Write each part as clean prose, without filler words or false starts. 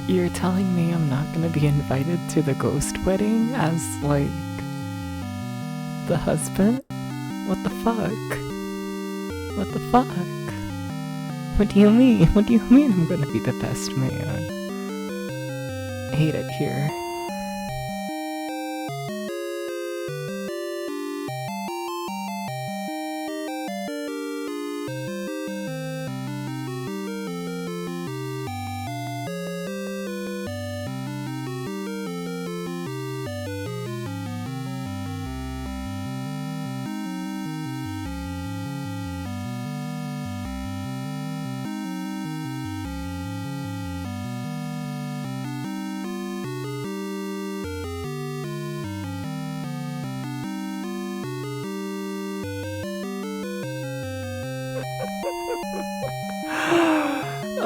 You're telling me I'm not gonna be invited to the ghost wedding as, like, the husband? What the fuck? What the fuck? What do you mean? What do you mean I'm gonna be the best man? I hate it here.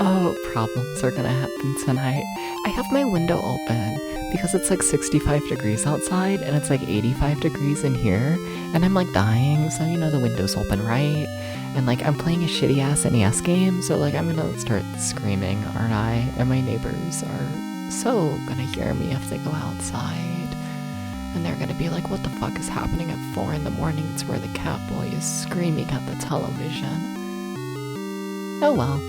Oh, problems are gonna happen tonight. I have my window open because it's like 65 degrees outside and it's like 85 degrees in here, and I'm like dying, so you know the window's open, right? And like I'm playing a shitty ass NES game, so like I'm gonna start screaming, aren't I? And my neighbors are so gonna hear me if they go outside. And they're gonna be like, what the fuck is happening at 4 in the morning? It's where the cat boy is screaming at the television. Oh well.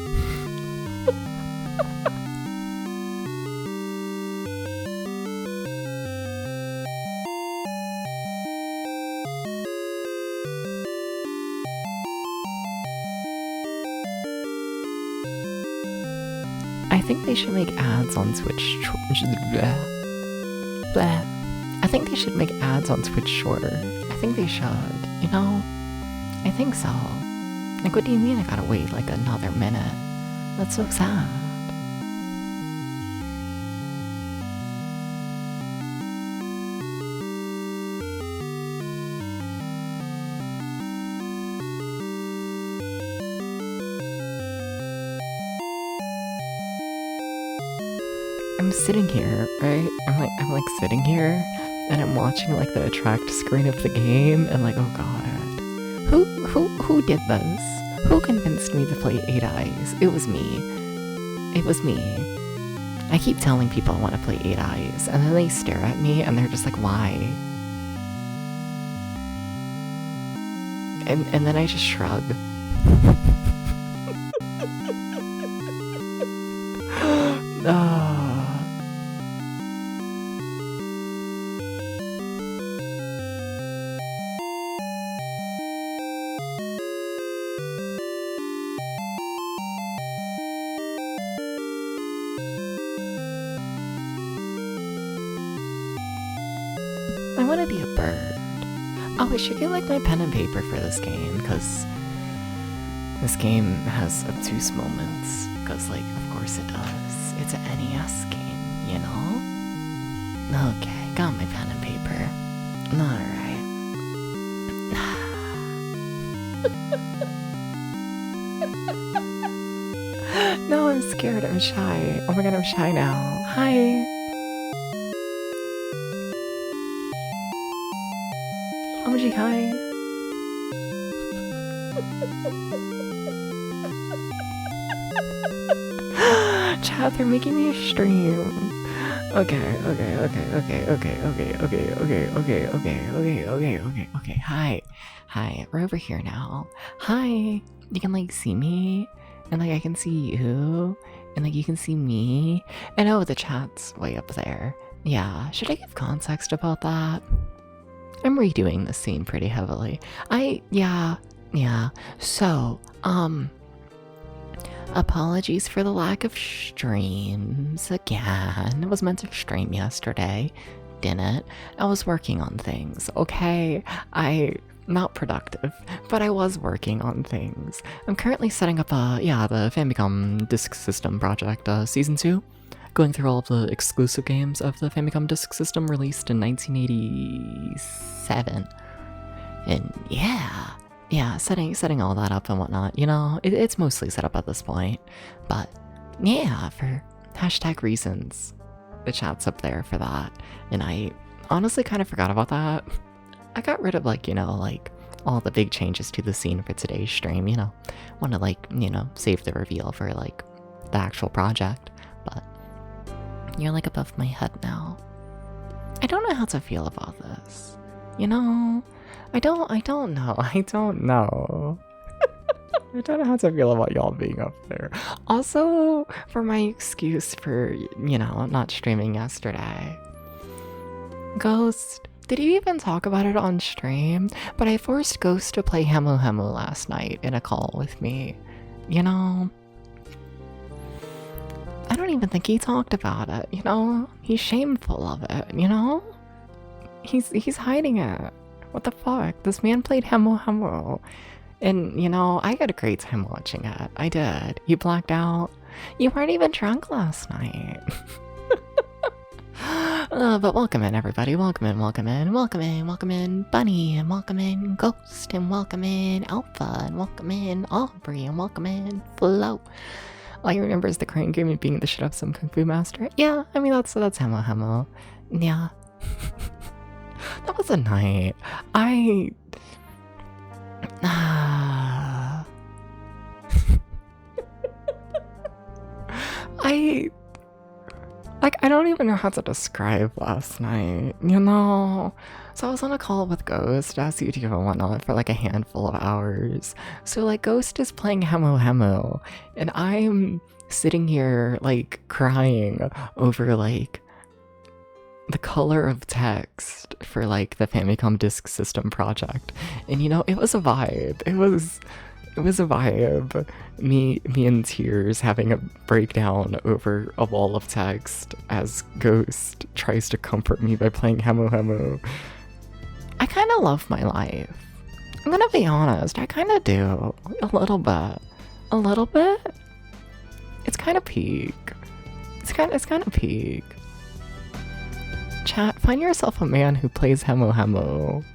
I think they should make ads on Switch. I think they should make ads on Switch shorter. I think they should, you know? I think so. Like, what do you mean I gotta wait like another minute? That's so sad. I'm sitting here, right? I'm like sitting here, and I'm watching like the attract screen of the game, and like, oh god, who did this? Who convinced me to play 8 Eyes? It was me. It was me. I keep telling people I want to play 8 Eyes, and then they stare at me, and they're just like, why? And then I just shrug. I want to be a bird. Oh, I should get like my pen and paper for this game, because this game has obtuse moments. Because, like, of course it does. It's an NES game, you know? Okay, got my pen and paper. Alright. No, I'm scared. I'm shy. Oh my god, I'm shy now. Hi. OMG, hi. Chat, they're making me a stream. Okay. Hi, we're over here now. Hi. You can like see me, and like I can see you, and like you can see me, and oh, the chat's way up there. Yeah, should I give context about that? I'm redoing this scene pretty heavily. Yeah. So, apologies for the lack of streams again. I was meant to stream yesterday, didn't. I was working on things, okay? Not productive, but I was working on things. I'm currently setting up, the Famicom Disk System project, Season 2. Going through all of the exclusive games of the Famicom Disk System released in 1987. And yeah, setting all that up and whatnot. You know, it's mostly set up at this point. But yeah, for hashtag reasons, the chat's up there for that. And I honestly kind of forgot about that. I got rid of, like, you know, like, all the big changes to the scene for today's stream, you know. Want to, like, you know, save the reveal for, like, the actual project. But you're, like, above my head now. I don't know how to feel about this. You know? I don't know. I don't know how to feel about y'all being up there. Also, for my excuse for, you know, not streaming yesterday. Ghost, did you even talk about it on stream? But I forced Ghost to play Hemu Hemu last night in a call with me. You know? I don't even think he talked about it, you know? He's shameful of it, you know? He's hiding it. What the fuck? This man played Hemu Hemu. And, you know, I had a great time watching it. I did. You blacked out. You weren't even drunk last night. But welcome in, everybody. Welcome in Bunny, and welcome in Ghost, and welcome in Alpha, and welcome in Aubrey, and welcome in Flo. All you remember is the crane game and being the shit up some Kung Fu master. Yeah, I mean, that's Hemo Hemo. Yeah. That was a night. I don't even know how to describe last night, you know? So I was on a call with Ghost, as YouTube and whatnot, for like a handful of hours. So like Ghost is playing Hemu Hemu, and I'm sitting here like crying over like the color of text for like the Famicom Disk System project. And you know, it was a vibe. It was a vibe. Me in tears having a breakdown over a wall of text as Ghost tries to comfort me by playing Hemu Hemu. I kind of love my life. I'm gonna be honest, I kind of do. A little bit. A little bit? It's kind of peak. It's kind of peak. Chat, find yourself a man who plays Hemu Hemu.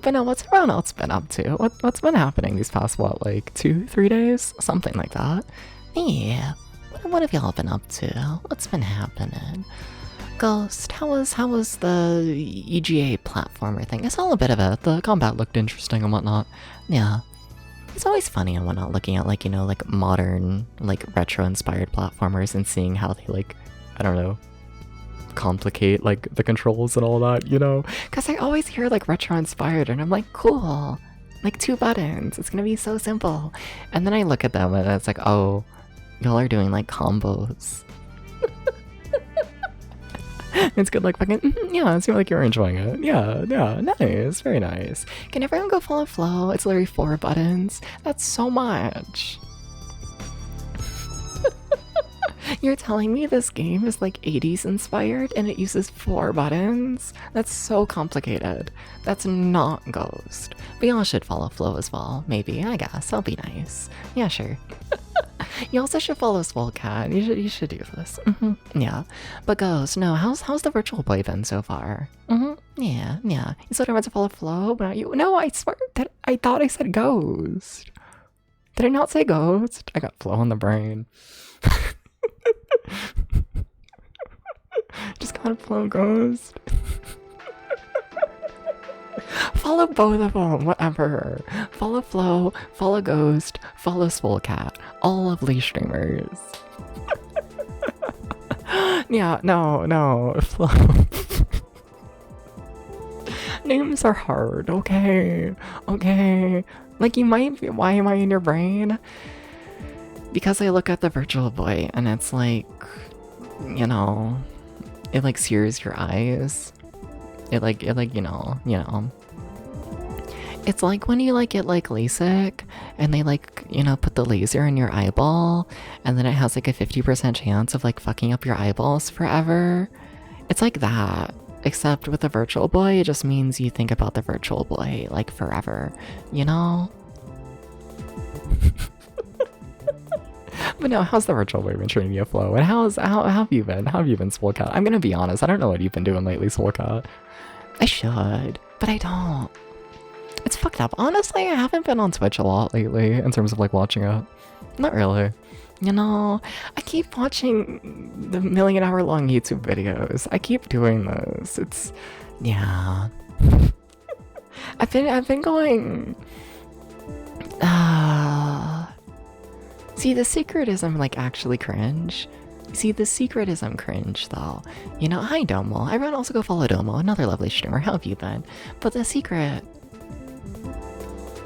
But no, what's everyone else been up to? What's been happening these past, what, like 2-3 days? Something like that. Yeah. What have y'all been up to? What's been happening? Ghost, how was the EGA platformer thing? I saw a bit of it. The combat looked interesting and whatnot. Yeah. It's always funny and whatnot looking at, like, you know, like modern, like retro-inspired platformers and seeing how they, like, I don't know, complicate like the controls and all that, you know? Because I always hear like retro-inspired and I'm like, cool, like 2 buttons, it's gonna be so simple. And then I look at them and it's like, oh, y'all are doing like combos. It's good, like fucking, yeah, it seemed like you're enjoying it. Yeah, nice, very nice. Can everyone go follow Flo? It's literally 4 buttons. That's so much. You're telling me this game is like 80s inspired and it uses 4 buttons? That's so complicated. That's not Ghost. But y'all should follow Flo as well. Maybe, I guess. That'll be nice. Yeah, sure. You also should follow Swolcat. You should do this. Yeah. But Ghost, no, how's the virtual boy been so far? Yeah. You said I meant to follow Flo, but not you. No, I swear that I thought I said Ghost. Did I not say Ghost? I got Flo on the brain. Just gotta Flo Ghost. Follow both of them, whatever. Follow Flo, follow Ghost, follow Swolcat. All lovely streamers. Yeah, no, Flo. Names are hard, okay? Like, you might be, why am I in your brain? Because I look at the virtual boy and it's like, you know, it like sears your eyes. It like, you know. It's like when you like get like LASIK and they like, you know, put the laser in your eyeball and then it has like a 50% chance of like fucking up your eyeballs forever. It's like that. Except with the virtual boy, it just means you think about the virtual boy like forever, you know? But no, how's the virtual boy been treating you, Flo? And how have you been? How have you been, Swolcat? I'm gonna be honest, I don't know what you've been doing lately, Swolcat. I should, but I don't. It's fucked up. Honestly, I haven't been on Twitch a lot lately in terms of like watching it. Not really. You know, I keep watching the million-hour-long YouTube videos. I keep doing this. It's, yeah. I've been going. See, the secret is I'm like actually cringe. See, the secret is I'm cringe though. You know, hi Domo. Everyone also go follow Domo, another lovely streamer. How have you been? But the secret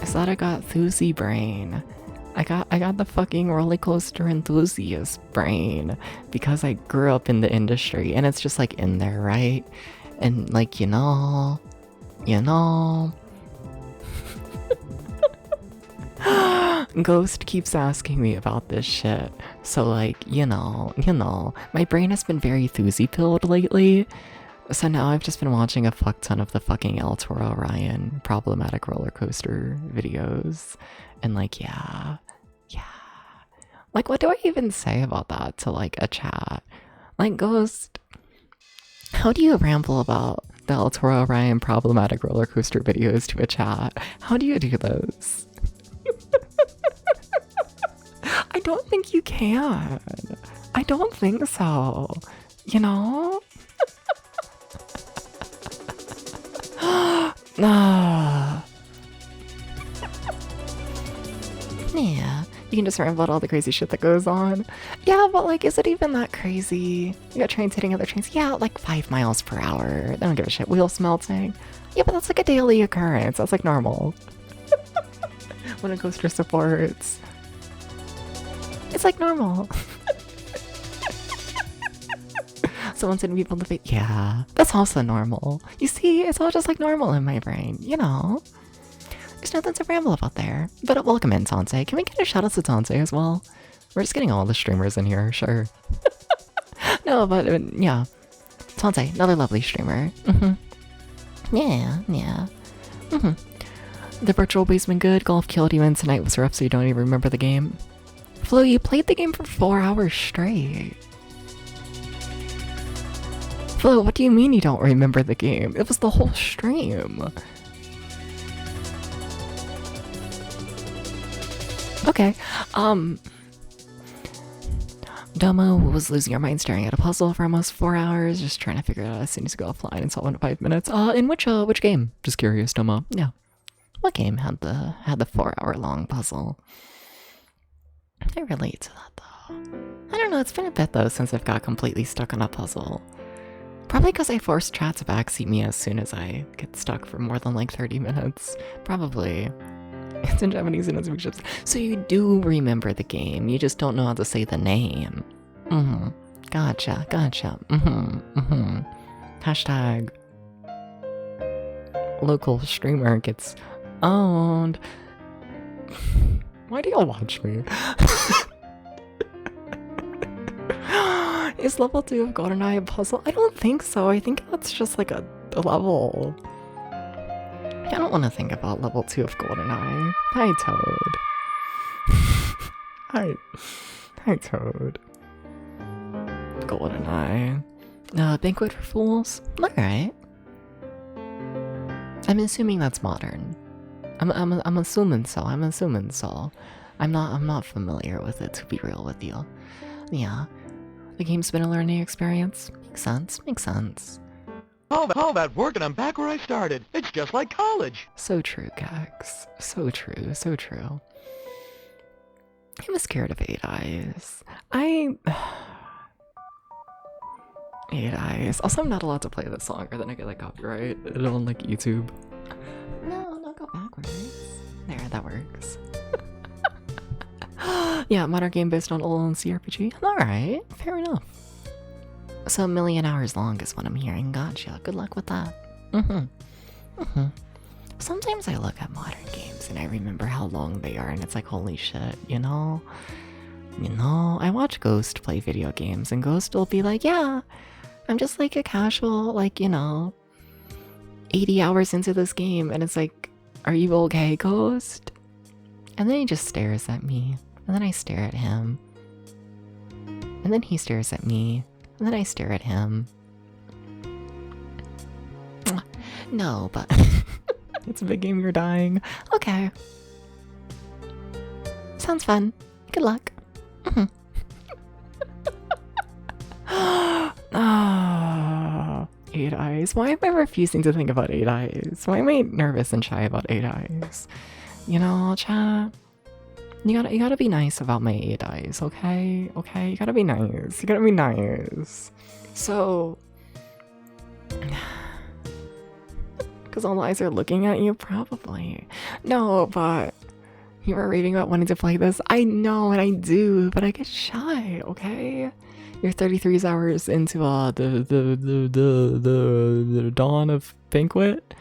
is that I got Thuzy brain. I got the fucking roller coaster enthusiast brain because I grew up in the industry and it's just like in there, right? And like, you know. Ghost keeps asking me about this shit. So like, you know, my brain has been very Thuzy pilled lately. So now I've just been watching a fuck ton of the fucking El Toro Orion problematic roller coaster videos. And like, yeah. Like, what do I even say about that to like a chat? Like, Ghost, how do you ramble about the El Toro Orion problematic roller coaster videos to a chat? How do you do this? I don't think you can. I don't think so. You know? Yeah, you can just ramble about all the crazy shit that goes on. Yeah, but like, is it even that crazy? You got trains hitting other trains. Yeah, like 5 miles per hour. They don't give a shit. Wheels melting. Yeah, but that's like a daily occurrence. That's like normal. When a coaster supports. It's like normal. Someone sending people to the yeah, that's also normal. You see, it's all just like normal in my brain, you know? There's nothing to ramble about there. But welcome in, Tansei. Can we get a shout out to Tansei as well? We're just getting all the streamers in here, sure. No, but yeah. Tansei, another lovely streamer. Yeah. The virtual basement good. Golf killed you, and tonight was rough, so you don't even remember the game. Flo, you played the game for 4 hours straight. Flo, what do you mean you don't remember the game? It was the whole stream. Okay, Domo was losing her mind staring at a puzzle for almost 4 hours, just trying to figure it out as soon as to go offline and solve it in 5 minutes. In which game? Just curious, Domo. Yeah. What game had the 4-hour-long puzzle? I relate to that though. I don't know, it's been a bit though since I've got completely stuck on a puzzle. Probably because I forced chat to backseat me as soon as I get stuck for more than like 30 minutes. Probably. It's in Japanese and it's big ships. So you do remember the game, you just don't know how to say the name. Gotcha. Hashtag local streamer gets owned. Why do y'all watch me? Is level 2 of GoldenEye a puzzle? I don't think so. I think that's just like a level. I don't want to think about level 2 of GoldenEye. Hi, Toad. Hi, Toad. GoldenEye. Banquet for Fools? Alright. I'm assuming that's modern. I'm assuming so. I'm not familiar with it, to be real with you. Yeah. The game's been a learning experience. Makes sense. All that work and I'm back where I started. It's just like college. So true, Gax. So true. I was scared of 8 Eyes. 8 Eyes. Also, I'm not allowed to play this song or then I get like copyright on like YouTube. No, go backwards. There, that works. Yeah, modern game based on old CRPG. Alright, fair enough. So 1 million hours long is what I'm hearing. Gotcha. Good luck with that. Sometimes I look at modern games and I remember how long they are and it's like, holy shit, you know? I watch Ghost play video games and Ghost will be like, yeah, I'm just like a casual, like, 80 hours into this game. And it's like, are you okay, Ghost? And then he just stares at me. And then I stare at him. And then he stares at me. And then I stare at him. No, but it's a big game, you're dying. Okay. Sounds fun. Good luck. Ah, 8 Eyes. Why am I refusing to think about 8 Eyes? Why am I nervous and shy about 8 Eyes? Chat. You gotta be nice about my 8 Eyes, okay? Okay, you gotta be nice. So, because all eyes are looking at you, probably. No, but you were raving about wanting to play this. I know, and I do, but I get shy, okay? You're 33 hours into the dawn of Banquet.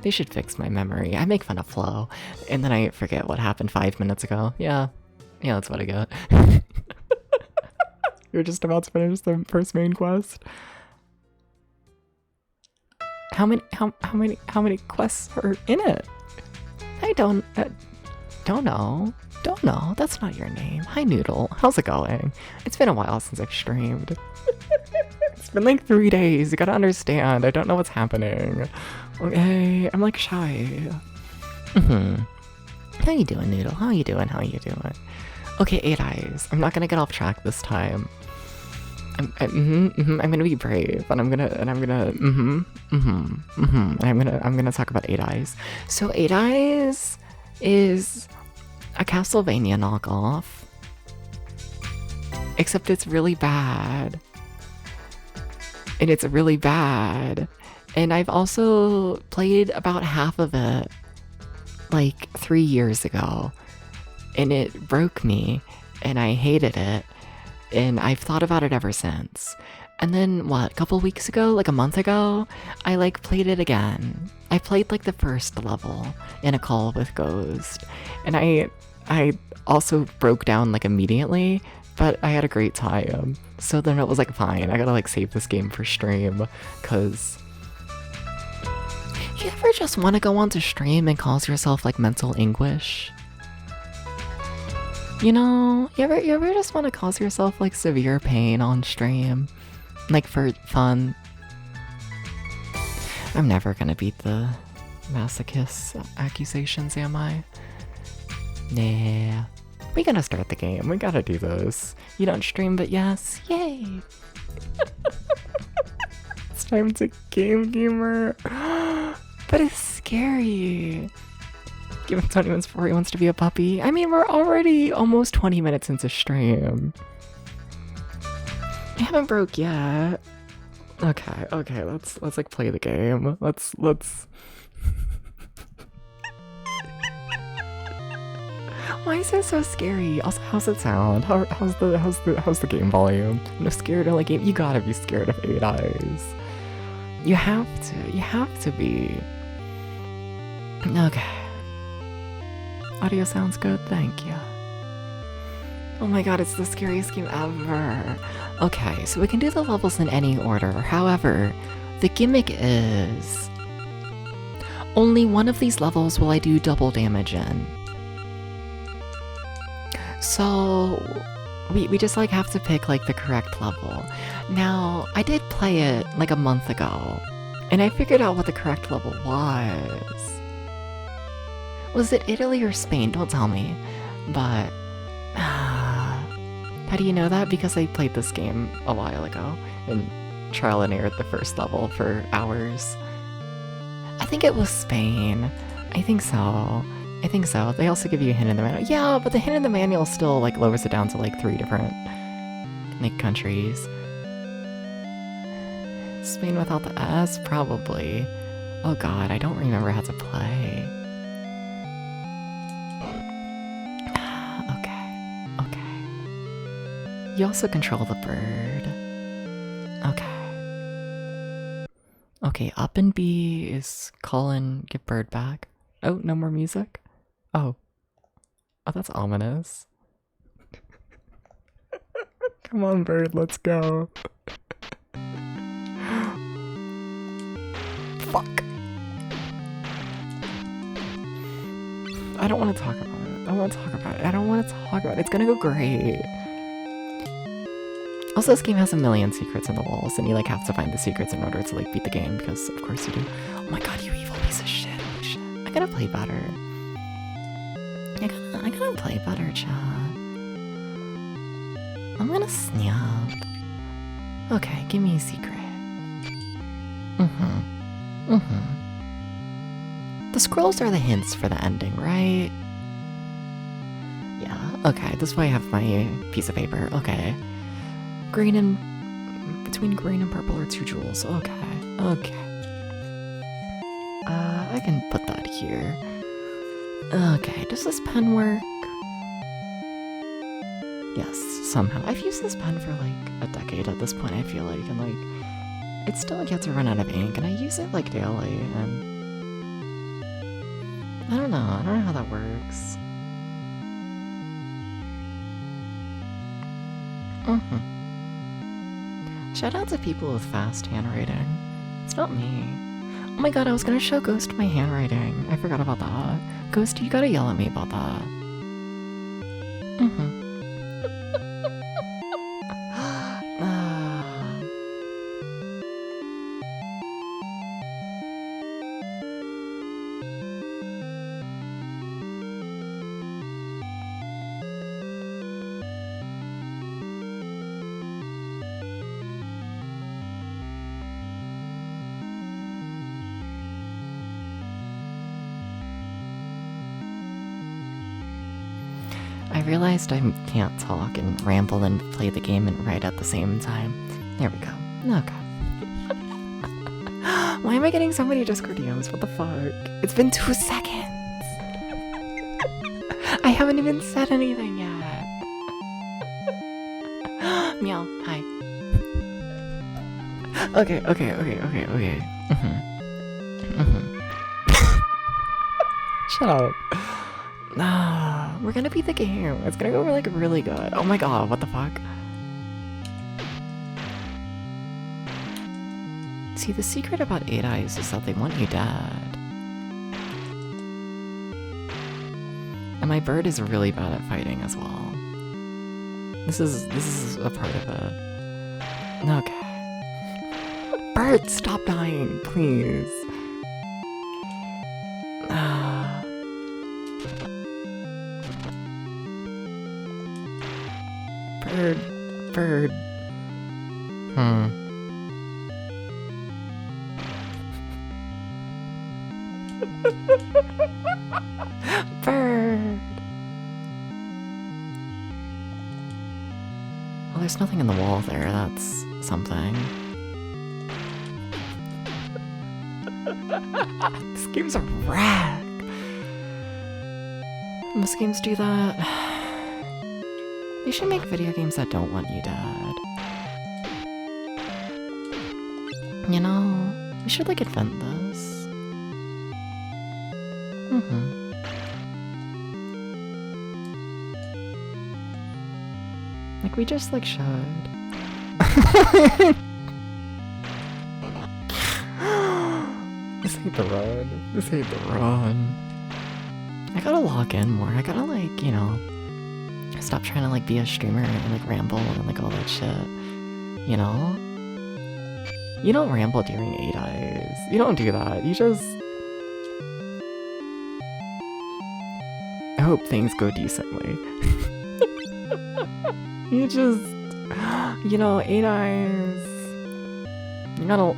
They should fix my memory. I make fun of Flo, and then I forget what happened 5 minutes ago. Yeah, that's what I got. You're just about to finish the first main quest. How many quests are in it? I don't know. Don't know. That's not your name. Hi, Noodle. How's it going? It's been a while since I've streamed. It's been like 3 days. You gotta understand. I don't know what's happening. Okay, I'm like shy. How you doing, Noodle? How you doing? Okay, 8 Eyes. I'm not gonna get off track this time. I'm gonna be brave, and I'm gonna talk about 8 Eyes. So 8 Eyes is a Castlevania knockoff, except it's really bad. And I've also played about half of it like 3 years ago, and it broke me, and I hated it, and I've thought about it ever since. And then a couple weeks ago, like a month ago, I like played it again. I played like the first level in a call with Ghost, and I also broke down like immediately, but I had a great time. So then it was like, fine, I gotta like save this game for stream, cause you ever just want to go onto stream and cause yourself like mental anguish? You ever just want to cause yourself like severe pain on stream? Like for fun? I'm never gonna beat the masochist accusations, am I? Nah. We gotta start the game. We gotta do this. You don't stream, but yes. Yay! It's time to game gamer. But it's scary. Give him 20 minutes before he wants to be a puppy. I mean, we're already almost 20 minutes into stream. I haven't broke yet. Okay, let's like play the game. Let's Why is it so scary? Also, how's it sound? How's the game volume? No, scared of like game. You gotta be scared of 8 Eyes. You have to be. Okay. Audio sounds good, thank you. Oh my god, it's the scariest game ever. Okay, so we can do the levels in any order. However, the gimmick is only one of these levels will I do double damage in. So we just like have to pick like the correct level. Now, I did play it like a month ago, and I figured out what the correct level was. Was it Italy or Spain? Don't tell me. But how do you know that? Because I played this game a while ago and trial and errored the first level for hours. I think it was Spain. I think so. They also give you a hint in the manual. Yeah, but the hint in the manual still like lowers it down to like 3 different like countries. Spain without the S? Probably. Oh god, I don't remember how to play. Okay. You also control the bird. Okay, up and B is call and give bird back. Oh, no more music? Oh, that's ominous. Come on, bird, let's go. Fuck. I don't want to talk about it. It's gonna go great. Also, this game has a million secrets in the walls, and you like have to find the secrets in order to like beat the game, because of course you do. Oh my god, you evil piece of shit. I gotta play better. I gotta play better, chat. I'm gonna snap. Okay, give me a secret. The scrolls are the hints for the ending, right? Yeah, okay, this way I have my piece of paper. Okay. Between green and purple are 2 jewels. Okay. I can put that here. Okay, does this pen work? Yes, somehow. I've used this pen for like a decade at this point, I feel like, and like, it's still yet to run out of ink, and I use it like daily, and I don't know how that works. Shout out to people with fast handwriting. It's not me. Oh my god, I was gonna show Ghost my handwriting. I forgot about that. Ghost, you gotta yell at me about that. I realized I can't talk and ramble and play the game and write at the same time. There we go. Okay. Why am I getting so many Discord DMs? What the fuck? It's been 2 seconds! I haven't even said anything yet. Meow, hi. Okay. Shut up. We're gonna beat the game. It's gonna go like really good. Oh my god, what the fuck? See, the secret about 8 Eyes is that they want you dead. And my bird is really bad at fighting as well. This is a part of it. Okay. Bird, stop dying, please. Bird. Bird. Well, there's nothing in the wall there. That's something. This game's a wreck. Most games do that. They should make video games that don't want you dead. You know, we should like invent this. Like, we just, like, should. This ain't the run. This ain't the run. I gotta log in more. I gotta, like, you know, stop trying to, like, be a streamer and, like, ramble and, like, all that shit. You know? You don't ramble during 8 eyes. You don't do that. You just... I hope things go decently. You just... You know, 8 eyes... You gotta...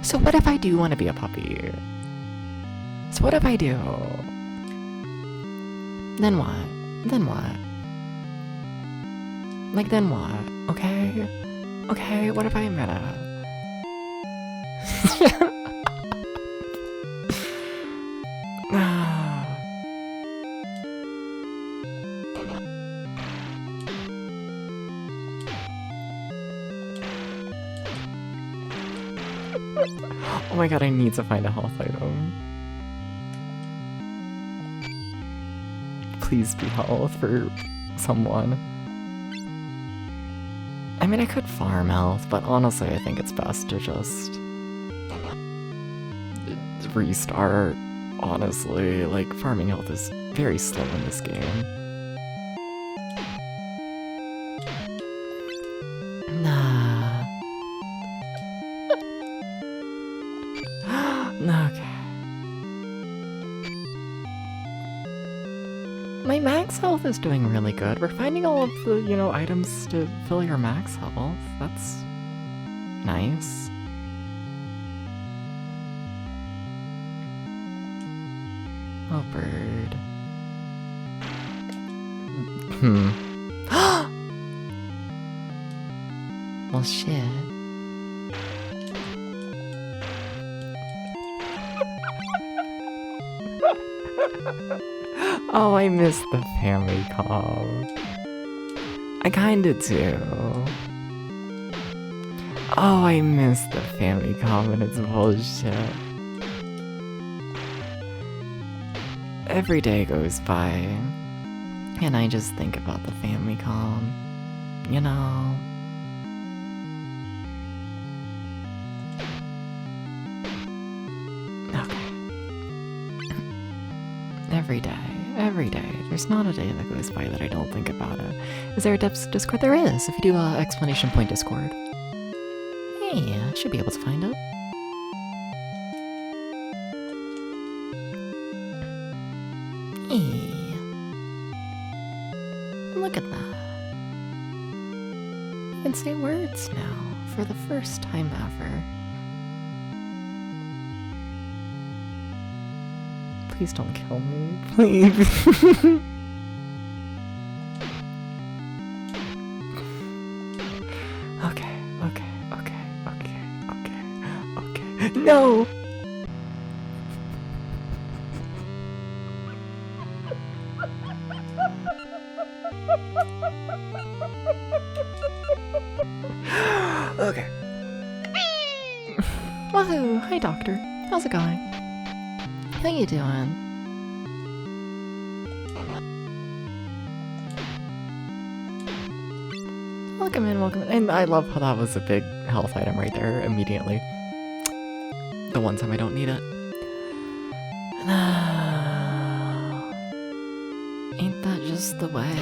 So what if I do want to be a puppy? So what if I do? Then what? Then what? Like, then what? Okay? Okay, what if I admit it? Oh my god, I need to find a health item. Please be health for someone. I mean, I could farm health, but honestly, I think it's best to just restart. Honestly, like, farming health is very slow in this game. Nah. Okay. My max health is doing really good. We're finding all of the, you know, items to fill your max health. That's nice. Oh, bird. Well, shit. Oh, I missed the family call. I kinda do. Oh, I missed the family call and it's bullshit. Every day goes by, and I just think about the family calm, you know? Okay. Every day. There's not a day that goes by that I don't think about it. Is there a Discord? There is, if you do exclamation point Discord. Hey, I should be able to find it. Hey. Look at that. You can say words now, for the first time ever. Please don't kill me, please. Okay. No! Okay. Wahoo! Hi, Doctor. How's it going? How you doing? Welcome in. And I love how that was a big health item right there immediately. The one time I don't need it. Ain't that just the way?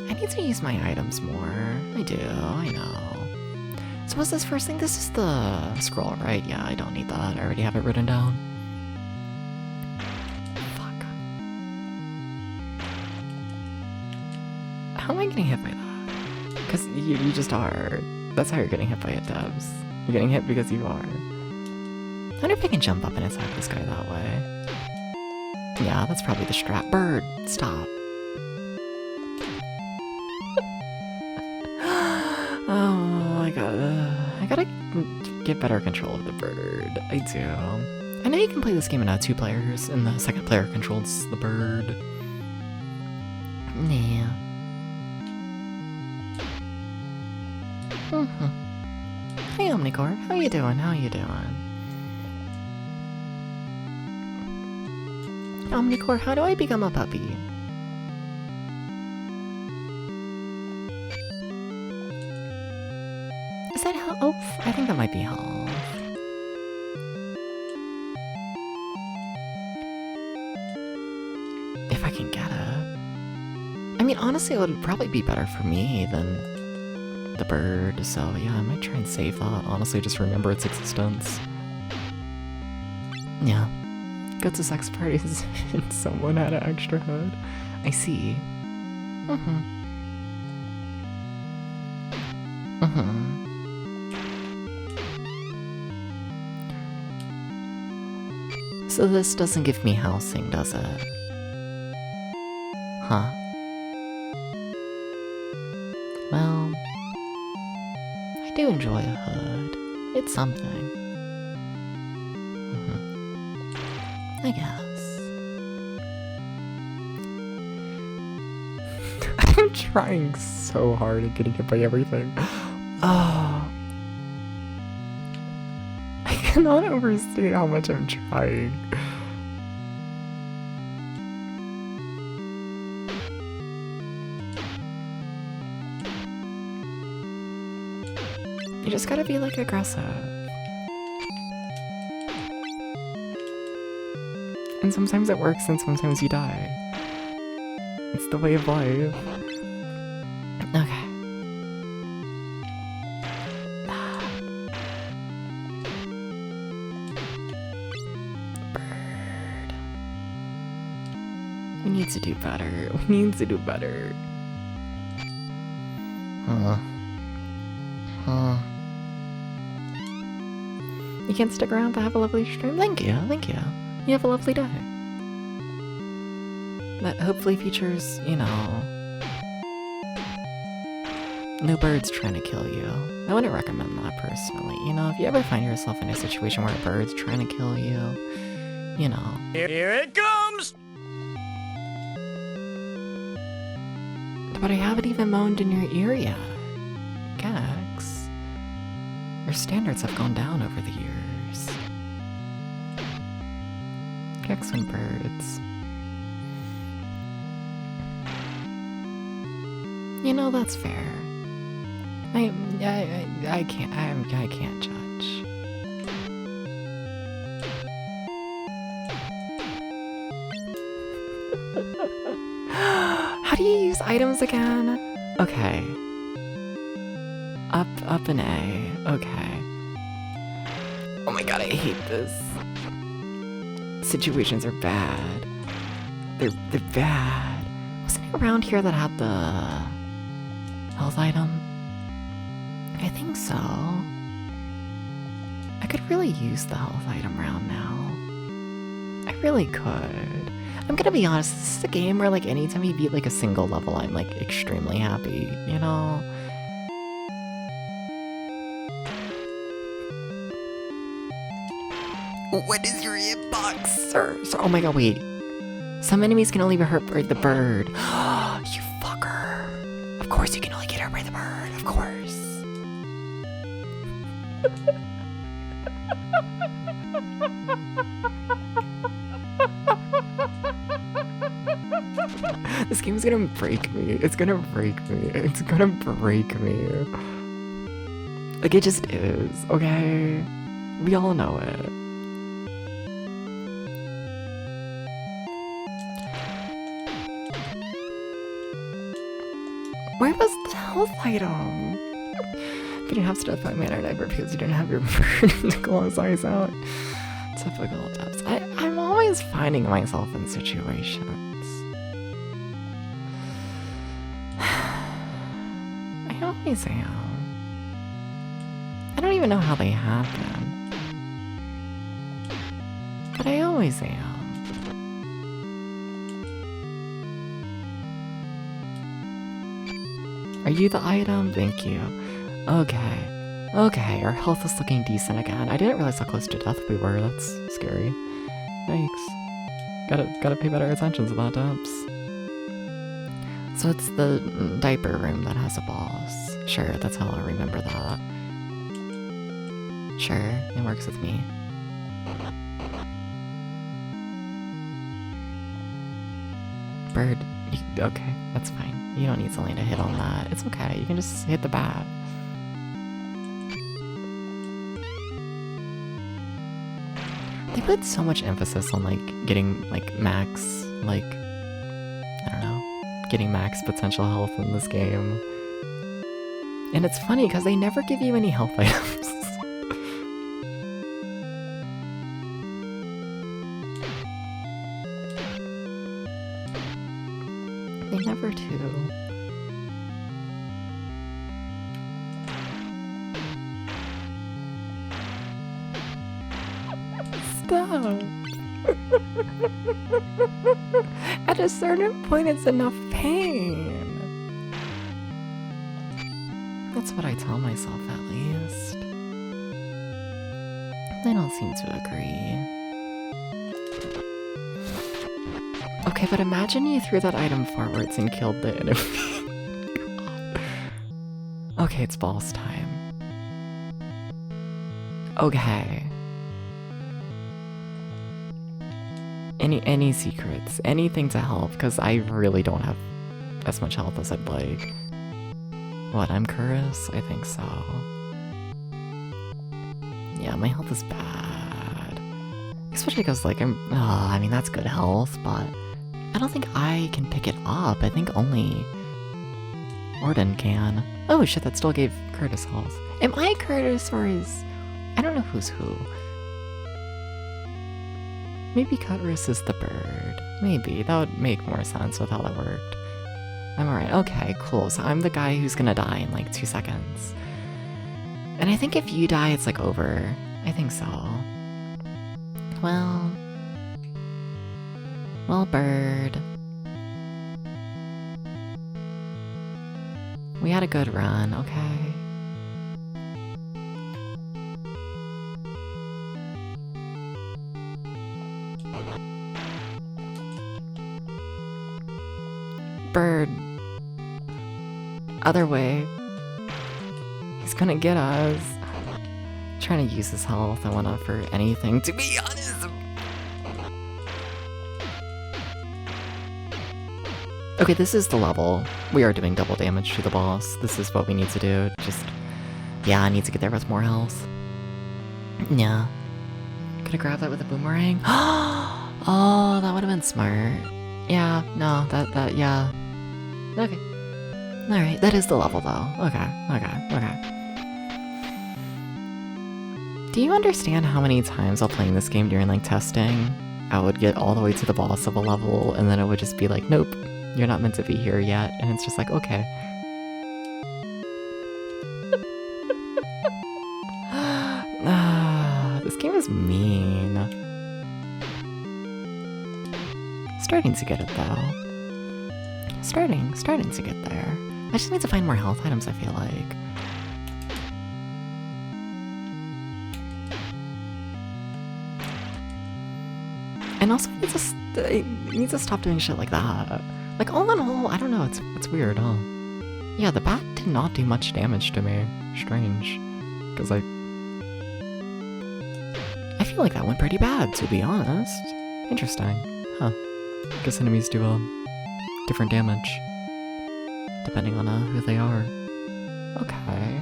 I need to use my items more. I do, I know. So what's this first thing? This is the scroll, right? Yeah, I don't need that. I already have it written down. Fuck. How am I getting hit by that? Because you just are. That's how you're getting hit by it, Debs. You're getting hit because you are. I wonder if I can jump up and attack this guy that way. Yeah, that's probably the strat. Bird, stop. Oh, I gotta get better control of the bird. I do. I know you can play this game in 2 players, and the second player controls the bird. Yeah. Hey, Omnicore. How you doing? How you doing? Omnicore, how do I become a puppy? Is that health? Oh, I think that might be health. If I can get it. I mean, honestly, it would probably be better for me than the bird, so yeah, I might try and save that. Honestly, just remember its existence. Yeah. Go to sex parties and someone had an extra head. I see. So this doesn't give me housing, does it? Huh. Well, I do enjoy a hood. It's something. I guess. I'm trying so hard at getting hit by everything. Oh. I cannot overstate how much I'm trying. You just gotta be, like, aggressive. And sometimes it works and sometimes you die. It's the way of life. Okay. Bird. We need to do better. We need to do better. You can't stick around to have a lovely stream? Thank you, thank you. You have a lovely day. That hopefully features, you know, new birds trying to kill you. I wouldn't recommend that personally. You know, if you ever find yourself in a situation where a bird's trying to kill you, you know. Here it comes! But I haven't even moaned in your ear yet. Gex, your standards have gone down over the years. Gex and birds. You know, that's fair. I can't judge. How do you use items again? Okay. Up and A. Okay. Oh my god, I hate this. Situations are bad. They're bad. Wasn't it around here that had the health item? I think so. I could really use the health item round now. I really could. I'm gonna be honest, this is a game where, like, anytime you beat, like, a single level, I'm, like, extremely happy, you know? What is your hitbox, sir? Oh my god, wait. Some enemies can only be hurt by the bird. You fucker. Of course you can only get hurt by the bird, of course. This game's gonna break me. It's gonna break me. It's gonna break me. Like, it just is, okay? We all know it. Where was the health item? If you didn't have stuff, I made a diaper because you didn't have your bird to claw his eyes out. Typical depths. I'm always finding myself in situations. I always am. I don't even know how they happen. But I always am. Are you the item? Thank you. Okay. Okay, our health is looking decent again. I didn't realize how close to death we were. That's scary. Yikes. Gotta pay better attention to that, depths. So it's the diaper room that has a boss. Sure, that's how I remember that. Sure, it works with me. Bird, okay, that's fine. You don't need something to hit on that. It's okay, you can just hit the bat. They put so much emphasis on, like, getting, like, max, like, I don't know, getting max potential health in this game. And it's funny, because they never give you any health items. They never do. Stop. At a certain point, it's enough pain. That's what I tell myself, at least. They don't seem to agree. Okay, but imagine you threw that item forwards and killed the enemy. Okay, it's boss time. Okay. Any secrets, anything to help, because I really don't have as much health as I'd like. What, I'm Curus? I think so. Yeah, my health is bad. Especially because, like, I mean, that's good health, but I don't think I can pick it up. I think only Orden can. Oh shit, that still gave Curtis health. Am I Curtis or is... I don't know who's who. Maybe Curtis is the bird. Maybe. That would make more sense with how that worked. I'm alright. Okay, cool. So I'm the guy who's gonna die in like 2 seconds. And I think if you die, it's like over. I think so. Well, bird. We had a good run, okay? Bird. Other way. He's gonna get us. Trying to use his health and whatnot for anything, to be honest. Okay, this is the level. We are doing double damage to the boss. This is what we need to do. Just, yeah, I need to get there with more health. Yeah. Could I grab that with a boomerang? Oh, that would have been smart. Yeah, no, yeah. Okay. Alright, that is the level though. Okay. Do you understand how many times while playing this game during like testing, I would get all the way to the boss of a level and then it would just be like, nope, you're not meant to be here yet, and it's just like, okay. This game is mean. Starting to get it though. Starting to get there. I just need to find more health items, I feel like. And also, it needs to stop doing shit like that. Like, all in all, I don't know, it's weird, huh? Yeah, the bat did not do much damage to me. Strange. Because I feel like that went pretty bad, to be honest. Interesting. Huh. Guess enemies do, different damage. Depending on, who they are. Okay.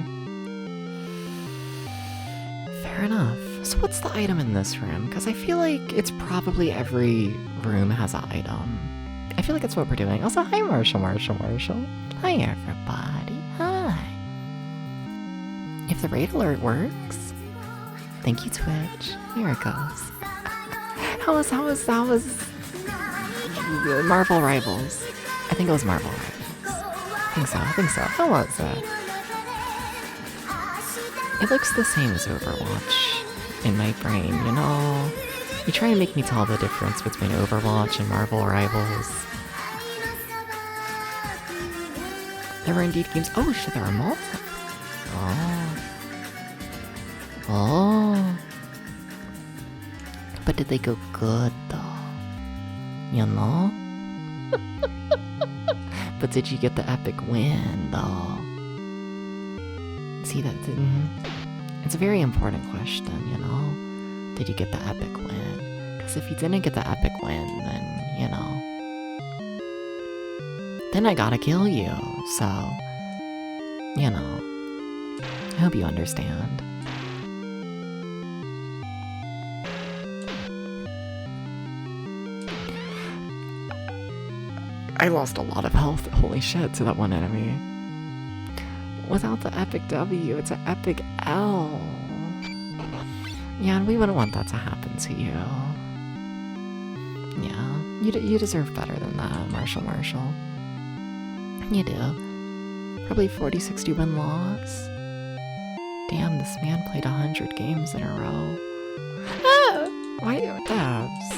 Fair enough. So what's the item in this room? Because I feel like it's probably every room has an item. I feel like that's what we're doing. Also, hi Marshall. Hi everybody. Hi. If the raid alert works, thank you Twitch. Here it goes. How was Marvel Rivals? I think it was Marvel Rivals. I think so. How was it? It looks the same as Overwatch in my brain, you know? You try to make me tell the difference between Overwatch and Marvel Rivals. There were indeed games. Oh shit, there are multiple. Oh. But did they go good though? You know? But did you get the epic win though? See that? It's a very important question, you know? Did you get the epic win? Because if you didn't get the epic win, then, you know... then I gotta kill you, so... you know... I hope you understand. I lost a lot of health, holy shit, to that one enemy. Without the epic W, it's an epic L. Yeah, and we wouldn't want that to happen to you. Yeah, you deserve better than that, Marshall. You do. Probably 40-60 win-loss. Damn, this man played 100 games in a row. Ah! Why, Dabs?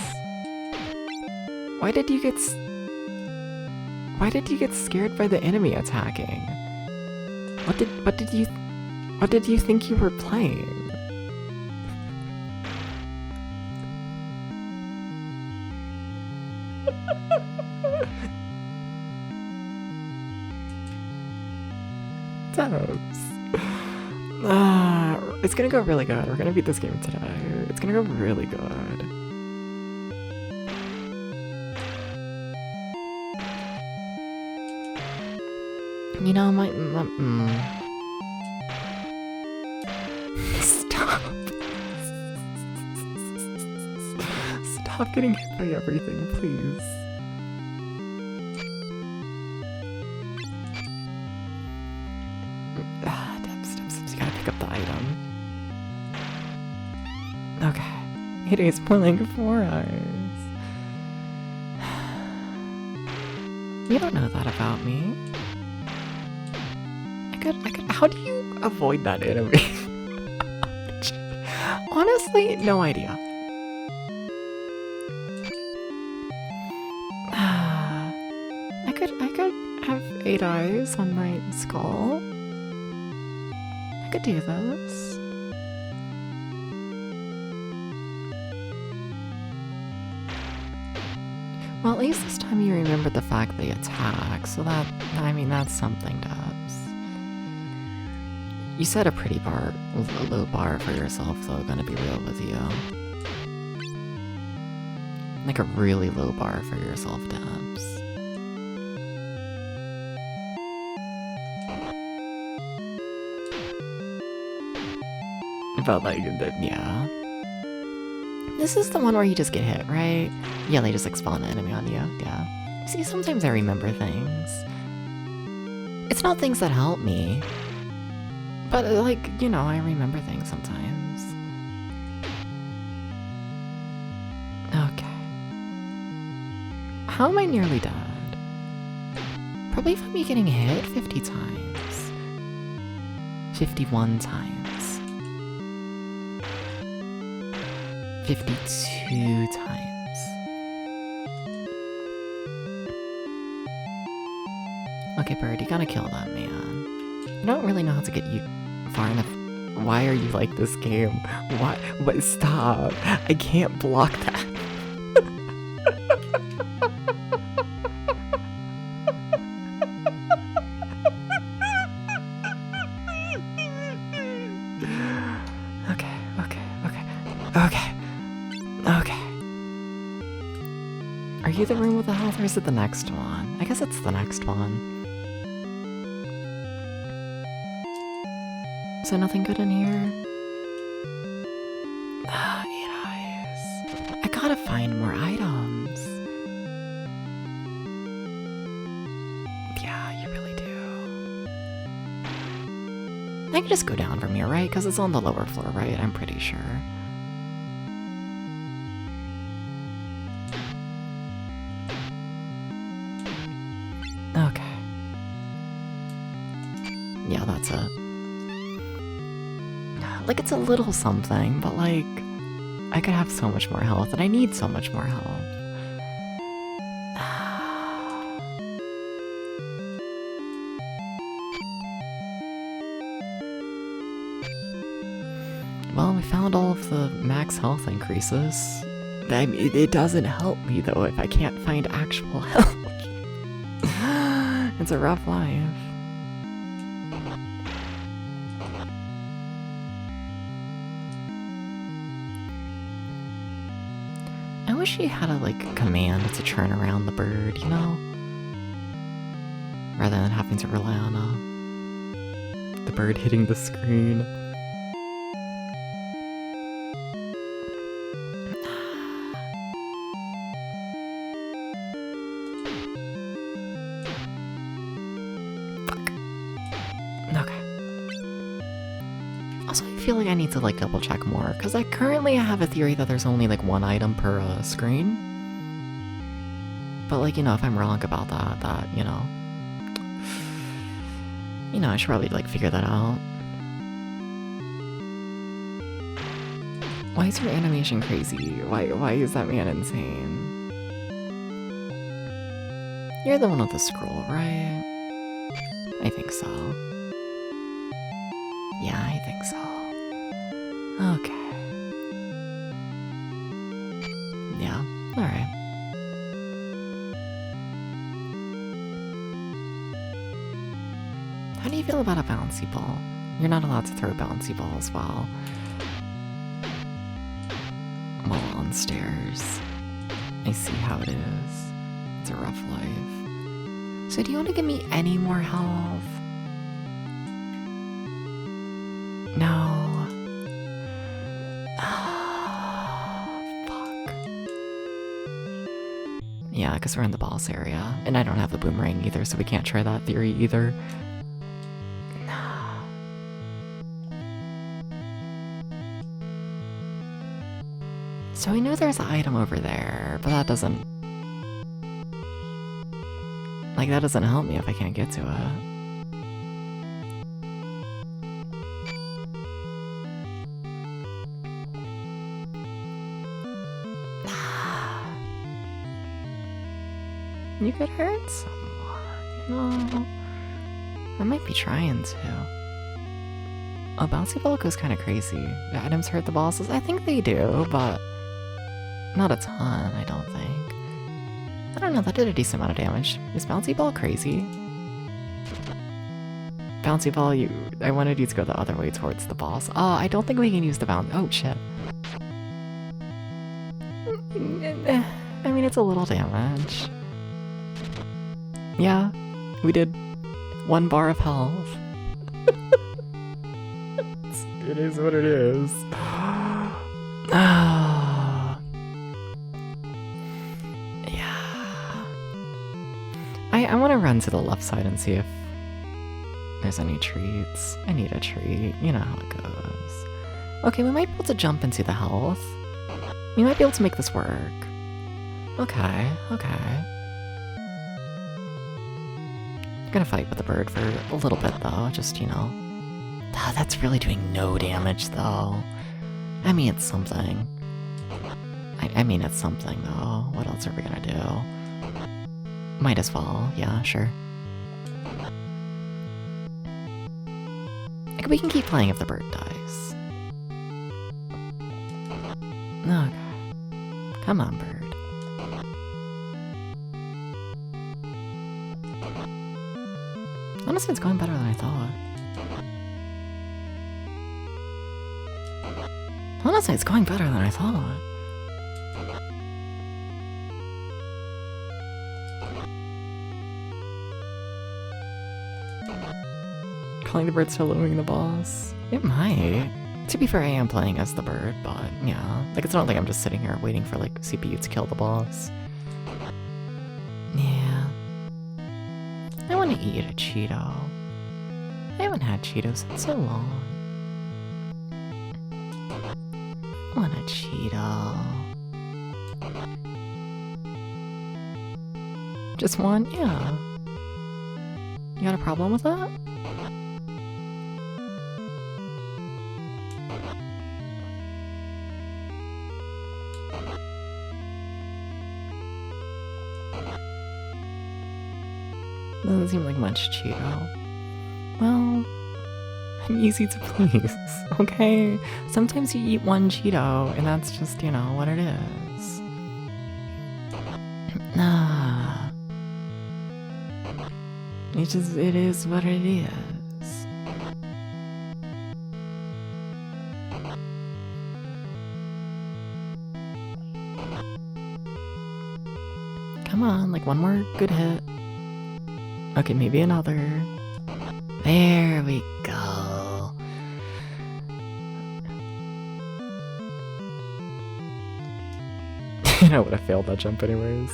Why did you get scared by the enemy attacking? What did you think you were playing? Dabs. It's gonna go really good. We're gonna beat this game today. It's gonna go really good. You know, Stop. Stop getting hit by everything, please. Steps, you gotta pick up the item. Okay. It is more like 4 hours. You don't know that about me. How do you avoid that enemy? Honestly, no idea. I could have 8 eyes on my skull. I could do this. Well, at least this time you remembered the fact they attack, so that, I mean, that's something, Dubs. You set a pretty bar, a low bar for yourself, though, gonna be real with you. Like a really low bar for yourself, Dabs. But, like, yeah. This is the one where you just get hit, right? Yeah, they just, like, spawn the enemy on you, yeah. See, sometimes I remember things. It's not things that help me. But, like, you know, I remember things sometimes. Okay. How am I nearly dead? Probably from me getting hit 50 times. 51 times. 52 times. Okay, Bird, you gotta kill that man. I don't really know how to get you far enough. Why are you like this game? What? Stop. I can't block that. Okay. Are you the room with the health or is it the next one? I guess it's the next one. Is there nothing good in here? 8 eyes. I gotta find more items. Yeah, you really do. I can just go down from here, right? Because it's on the lower floor, right? I'm pretty sure. Okay. Yeah, that's it. Like, it's a little something, but, like, I could have so much more health, and I need so much more health. Well, we found all of the max health increases. I mean, it doesn't help me, though, if I can't find actual health. It's a rough life. I wish she had a, like, command to turn around the bird, you know? Rather than having to rely on, the bird hitting the screen. Also, I feel like I need to, like, double check more, because I currently have a theory that there's only, like, one item per screen. But, like, you know, if I'm wrong about that, you know, I should probably, like, figure that out. Why is your animation crazy? Why is that man insane? You're the one with the scroll, right? I think so. Yeah, I think so. Okay. Yeah, alright. How do you feel about a bouncy ball? You're not allowed to throw bouncy balls while on stairs. I see how it is. It's a rough life. So do you want to give me any more health? No. Fuck. Yeah, because we're in the boss area. And I don't have the boomerang either, so we can't try that theory either. So we know there's an item over there, but that doesn't... like, that doesn't help me if I can't get to it. You could hurt someone, you know? I might be trying to. Oh, Bouncy Ball goes kind of crazy. The items hurt the bosses? I think they do, but not a ton, I don't think. I don't know, that did a decent amount of damage. Is Bouncy Ball crazy? Bouncy Ball, I wanted you to go the other way towards the boss. Oh, I don't think we can use the bounce. Oh, shit. I mean, it's a little damage. Yeah, we did 1 bar of health. It is what it is. Yeah. I want to run to the left side and see if there's any treats. I need a treat. You know how it goes. Okay, we might be able to jump into the health. We might be able to make this work. Okay, okay. I'm gonna fight with the bird for a little bit though, just, you know. Oh, that's really doing no damage though. I mean, it's something. I mean, it's something though. What else are we gonna do? Might as well, yeah, sure. Like, we can keep playing if the bird dies. Okay. Come on, bird. Honestly, it's going better than I thought. Honestly, it's going better than I thought. Calling the bird soloing the boss? It might. To be fair, I am playing as the bird, but yeah. Like, it's not like I'm just sitting here waiting for, like, CPU to kill the boss. Yeah. I want to eat a Cheeto. I haven't had Cheetos in so long. I want a Cheeto. Just one? Yeah. You got a problem with that? Doesn't seem like much Cheeto. Well, I'm easy to please, okay? Sometimes you eat one Cheeto, and that's just, you know, what it is. Nah. It is what it is. Come on, like one more good hit. Okay, maybe another. There we go. I would have failed that jump anyways.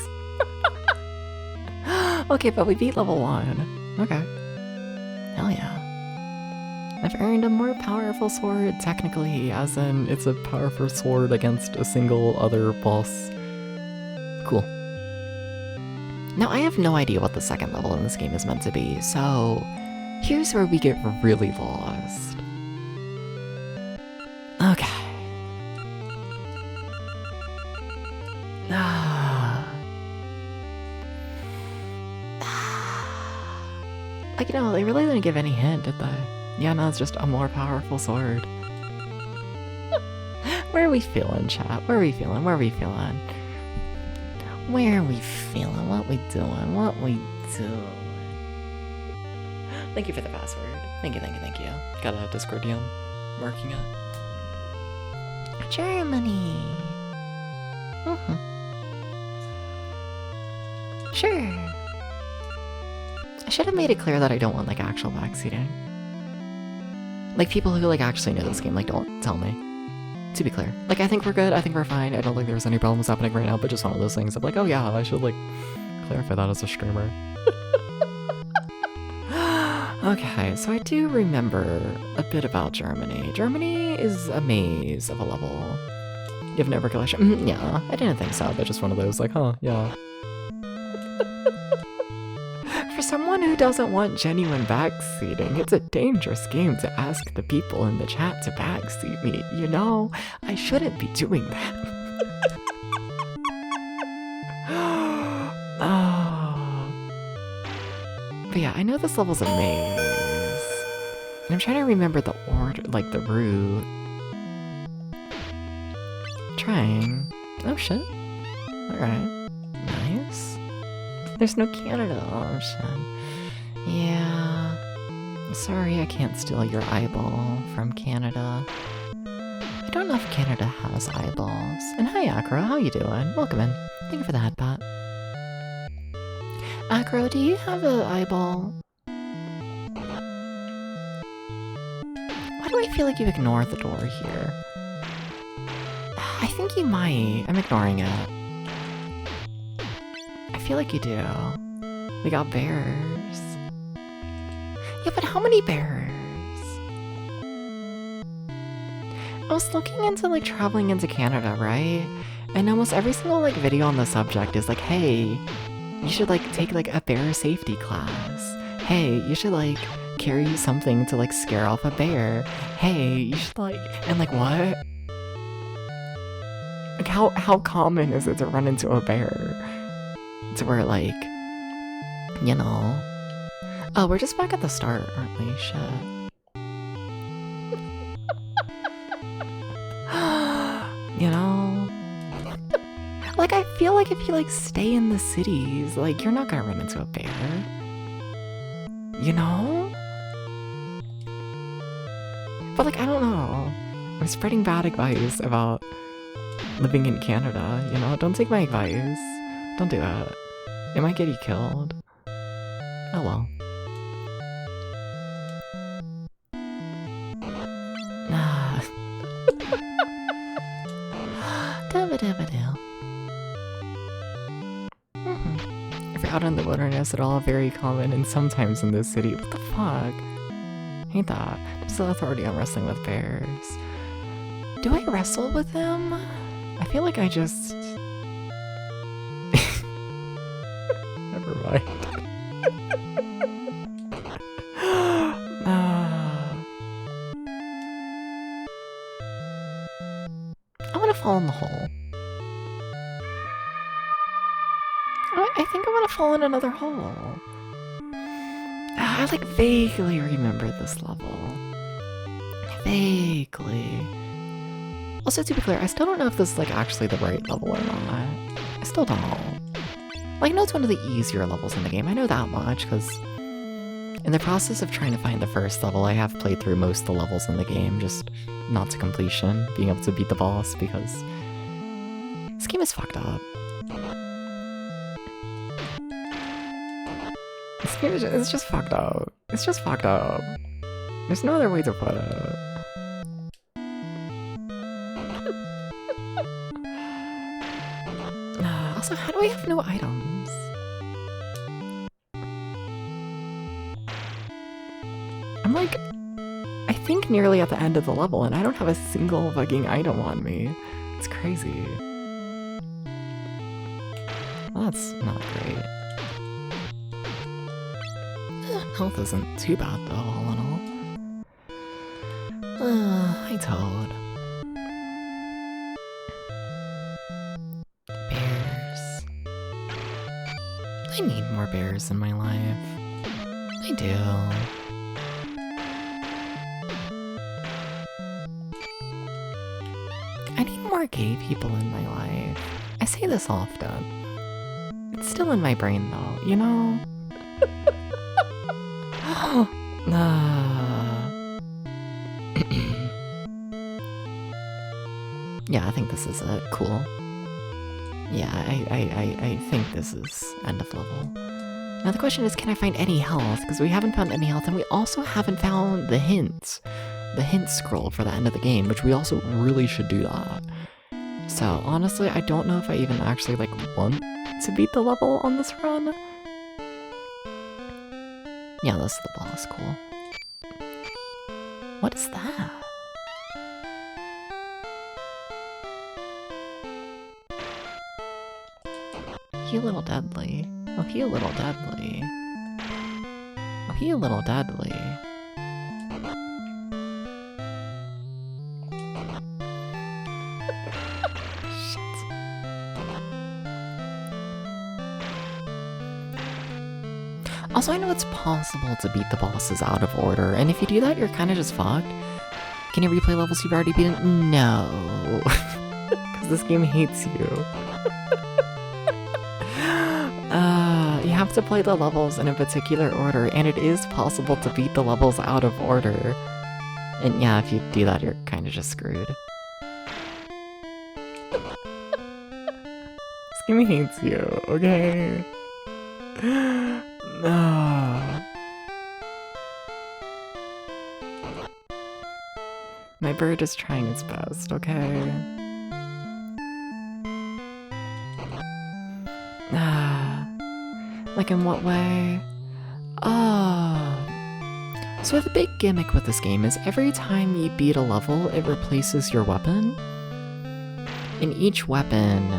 Okay, but we beat level 1. Okay. Hell yeah. I've earned a more powerful sword, technically, as in it's a powerful sword against a single other boss. Cool. Now, I have no idea what the second level in this game is meant to be, so here's where we get really lost. Okay. Like, they really didn't give any hint, did they? Yeah, no, it's just a more powerful sword. Where are we feeling, chat? Where are we feeling? Where are we feeling? Where are we feeling? What we doing? What we doing? Thank you for the password. Thank you, thank you, thank you. Got a Discord DM. Marking it. Germany. Sure. I should have made it clear that I don't want, like, actual backseating. Like, people who, like, actually know this game, like, don't tell me. To be clear. Like, I think we're good, I think we're fine, I don't think there's any problems happening right now, but just one of those things of like, oh yeah, I should, like, clarify that as a streamer. Okay, so I do remember a bit about Germany. Germany is a maze of a level. You have no recollection? Yeah, I didn't think so, but just one of those, like, huh, yeah. For someone who doesn't want genuine backseating, it's a dangerous game to ask the people in the chat to backseat me, you know? I shouldn't be doing that. Oh. But yeah, I know this level's a maze. And I'm trying to remember the order, like the route. Trying. Oh shit. Alright. Nice. There's no Canada option. Yeah. Sorry I can't steal your eyeball from Canada. I don't know if Canada has eyeballs. And hi Acro, how you doing? Welcome in. Thank you for the headbutt. Acro, do you have an eyeball? Why do I feel like you ignored the door here? I think you might. I'm ignoring it. I feel like you do. We got bears. Yeah, but how many bears? I was looking into like traveling into Canada, right? And almost every single like video on the subject is like, hey, you should like take like a bear safety class. Hey, you should like carry something to like scare off a bear. Hey, you should like, and like what? Like how common is it to run into a bear? To where like, you know. Oh, we're just back at the start, aren't we? Shit. You know? Like, I feel like if you, like, stay in the cities, like, you're not gonna run into a bear. You know? But, like, I don't know. I'm spreading bad advice about living in Canada, you know? Don't take my advice. Don't do that. It might get you killed. Oh well. If you're out in the wilderness, they're all very common and sometimes in this city. What the fuck? Hate that. There's an authority on wrestling with bears. Do I wrestle with them? I feel like I just... Never mind. I want to fall in the hole. I think I want to fall in another hole. I like vaguely remember this level. Vaguely. Also, to be clear, I still don't know if this is like actually the right level or not. I still don't. Like, I know it's one of the easier levels in the game. I know that much, because in the process of trying to find the first level, I have played through most of the levels in the game, just not to completion, being able to beat the boss, because this game is fucked up. It's just fucked up. It's just fucked up. There's no other way to put it. Also, how do I have no items? I'm like, I think nearly at the end of the level, and I don't have a single fucking item on me. It's crazy. Well, that's not great. Health isn't too bad though, all in all. Hi Toad. Bears. I need more bears in my life. I do. I need more gay people in my life. I say this often. It's still in my brain though, you know? Yeah, I think this is cool. Yeah, I think this is end of level. Now the question is, can I find any health? Because we haven't found any health, and we also haven't found the hints. The hint scroll for the end of the game, which we also really should do that. So honestly, I don't know if I even actually like want to beat the level on this run. Yeah, this is the boss, cool. What is that? He a little deadly. Oh, he a little deadly. Oh, he a little deadly. Also, I know it's possible to beat the bosses out of order, and if you do that, you're kind of just fucked. Can you replay levels you've already beaten? No. Because this game hates you. You have to play the levels in a particular order, and it is possible to beat the levels out of order. And yeah, if you do that, you're kind of just screwed. This game hates you, okay? My bird is trying its best, okay? Like in what way? So the big gimmick with this game is every time you beat a level, it replaces your weapon. And each weapon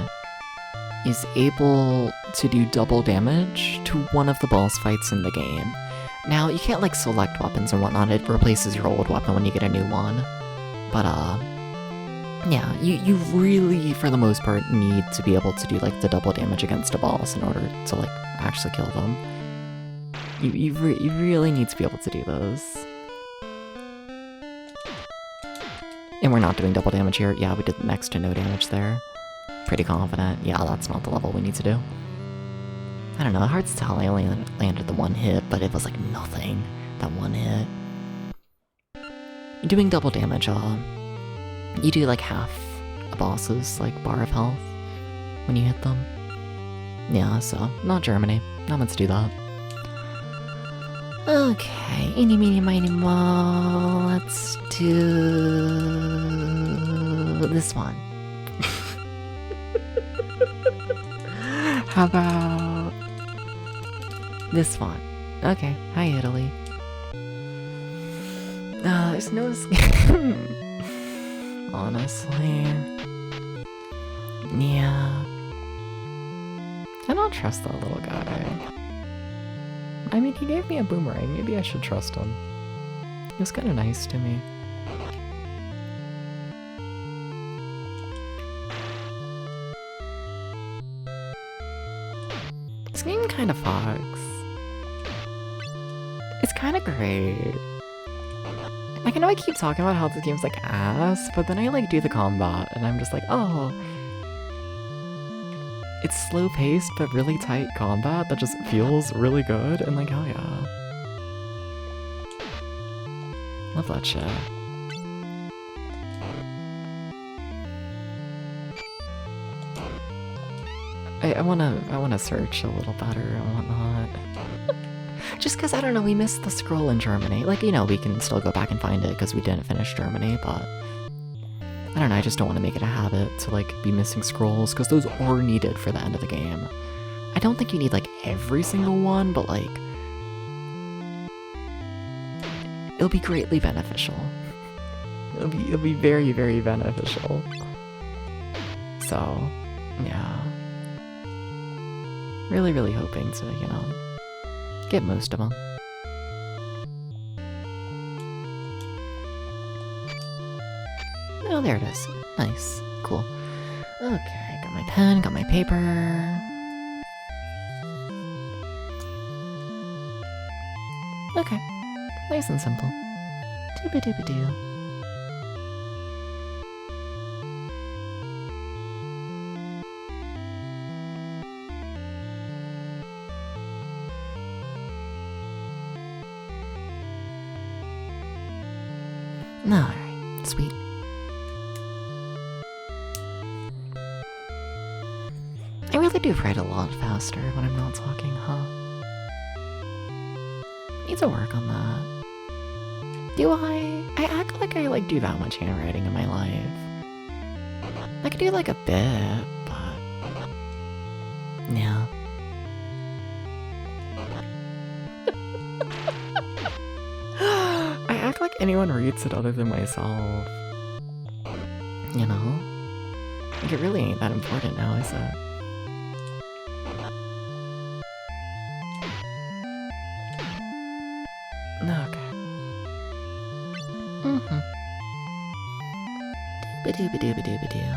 is able to do double damage to one of the boss fights in the game. Now, you can't like select weapons and whatnot, it replaces your old weapon when you get a new one. But yeah, you really, for the most part, need to be able to do like the double damage against a boss in order to like actually kill them. You really need to be able to do those. And we're not doing double damage here. Yeah, we did next to no damage there. Pretty confident. Yeah, that's not the level we need to do. I don't know, hard to tell. I only landed the one hit, but it was like nothing. That one hit. Doing double damage, you do like half a boss's like bar of health when you hit them. Yeah, so not Germany. Not meant to do that. Okay, eeny, meeny, miny, moe. Let's do this one. How about this one? Okay, hi Italy. There's no escape. Honestly. Yeah. I don't trust that little guy. I mean, he gave me a boomerang. Maybe I should trust him. He was kind of nice to me. This game kind of fucks. It's kind of great. Like, I know I keep talking about how this game's like ass, but then I like do the combat and I'm just like, oh. It's slow paced but really tight combat that just feels really good and like, hell yeah. Love that shit. I wanna search a little better and whatnot. Just because, I don't know, we missed the scroll in Germany. Like, you know, we can still go back and find it because we didn't finish Germany, but I don't know, I just don't want to make it a habit to, like, be missing scrolls because those are needed for the end of the game. I don't think you need, like, every single one, but, like, it'll be greatly beneficial. It'll be very, very beneficial. So, yeah. Really, really hoping to, you know, get most of them. Oh, there it is. Nice. Cool. Okay, got my pen, got my paper. Okay. Nice and simple. Dooba-dooba-doo. Alright, sweet. I really do write a lot faster when I'm not talking, huh? Need to work on that. Do I? I act like I do that much handwriting in my life. I could do like a bit, but yeah. I act like anyone reads it other than myself. You know? Like it really ain't that important now, is it? Okay. Ba-doo-ba-doo-ba-doo-ba-doo.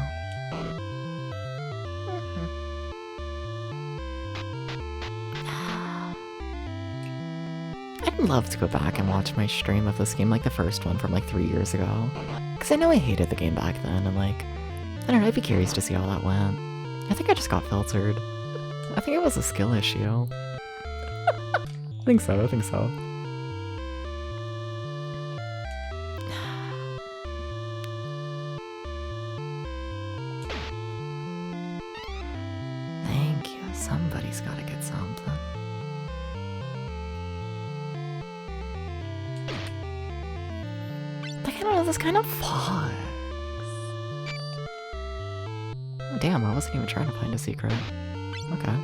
I'd love to go back and watch my stream of this game, like the first one from like 3 years ago. Because I know I hated the game back then, and like, I don't know, I'd be curious to see how that went. I think I just got filtered. I think it was a skill issue. I think so. Thank you. Somebody's gotta get something. Like, I don't know, this kind of fucks. Oh, damn, I wasn't even trying to find a secret. Okay.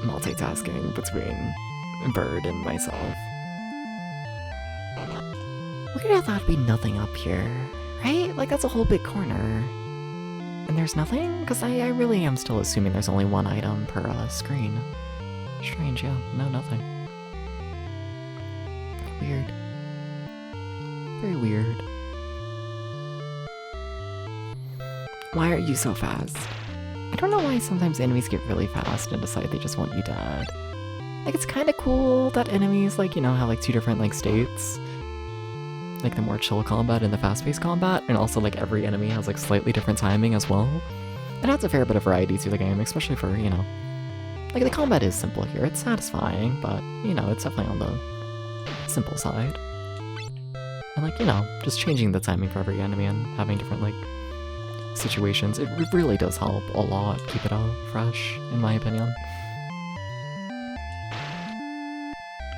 Multitasking between Bird and myself. Weird how that'd be nothing up here, right? Like, that's a whole big corner. And there's nothing? Because I really am still assuming there's only one item per screen. Strange, yeah. No, nothing. Weird. Very weird. Why are you so fast? I don't know why sometimes enemies get really fast and decide they just want you dead. Like, it's kind of cool that enemies, like, you know, have, like, two different, like, states. Like, the more chill combat and the fast-paced combat, and also, like, every enemy has, like, slightly different timing as well. It adds a fair bit of variety to the game, especially for, you know... Like, the combat is simple here, it's satisfying, but, you know, it's definitely on the simple side. And, like, you know, just changing the timing for every enemy and having different, like, situations, it really does help a lot keep it fresh, in my opinion.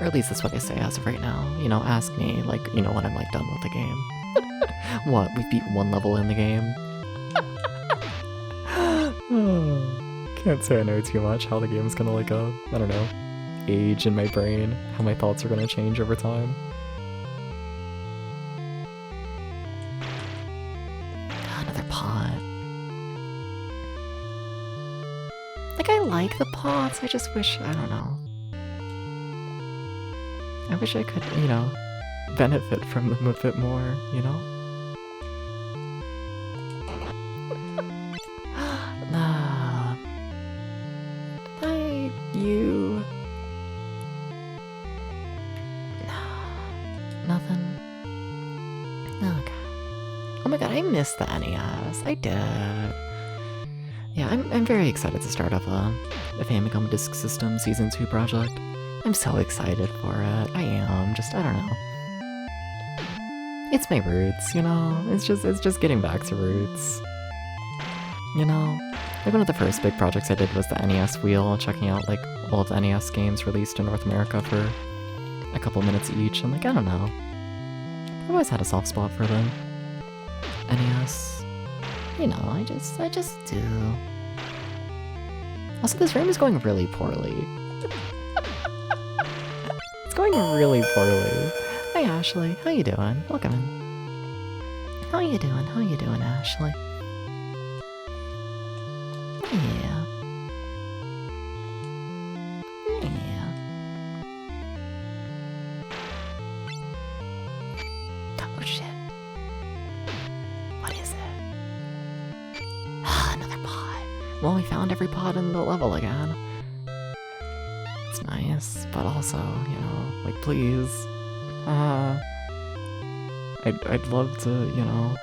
Or at least that's what I say as of right now. You know, ask me, like, you know, when I'm, like, done with the game. What, we beat one level in the game? Can't say I know too much how the game's gonna, like, I don't know, age in my brain, how my thoughts are gonna change over time. Another pot. Like, I like the pots, I just wish, I don't know. I wish I could, you know, benefit from them a bit more, you know? Nah. You... Nothing? Okay. Oh my god, I missed the NES. I did. Yeah, I'm very excited to start up a Famicom Disk System Season 2 project. I'm so excited for it. I am. Just, I don't know. It's my roots, you know? It's just getting back to roots. You know? Like one of the first big projects I did was the NES wheel, checking out like all of the NES games released in North America for a couple minutes each, and like, I don't know. I've always had a soft spot for them. NES. You know, I just do. Also, this room is going really poorly. It's going really poorly. Hi, Ashley. How you doing? Welcome in. How you doing? How you doing, Ashley? Yeah. Yeah. Oh, shit. What is it? Ah, another pod. Well, we found every pod in the level again. It's nice, but also, you know, like, please. I'd love to, you know.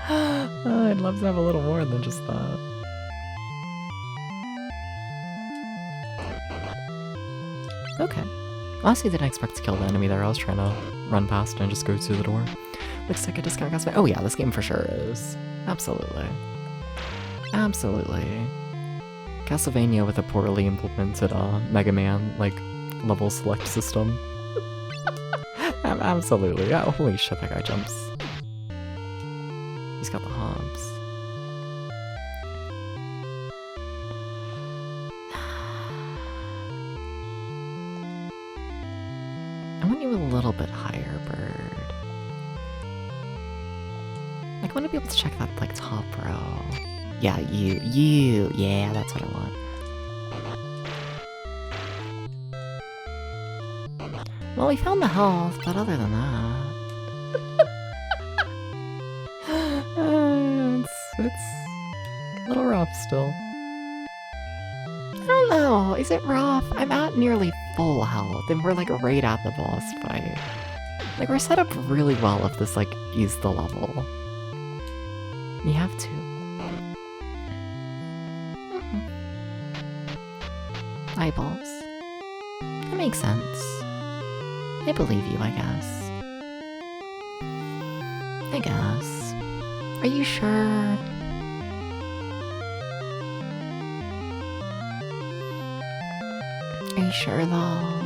I'd love to have a little more than just that. Okay. Honestly, didn't expect to kill the enemy there. I was trying to run past and just go to the door. Looks like a discount Castlevania. Oh yeah, this game for sure is. Absolutely. Absolutely. Castlevania with a poorly implemented Mega Man, like, level select system. Absolutely. Yeah, holy shit, that guy jumps. He's got the hops. I want you a little bit higher, bird. Like, I want to be able to check that, like, top row. Yeah, you. Yeah, that's what I want. Well, we found the health, but other than that... it's a little rough still. I don't know, is it rough? I'm at nearly full health, and we're like right at the boss fight. Like, we're set up really well if this, like, is the level. You have to. Eyeballs. That makes sense. I believe you, I guess. I guess. Are you sure? Are you sure, though?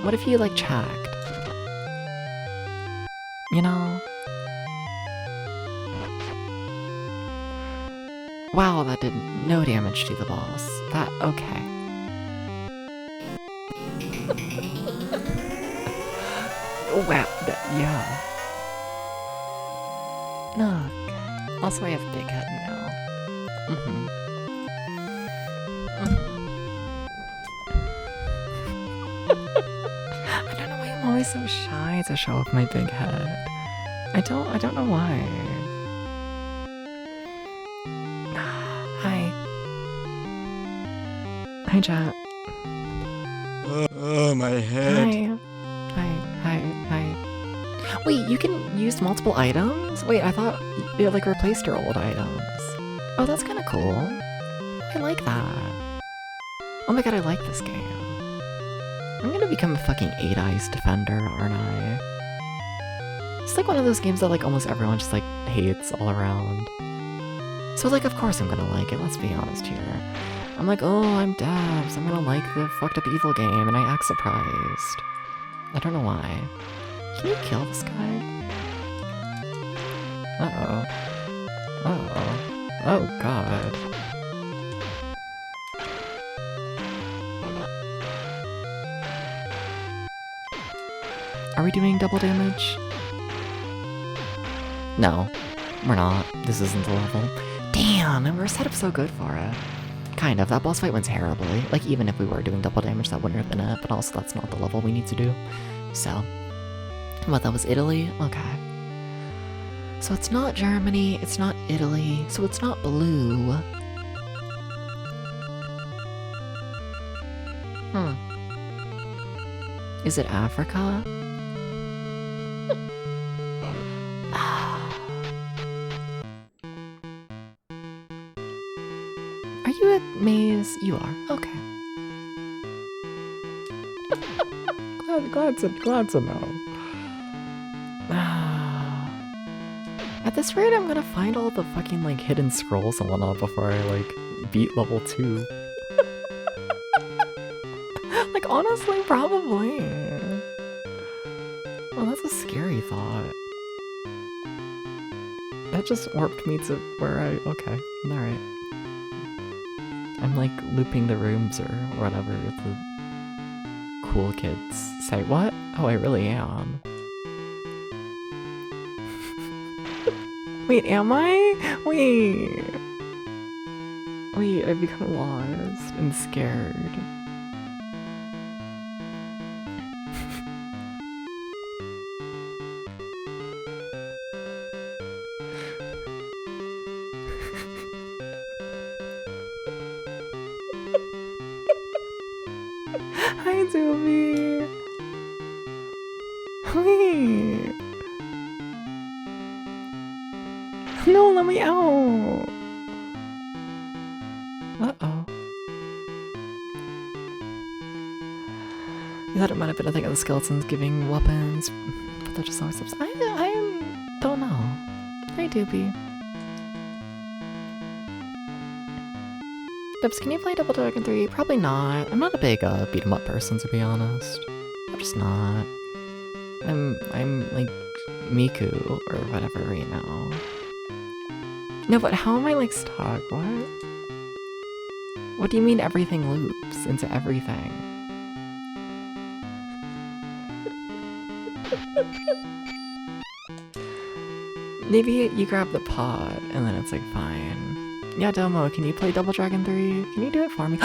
What if you, like, checked? You know? Wow, that did no damage to the boss. That, okay. Oh, wow, yeah. Okay. Also, I have a big head now. I don't know why I'm always so shy to show off my big head. I don't know why. Hi, chat. Oh, my head. Hi. Wait, you can use multiple items? Wait, I thought it, like, replaced your old items. Oh, that's kind of cool. I like that. Oh my god, I like this game. I'm gonna become a fucking 8 Eyes defender, aren't I? It's like one of those games that, like, almost everyone just, like, hates all around. So, like, of course I'm gonna like it, let's be honest here. I'm like, oh, I'm devs, I'm gonna like the fucked up evil game, and I act surprised. I don't know why. Can you kill this guy? Uh-oh. Uh-oh. Oh, god. Are we doing double damage? No, we're not. This isn't the level. Damn, and we're set up so good for it. Kind of. That boss fight went terribly. Like, even if we were doing double damage, that wouldn't have been it, but also that's not the level we need to do. So. What, that was Italy? Okay. So it's not Germany, it's not Italy, so it's not blue. Is it Africa? Are you at maze? You are. Okay. glad to know. At this rate, I'm gonna find all the fucking, like, hidden scrolls and whatnot before I, like, beat level 2. Like, honestly, probably. Well, that's a scary thought. That just warped me to where okay, alright. I'm, like, looping the rooms or whatever the cool kids say. What? Oh, I really am. Wait, am I? Wait, I've become lost and scared. Hi, Doobie. Wait. No, let me out. Uh-oh. You thought it might have been a thing of the skeletons giving weapons, but they're just always upset. I don't know. Hi, Doobie. Dubs, can you play Double Dragon 3? Probably not. I'm not a big beat 'em up person, to be honest. I'm just not. I'm like Miku or whatever right now. No, but how am I like stuck? What? What do you mean everything loops into everything? Maybe you grab the pod and then it's like fine. Yeah, Domo, can you play Double Dragon 3? Can you do it for me?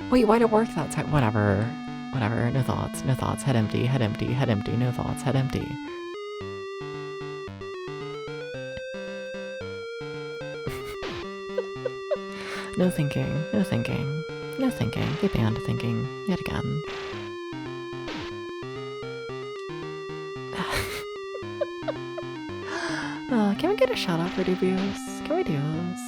Wait, why'd it work that time? Whatever. Whatever, no thoughts, head empty, no thoughts, head empty. No thinking, they banned thinking, yet again. Can we get a shout out for Dubious? Can we do this?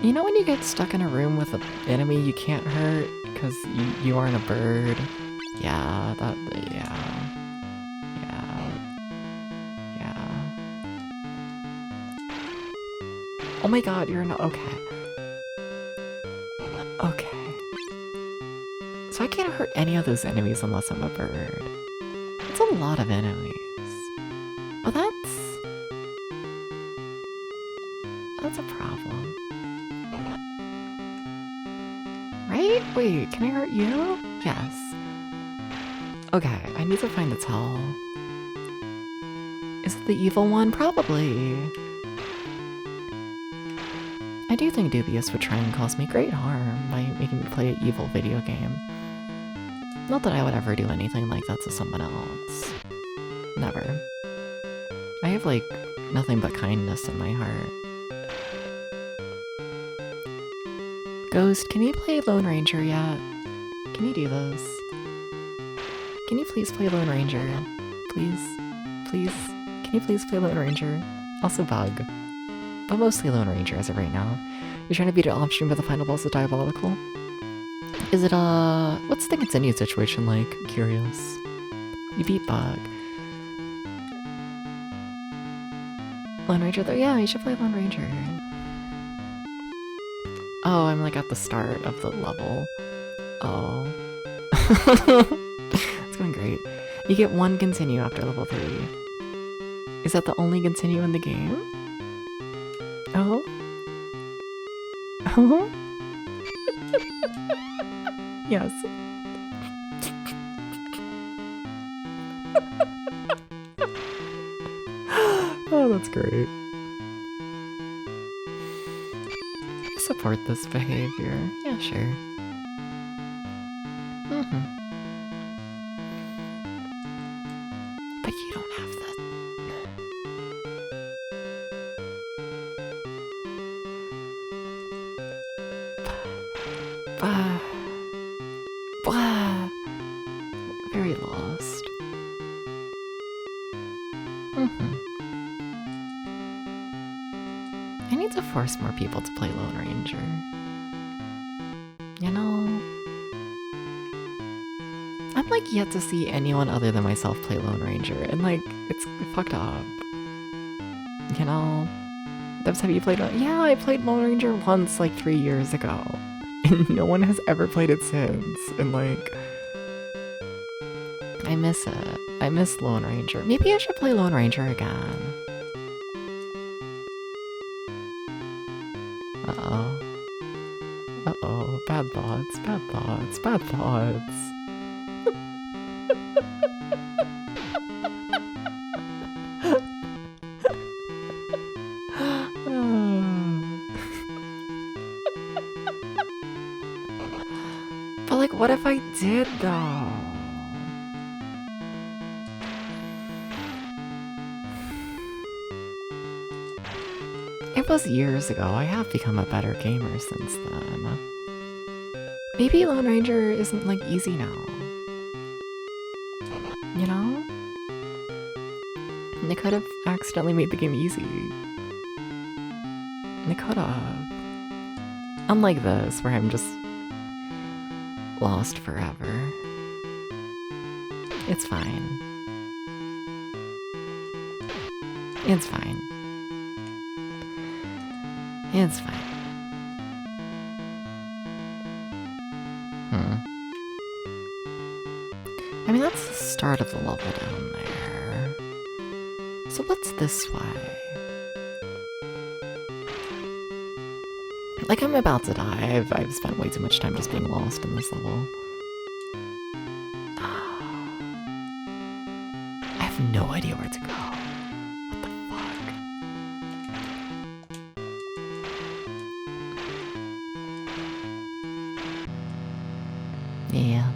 You know when you get stuck in a room with an enemy you can't hurt because you aren't a bird? Yeah, yeah. Oh my god, you're not- okay. Okay. So I can't hurt any of those enemies unless I'm a bird. That's a lot of enemies. Oh, that's a problem. Right? Wait, can I hurt you? Yes. Okay, I need to find the tell. Is it the evil one? Probably. I do think Dubious would try and cause me great harm by making me play an evil video game. Not that I would ever do anything like that to someone else. Never. I have, like, nothing but kindness in my heart. Ghost, can you play Lone Ranger yet? Can you do this? Can you please play Lone Ranger? Please? Please? Can you please play Lone Ranger? Also Bug. But mostly Lone Ranger as of right now. You're trying to beat it off stream, but the final boss is diabolical? Is it, what's the continue situation like? Curious. You beat Bug. Lone Ranger though? Yeah, you should play Lone Ranger. Oh, I'm like at the start of the level. Oh. It's going great. You get one continue after level 3. Is that the only continue in the game? Oh? Oh? Yes. Oh, that's great. I support this behavior. Yeah, sure. But you don't have that. Very lost. I need to force more people to play Lone Ranger. You know? I'm like yet to see anyone other than myself play Lone Ranger, and like, it's fucked up. You know? Debs, have you played it? Yeah, I played Lone Ranger once, like 3 years ago. And no one has ever played it since. And like, I miss it. I miss Lone Ranger. Maybe I should play Lone Ranger again. Uh-oh. Uh-oh. Bad thoughts, bad thoughts, bad thoughts. But like, what if I did though? It was years ago. I have become a better gamer since then. Maybe Lone Ranger isn't like easy now. You know? They could have accidentally made the game easy. They could have. Unlike this, where I'm just lost forever. It's fine. It's fine. It's fine. I mean, that's the start of the level down there. So what's this way? Like, I'm about to die. I've spent way too much time just being lost in this level. I have no idea where to go. What the fuck? Yeah.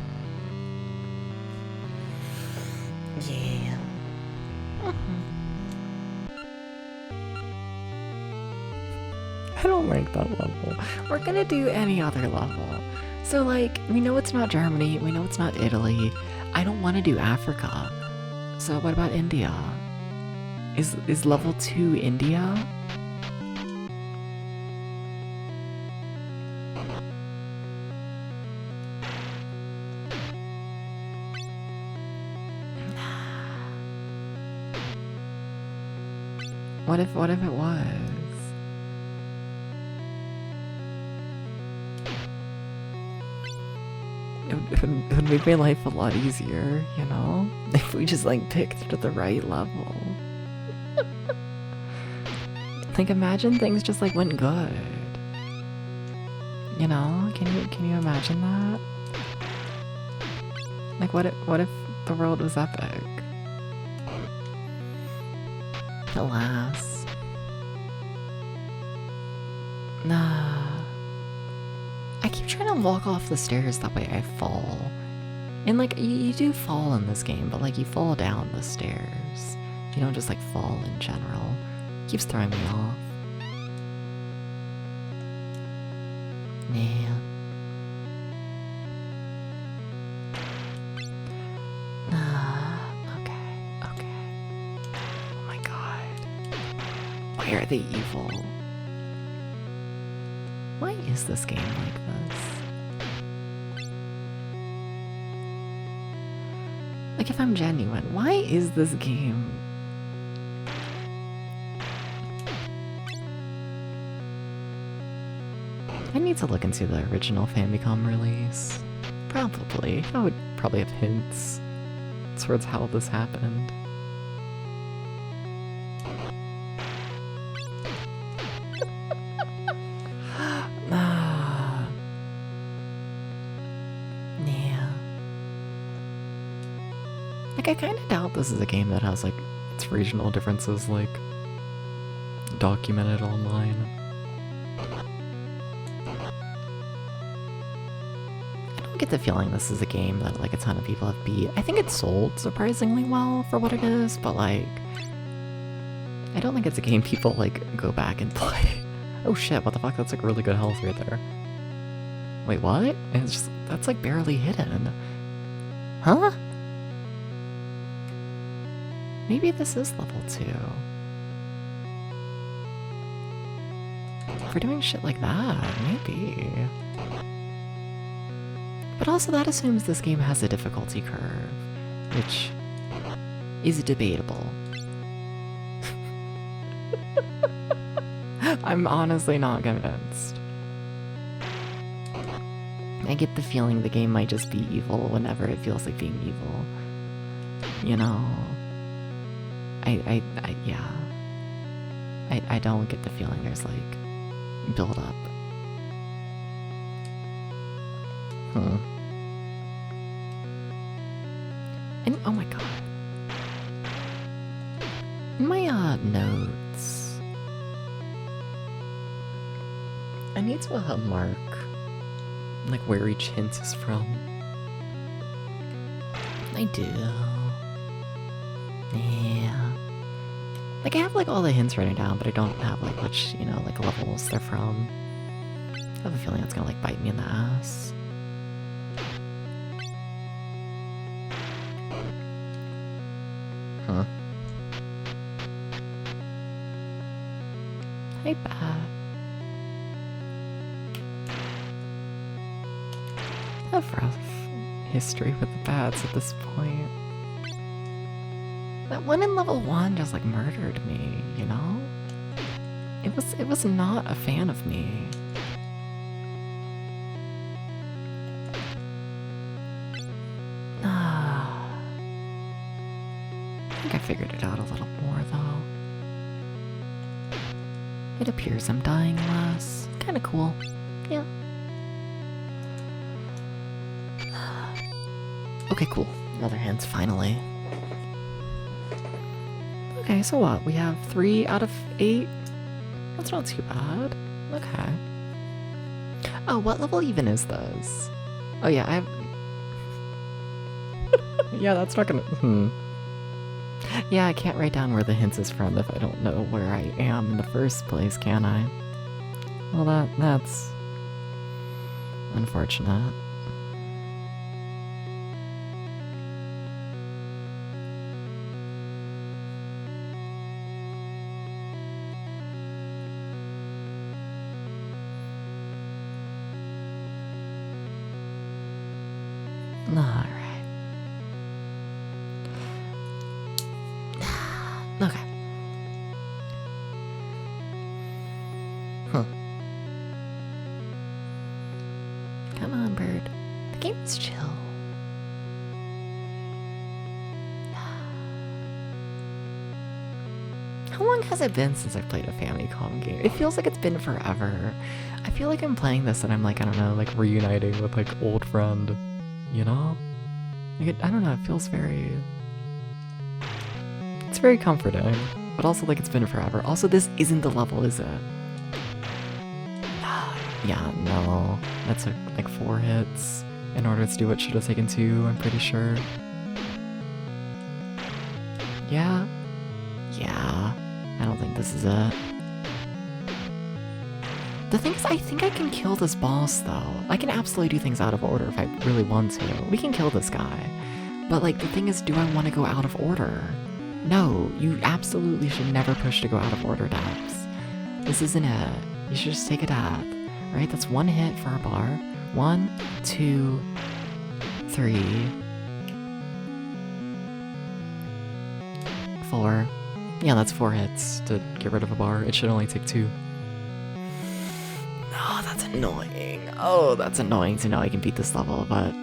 Yeah. I don't like that level. We're gonna do any other level. So like, we know it's not Germany, we know it's not Italy. I don't want to do Africa. So what about India? Is level 2 India? What if it was? It would make my life a lot easier, you know? If we just like picked the right level. Like, imagine things just like went good. You know? Can you imagine that? Like, what if the world was epic? Alas. Nah. I keep trying to walk off the stairs, that way I fall. And like, you do fall in this game, but like, you fall down the stairs. You don't just like fall in general. It keeps throwing me off. Man. Okay. Oh my god. Why are they evil? Why is this game like this? Like, if I'm genuine, why is this game? I need to look into the original Famicom release. Probably. I would probably have hints towards how this happened. Like, I kind of doubt this is a game that has, like, its regional differences, like, documented online. I don't get the feeling this is a game that, like, a ton of people have beat. I think it sold surprisingly well for what it is, but, like, I don't think it's a game people, like, go back and play. Oh shit, what the fuck? That's, like, really good health right there. Wait, what? It's just, that's, like, barely hidden. Huh? Maybe this is level 2. for doing shit like that, maybe. But also that assumes this game has a difficulty curve, which is debatable. I'm honestly not convinced. I get the feeling the game might just be evil whenever it feels like being evil. You know? Yeah. I don't get the feeling there's like build up. And oh my god. In my notes, I need to mark like where each hint is from. I do. Yeah. Like I have like all the hints written down, but I don't have like which, you know, like levels they're from. I have a feeling it's gonna like bite me in the ass. Huh. Hey, Bat. I have rough history with the bats at this point. That one in level 1 just like murdered me, you know? It was not a fan of me. I think I figured it out a little more though. It appears I'm dying less. Kinda cool. Yeah. Okay, cool. Another hint, finally. Okay, so what? We have 3 out of 8? That's not too bad. Okay. Oh, what level even is this? Oh yeah, I have... yeah, that's not gonna... Yeah, I can't write down where the hint is from if I don't know where I am in the first place, can I? Well, that's... unfortunate. Alright. Okay. Huh. Come on, bird. The game's chill. How long has it been since I've played a Famicom game? It feels like it's been forever. I feel like I'm playing this and I'm like, I don't know, like reuniting with like old friend, you know? Like I don't know, it feels very... It's very comforting, but also like it's been forever. Also, this isn't the level, is it? Yeah, no. That took like 4 hits in order to do what should have taken 2, I'm pretty sure. Yeah? Yeah. I don't think this is it. The thing is, I think I can kill this boss, though. I can absolutely do things out of order if I really want to. We can kill this guy. But, like, the thing is, do I want to go out of order? No, you absolutely should never push to go out of order, Daps. This isn't it. You should just take a death. Right? That's 1 hit for a bar. 1, 2, 3, 4. Yeah, that's 4 hits to get rid of a bar. It should only take 2. Oh, that's annoying. Oh, that's annoying to know I can beat this level, but...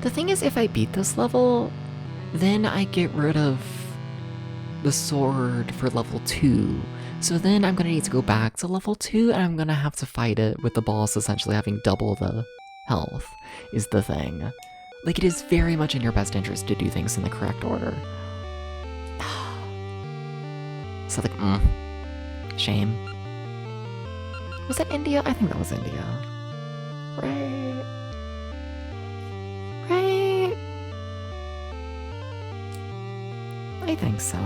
The thing is, if I beat this level, then I get rid of the sword for level 2. So then I'm gonna need to go back to level 2, and I'm gonna have to fight it with the boss essentially having double the health, is the thing. Like, it is very much in your best interest to do things in the correct order. So like, shame. Was that India? I think that was India. Right? Right? I think so.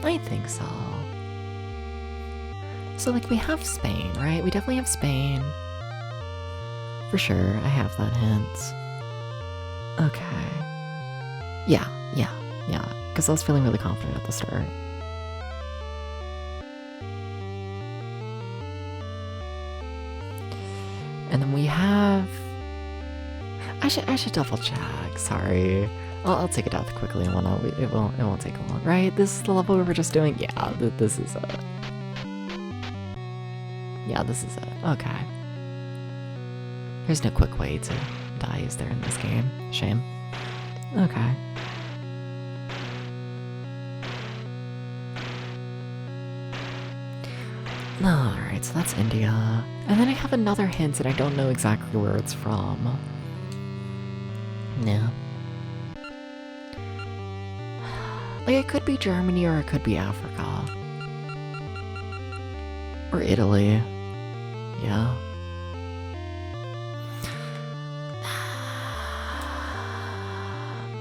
I think so. So like, we have Spain, right? We definitely have Spain. For sure, I have that hint. Okay. Yeah. Because I was feeling really confident at the start. And then we have... I should double check, sorry. I'll take it out quickly and whatnot. It won't take long, right? This is the level we were just doing? Yeah, this is it. Yeah, this is it. Okay. There's no quick way to die, is there, in this game? Shame. Okay. Alright, so that's India. And then I have another hint and I don't know exactly where it's from. Yeah. Like, it could be Germany or it could be Africa. Or Italy. Yeah.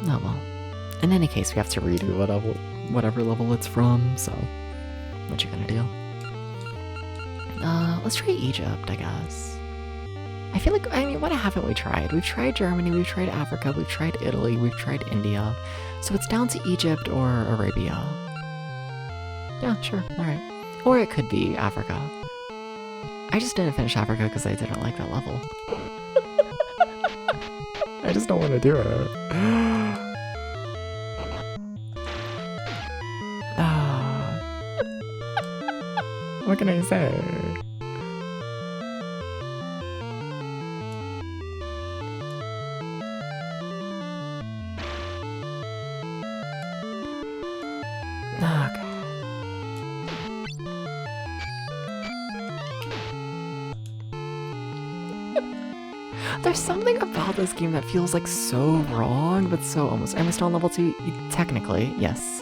Oh well. In any case, we have to redo whatever level it's from, so... What you gonna do? Let's try Egypt, I guess. I feel like, I mean, what haven't we tried? We've tried Germany, we've tried Africa, we've tried Italy, we've tried India. So it's down to Egypt or Arabia. Yeah, sure, alright. Or it could be Africa. I just didn't finish Africa because I didn't like that level. I just don't want to do it. What can I say? Okay. There's something about this game that feels like so wrong, but so almost. Am I still on level 2? Technically, yes.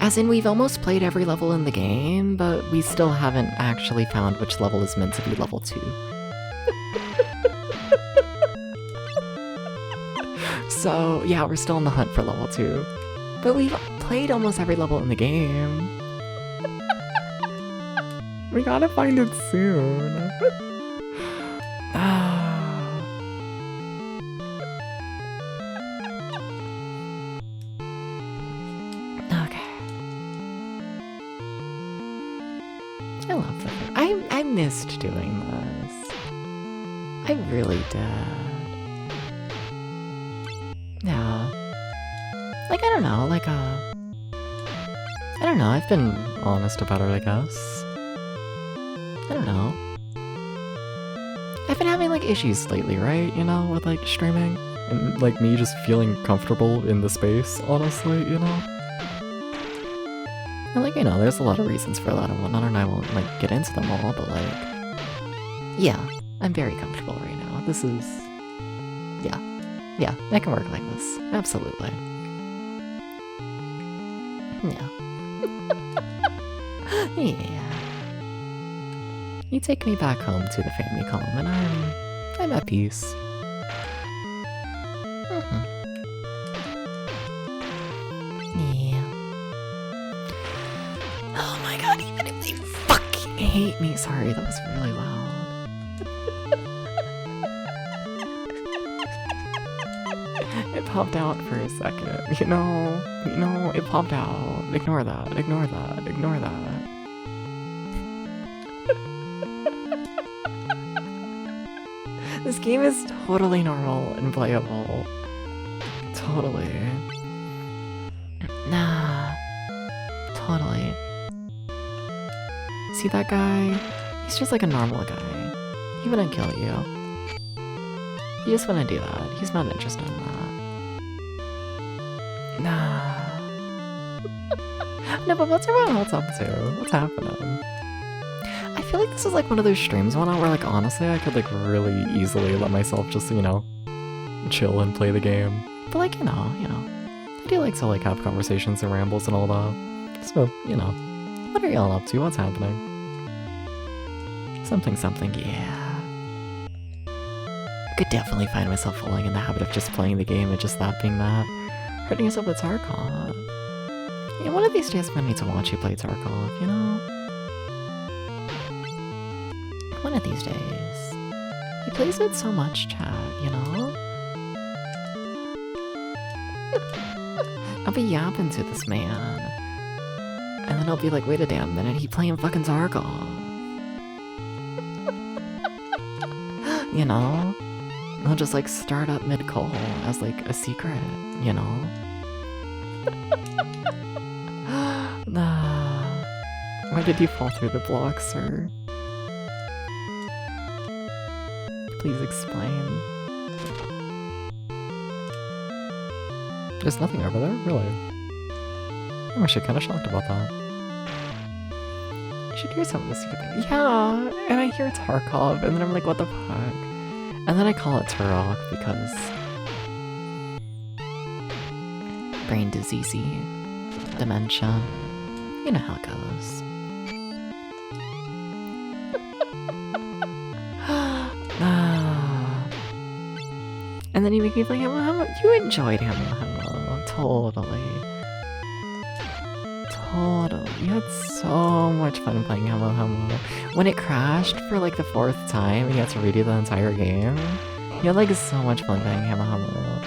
As in, we've almost played every level in the game, but we still haven't actually found which level is meant to be level 2. So, yeah, we're still on the hunt for level 2. But we've played almost every level in the game. We gotta find it soon. I love that. I missed doing this. I really did. Yeah. Like, I don't know, like, I don't know, I've been honest about it, I guess. I don't know. I've been having, like, issues lately, right? You know, with, like, streaming? And, like, me just feeling comfortable in the space, honestly, you know? And, like, you know, there's a lot of reasons for that and whatnot, and I won't, like, get into them all, but, like... Yeah, I'm very comfortable right now. This is... Yeah, I can work like this. Absolutely. Yeah. Yeah. You take me back home to the Famicom, and I'm at peace. Yeah. Oh my god, even if they fucking hate me. Sorry, that was really loud. It popped out for a second, you know, it popped out. Ignore that, ignore that, ignore that. This game is totally normal and playable. Totally. Nah. Totally. See that guy? He's just like a normal guy. He wouldn't kill you. He just wouldn't do that. He's not interested in that. Nah. No, but what's everyone else up to? What's happening? I feel like this is like one of those streams where like honestly I could like really easily let myself just, you know, chill and play the game. But like, you know, I do like to like have conversations and rambles and all that. So, you know, what are y'all up to? What's happening? Something, yeah. I could definitely find myself falling in the habit of just playing the game and just that being that. Hurting yourself with Tarkov. Yeah, one of these days I'm gonna need to watch you play Tarkov, you know? One of these days. He plays it so much, chat, you know? I'll be yapping to this man. And then I'll be like, wait a damn minute, he playing fucking Tarkov. You know? He'll just like start up mid-call as like a secret, you know? Why did you fall through the blocks, sir? Please explain. There's nothing over there? Really? I'm actually kind of shocked about that. You should hear some of this. Yeah, and I hear it's Harkov, and then I'm like, what the fuck? And then I call it Turok because... brain disease, dementia. You know how it goes. And then you make me play Hamo Hamo. You enjoyed Hamo Hamo. Totally. You had so much fun playing Hamo Hamo. When it crashed for like the 4th time and you had to redo the entire game, you had like so much fun playing Hamo Hamo.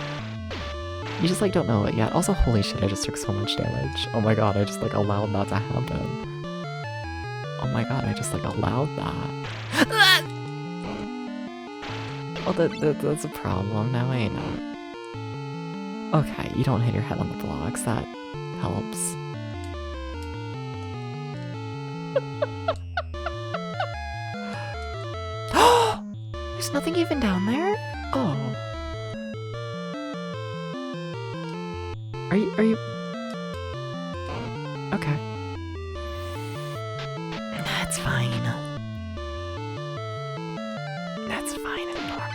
You just like don't know it yet. Also, holy shit, I just took so much damage. Oh my god, I just like allowed that to happen. Oh my god, I just like allowed that. Oh, that's a problem. Now I know. Okay, you don't hit your head on the blocks. That helps. There's nothing even down there? Oh. Are you... Okay. That's fine. That's fine and normal.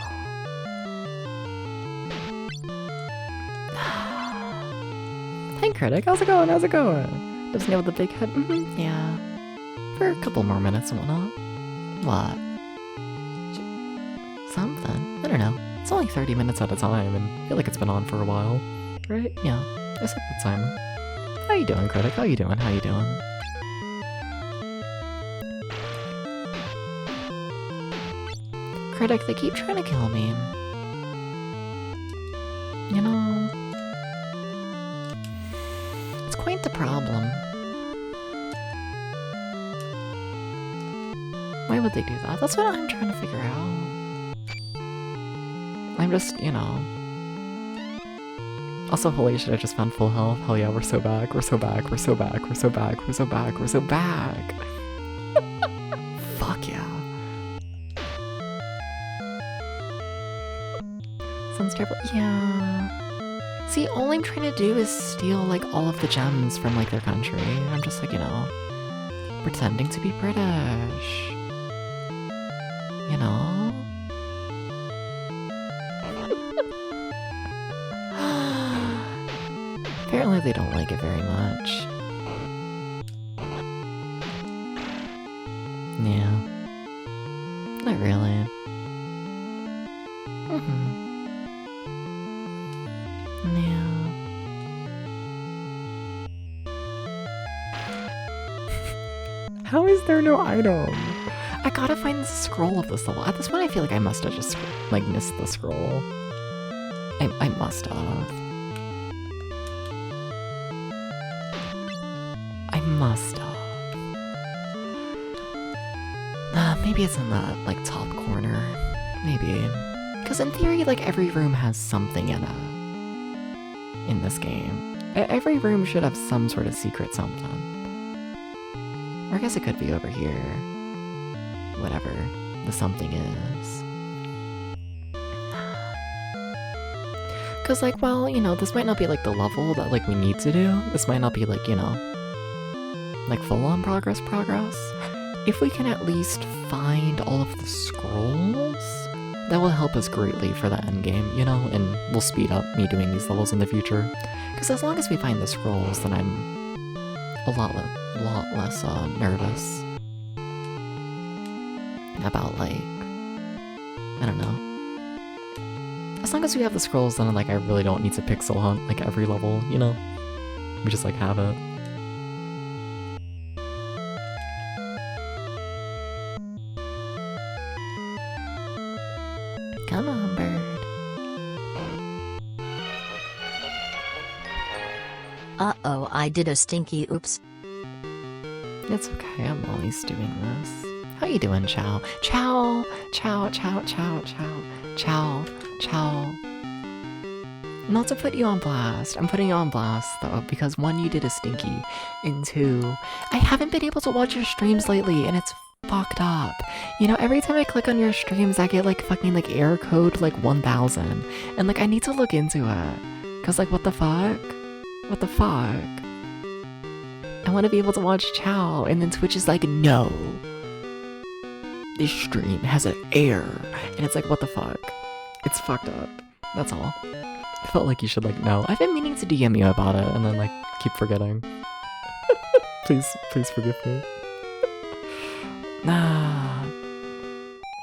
Hey, Critic, how's it going? How's it going? Doesn't have the big head? Yeah. For a couple more minutes and whatnot. What? Something? I don't know. It's only 30 minutes at a time, and I feel like it's been on for a while. Right? Yeah. I set the timer. How you doing, Critic? How you doing? How you doing? Critic, they keep trying to kill me. You know... it's quite the problem. Why would they do that? That's what I'm trying to figure out. I'm just, you know... Also, holy shit, I just found full health. Hell yeah, we're so back, we're so back, we're so back, we're so back, we're so back, we're so back. Fuck yeah. Sounds terrible. Yeah. See, all I'm trying to do is steal, like, all of the gems from, like, their country. I'm just, like, you know, pretending to be British. You know? Apparently they don't like it very much. Yeah. Not really. Yeah. How is there no item? I gotta find the scroll of this level. At this point I feel like I must have just, like, missed the scroll. I must have. I must have. Maybe it's in that, like, top corner. Maybe. Because in theory, like, every room has something in it. In this game. Every room should have some sort of secret something. Or I guess it could be over here. Whatever the something is. Because, like, well, you know, this might not be, like, the level that, like, we need to do. This might not be, like, you know, like, full-on progress. If we can at least find all of the scrolls, that will help us greatly for the endgame, you know, and will speed up me doing these levels in the future. Because as long as we find the scrolls, then I'm a lot less nervous about, like, I don't know. As long as we have the scrolls, then, like, I really don't need to pixel hunt, like, every level, you know? We just, like, have it. Come on, bird. Uh-oh, I did a stinky oops. It's okay, I'm always doing this. How you doing, Chow? Chow, Chow, Chow, Chow, Chow, Chow, Chow. Not to put you on blast. I'm putting you on blast, though, because one, you did a stinky, and two, I haven't been able to watch your streams lately, and it's fucked up. You know, every time I click on your streams, I get, like, fucking, like, error code, like, 1000. And, like, I need to look into it. Cause, like, what the fuck? What the fuck? I want to be able to watch Chow, and then Twitch is like, no. This stream has an error. And it's like, what the fuck? It's fucked up. That's all. I felt like you should, like, know. I've been meaning to DM you about it, and then, like, keep forgetting. Please forgive me.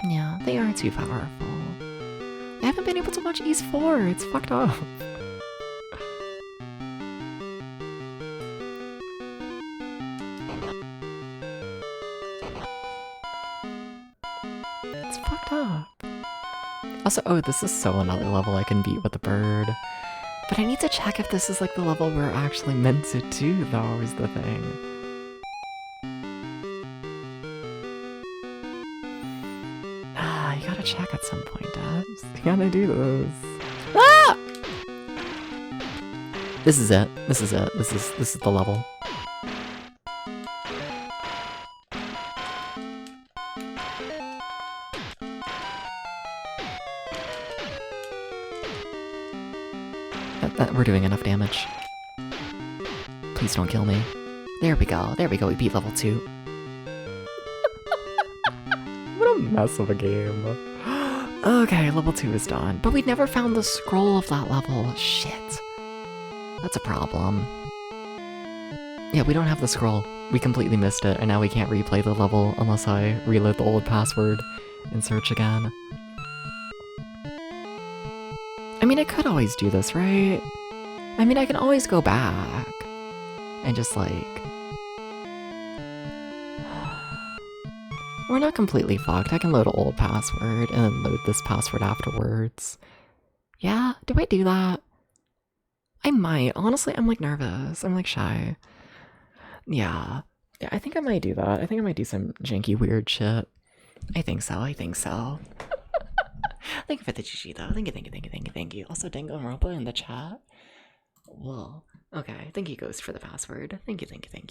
Yeah, they are too powerful. I haven't been able to watch East 4. It's fucked up. It's fucked up. Also, oh, this is so another level I can beat with the bird. But I need to check if this is like the level we're actually meant to do, though, is the thing. You gotta check at some point, Debs. You gotta do this. Ah! This is it. This is it. This is the level. We're doing enough damage. Please don't kill me. There we go. There we go. We beat level 2. What a mess of a game. Okay, level 2 is done. But we never found the scroll of that level. Shit. That's a problem. Yeah, we don't have the scroll. We completely missed it, and now we can't replay the level unless I reload the old password and search again. I mean, I could always do this, right? I mean, I can always go back and just, like... We're not completely fucked. I can load an old password and then load this password afterwards. Yeah? Do I do that? I might. Honestly, I'm, like, nervous. I'm, like, shy. Yeah. Yeah, I think I might do that. I think I might do some janky, weird shit. I think so. I think so. Thank you for the GG, though. Thank you. Also, Dango and Ropa in the chat. Whoa. Okay, thank you, Ghost, for the password. Thank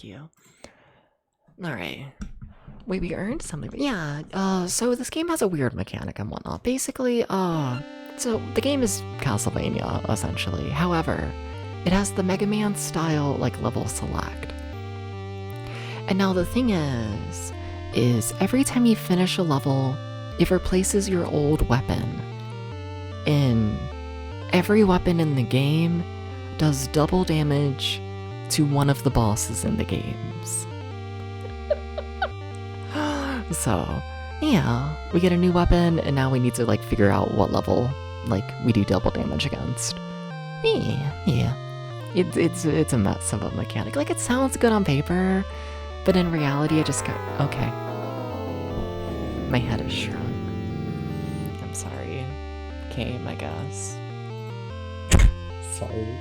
you. Alright. Wait, we earned something. Yeah, so this game has a weird mechanic and whatnot. Basically, so the game is Castlevania, essentially. However, it has the Mega Man style, like, level select. And now the thing is every time you finish a level, it replaces your old weapon. And every weapon in the game does double damage to one of the bosses in the games. So, yeah, we get a new weapon, and now we need to, like, figure out what level, like, we do double damage against. Yeah. It's a mess of a mechanic. Like, it sounds good on paper, but in reality, I just got... Okay. My head is shrunk. I'm sorry. Came, I guess. Sorry.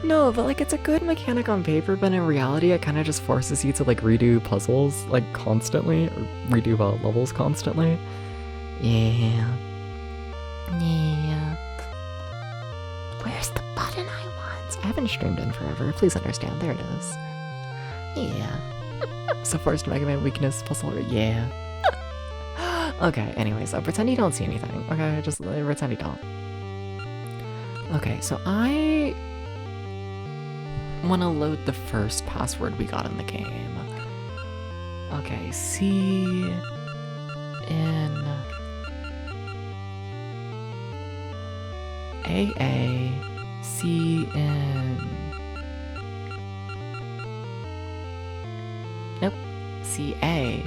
No, but like it's a good mechanic on paper, but in reality it kind of just forces you to like redo puzzles like constantly, or redo levels constantly. Yeah. Where's the button I want? I haven't streamed in forever, please understand. There it is. Yeah. So first Mega Man weakness puzzle, yeah. Okay, anyways, pretend you don't see anything. Okay, just pretend you don't. Okay, so I want to load the first password we got in the game. Okay, C N A C N. Nope. C A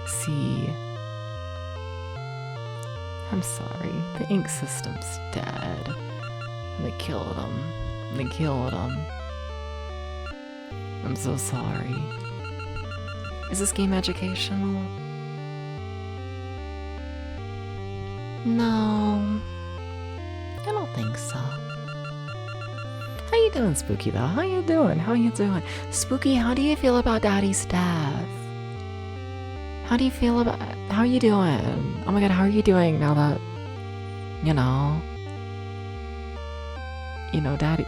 C. I'm sorry, the ink system's dead. They killed him. I'm so sorry. Is this game educational? No, I don't think so. How you doing, Spooky, though? How you doing? How you doing? Spooky, how do you feel about Daddy's death? How do you feel about... How are you doing? Oh my god, how are you doing now that... You know... You know, Daddy...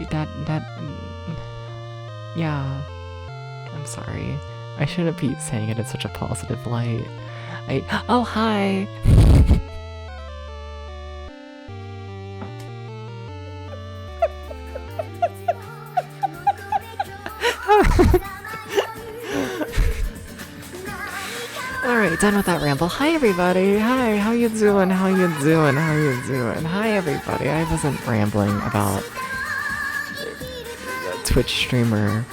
Yeah. I'm sorry. I shouldn't be saying it in such a positive light. Oh, hi! Alright, done with that ramble. Hi everybody! Hi, how you doing? How you doing? How you doing? Hi everybody. I wasn't rambling about Twitch streamer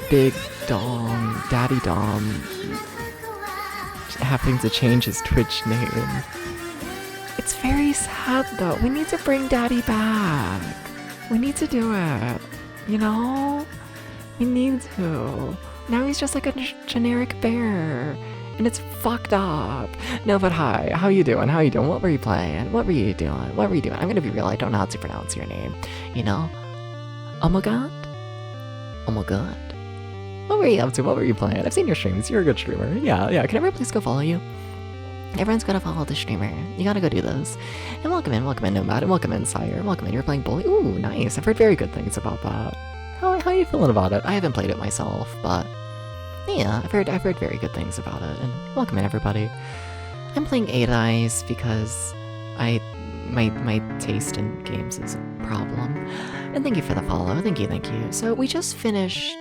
Big Dom, Daddy Dom having to change his Twitch name. It's very sad though. We need to bring Daddy back. We need to do it. You know? We need to. Now he's just like a generic bear. And it's fucked up. No, but hi. How you doing? How you doing? What were you playing? What were you doing? What were you doing? I'm gonna be real. I don't know how to pronounce your name. You know? Oh my god? Oh my god. What were you up to? What were you playing? I've seen your streams. You're a good streamer. Yeah. Can everyone please go follow you? Everyone's gotta follow the streamer. You gotta go do this. And welcome in, Nomad, and welcome in, Sire. Welcome in. You're playing Bully. Ooh, nice. I've heard very good things about that. How are you feeling about it? I haven't played it myself, but yeah, I've heard very good things about it. And welcome in, everybody. I'm playing 8 Eyes because my taste in games is a problem. And thank you for the follow. Thank you. So we just finished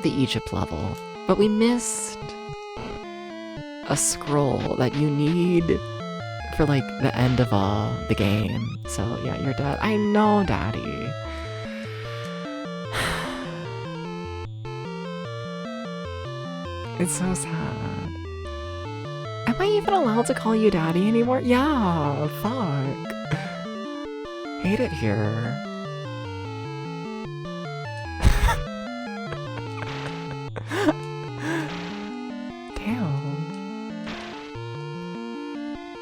the Egypt level, but we missed a scroll that you need for like the end of the game. So yeah, your dad. I know, Daddy. It's so sad. Am I even allowed to call you Daddy anymore? Yeah, fuck. Hate it here.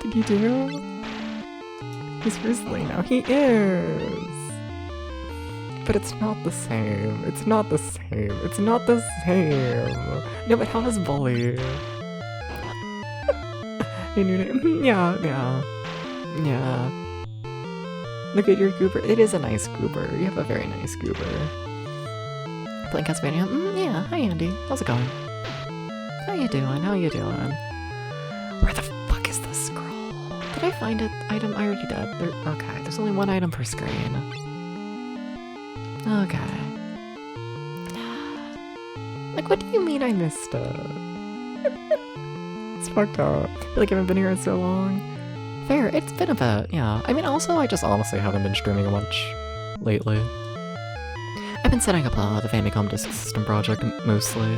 Did you do? He's grizzly now. He is. But it's not the same. It's not the same. It's not the same. No, but how is Bully? Your new name? Yeah. Look at your goober. It is a nice goober. You have a very nice goober. Playing Castlevania? Yeah. Hi, Andy. How's it going? How you doing? Where the fuck is the scroll? Did I find an item? I already did. Okay, there's only one item per screen. Okay. Like, what do you mean I missed it? It's fucked up. I feel like I haven't been here in so long. Fair, it's been a bit, yeah. I mean, also, I just honestly haven't been streaming much lately. I've been setting up the Famicom Disk System project mostly.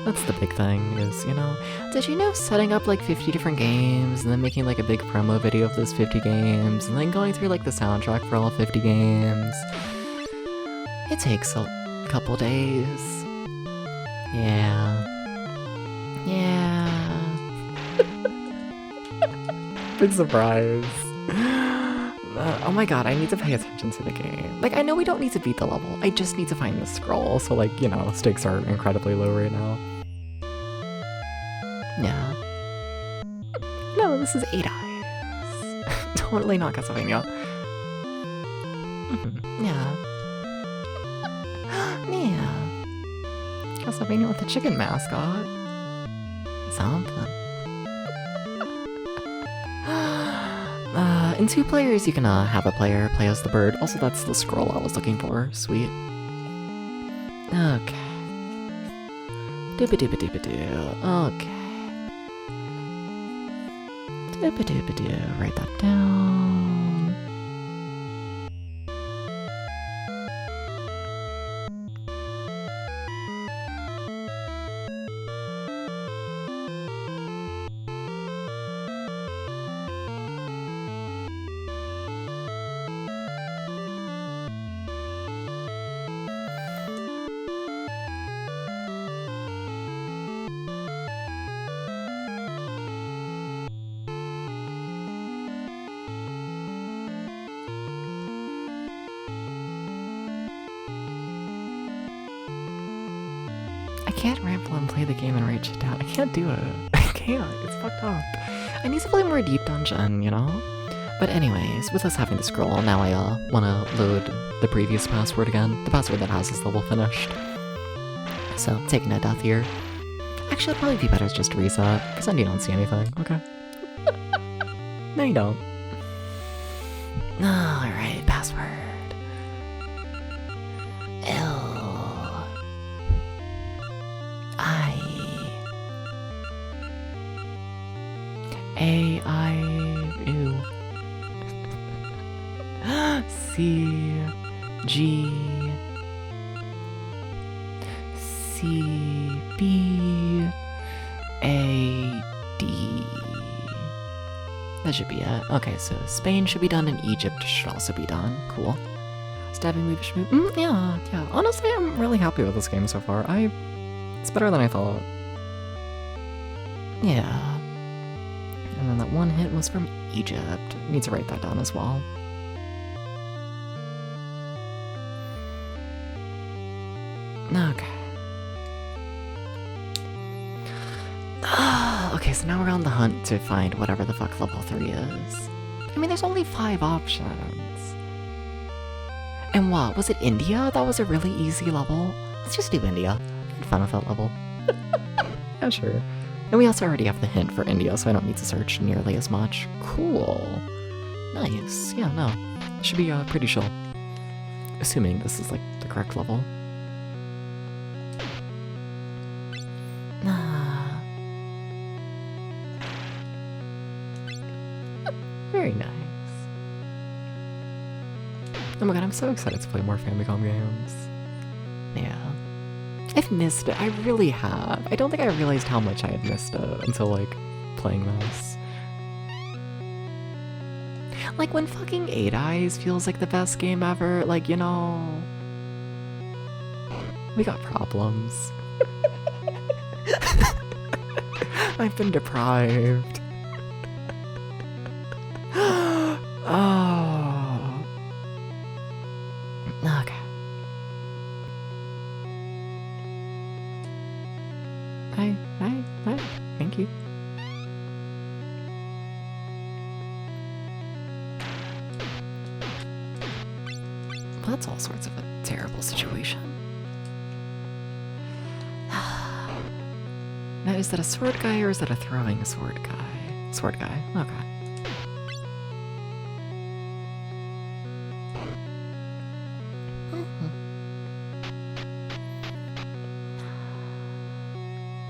That's the big thing, is, you know, did you know setting up like 50 different games and then making like a big promo video of those 50 games and then going through like the soundtrack for all 50 games? It takes a couple days. Yeah. Big surprise. Oh my god, I need to pay attention to the game. Like, I know we don't need to beat the level, I just need to find the scroll, so like, you know, stakes are incredibly low right now. Yeah. No, this is 8 Eyes. Totally not Castlevania. Yeah. Castlevania with a chicken mascot. Something. In 2 players, you can have a player play as the bird. Also, that's the scroll I was looking for. Sweet. Okay. Dooba-dooba-dooba-doo. Okay. Dooba-dooba-doo. Write that down. can't ramble and play the game and write shit down. I can't do it. I can't. It's fucked up. I need to play more Deep Dungeon, you know? But anyways, with us having to scroll, now I want to load the previous password again. The password that has this level finished. So, taking a death here. Actually, it'd probably be better just to reset. Pretend you don't see anything. Okay. No, you don't. Alright, password. L I A I U C G C B A D. That should be it. Okay, so Spain should be done and Egypt should also be done. Cool. Stabbing move should be... yeah. Honestly, I'm really happy with this game so far. It's better than I thought. Yeah. And then that one hit was from Egypt. Need to write that down as well. Okay. Okay, so now we're on the hunt to find whatever the fuck level 3 is. I mean, there's only 5 options. And what? Was it India? That was a really easy level? Let's just do India. I had fun with that level. Yeah, sure. And we also already have the hint for India, so I don't need to search nearly as much. Cool. Nice. Yeah, no. It should be pretty chill. Assuming this is, like, the correct level. Very nice. Oh my god, I'm so excited to play more Famicom games. Yeah. I've missed it, I really have. I don't think I realized how much I had missed it until, like, playing this. Like, when fucking 8 Eyes feels like the best game ever, like, you know... We got problems. I've been deprived. Oh. Okay. Hi. Thank you. Well, that's all sorts of a terrible situation. Now, is that a sword guy or is that a throwing sword guy? Sword guy. Okay.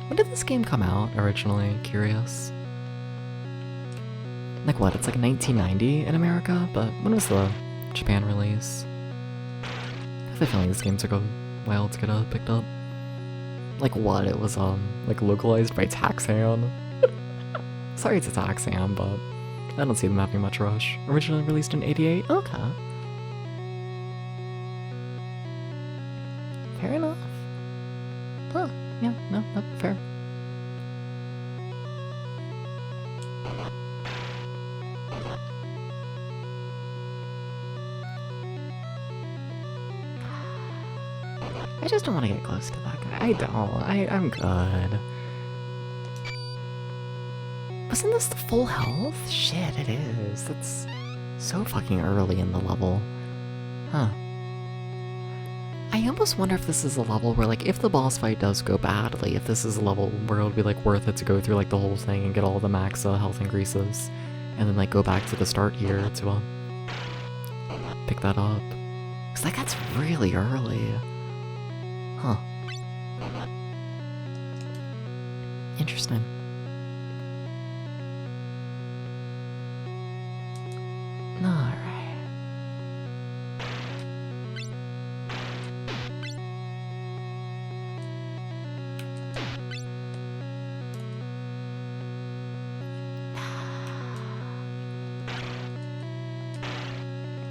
When did this game come out originally? Curious. Like what? It's like 1990 in America, but when was the Japan release? I have a feeling this game took a while to get picked up. Like what? It was like localized by Taxan. Sorry it's a Taxan, but I don't see them having much rush. Originally released in '88? Okay. Fair enough. Huh. Yeah, no, fair. I just don't want to get close to that guy. I don't. I'm good. Wasn't this the full health? Shit, it is. That's so fucking early in the level. Huh. I almost wonder if this is a level where, like, if the boss fight does go badly, if this is a level where it would be, like, worth it to go through, like, the whole thing and get all the max health increases, and then, like, go back to the start here to, pick that up. Because that gets really early. Huh. Interesting. Alright.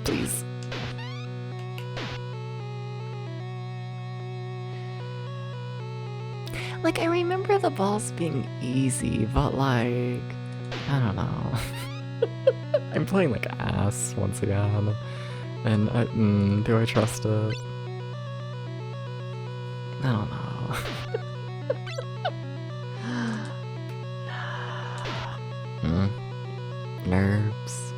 Please. Like, I remember the balls being easy, but like, I don't know. I'm playing like ass once again, and do I trust it? I don't know. Nerves.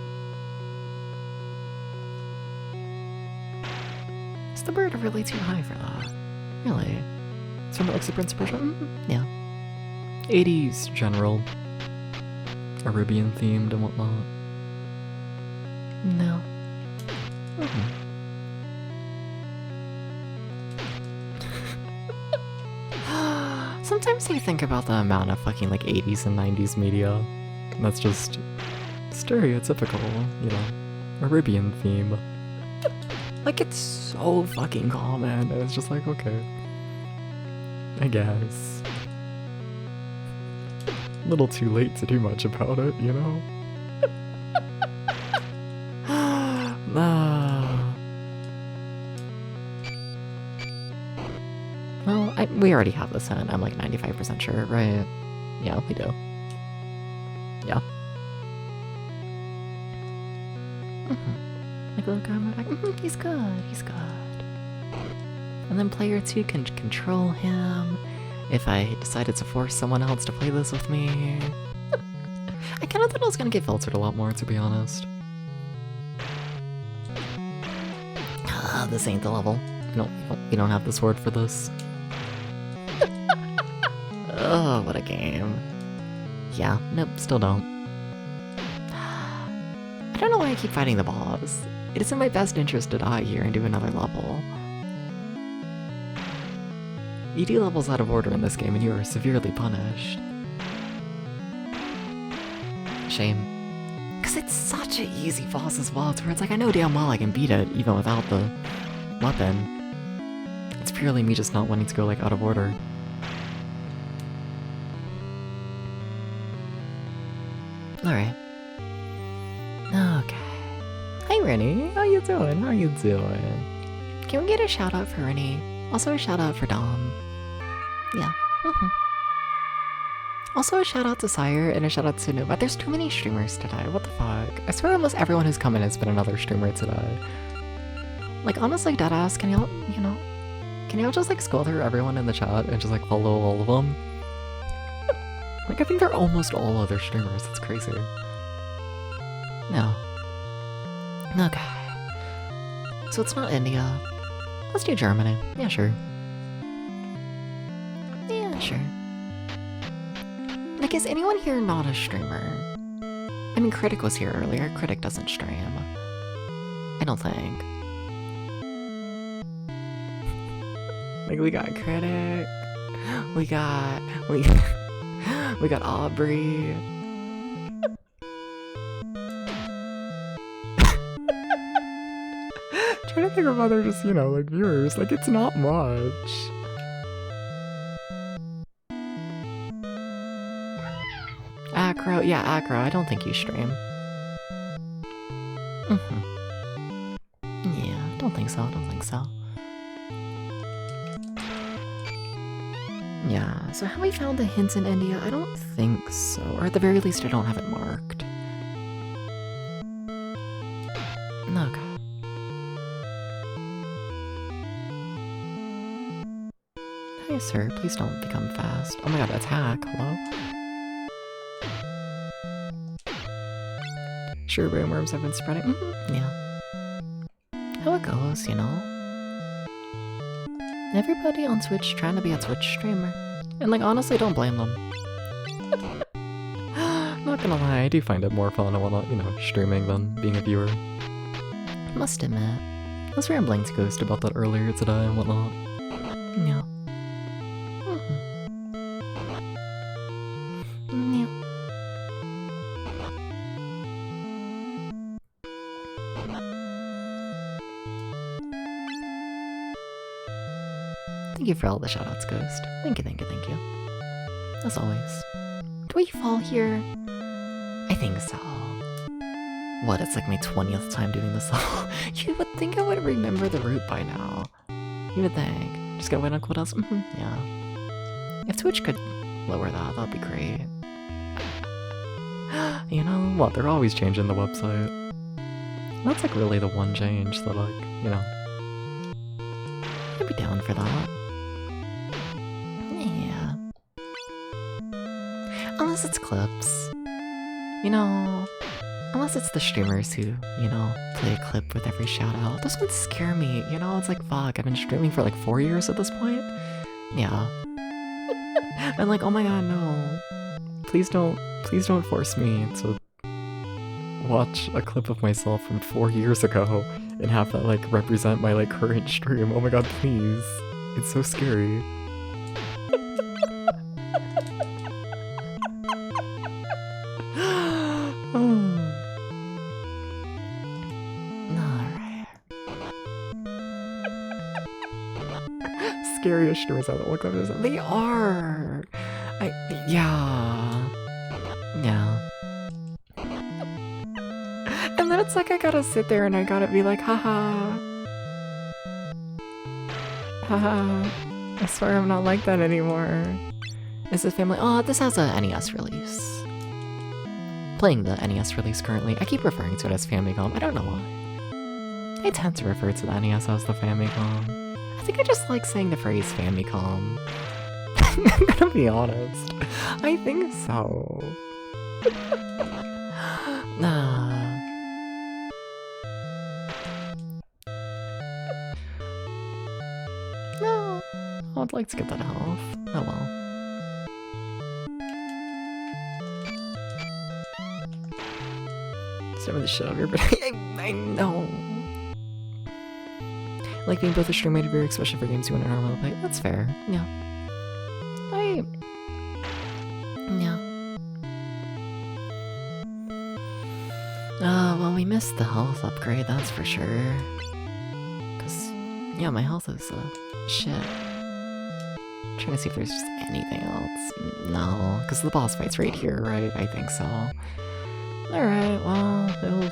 Is the bird really too high for that? Really? It's from like the Prince of Persia? Yeah. 80s general. Arabian themed and whatnot. No. Sometimes I think about the amount of fucking like 80s and 90s media that's just stereotypical, you know, Arabian theme. Like it's so fucking common, and it's just like, okay, I guess. A little too late to do much about it, you know? Well, we already have this in. I'm like 95% sure, right? Yeah, we do. Yeah. Like little guy, like, he's good, he's good. And then player 2 can control him if I decided to force someone else to play this with me. I kind of thought it was gonna get filtered a lot more, to be honest. This ain't the level. We don't have the sword for this. Oh, what a game. Yeah, nope, still don't. I don't know why I keep fighting the boss. It is in my best interest to die here and do another level. You do levels out of order in this game and you are severely punished. Shame. Because it's such an easy boss as well, where it's like I know damn well I can beat it even without the weapon. It's purely me just not wanting to go like out of order. Alright. Okay. Hi Rennie, how you doing? How you doing? Can we get a shout out for Rennie? Also a shout out for Dom. Yeah. Also a shout out to Sire and a shout out to Noob. There's too many streamers today, what the fuck? I swear almost everyone who's come in has been another streamer today. Like honestly, deadass, can y'all, can y'all just like scroll through everyone in the chat and just like follow all of them? Like I think they're almost all other streamers, it's crazy. No. Okay. So it's not India. Let's do Germany. Yeah, sure. Yeah, sure. Like, is anyone here not a streamer? I mean, Critic was here earlier. Critic doesn't stream. I don't think. Like, we got Critic. We got Aubrey. Trying to think of other just, like viewers. Like, it's not much. Acro, yeah, Acro, I don't think you stream. Yeah, don't think so, don't think so. Yeah, so have we found the hints in India? I don't think so, or at the very least I don't have it marked. Okay. Hi sir, please don't become fast. Oh my god, attack, hello? Sure, brainworms have been spreading. Yeah. How it goes, Everybody on Twitch trying to be a Twitch streamer. And like, honestly, don't blame them. Not gonna lie, I do find it more fun and whatnot, streaming than being a viewer. Must admit. I was rambling to Ghost about that earlier today and whatnot. Yeah. Thank you for all the shoutouts, Ghost. Thank you, thank you, thank you. As always. Do we fall here? I think so. What, it's like my 20th time doing this all? You would think I would remember the route by now. You would think. Just gotta wait on what else? Yeah. If Twitch could lower that, that'd be great. You know what, they're always changing the website. That's like really the one change that I'd be down for that. Yeah. Unless it's clips. You know, unless it's the streamers who, you know, play a clip with every shout out. Those ones scare me, you know, it's like, fuck, I've been streaming for like 4 years at this point. Yeah. I'm like, oh my god, no. Please don't force me to watch a clip of myself from 4 years ago and have that like represent my like current stream. Oh my god, please. It's so scary. Alright. Scariest streamers I don't look like this. They are! Yeah. And then it's like I gotta sit there and I gotta be like, haha. Haha. I swear I'm not like that anymore. Is the family? Oh, this has a NES release. Playing the NES release currently. I keep referring to it as Famicom. I don't know why. I tend to refer to the NES as the Famicom. I think I just like saying the phrase Famicom. I'm gonna be honest. I think so. No. I'd like to get that health. Oh well. Some of the shit out of your I know. Like being both a stream and a viewer, especially for games you want to normally play. That's fair. Yeah. Yeah. Well, we missed the health upgrade, that's for sure. Cause, yeah, my health is, shit. Trying to see if there's just anything else. No, because the boss fight's right here, right? I think so. Alright, well, we'll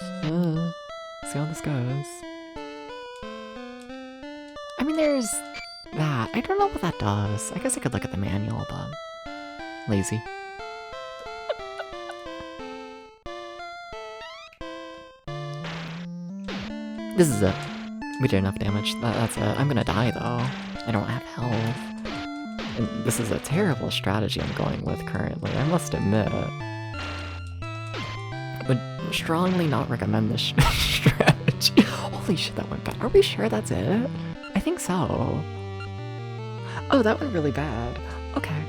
see how this goes. I mean, there's that. I don't know what that does. I guess I could look at the manual, but lazy. This is it. We did enough damage. That's it. I'm gonna die, though. I don't have health. And this is a terrible strategy I'm going with currently, I must admit. Would strongly not recommend this strategy. Holy shit, that went bad. Are we sure that's it? I think so. Oh, that went really bad. Okay.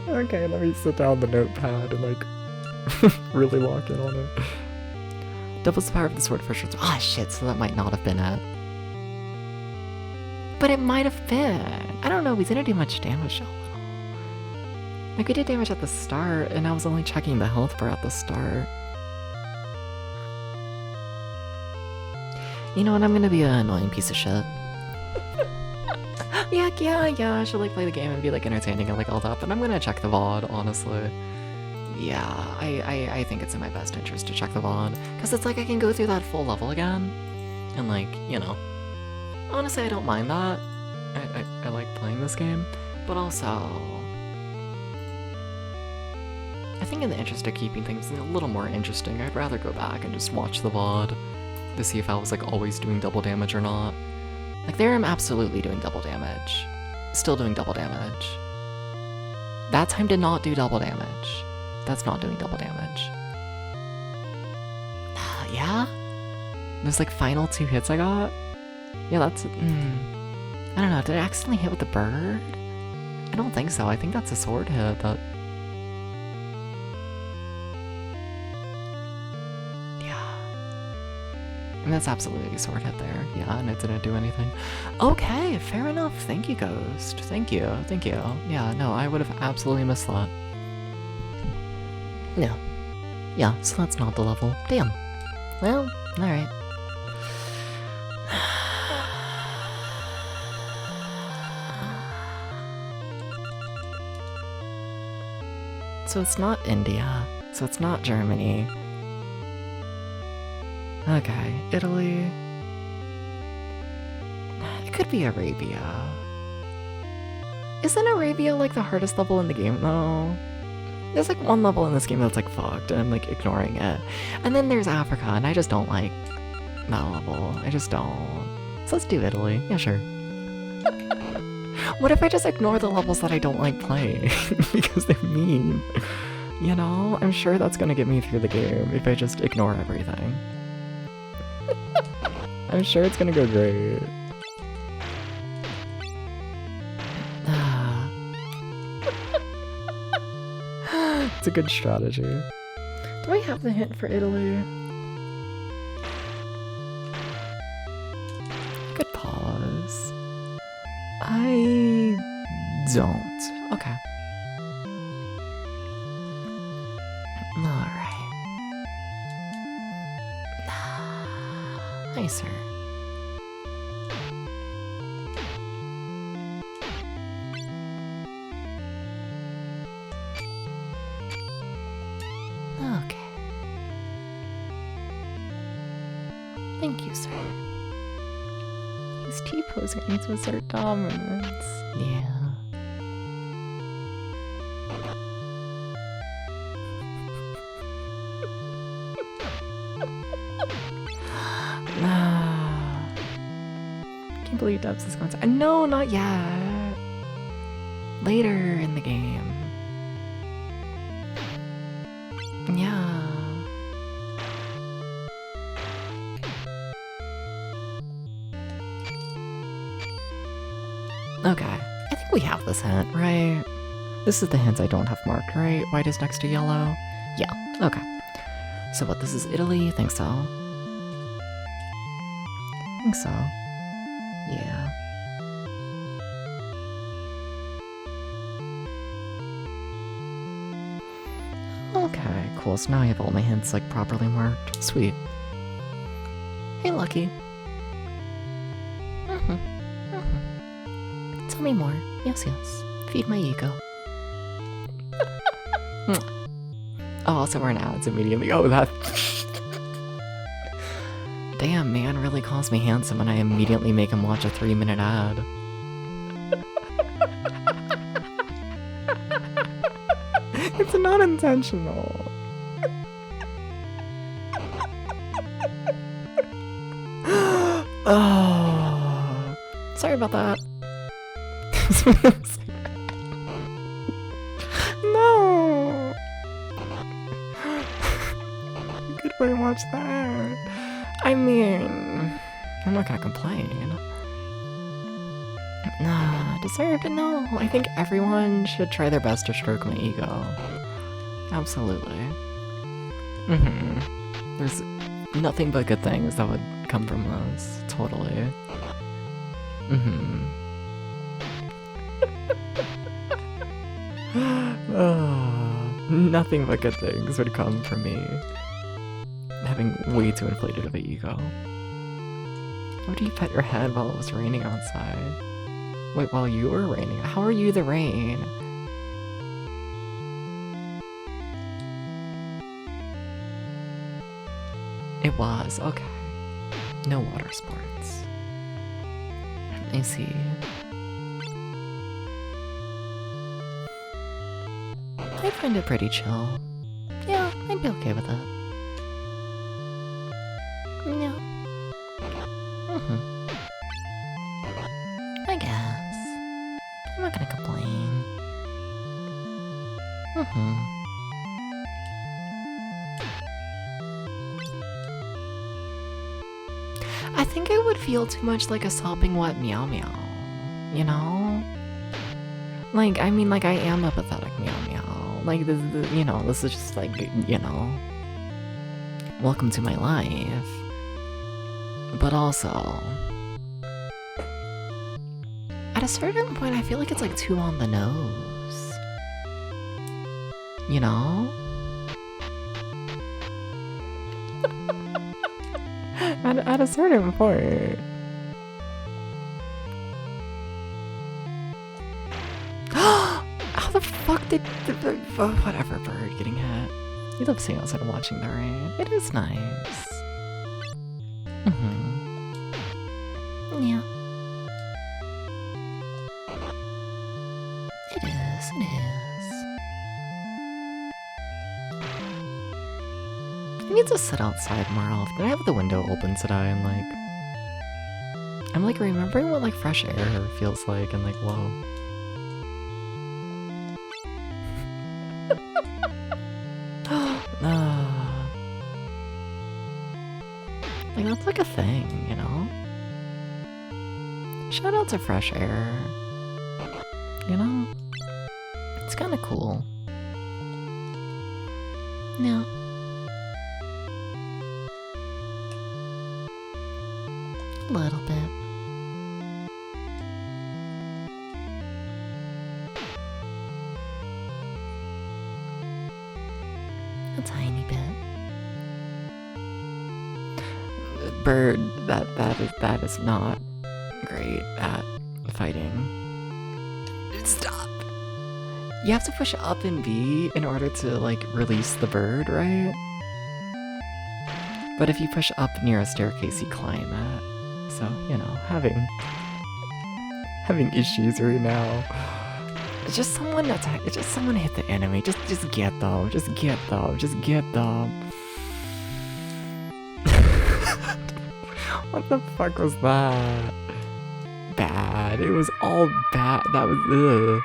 Okay, let me sit down the notepad and like really lock in on it. Doubles the power of the sword for sure. Ah, shit, so that might not have been it. But it might have been. I don't know, we didn't do much damage a little. Like, we did damage at the start, and I was only checking the health bar at the start. You know what, I'm gonna be an annoying piece of shit. yeah, I should like play the game and be like entertaining and like all that, but I'm gonna check the VOD, honestly. Yeah, I think it's in my best interest to check the VOD, because it's like I can go through that full level again, and like, you know. Honestly, I don't mind that. I like playing this game, but also I think in the interest of keeping things a little more interesting, I'd rather go back and just watch the VOD to see if I was like always doing double damage or not. Like there I'm absolutely doing double damage. Still doing double damage. That time did not do double damage. That's not doing double damage. Yeah? Those like final 2 hits I got? Yeah, that's... I don't know, did I accidentally hit with the bird? I don't think so, I think that's a sword hit that... Yeah. And that's absolutely a sword hit there. Yeah, and it didn't do anything. Okay, fair enough. Thank you, Ghost. Thank you. Yeah, no, I would have absolutely missed that. No. Yeah, so that's not the level. Damn. Well, alright. So it's not India. So it's not Germany. Okay, Italy. It could be Arabia. Isn't Arabia like the hardest level in the game though? There's like one level in this game that's like fucked and I'm like ignoring it. And then there's Africa and I just don't like that level. I just don't. So let's do Italy. Yeah, sure. What if I just ignore the levels that I don't like playing? Because they're mean. You know, I'm sure that's gonna get me through the game if I just ignore everything. I'm sure it's gonna go great. It's a good strategy. Do I have the hint for Italy? Good pause. I don't. Okay. Alright. Nicer. Okay. Thank you, sir. He's T-posing to assert dominance. Yeah. Can't believe Dubs is going to. No, not yet. Later in the game. Yeah. Okay. I think we have this hint, right? This is the hints I don't have marked, right? White is next to yellow? Yeah. Okay. So what, this is Italy? I think so. I think so. Yeah. Okay, cool. So now I have all my hints like properly marked. Sweet. Hey, Lucky. Tell me more. Yes, yes. Feed my ego. Oh, also we're in ads immediately. Oh, that... Damn, man really calls me handsome and I immediately make him watch a 3-minute ad. It's not intentional. Oh, sorry about that. No. Good way to watch that. I mean, I'm not gonna complain. Nah, deserved? No. I think everyone should try their best to stroke my ego. Absolutely. There's nothing but good things that would come from this. Totally. Nothing but good things would come from me having way too inflated of an ego. Why do you pet your head while it was raining outside? Wait, while you were raining? How are you the rain? It was, okay. No water sports. I see. I find it pretty chill. Yeah, I'd be okay with it. Yeah. I guess. I'm not gonna complain. I think I would feel too much like a sopping wet meow meow. You know? Like, I mean, like, I am a pathetic meow meow. Like, this, you know, this is just like, you know, welcome to my life. But also, at a certain point, I feel like it's like too on the nose. You know? At a certain point. How the fuck did whatever bird getting hit? You love sitting outside and watching the rain. It is nice. Yeah. It is, it is. I need to sit outside more often. I have the window open today and like, I'm like remembering what like fresh air feels like and like, whoa. Like that's like a thing, you know? Shout out to fresh air. You know? It's kinda cool. No. A little bit. A tiny bit. Bird, that is not great at fighting. Stop! You have to push up and B in order to like release the bird, right? But if you push up near a staircase, you climb it. So, you know, having issues right now. It's just someone attack. It's just someone hit the enemy. Just get them. Just get them. Just get them. What the fuck was that? Bad. It was all bad. That was ugh.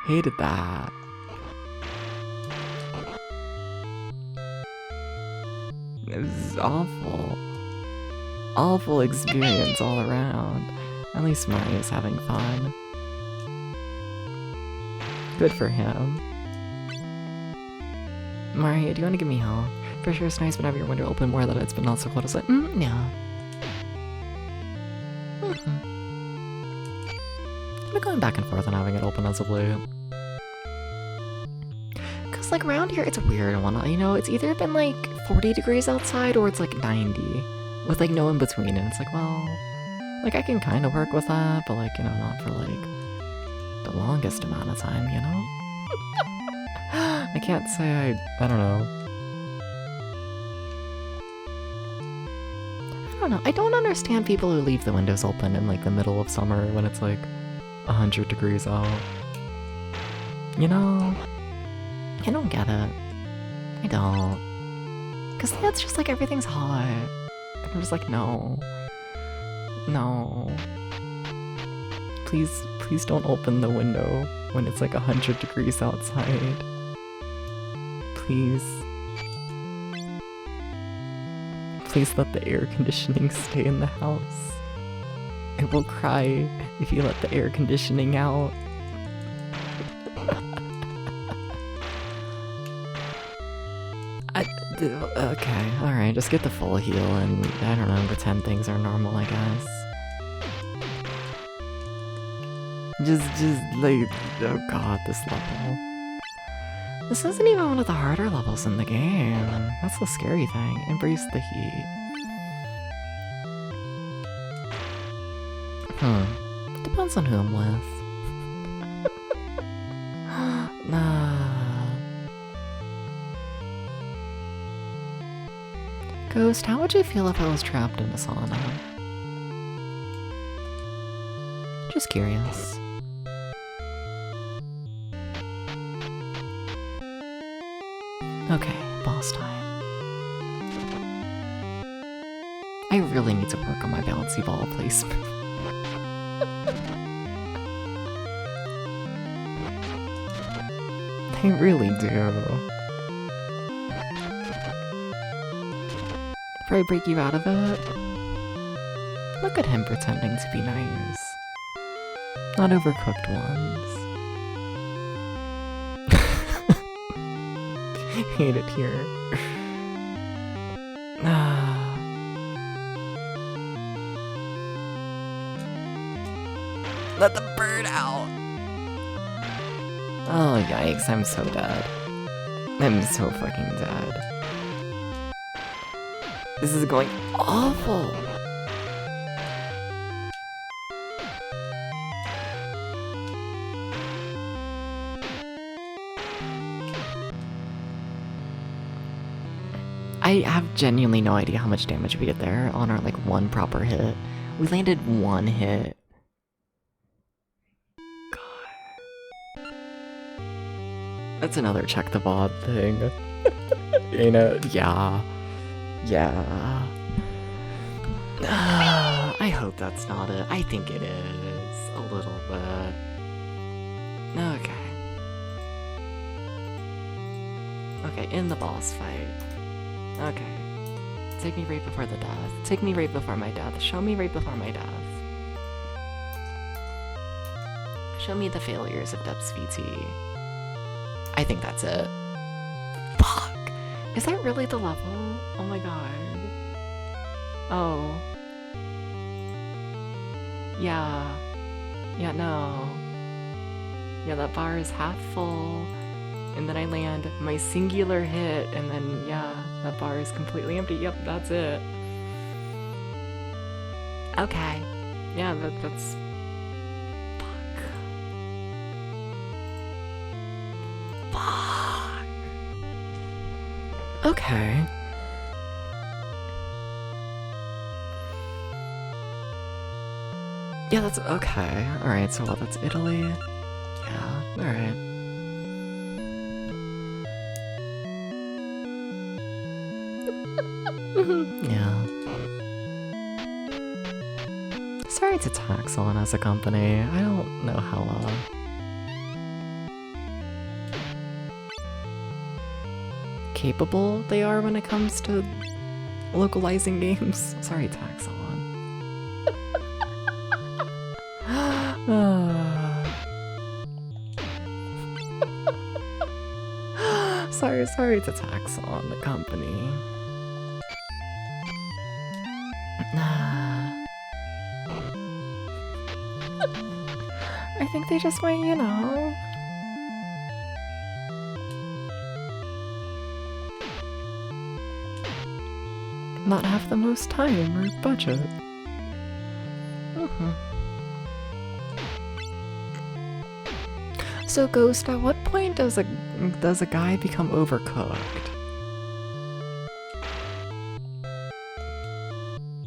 Hated that. It was awful. Awful experience all around. At least Mario's having fun. Good for him. Mario, do you want to give me help? For sure it's nice whenever your window open more that it's been not so cold. It's like, yeah. I've been going back and forth on having it open as of late. Cause like around here it's a weird one, you know, it's either been like 40 degrees outside or it's like 90. With like no in between, and it's like, well, like I can kind of work with that, but like, you know, not for like the longest amount of time, you know? I can't say I don't know. I don't know, I don't understand people who leave the windows open in like the middle of summer when it's like 100 degrees out. You know? I don't get it. I don't. Cause that's just like everything's hot. And I'm just like, no. No. Please don't open the window when it's like 100 degrees outside. Please. Please let the air conditioning stay in the house. It will cry if you let the air conditioning out. Okay, alright, just get the full heal and, I don't know, pretend things are normal, I guess. Just, like, oh god, this level. This isn't even one of the harder levels in the game. That's the scary thing. Embrace the heat. Depends on who I'm with. Nah. Ghost, how would you feel if I was trapped in a sauna? Just curious. Okay, boss time. I really need to work on my bouncy ball placement. I really do. Before I break you out of it, look at him pretending to be nice. Not overcooked ones. Hate it here. Let the bird out! Oh yikes, I'm so dead. I'm so fucking dead. This is going awful! I have genuinely no idea how much damage we did there on our like one proper hit. We landed one hit. God. That's another check the VOD thing. Ain't it? Yeah. Yeah. I hope hope that's not it. I think it is. A little bit. Okay. Okay, in the boss fight. Okay. Take me right before the death. Take me right before my death. Show me right before my death. Show me the failures of Depths VT. I think that's it. Fuck! Is that really the level? Oh my god. Oh. Yeah. Yeah, no. Yeah, that bar is half full. And then I land my singular hit, and then, yeah, that bar is completely empty. Yep, that's it. Okay. Yeah, that's... Fuck. Fuck. Okay. Yeah, that's... Okay. Alright, so what, that's Italy? Yeah, alright. Yeah. Sorry to tax on as a company. I don't know how capable they are when it comes to localizing games. Sorry, tax on. Sorry to tax on the company. I think they just might, you know. Not have the most time or budget. So Ghost, at what point does a guy become overcooked?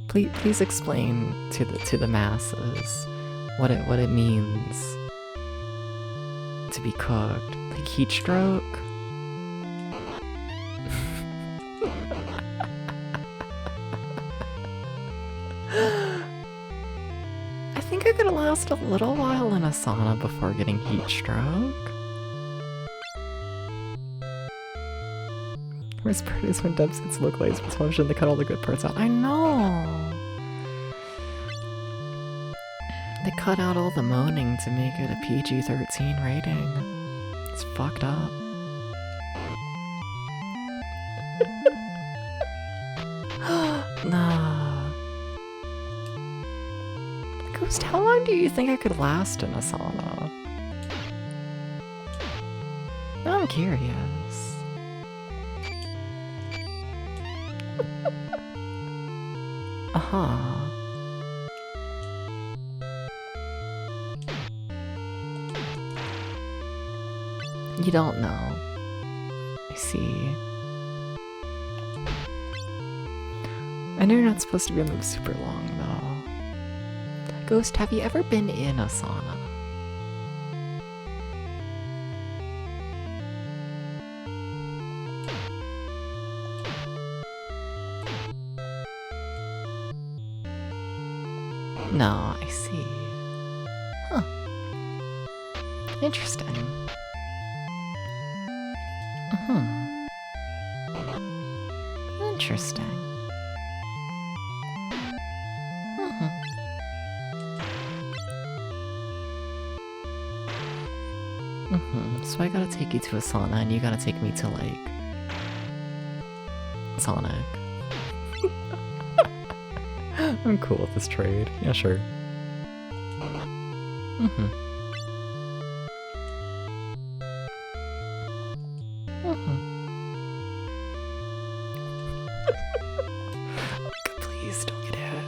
Please explain to the masses what it means to be cooked. Like heat stroke? I think I could last a little while in a sauna before getting heat stroke. Worst part is when Debs gets localized with television, they cut all the good parts out. I know! They cut out all the moaning to make it a PG-13 rating. It's fucked up. Nah. Ghost, how long do you think I could last in a sauna? Now I'm curious. Uh-huh. You don't know. I see. I know you're not supposed to be in them super long, though. Ghost, have you ever been in a sauna? No, I see. Huh. Interesting. Interesting. So I gotta take you to a sauna and you gotta take me to, like, Sonic. I'm cool with this trade. Yeah, sure. Please don't get hit.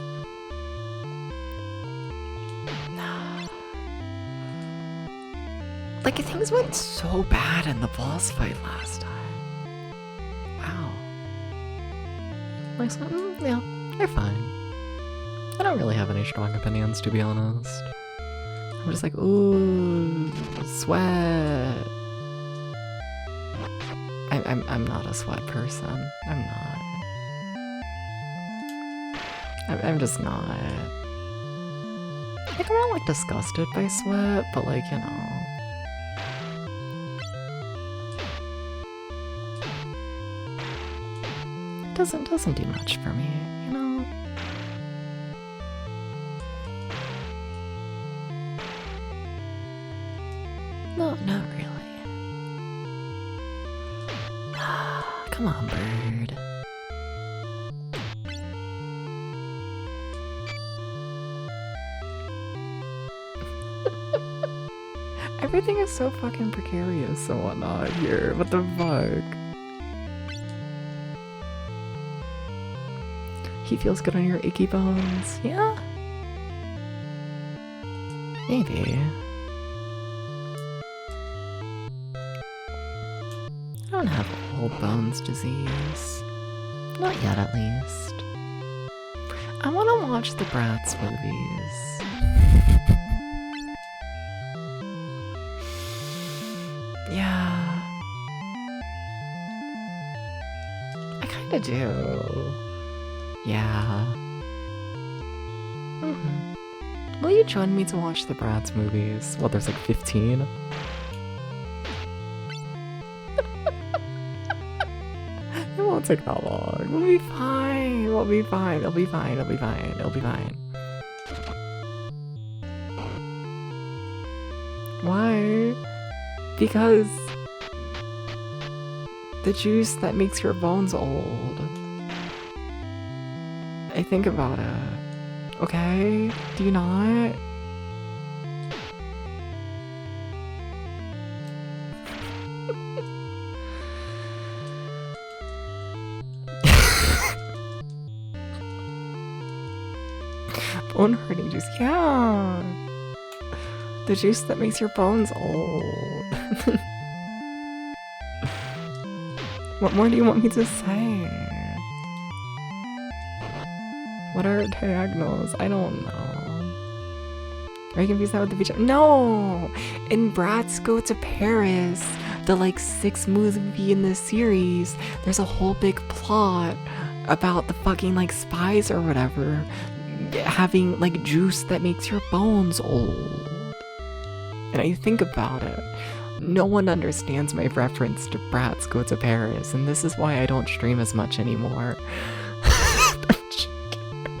Nah. Like, things went so bad in the boss fight last time. Wow. Like, so, yeah, they're fine. I don't really have any strong opinions, to be honest. I'm just like, ooh, sweat. I'm not a sweat person. I'm not. I'm just not. Like, I'm not, like, disgusted by sweat, but, like, you know. It doesn't do much for me, you know? No, not really. Come on, bird. Everything is so fucking precarious and whatnot here. What the fuck? He feels good on your achy bones. Yeah? Maybe. I don't have old bones disease. Not yet, at least. I want to watch the Bratz movies. Yeah. I kinda do. Yeah. Will you join me to watch the Bratz movies? Well, there's like 15. It won't take that long. We'll be fine. We'll be fine. It'll be fine. It'll be fine. It'll be fine. Why? Because the juice that makes your bones old. I think about it. Okay? Do you not? Bone hurting juice. Yeah. The juice that makes your bones old. What more do you want me to say? What are diagonals? I don't know. Are you confused now with the beach? No! In Bratz Go to Paris, the like 6th movie in this series, there's a whole big plot about the fucking like spies or whatever having like juice that makes your bones old. And I think about it. No one understands my reference to Bratz Go to Paris, and this is why I don't stream as much anymore. I'm joking.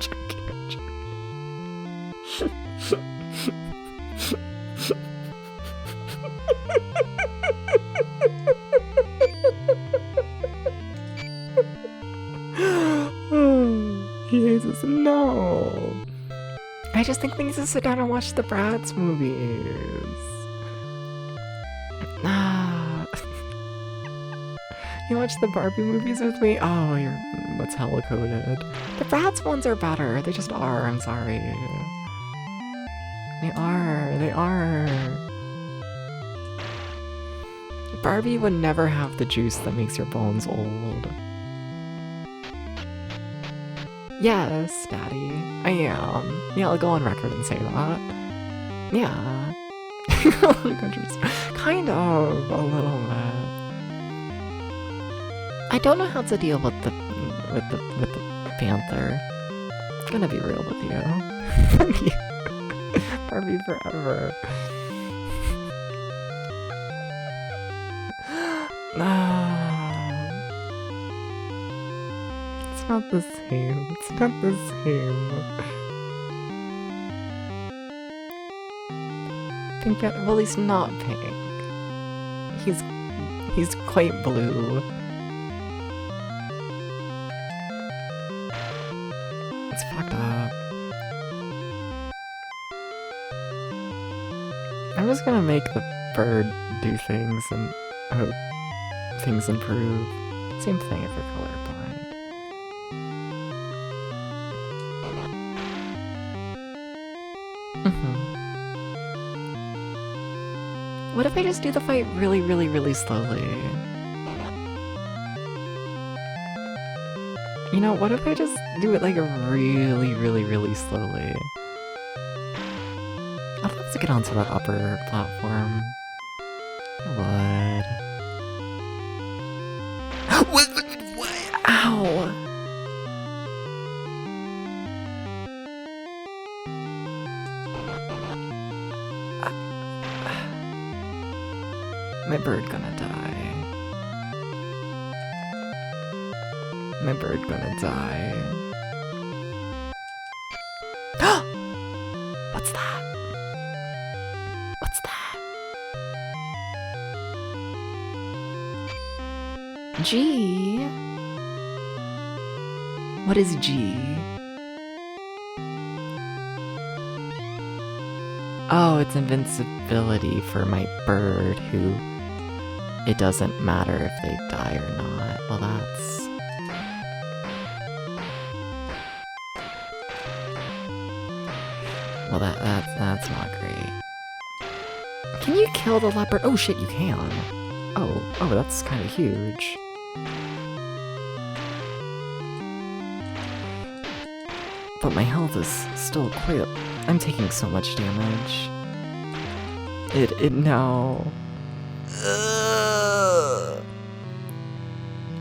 Jesus, no. I just think we need to sit down and watch the Bratz movies. You watch the Barbie movies with me? Oh, what's hella coded. The Bratz ones are better. They just are. I'm sorry. They are. Barbie would never have the juice that makes your bones old. Yes, Daddy. I am. Yeah, I'll go on record and say that. Yeah. Kind of, a little bit. I don't know how to deal with the panther. I'm gonna be real with you. Barbie forever. It's not the same. It's not the same. Pink Panther. Well, he's not pink. He's quite blue. It's fucked up. I'm just gonna make the bird do things and hope things improve. Same thing if you're colorblind. What if I just do the fight really, really, really slowly? You know, what if I just do it like really, really, really slowly? I'd love to get onto that upper platform. I would. Ow! bird gonna die? My bird gonna die. What's that? What's that? G? What is G? Oh, it's invincibility for my bird who it doesn't matter if they die or not. Well, that's... Well, that's not great. Can you kill the leopard? Oh shit, you can. Oh, that's kind of huge. But my health is still quite... I'm taking so much damage. No.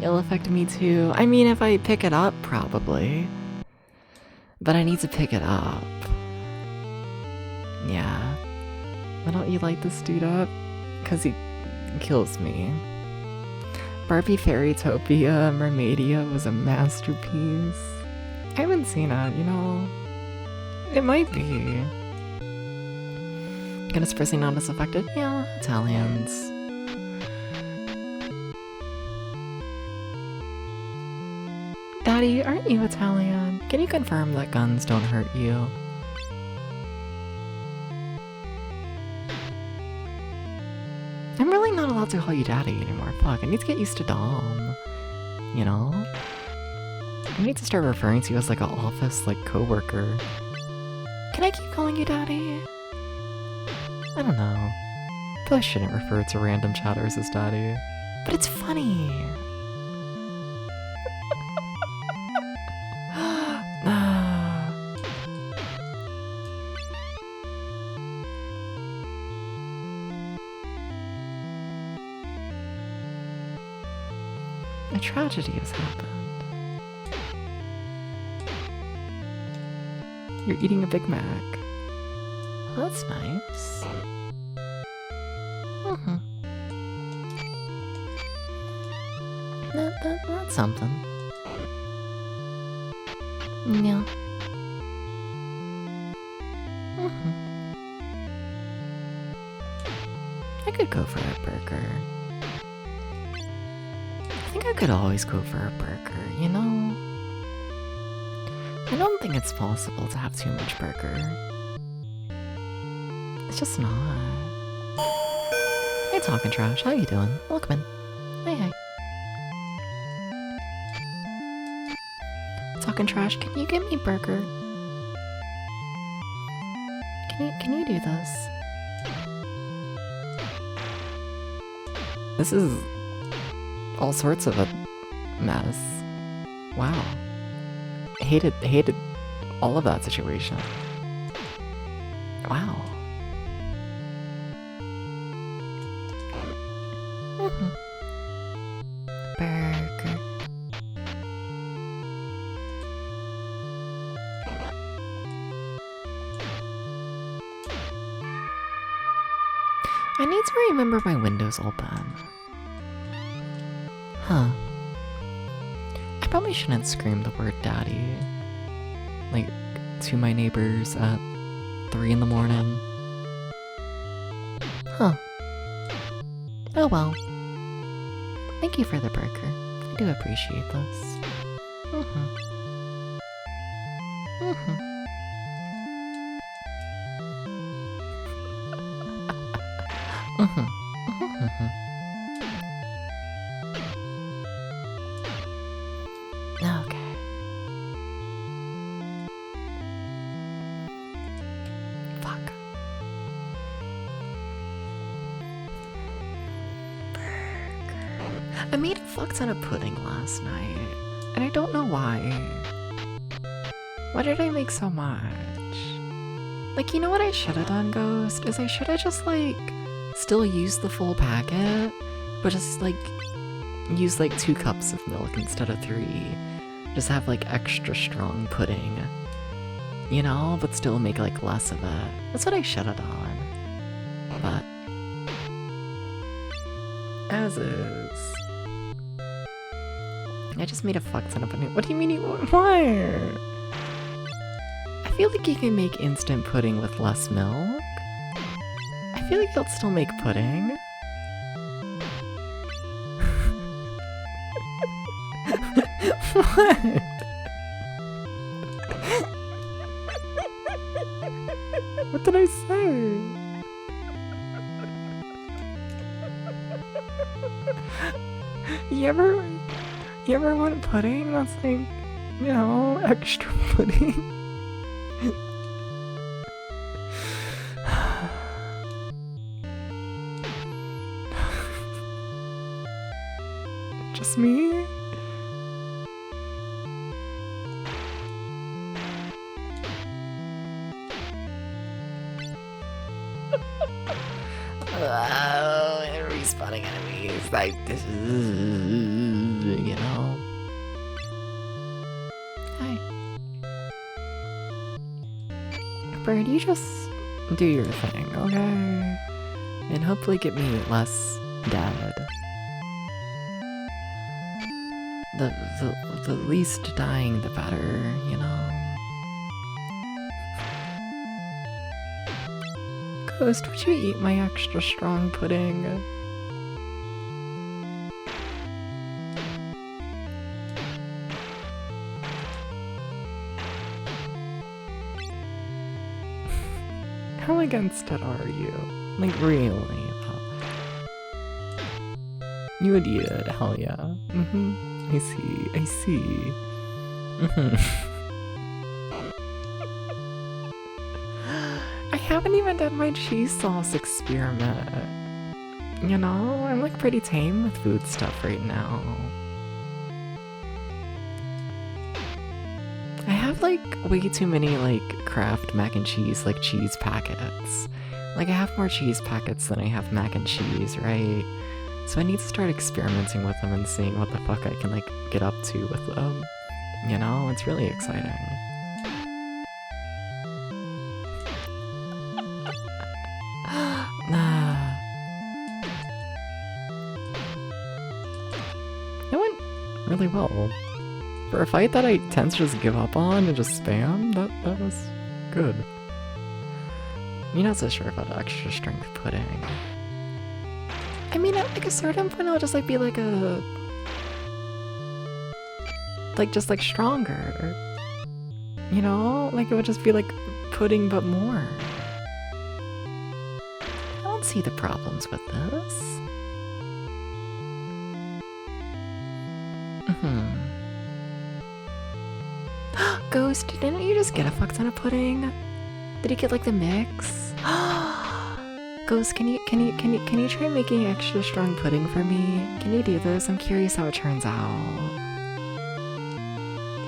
It'll affect me too. I mean, if I pick it up, probably. But I need to pick it up. Yeah. Why don't you light this dude up? Because he kills me. Barbie Fairytopia Mermaidia was a masterpiece. I haven't seen it, you know. It might be. Gonna suppressing not as affected? Yeah, Italians. Daddy, aren't you Italian? Can you confirm that guns don't hurt you? I'm really not allowed to call you Daddy anymore. Fuck, I need to get used to Dom. You know? I need to start referring to you as like an office, like, coworker. Can I keep calling you Daddy? I don't know. I feel I shouldn't refer to random chatters as Daddy. But it's funny! A tragedy has happened. You're eating a Big Mac. Well, that's nice. That's something. Yeah. I could go for a burger. I think I could always go for a burger, you know? I don't think it's possible to have too much burger. It's just not. Hey, Talking Trash, how you doing? Welcome in. Hey. Talking Trash, can you get me burger? Can you do this? This is all sorts of a mess. Wow. Hated all of that situation. Wow. Burger. I need to remember my window's open. Huh. I probably shouldn't scream the word daddy, like, to my neighbors at 3 in the morning. Huh. Oh well. Thank you for the burger. I do appreciate this. Okay. Fuck. I made a fuck ton of pudding last night, and I don't know why. Why did I make so much? Like, you know what I should have done, Ghost? Is I should have just, like, still used the full packet, but just, like, use, like, 2 cups of milk instead of 3. Just have, like, extra strong pudding. You know? But still make, like, less of it. That's what I should have done. But As is. I just made a fuck ton of pudding. What do you mean you want more? I feel like you can make instant pudding with less milk. I feel like you'll still make pudding. What? What did I say? You ever want pudding that's like, you know, extra pudding? Just me? Oh, and respawning enemies like this is, you know. Hi. Bird, you just do your thing, okay? And hopefully get me less dead. The least dying, the better, you know? Ghost, would you eat my extra strong pudding? How against it are you? Like, really? Though? You would eat it, hell yeah. I see. I haven't even done my cheese sauce experiment. You know, I'm like pretty tame with food stuff right now. I have like way too many like Kraft mac and cheese, like cheese packets. Like I have more cheese packets than I have mac and cheese, right? So I need to start experimenting with them and seeing what the fuck I can like get up to with them. You know, it's really exciting. That went really well. For a fight that I tend to just give up on and just spam, that was good. You're not so sure about extra strength pudding. I mean, at like a certain point, I'll just like be like a... just like stronger. You know? Like it would just be like pudding but more. I don't see the problems with this. Ghost, didn't you just get a fuck ton of pudding? Did you get like the mix? Ghost, can you try making extra strong pudding for me? Can you do this? I'm curious how it turns out.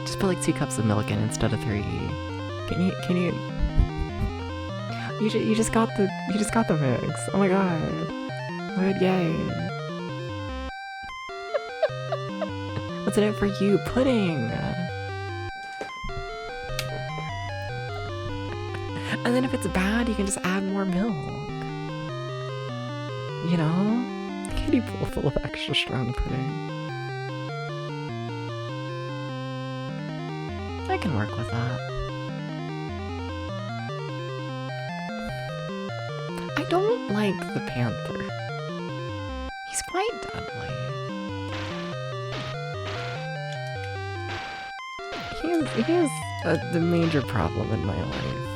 Just put like 2 cups of milk in instead of 3. Can you? You just got the mix. Oh my god. Good, yay. What's in it for you? Pudding. And then if it's bad, you can just add more milk. You know? Kiddie pool full of extra strong pudding. I can work with that. I don't like the panther. He's quite deadly. He is the major problem in my life.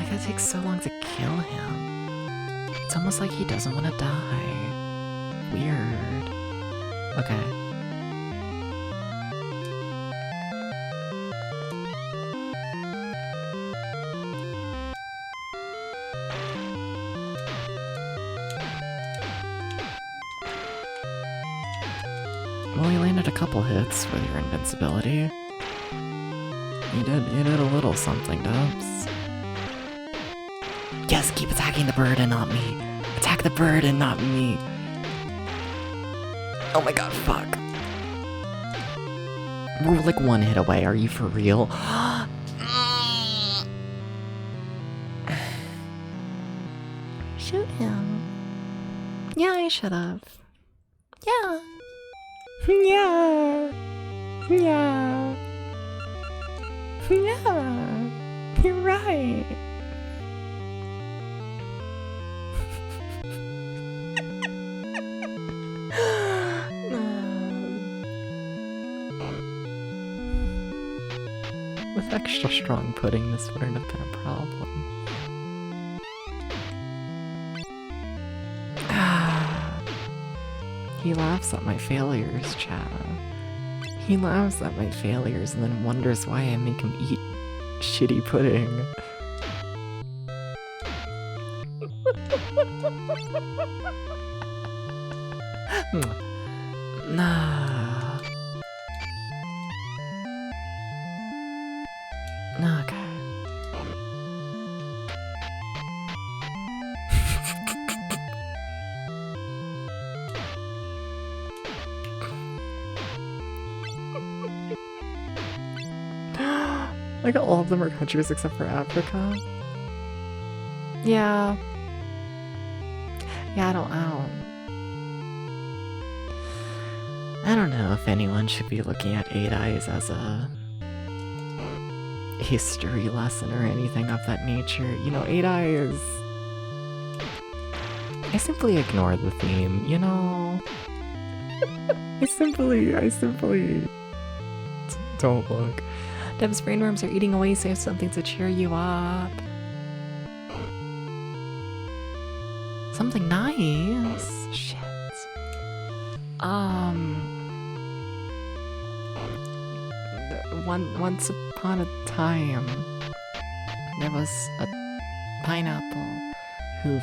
It takes so long to kill him. It's almost like he doesn't want to die. Weird. Okay. Well, you landed a couple hits with your invincibility. You did a little something, Dubs. Yes, keep attacking the bird and not me. Attack the bird and not me. Oh my god, fuck. We're like 1 hit away, are you for real? Shoot him. Yeah, I should have. Yeah. Yeah. Yeah. Yeah. You're right. With extra strong pudding, this wouldn't have been a problem. He laughs at my failures, Chad. He laughs at my failures and then wonders why I make him eat shitty pudding. Nah. Okay. Like all of them are countries except for Africa. Yeah. Yeah, I don't know if anyone should be looking at 8 Eyes as a history lesson or anything of that nature. You know, 8 Eyes, I simply ignore the theme, you know? I simply don't look. Dev's brainworms are eating away, so I have something to cheer you up. Something nice? Shit. Once upon a time, there was a pineapple who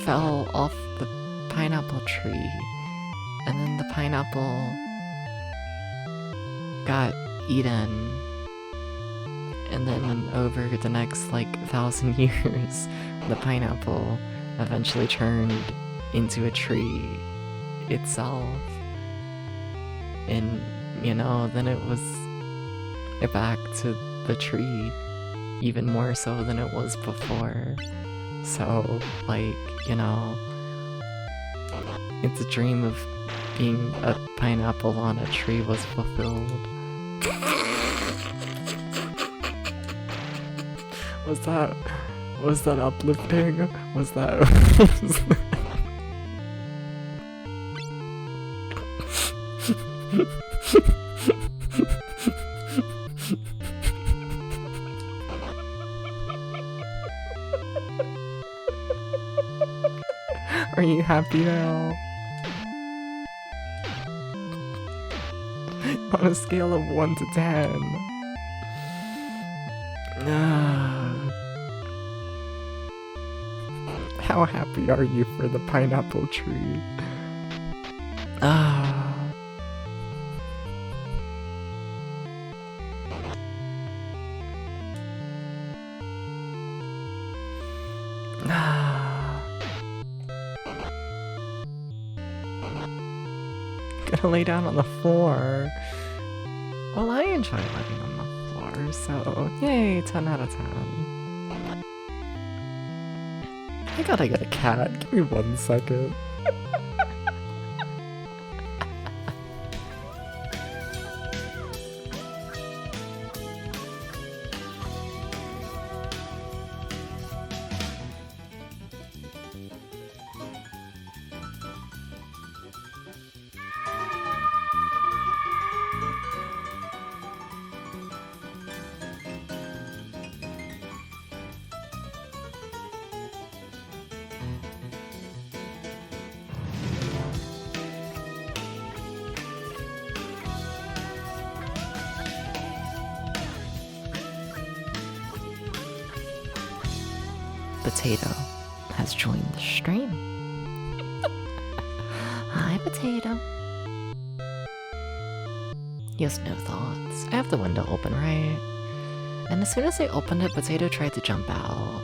fell off the pineapple tree, and then the pineapple got eaten. And then over the next, 1,000 years, the pineapple eventually turned into a tree itself. And, then it was back to the tree, even more so than it was before. So, it's a dream of being a pineapple on a tree was fulfilled. Was that uplifting? Was that... Are you happy now? On a scale of 1 to 10. How happy are you for the pineapple tree? Gonna lay down on the floor. Well, I enjoy living on the floor, so yay, 10 out of 10. I gotta get a cat. Give me 1 second. Potato has joined the stream. Hi, Potato. He has no thoughts. I have the window open, right? And as soon as I opened it, Potato tried to jump out.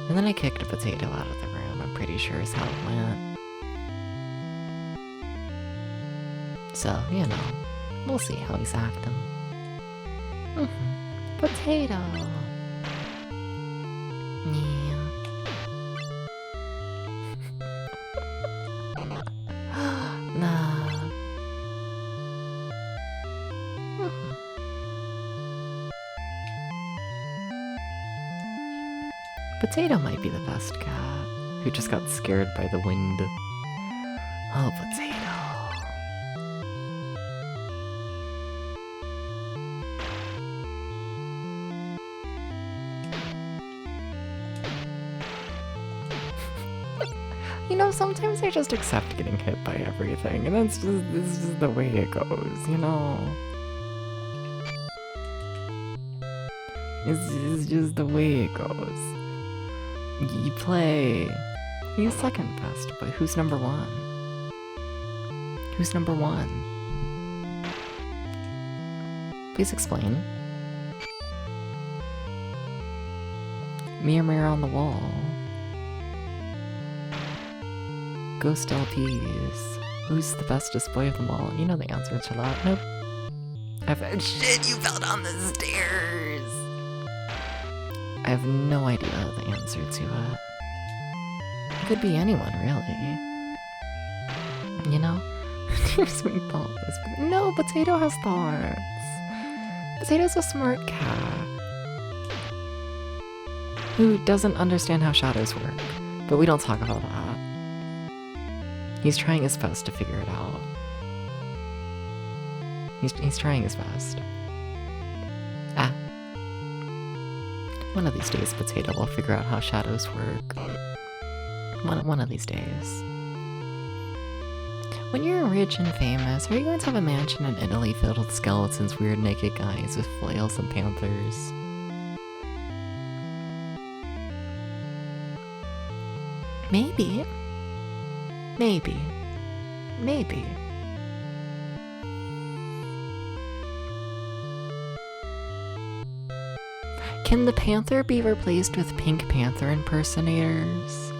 And then I kicked a Potato out of the room, I'm pretty sure is how it went. So, we'll see how he's acting. Potato. Yeah. Potato might be the best cat, who just got scared by the wind. Oh, Potato. You know, sometimes I just accept getting hit by everything, and it's just the way it goes, you know? It's just the way it goes. You play. He's second best, but who's number one? Who's number one? Please explain. Mirror, mirror on the wall. Ghost LPs. Who's the best display of them all? You know the answer to that. Nope. Shit, you fell down the stairs! I have no idea the answer to it. It could be anyone, really. You know? Sweet thoughts. No, Potato has thoughts. Potato's a smart cat. Who doesn't understand how shadows work. But we don't talk about that. He's trying his best to figure it out. He's trying his best. Ah. One of these days, Potato will figure out how shadows work. One of these days. When you're rich and famous, are you going to have a mansion in Italy filled with skeletons, weird naked guys with flails and panthers? Maybe. Maybe. Maybe. Can the panther be replaced with Pink Panther impersonators?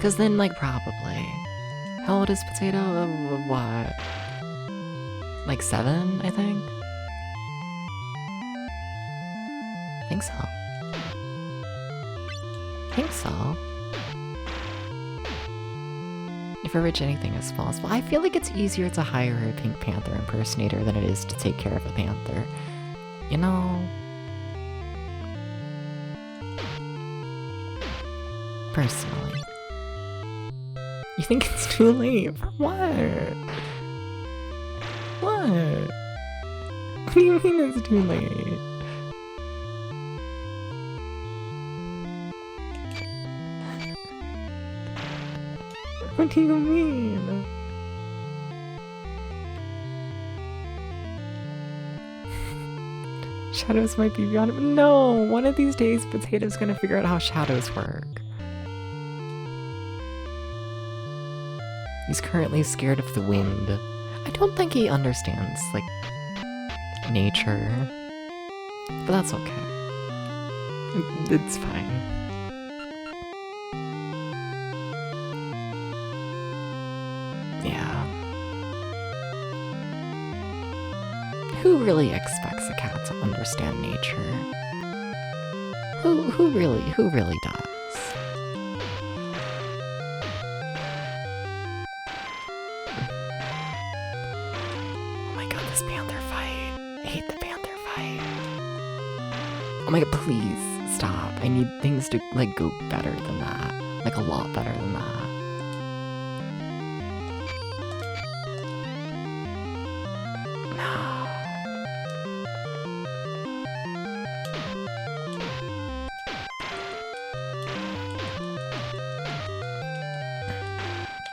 Cause then, like, probably. How old is Potato? What? Like 7, I think? Think so. Think so. If anything is possible. I feel like it's easier to hire a Pink Panther impersonator than it is to take care of a panther. You know? Personally. You think it's too late? For what? What? What do you mean it's too late? What do you mean? Shadows might be beyond him. No! One of these days, Potato's gonna figure out how shadows work. He's currently scared of the wind. I don't think he understands, like, nature. But that's okay. It's fine. Yeah. Who really expects a cat to understand nature? Who really does? Oh my god, this panther fight. I hate the panther fight. Oh my god, please stop. I need things to, like, go better than that. Like, a lot better than that.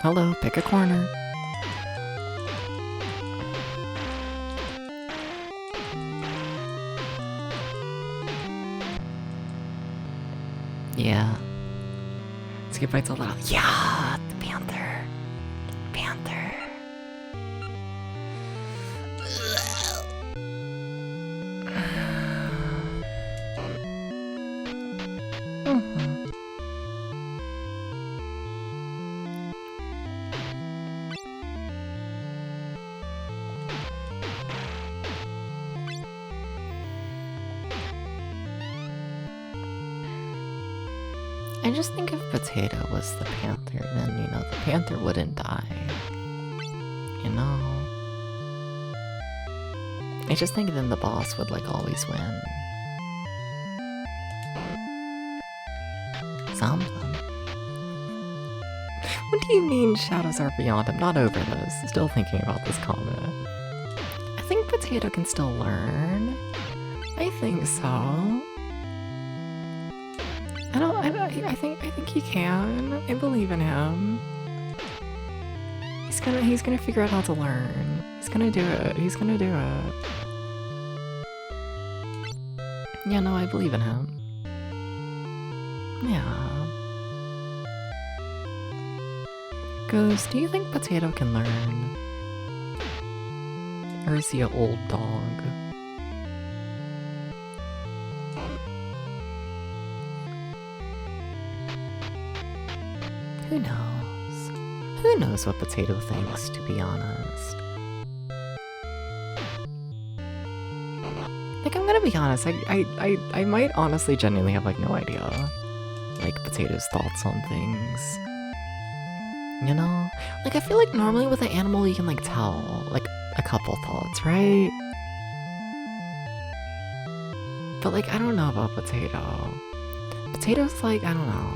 Hello, pick a corner. Yeah. Skip bites a lot. Yeah, the panther. Panther. I just think if Potato was the panther, then, you know, the panther wouldn't die. You know? I just think then the boss would, like, always win. Something. What do you mean shadows are beyond? I'm not over this. Still thinking about this comment. I think Potato can still learn. I think so. I think he can. I believe in him. He's gonna figure out how to learn. He's gonna do it. He's gonna do it. Yeah, no, I believe in him. Yeah. Ghost, do you think Potato can learn? Or is he an old dog? Who knows? Who knows what Potato thinks, to be honest? Like, I'm gonna be honest, I might honestly genuinely have, like, no idea. Like, Potato's thoughts on things. You know? Like, I feel like normally with an animal you can, like, tell, like, a couple thoughts, right? But, like, I don't know about Potato. Potato's, like, I don't know.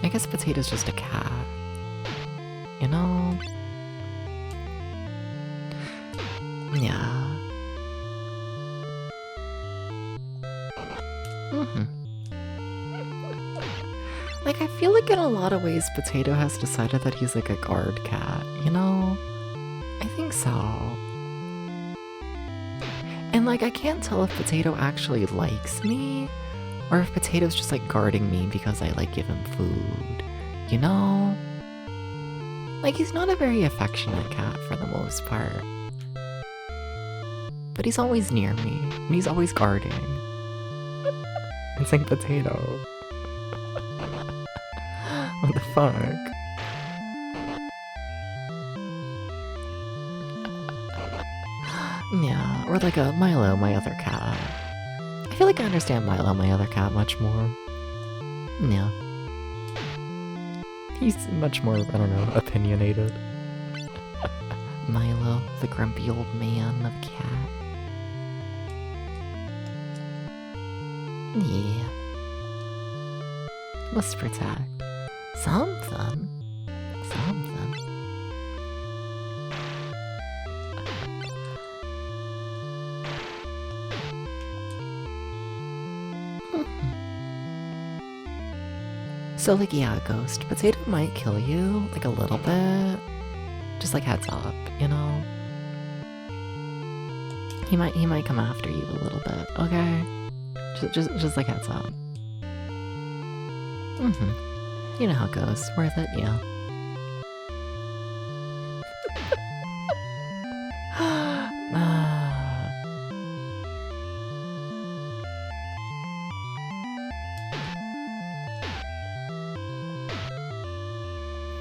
I guess Potato's just a cat. You know? Yeah. Like, I feel like in a lot of ways Potato has decided that he's like a guard cat, you know? I think so. And like, I can't tell if Potato actually likes me, or if Potato's just like guarding me because I like give him food, you know? Like, he's not a very affectionate cat for the most part. But he's always near me, and he's always guarding. It's like Potato. What the fuck? Yeah, or like a Milo, my other cat. I feel like I understand Milo, my other cat, much more. Yeah. He's much more, I don't know, opinionated. Milo, the grumpy old man of cat. Yeah. Must protect. Something. Something. So, like, yeah, Ghost, Potato might kill you, like, a little bit. Just, like, heads up, you know? He might come after you a little bit, okay? Just like, heads up. You know how it goes. Worth it, yeah.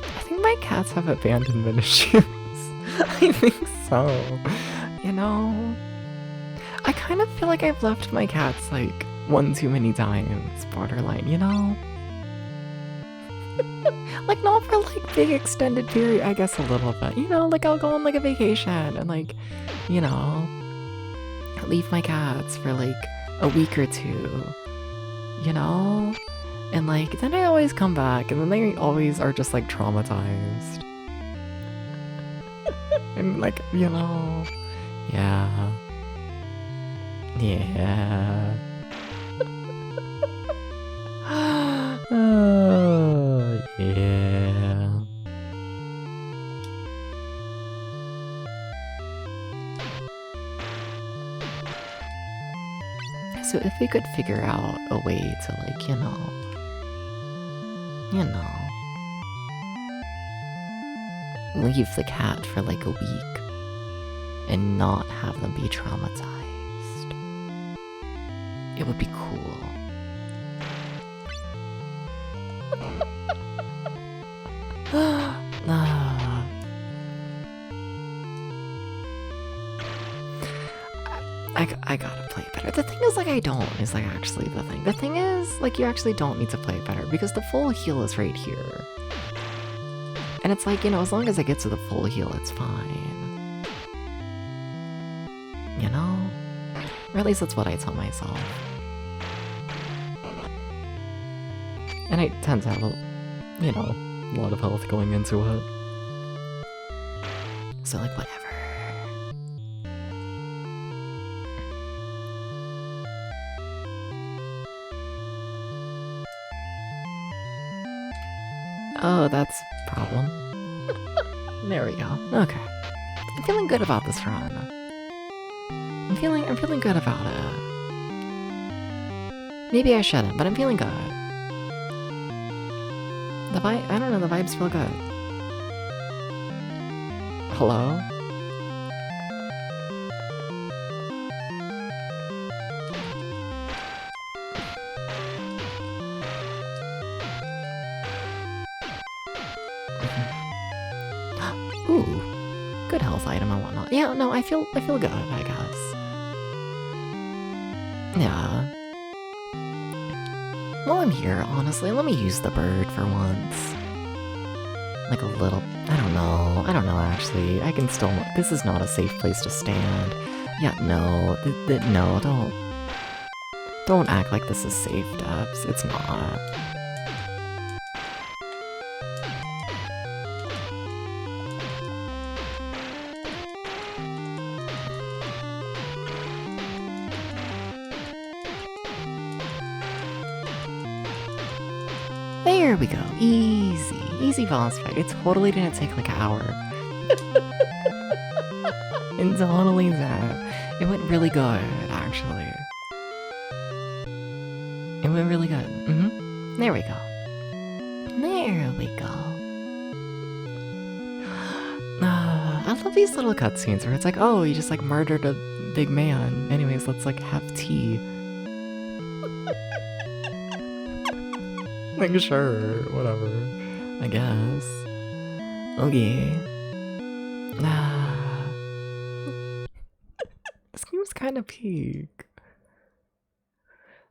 I think my cats have abandonment issues. I think so. You know? I kind of feel like I've left my cats, like, one too many times, borderline, you know? Like, not for, like, big extended period, I guess a little bit. You know, like, I'll go on, like, a vacation and, like, you know, leave my cats for, like, a week or two, you know? And, like, then I always come back, and then they always are just, like, traumatized. And, like, you know, yeah. Yeah. Oh, yeah. So if we could figure out a way to, like, you know, leave the cat for like a week and not have them be traumatized, it would be cool. I gotta play better. The thing is, like, I don't, is like actually the thing. The thing is, like, you actually don't need to play better because the full heal is right here. And it's like, you know, as long as I get to the full heal, it's fine. You know? Or at least that's what I tell myself. And I tend to have a lot of health going into it. So like, whatever. Oh, that's a problem. There we go. Okay. I'm feeling good about this run. I'm feeling good about it. Maybe I shouldn't, but I'm feeling good. I don't know, the vibes feel good. Hello? Ooh, good health item and whatnot. Yeah, no, I feel good, I guess. Yeah. While I'm here, honestly, let me use the bird for once. Like a little, I don't know actually. I can still, this is not a safe place to stand. Yeah, no, no, don't act like this is safe, Debs. It's not. There we go. Easy boss fight. It totally didn't take like an hour. It totally did. It went really good, actually. It went really good. There we go. There we go. I love these little cutscenes where it's like, oh, you just like murdered a big man. Anyways, let's like have tea. Like, sure, whatever. I guess. Okay. This game's kind of peak.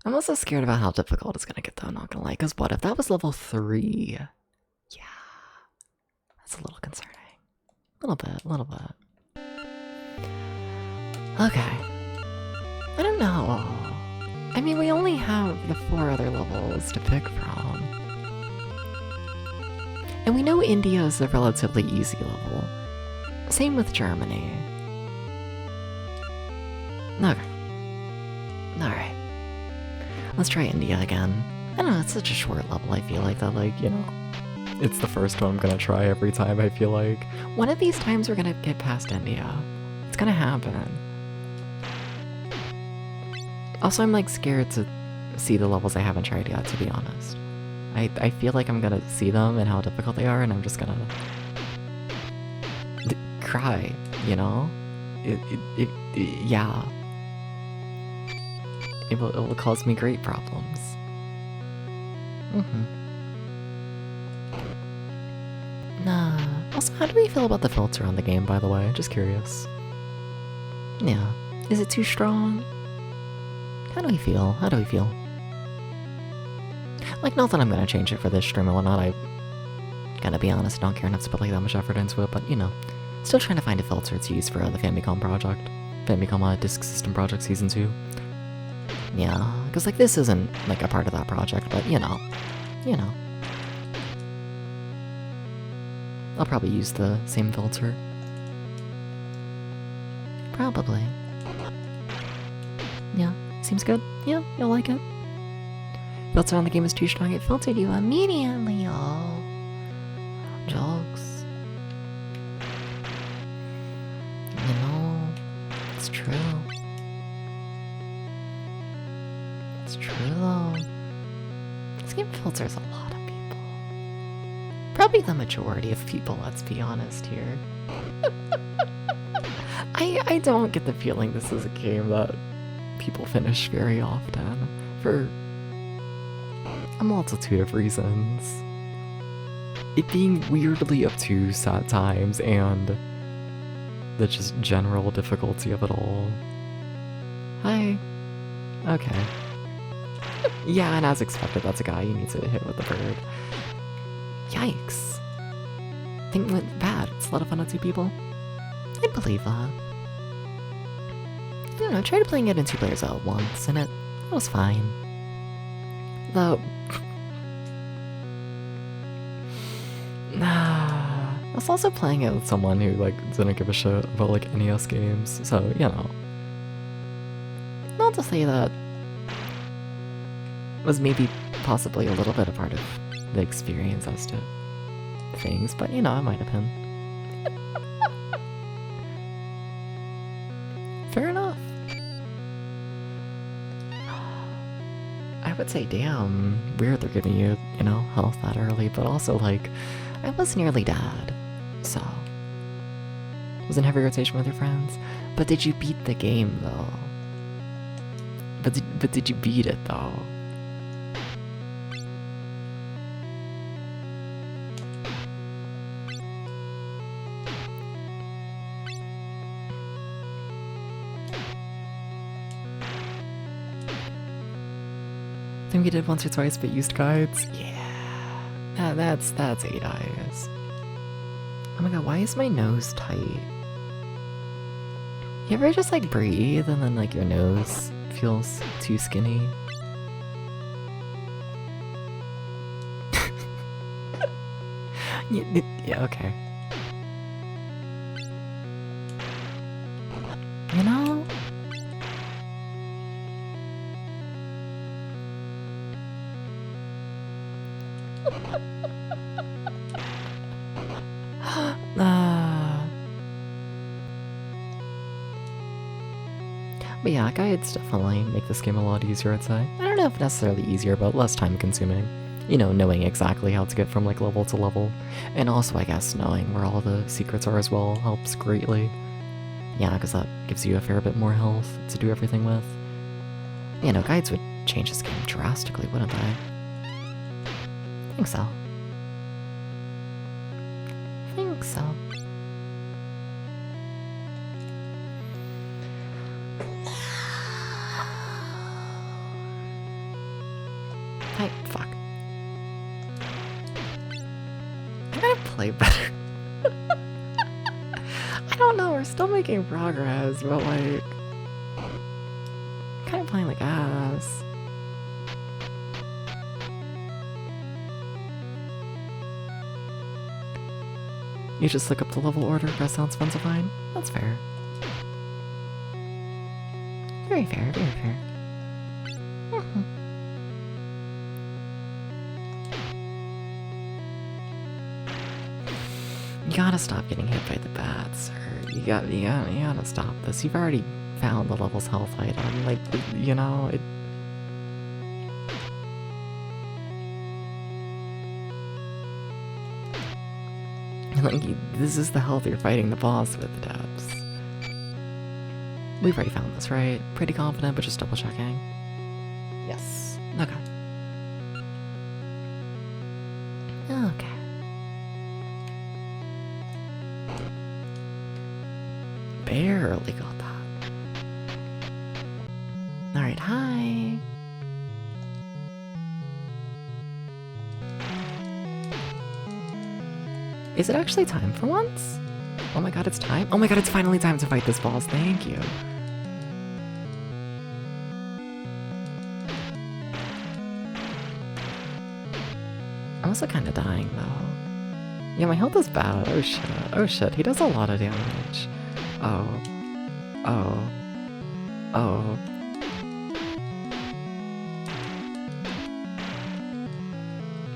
I'm also scared about how difficult it's gonna get, though, not gonna lie. Because what if that was level 3? Yeah. That's a little concerning. A little bit. Okay. I don't know. I mean, we only have the 4 other levels to pick from. And we know India is a relatively easy level. Same with Germany. Okay. Alright. Let's try India again. I don't know, it's such a short level, I feel like, that, like, it's the first one I'm gonna try every time, I feel like. One of these times we're gonna get past India. It's gonna happen. Also, I'm like scared to see the levels I haven't tried yet, to be honest. I feel like I'm gonna see them and how difficult they are, and I'm just gonna cry, yeah. It will cause me great problems. Also, how do we feel about the filter on the game, by the way? Just curious. Yeah. Is it too strong? How do we feel? Like, not that I'm gonna change it for this stream and whatnot, I gotta be honest, don't care enough to put like that much effort into it, but still trying to find a filter to use for the Famicom project. Famicom Disk System Project Season 2. Yeah, because like this isn't like a part of that project, but I'll probably use the same filter. Probably. Yeah. Seems good? Yeah, you'll like it. Filter on the game is too strong, it filtered you immediately, y'all. Jokes. It's true. It's true, though. This game filters a lot of people. Probably the majority of people, let's be honest here. I don't get the feeling this is a game that people finish very often, for a multitude of reasons. It being weirdly obtuse at times, and the just general difficulty of it all. Hi. Okay. Yeah, and as expected, that's a guy you need to hit with the bird. Yikes. Thing went bad. It's a lot of fun with 2 people. I believe that. don't know, I tried playing it in 2 players out once, and it was fine. Though... I was also playing it with someone who, like, didn't give a shit about, like, NES games, so, you know. Not to say that was maybe possibly a little bit a part of the experience as to things, but, you know, it might have been. Fair enough. I would say, damn, weird they're giving you, you know, health that early, but also, like, I was nearly dead, so. Was in heavy rotation with your friends. But did you beat the game, though? But did you beat it, though? I think we did once or twice, but used guides. Yeah, that's 8 eyes. Oh my god, why is my nose tight? You ever just like breathe and then like your nose feels too skinny? Yeah, okay. You know? But yeah, guides definitely make this game a lot easier, I'd say. I don't know if necessarily easier, but less time consuming. You know, knowing exactly how to get from like level to level. And also, I guess, knowing where all the secrets are as well helps greatly. Yeah, because that gives you a fair bit more health to do everything with. You know, guides would change this game drastically, wouldn't they? I think so. I think so. Fuck. I gotta play better. I don't know, we're still making progress, but like... I'm kinda playing like ass. You just look up the level order, press sounds fine. That's fair. Very fair, very fair. You gotta stop getting hit by the bats, or you gotta stop this. You've already found the level's health item, like, you know, it... Like, this is the health you're fighting the boss with, Debs. We've already found this, right? Pretty confident, but just double checking. Yes. Okay. Okay. Barely got that. Alright, hi. Is it actually time for once? Oh my god, it's time? Oh my god, it's finally time to fight this boss. Thank you. I'm also kind of dying, though. Yeah, my health is bad. Oh shit. Oh shit, he does a lot of damage. Oh. Oh. Oh.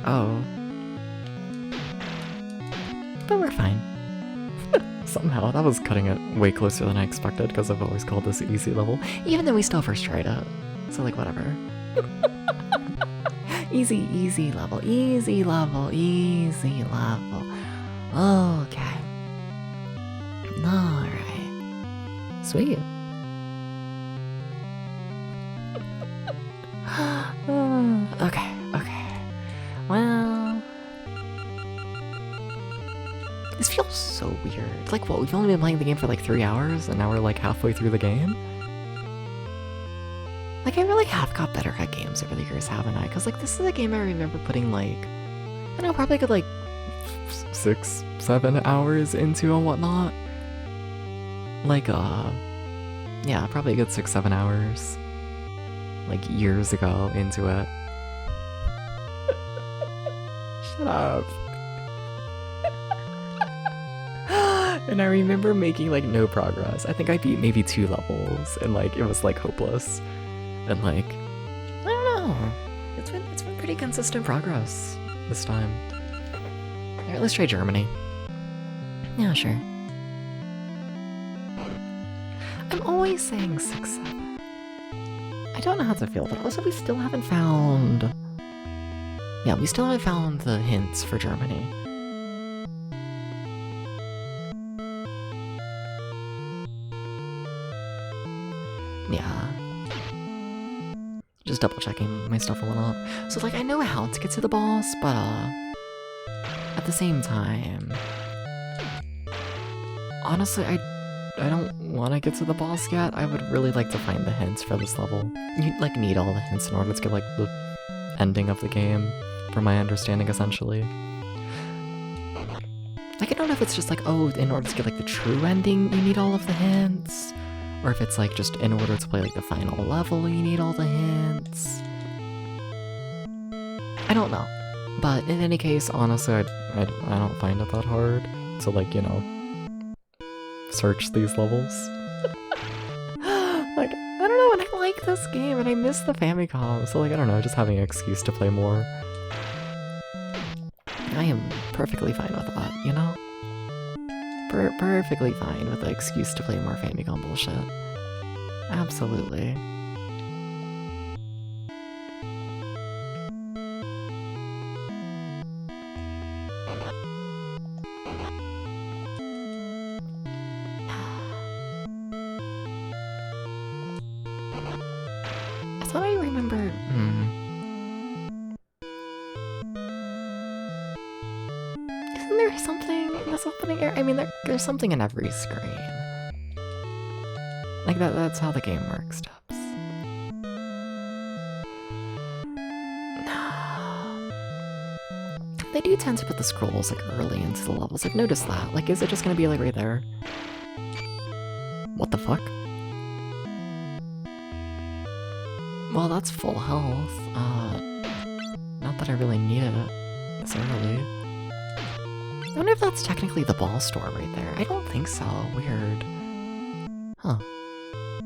Oh. But we're fine. Somehow, that was cutting it way closer than I expected, because I've always called this an easy level, even though we still first tried it. So, like, whatever. Easy level, easy level, easy level. Okay. Alright. Sweet. Okay. Well... This feels so weird. Like, what, we've only been playing the game for like 3 hours, and now we're like halfway through the game? Like, I really have got better at games over the years, haven't I? Because, like, this is a game I remember putting, like, I don't know, probably like 6, 7 hours into and whatnot. Like, Yeah, probably a good 6-7 hours. Like years ago into it. Shut up. And I remember making like no progress. I think I beat maybe 2 levels and like it was like hopeless. And like, I don't know. It's been pretty consistent progress this time. Alright, let's try Germany. Yeah, sure. I'm always saying 6-7. I don't know how to feel, but also we still haven't found... Yeah, we still haven't found the hints for Germany. Yeah. Just double checking my stuff a little. So like I know how to get to the boss, but at the same time, honestly I don't want to get to the boss yet. I would really like to find the hints for this level. You like need all the hints in order to get like the ending of the game, from my understanding essentially. Like I don't know if it's just like, oh, in order to get like the true ending you need all of the hints. Or if it's like just in order to play like the final level you need all the hints. I don't know. But in any case, honestly, I don't find it that hard to like, you know, search these levels. Like, I don't know, and I like this game and I miss the Famicom, so like, I don't know, just having an excuse to play more. I am perfectly fine with that, you know? Perfectly fine with the excuse to play more Famicom bullshit. Absolutely. I thought I remembered... Isn't there something in this opening area? I mean, there's something in every screen. Like, that's how the game works, Dubs. They do tend to put the scrolls, like, early into the levels. I've noticed that. Like, is it just gonna be, like, right there? What the fuck? Well, that's full health. Not that I really need it necessarily. I wonder if that's technically the ball store right there. I don't think so. Weird. Huh.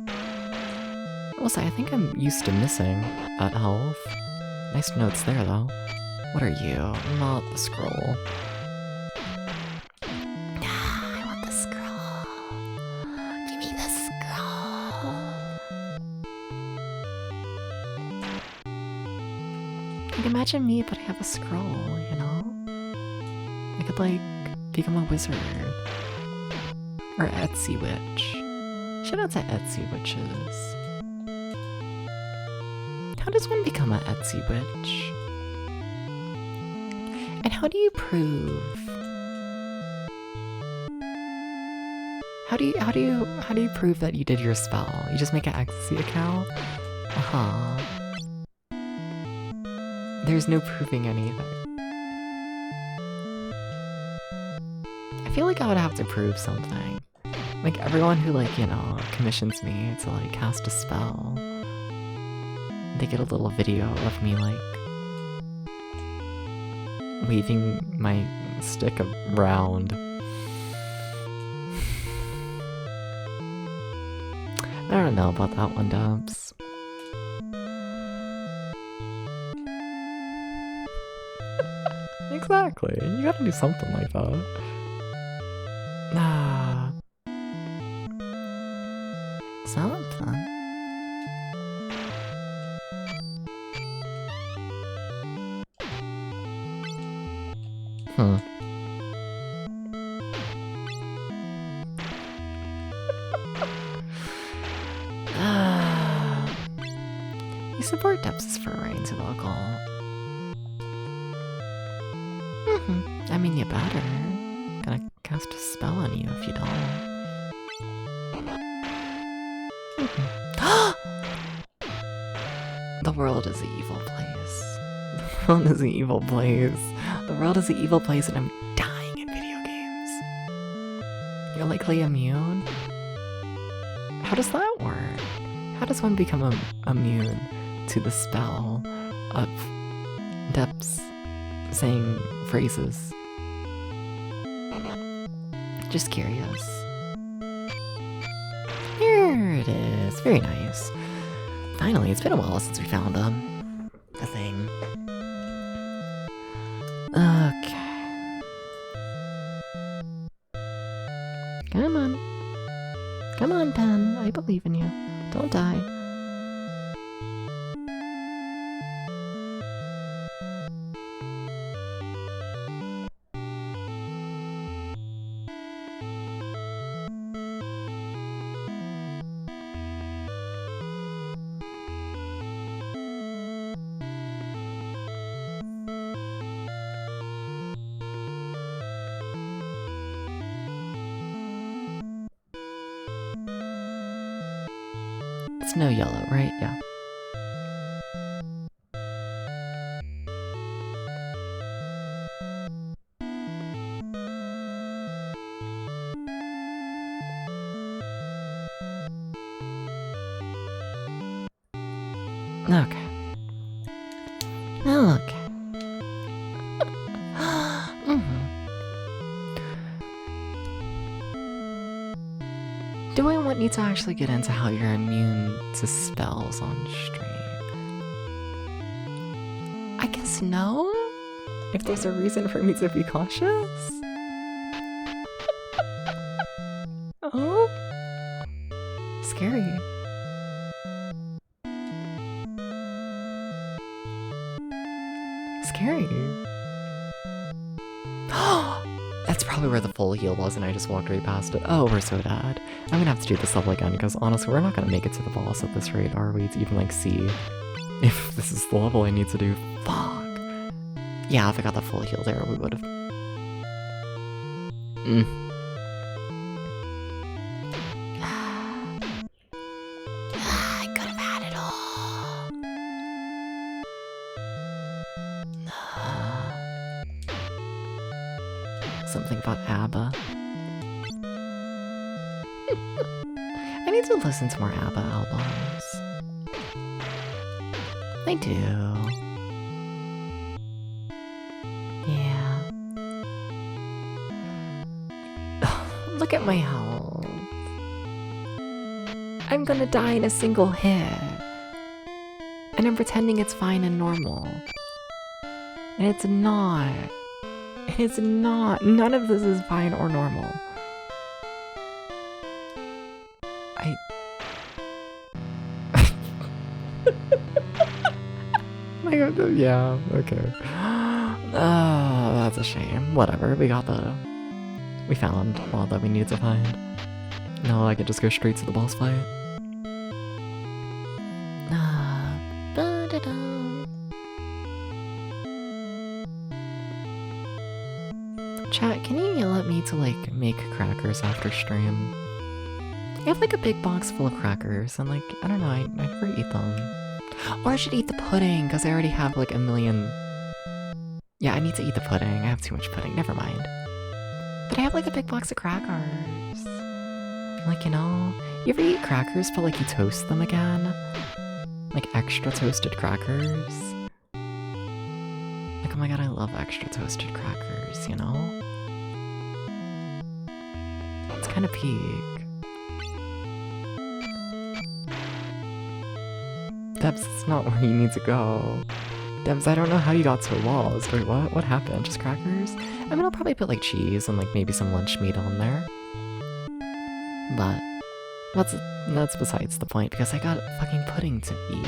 I will say, I think I'm used to missing at health. Nice notes there, though. What are you? Not the scroll. I want the scroll. Give me the scroll. Like, imagine me, but I have a scroll, you know? I could, like, become a wizard. Or Etsy witch. Shout out to Etsy witches. How does one become an Etsy witch? And how do you prove? How do you prove that you did your spell? You just make an Etsy account? Uh-huh. There's no proving anything. I feel like I would have to prove something. Like everyone who like, you know, commissions me to like cast a spell, they get a little video of me like waving my stick around. I don't know about that one, Dubs. Exactly. You gotta do something like that. Something. You support Dubs for right to alcohol. I mean, you better. Gonna cast a spell on you if you don't. The world is an evil place. The world is an evil place. The world is an evil place and I'm dying in video games. You're likely immune? How does that work? How does one become immune to the spell of Depths saying phrases? Just curious. Here it is. Very nice. Finally, it's been a while since we found the thing. Okay. Come on. Come on, Pen. I believe in you. Don't die. It's no yellow, right? Yeah. Okay. Okay. Do I want you to actually get into how you're immune to spells on stream? I guess no? If there's a reason for me to be cautious? Oh? Scary. Scary. That's probably where the full heal was and I just walked right past it. Oh, we're so dead. I'm gonna have to do this level again because honestly, we're not gonna make it to the boss at this rate, are we? To even like see if this is the level I need to do. Fuck. Yeah, if I got the full heal there, we would've. I could have had it all. Something about ABBA. I need to listen to more ABBA albums. I do. Yeah. Look at my health. I'm gonna die in a single hit. And I'm pretending it's fine and normal. And it's not. It's not. None of this is fine or normal. My God, yeah, okay. Oh, that's a shame. Whatever, we found all that we needed to find. Now I can just go straight to the boss fight. Chat, can you yell at me to like make crackers after stream? I have like a big box full of crackers and like, I don't know, I never eat them. Or I should eat the pudding because I already have like a million. Yeah, I need to eat the pudding. I have too much pudding, never mind. But I have like a big box of crackers. Like, you know, you ever eat crackers but like you toast them again? Like extra toasted crackers? Like, oh my God, I love extra toasted crackers, you know? It's kind of peak. Debs, it's not where you need to go. Debs, I don't know how you got so lost. Wait, what? What happened? Just crackers? I mean, I'll probably put like cheese and like maybe some lunch meat on there. But that's besides the point because I got fucking pudding to eat.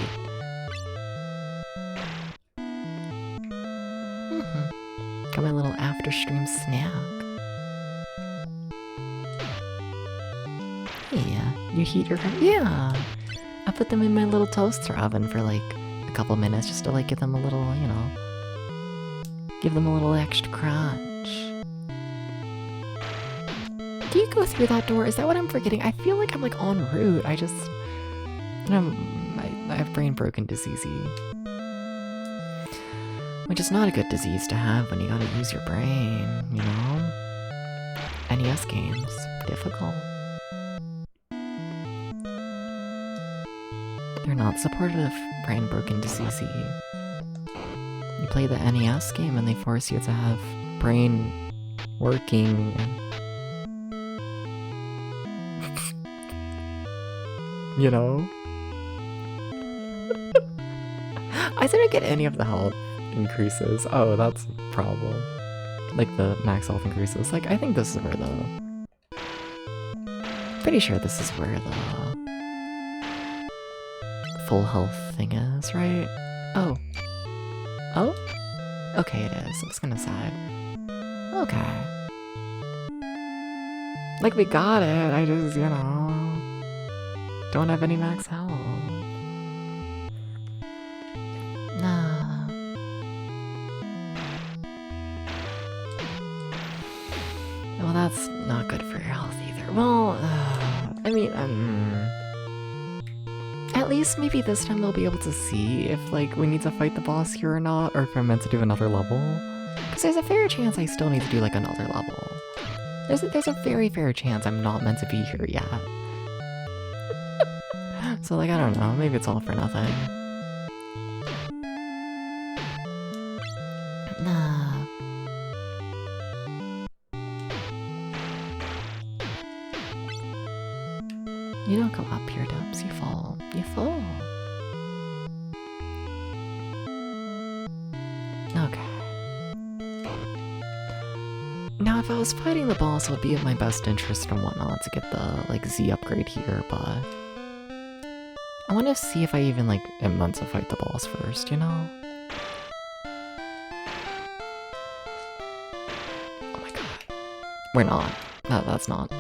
Got my little after stream snack. Yeah, you heat your yeah. I put them in my little toaster oven for like a couple minutes just to like give them a little, you know, give them a little extra crunch. Do you go through that door? Is that what I'm forgetting? I feel like I'm like en route. I have brain broken disease, which is not a good disease to have when you gotta use your brain, you know? NES games, difficult. They're not supportive of Brain Broken to CC. You play the NES game and they force you to have brain working. You know? I didn't get any of the health increases. Oh, that's a problem. Like the max health increases. Like, I think this is where the... Pretty sure this is where the full health thing is, right? Oh. Oh? Okay, it is. I was gonna say. Okay. Like, we got it. I just, you know, don't have any max health. Nah. Well, that's not good for your health either. Well, I mean, at least maybe this time they'll be able to see if, like, we need to fight the boss here or not, or if I'm meant to do another level. Because there's a fair chance I still need to do, like, another level. There's a very fair chance I'm not meant to be here yet. So, like, I don't know, maybe it's all for nothing. Nah. You don't go up here, Dubs, you fall. You fall. Okay. Now, if I was fighting the boss, it would be in my best interest and whatnot to get the, like, Z upgrade here, but... I want to see if I even, like, am meant to fight the boss first, you know? Oh my god. We're not. No, that's not.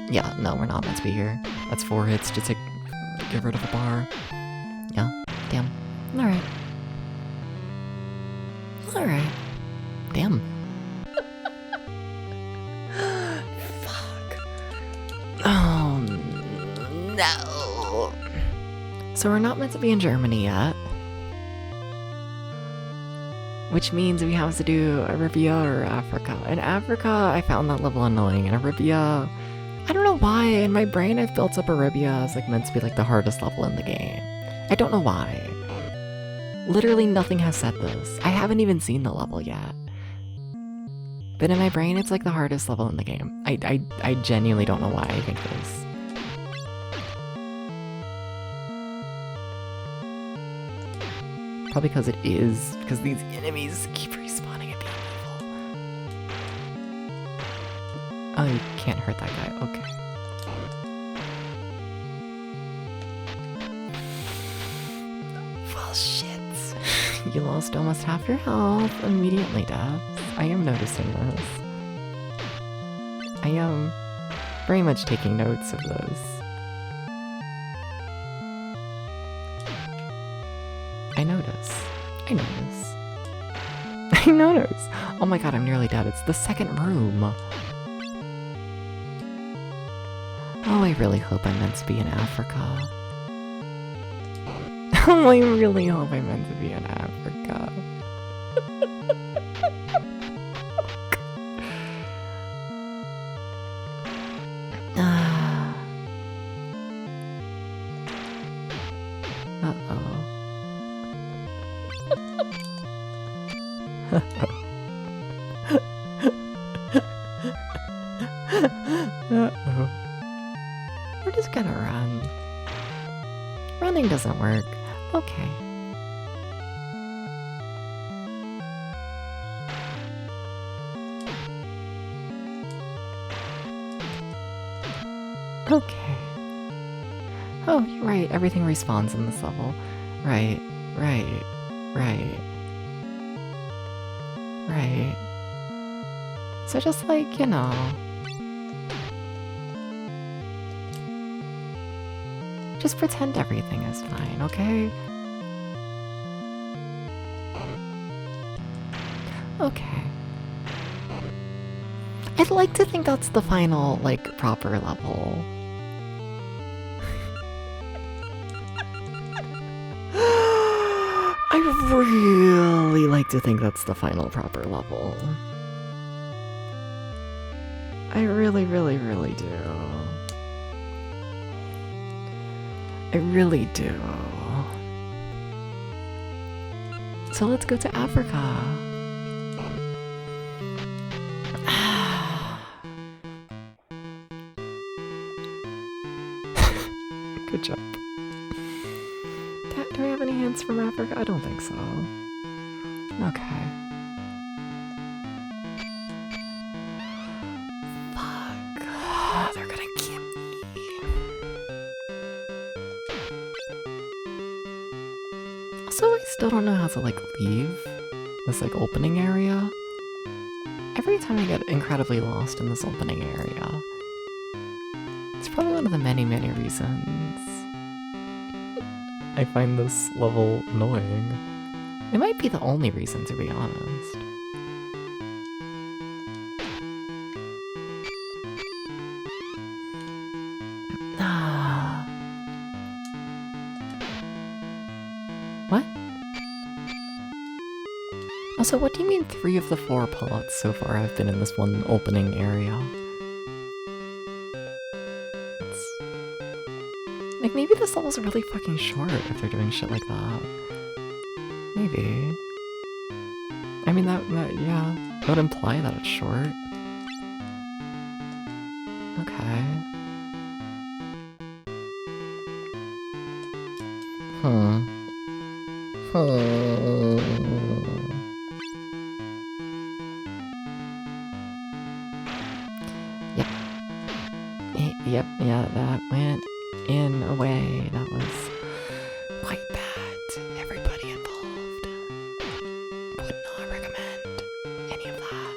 Yeah, no, we're not meant to be here. That's 4 hits to get rid of a bar. Yeah, damn. Alright. Alright. Damn. Fuck. Oh, no. So we're not meant to be in Germany yet. Which means we have to do Arabia or Africa. In Africa, I found that level annoying. In Arabia... I don't know why, in my brain I've built up Arabia as like meant to be like the hardest level in the game. I don't know why. Literally nothing has said this. I haven't even seen the level yet. But in my brain it's like the hardest level in the game. I genuinely don't know why I think this. Probably because it is, because these enemies keep respawning and being evil. Oh, you can't hurt that guy. Okay. Well, shit. You lost almost half your health immediately, Dubs. I am noticing this. I am very much taking notes of this. I notice. I notice. I notice. Oh my god, I'm nearly dead. It's the second room. Oh, I really hope I'm meant to be in Africa. Oh, I really hope I'm meant to be in Africa. Uh-oh. Uh-oh. We're just gonna run. Running doesn't work. Okay. Okay. Oh, you're right. Everything respawns in this level. Right. So just like, you know... Just pretend everything is fine, okay? Okay. I'd like to think that's the final, like, proper level. I really like to think that's the final proper level. I really do. I really do. So let's go to Africa. Good job. Do I have any hints from Africa? I don't think so. Okay. Fuck. They're gonna get me. Also, I still don't know how to, like, leave this, like, opening area. Every time I get incredibly lost in this opening area. It's probably one of the many, many reasons I find this level annoying. It might be the only reason, to be honest. What? Also, what do you mean 3 of the 4 plots so far have been in this one opening area? Like, maybe this level's really fucking short if they're doing shit like that. Maybe. I mean, yeah, that would imply that it's short. Okay. Yep. Yep, yeah, that went in a way that was quite bad to everybody involved. Would not recommend any of that.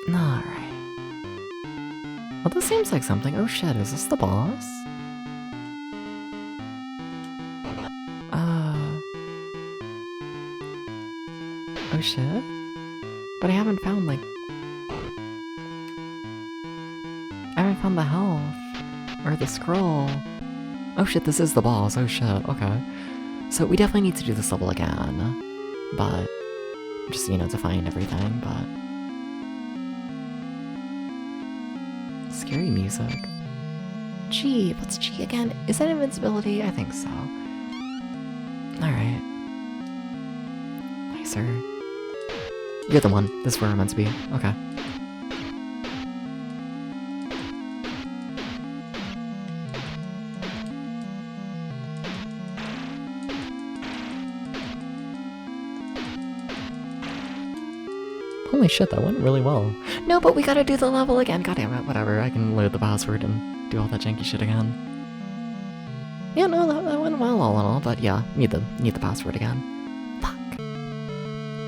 Alright. Well, this seems like something. Oh shit, is this the boss? Oh shit? But I haven't found, like... I haven't found the health. Or the scroll. Oh shit, this is the boss. Oh shit, okay. So we definitely need to do this level again. But... just, you know, to find everything, but... Scary music. G, what's G again? Is that invincibility? I think so. Alright. Nicer. You're the one. This is where we're meant to be. Okay. Holy shit, that went really well. No, but we gotta do the level again. God damn it, whatever. I can load the password and do all that janky shit again. Yeah, no, that went well all in all, but yeah, need the password again. Fuck.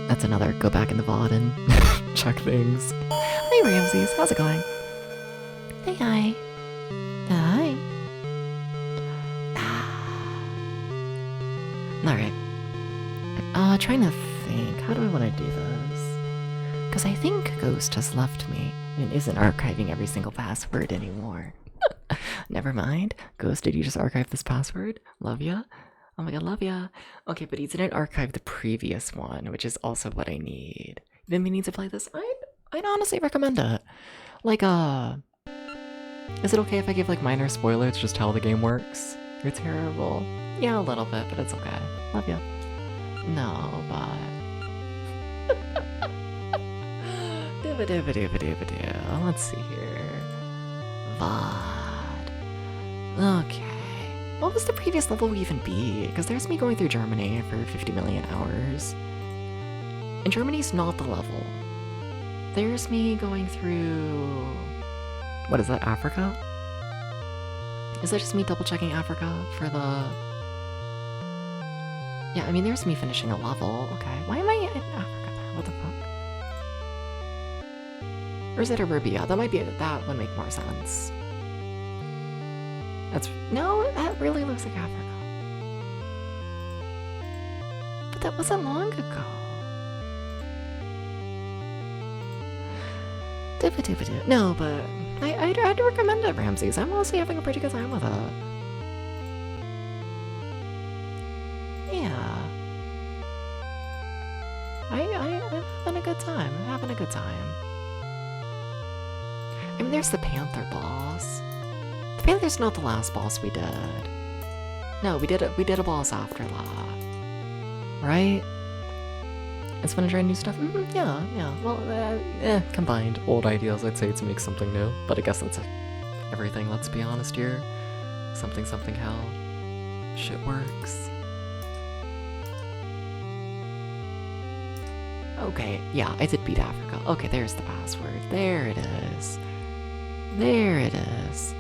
That's another go back in the VOD and check things. Hey Ramses, how's it going? Hey, hi. Hi. Alright. Trying to think, how do I want to do this? Because I think Ghost has left me and isn't archiving every single password anymore. Never mind. Ghost, did you just archive this password? Love ya. Oh my god, love ya. Okay, but he didn't archive the previous one, which is also what I need. You've been meaning to play this? I'd honestly recommend it. Like, is it okay if I give, like, minor spoilers just how the game works? You're terrible. Yeah, a little bit, but it's okay. Love ya. No, but... Let's see here. VOD. Okay. What was the previous level we even beat? Because there's me going through Germany for 50 million hours. And Germany's not the level. There's me going through... What is that, Africa? Is that just me double checking Africa for the... Yeah, I mean, there's me finishing a level. Okay, why am I in Africa there? What the fuck? Or is it Arabia? That might be, that would make more sense. That's, no, that really looks like Africa. But that wasn't long ago. No, but I'd recommend it, Ramses. I'm honestly having a pretty good time with it. Yeah. I'm having a good time. I'm having a good time. I mean, there's the Panther boss. The Panther's not the last boss we did. No, we did a boss after that. Right? It's fun to try new stuff? Yeah. Well, combined old ideas, I'd say, to make something new. But I guess that's everything, let's be honest here. Something how shit works. Okay, yeah, I did beat Africa. Okay, there's the password. There it is. There it is.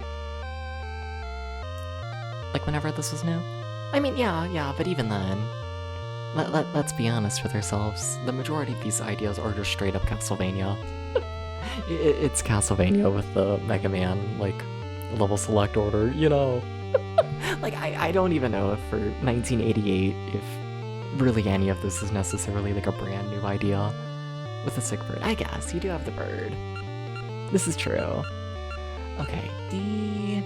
Like whenever this was new? I mean, yeah, but even then, let's be honest with ourselves. The majority of these ideas are just straight up Castlevania. It's Castlevania with the Mega Man, like, level select order, you know? Like, I don't even know if for 1988, if really any of this is necessarily like a brand new idea with a sick bird. I guess, you do have the bird. This is true. Okay, D,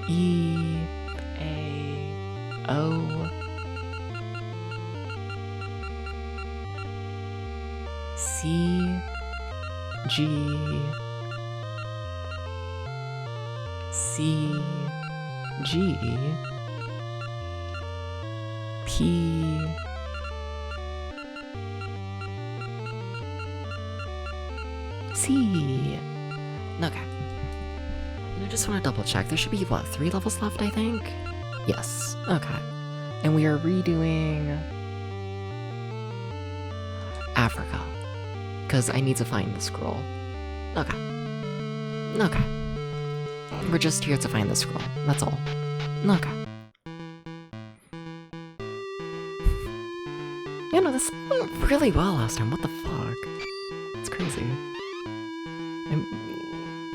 E, A, O, C, G, C, G, P, C. Okay. I just want to double check. There should be, what, 3 levels left, I think? Yes. Okay. And we are redoing Africa. Because I need to find the scroll. Okay. Okay. We're just here to find the scroll. That's all. Okay. Yeah, no, this went really well last time. What the fuck? It's crazy. I'm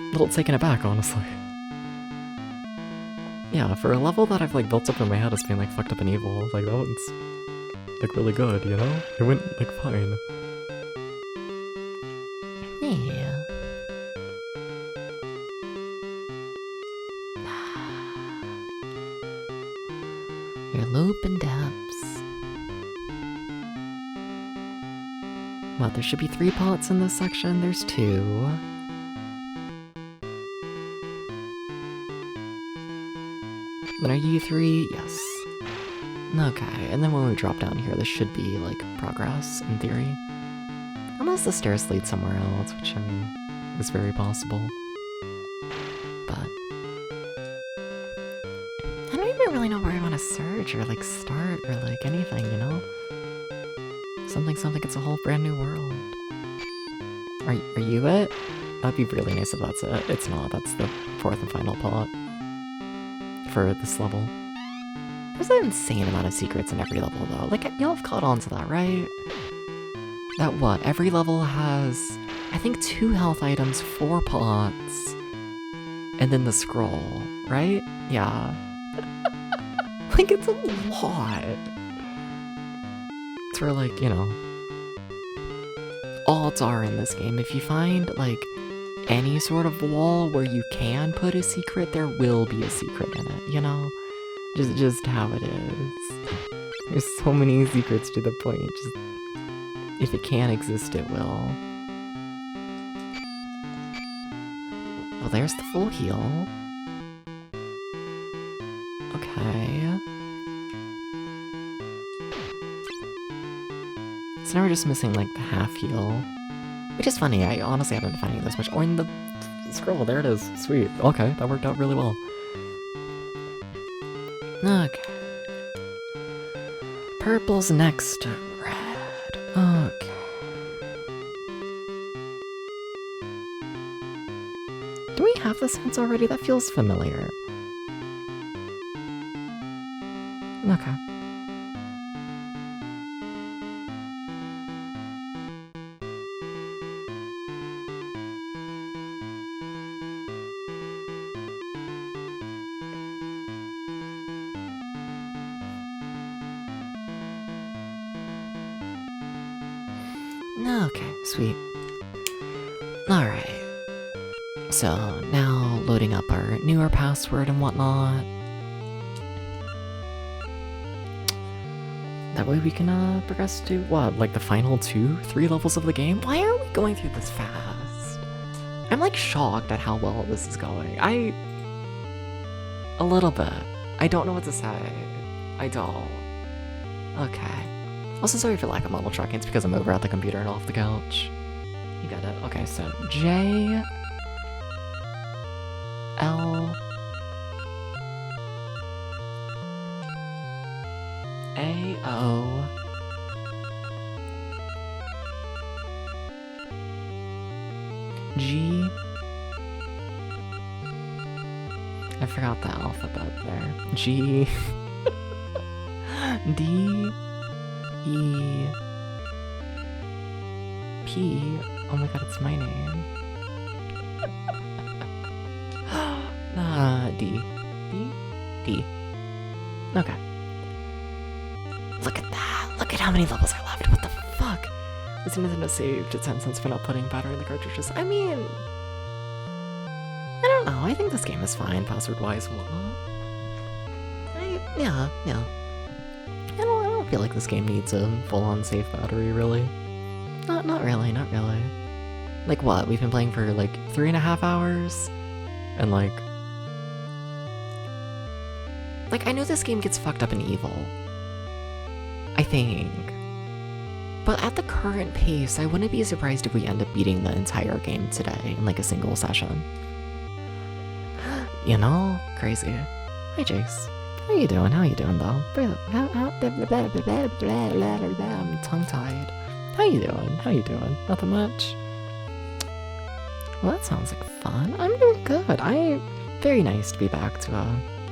a little taken aback, honestly. Yeah, for a level that I've, like, built up in my head as being, like, fucked up and evil, like, that one's, like, really good, you know? It went, like, fine. Yeah. Your loop and depths. What, there should be 3 pots in this section? There's 2. Then are you 3? Yes. Okay, and then when we drop down here, this should be, like, progress, in theory. Unless the stairs lead somewhere else, which, I mean, is very possible. But I don't even really know where I want to search, or, like, start, or, like, anything, you know? Something, it's a whole brand new world. Are you it? That'd be really nice if that's it. It's not, that's the 4th and final pot for this level. There's an insane amount of secrets in every level, though. Like, y'all have caught on to that, right? That what? Every level has, I think, 2 health items, 4 pots, and then the scroll, right? Yeah. Like, it's a lot. It's where, like, you know, odds are in this game, if you find, like, any sort of wall where you can put a secret, there will be a secret in it, you know? Just how it is. There's so many secrets to the point, just, if it can exist, it will. Well, there's the full heal. Okay. So now we're just missing, like, the half heal. Which is funny, I honestly haven't been finding this much. Oh, and the scroll, there it is. Sweet. Okay, that worked out really well. Okay. Purple's next to red. Okay. Do we have this hints already? That feels familiar. Okay. Okay, sweet. Alright. So, now loading up our newer password and whatnot. That way we can progress to, what, like the final 2-3 levels of the game? Why are we going through this fast? I'm like shocked at how well this is going. A little bit. I don't know what to say. I don't. Okay. Also, sorry for lack of model tracking. It's because I'm over at the computer and off the couch. You got it. Okay, so J L A O G. I forgot the alphabet there. G D E P. Oh my god, it's my name. D. D? D. Okay. Look at that. Look at how many levels are left. What the fuck? This Nintendo saved 10 cents for not putting battery in the cartridges. I mean, I don't know. I think this game is fine, password-wise and whatnot. Yeah. I don't feel like this game needs a full-on safe battery, really. Not really. Like what? We've been playing for like 3.5 hours? And like I know this game gets fucked up and evil. I think. But at the current pace, I wouldn't be surprised if we end up beating the entire game today in like a single session. You know? Crazy. Hi, Jace. How you doing? How you doing, though? I'm tongue-tied. How you doing? Nothing much? Well, that sounds like fun. I'm doing good. Very nice to be back to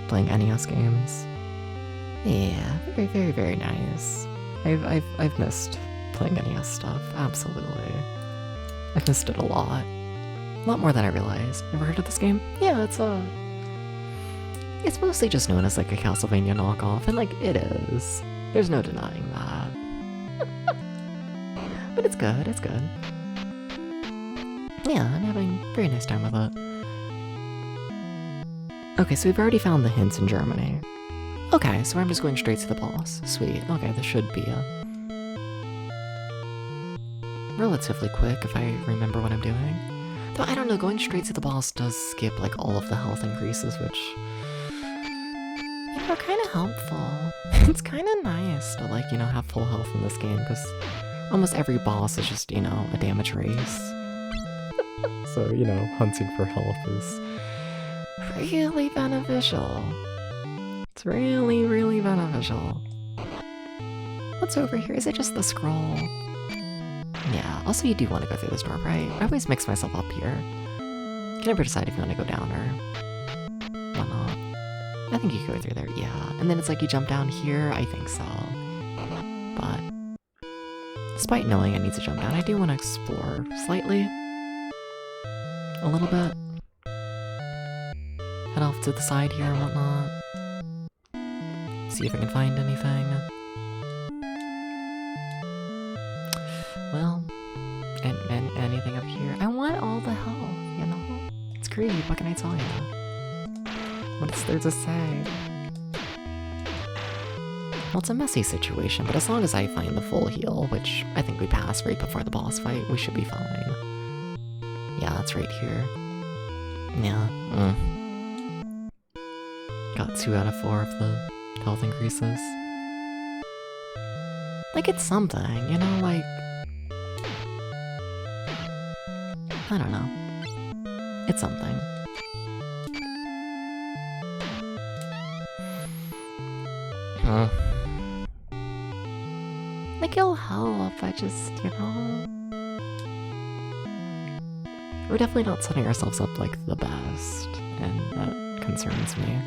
playing NES games. Yeah, very, very nice. I've missed playing NES stuff. Absolutely. I've missed it a lot more than I realized. Never heard of this game? Yeah, it's mostly just known as like a Castlevania knockoff, and like it is. There's no denying that. But it's good. Yeah, I'm having a very nice time with it. Okay, so we've already found the hints in Germany. Okay, so I'm just going straight to the boss. Sweet. Okay, this should be relatively quick if I remember what I'm doing. Though, I don't know, going straight to the boss does skip like all of the health increases, which are kind of helpful. It's kind of nice to like, have full health in this game, because almost every boss is just, a damage race. So, hunting for health is really beneficial. It's really, really beneficial. What's over here? Is it just the scroll? Yeah, also you do want to go through this door, right? I always mix myself up here. You can never decide if you want to go down or whatnot. I think you can go through there, yeah. And then it's like you jump down here? I think so. But despite knowing I need to jump down, I do want to explore slightly. A little bit. Head off to the side here and whatnot. See if I can find anything. Well, and anything up here. I want all the health, It's greedy, what can I tell you? What is there to say? Well, it's a messy situation, but as long as I find the full heal, which I think we passed right before the boss fight, we should be fine. Yeah, it's right here. Yeah, Got 2 out of 4 of the health increases. Like, it's something, like... I don't know. It's something. Like, it'll help, I just, we're definitely not setting ourselves up like the best, and that concerns me.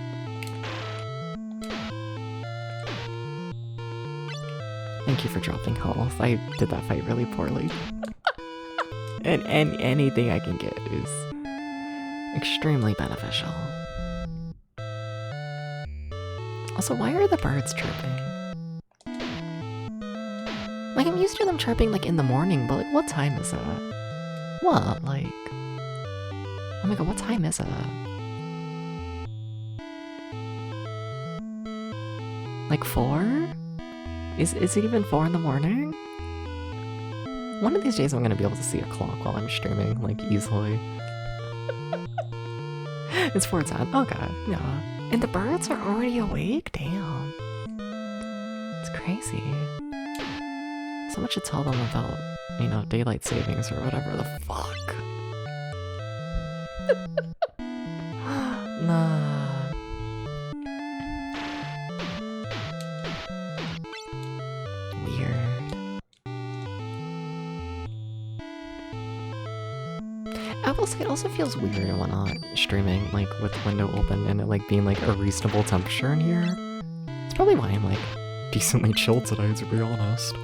Thank you for dropping health. I did that fight really poorly. and anything I can get is extremely beneficial. Also, why are the birds chirping? Like, I'm used to them chirping, like, in the morning, but, like, what time is it? What? Like... Oh my god, what time is it? Like, 4? Is it even 4 in the morning? One of these days I'm gonna be able to see a clock while I'm streaming, like, easily. It's 4:10. Okay, yeah. And the birds are already awake? Damn. It's crazy. Someone should tell them about, you know, daylight savings or whatever the fuck. Nah. Weird. I will say it also feels weird when streaming, like, with the window open and it, like, being, like, a reasonable temperature in here. It's probably why I'm, like, decently chilled today, to be honest.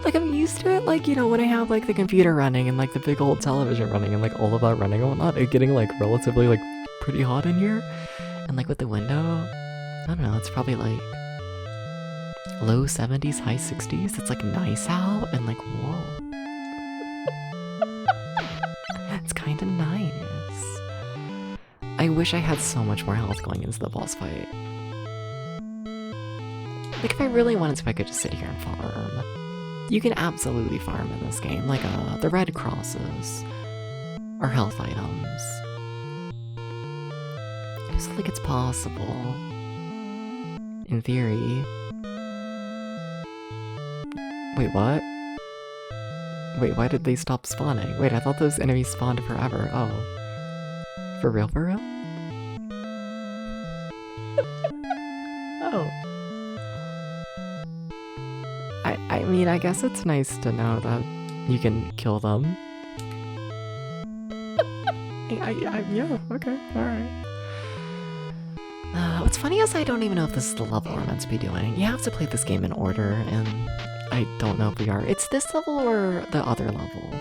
Like, I'm used to it, like, you know, when I have, like, the computer running and, like, the big old television running and, like, all of that running and whatnot, it getting, like, relatively, like, pretty hot in here. And, like, with the window, I don't know, it's probably, like, low 70s, high 60s. It's, like, nice out and, like, whoa. It's kind of nice. I wish I had so much more health going into the boss fight. Like, if I really wanted to, I could just sit here and farm. You can absolutely farm in this game, like the red crosses are health items. I just feel like it's possible. In theory. Wait, what? Wait, why did they stop spawning? Wait, I thought those enemies spawned forever. Oh. For real, for real? Oh. I mean, I guess it's nice to know that you can kill them. Yeah, okay, alright. What's funny is I don't even know if this is the level we're meant to be doing. You have to play this game in order, and I don't know if we are. It's this level or the other level.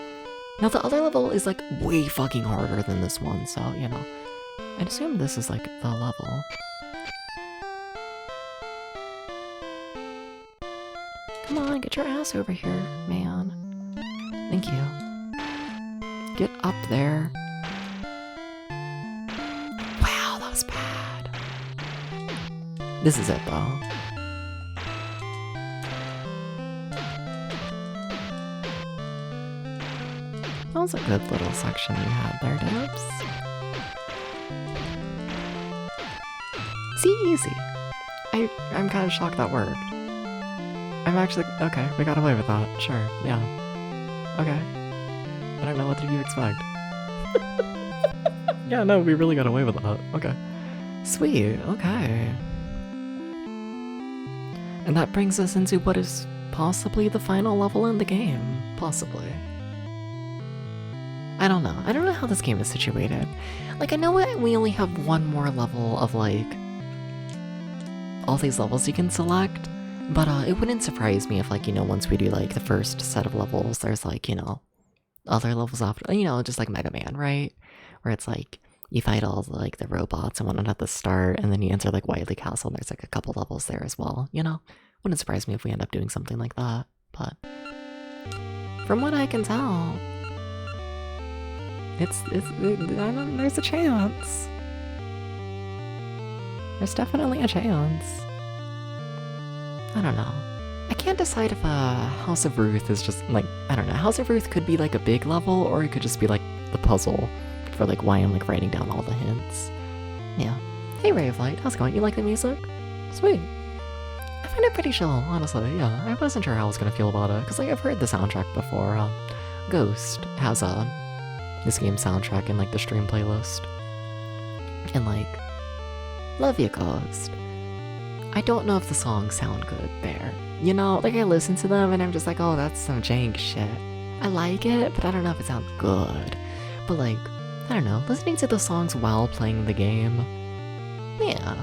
Now, the other level is, like, way fucking harder than this one, so, you know. I'd assume this is, like, the level. Come on, get your ass over here, man. Thank you. Get up there. Wow, that was bad. This is it, though. That was a good little section you had there, Dibs. See, easy. I'm kind of shocked that worked. I'm actually, okay, we got away with that, sure, yeah. Okay. I don't know, what did you expect? Yeah, no, we really got away with that, okay. Sweet, okay. And that brings us into what is possibly the final level in the game, possibly. I don't know how this game is situated. Like, I know we only have one more level of, like, all these levels you can select, but it wouldn't surprise me if, like, you know, once we do, like, the first set of levels, there's, like, you know, other levels after, you know, just like Mega Man, right? Where it's, like, you fight all, like, the robots and whatnot at the start, and then you enter, like, Wily Castle, and there's, like, a couple levels there as well, you know? Wouldn't surprise me if we end up doing something like that, but from what I can tell, there's a chance. There's definitely a chance. I don't know. I can't decide if House of Ruth is just, like, I don't know. House of Ruth could be, like, a big level, or it could just be, like, the puzzle for, like, why I'm, like, writing down all the hints. Yeah. Hey, Ray of Light, how's it going? You like the music? Sweet. I find it pretty chill, honestly, yeah. I wasn't sure how I was gonna feel about it, because, like, I've heard the soundtrack before. Ghost has, this game soundtrack in, like, the stream playlist. And, like, love you, Ghost. I don't know if the songs sound good there. You know, like, I listen to them and I'm just like, oh, that's some jank shit. I like it, but I don't know if it sounds good. But, like, I don't know, listening to the songs while playing the game, yeah,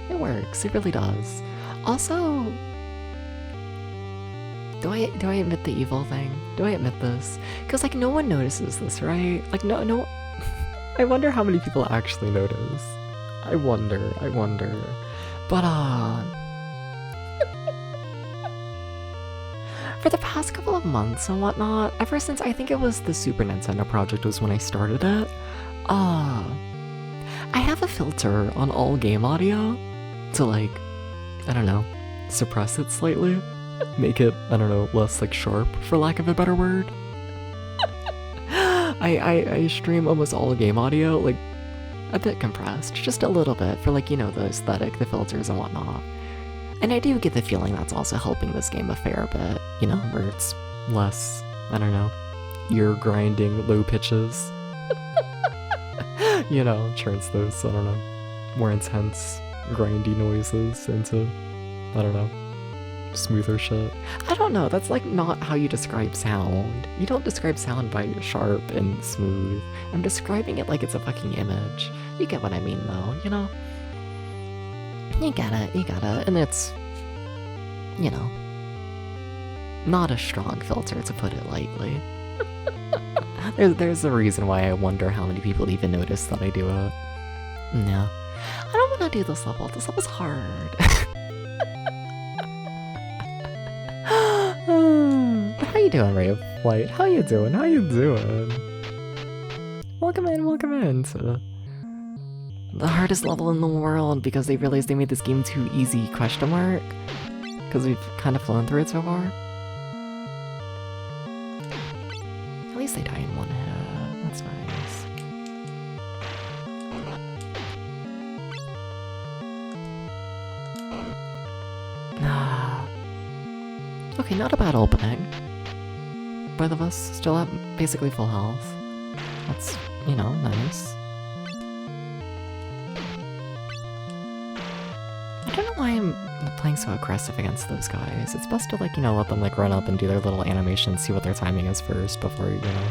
it works, it really does. Also, do I admit the evil thing? Do I admit this? Because, like, no one notices this, right? Like, no, I wonder how many people actually notice. I wonder. But, for the past couple of months and whatnot, ever since I think it was the Super Nintendo project was when I started it, I have a filter on all game audio to, like, I don't know, suppress it slightly. Make it, I don't know, less, like, sharp, for lack of a better word. I stream almost all game audio, like, a bit compressed, just a little bit, for, like, you know, the aesthetic, the filters and whatnot. And I do get the feeling that's also helping this game a fair bit, you know, where it's less, I don't know, ear-grinding low pitches. You know, turns those, I don't know, more intense, grindy noises into, I don't know, smoother shit. I don't know, that's like not how you describe sound. You don't describe sound by sharp and smooth. I'm describing it like it's a fucking image. You get what I mean though, you know? You get it, and it's, you know, not a strong filter to put it lightly. There's a reason why I wonder how many people even notice that I do it. No. I don't want to do this level. This level's hard. How you doing, Ray of Light? How you doing? Welcome in to the hardest level in the world because they realized they made this game too easy, question mark? Because we've kind of flown through it so far. At least they die in one hit. That's nice. Okay, not a bad opening. Both of us still have basically full health. That's, you know, nice. I don't know why I'm playing so aggressive against those guys. It's best to, like, you know, let them, like, run up and do their little animation, see what their timing is first before, you know,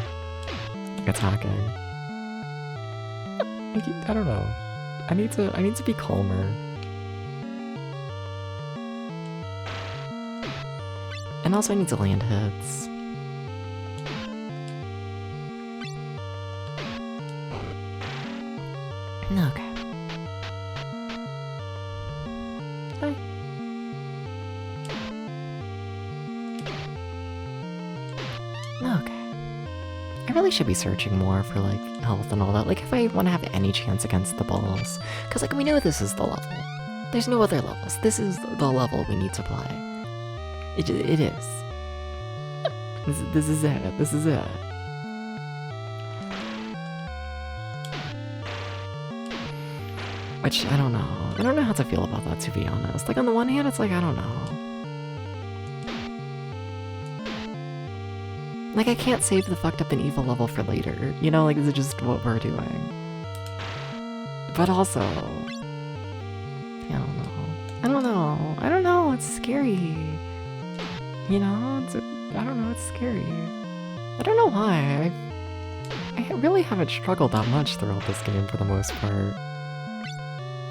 like, attacking. I don't know. I need to be calmer. And also I need to land hits. Okay. Hi. Okay. I really should be searching more for, like, health and all that. Like, if I want to have any chance against the boss. Because, like, we know this is the level. There's no other levels. This is the level we need to play. It is. This is it. This is it. Which, I don't know. I don't know how to feel about that, to be honest. Like, on the one hand, it's like, I don't know. Like, I can't save the fucked up and evil level for later. You know, like, this is just what we're doing. But also... I don't know. It's scary. You know, I don't know, it's scary. I don't know why. I really haven't struggled that much throughout this game for the most part.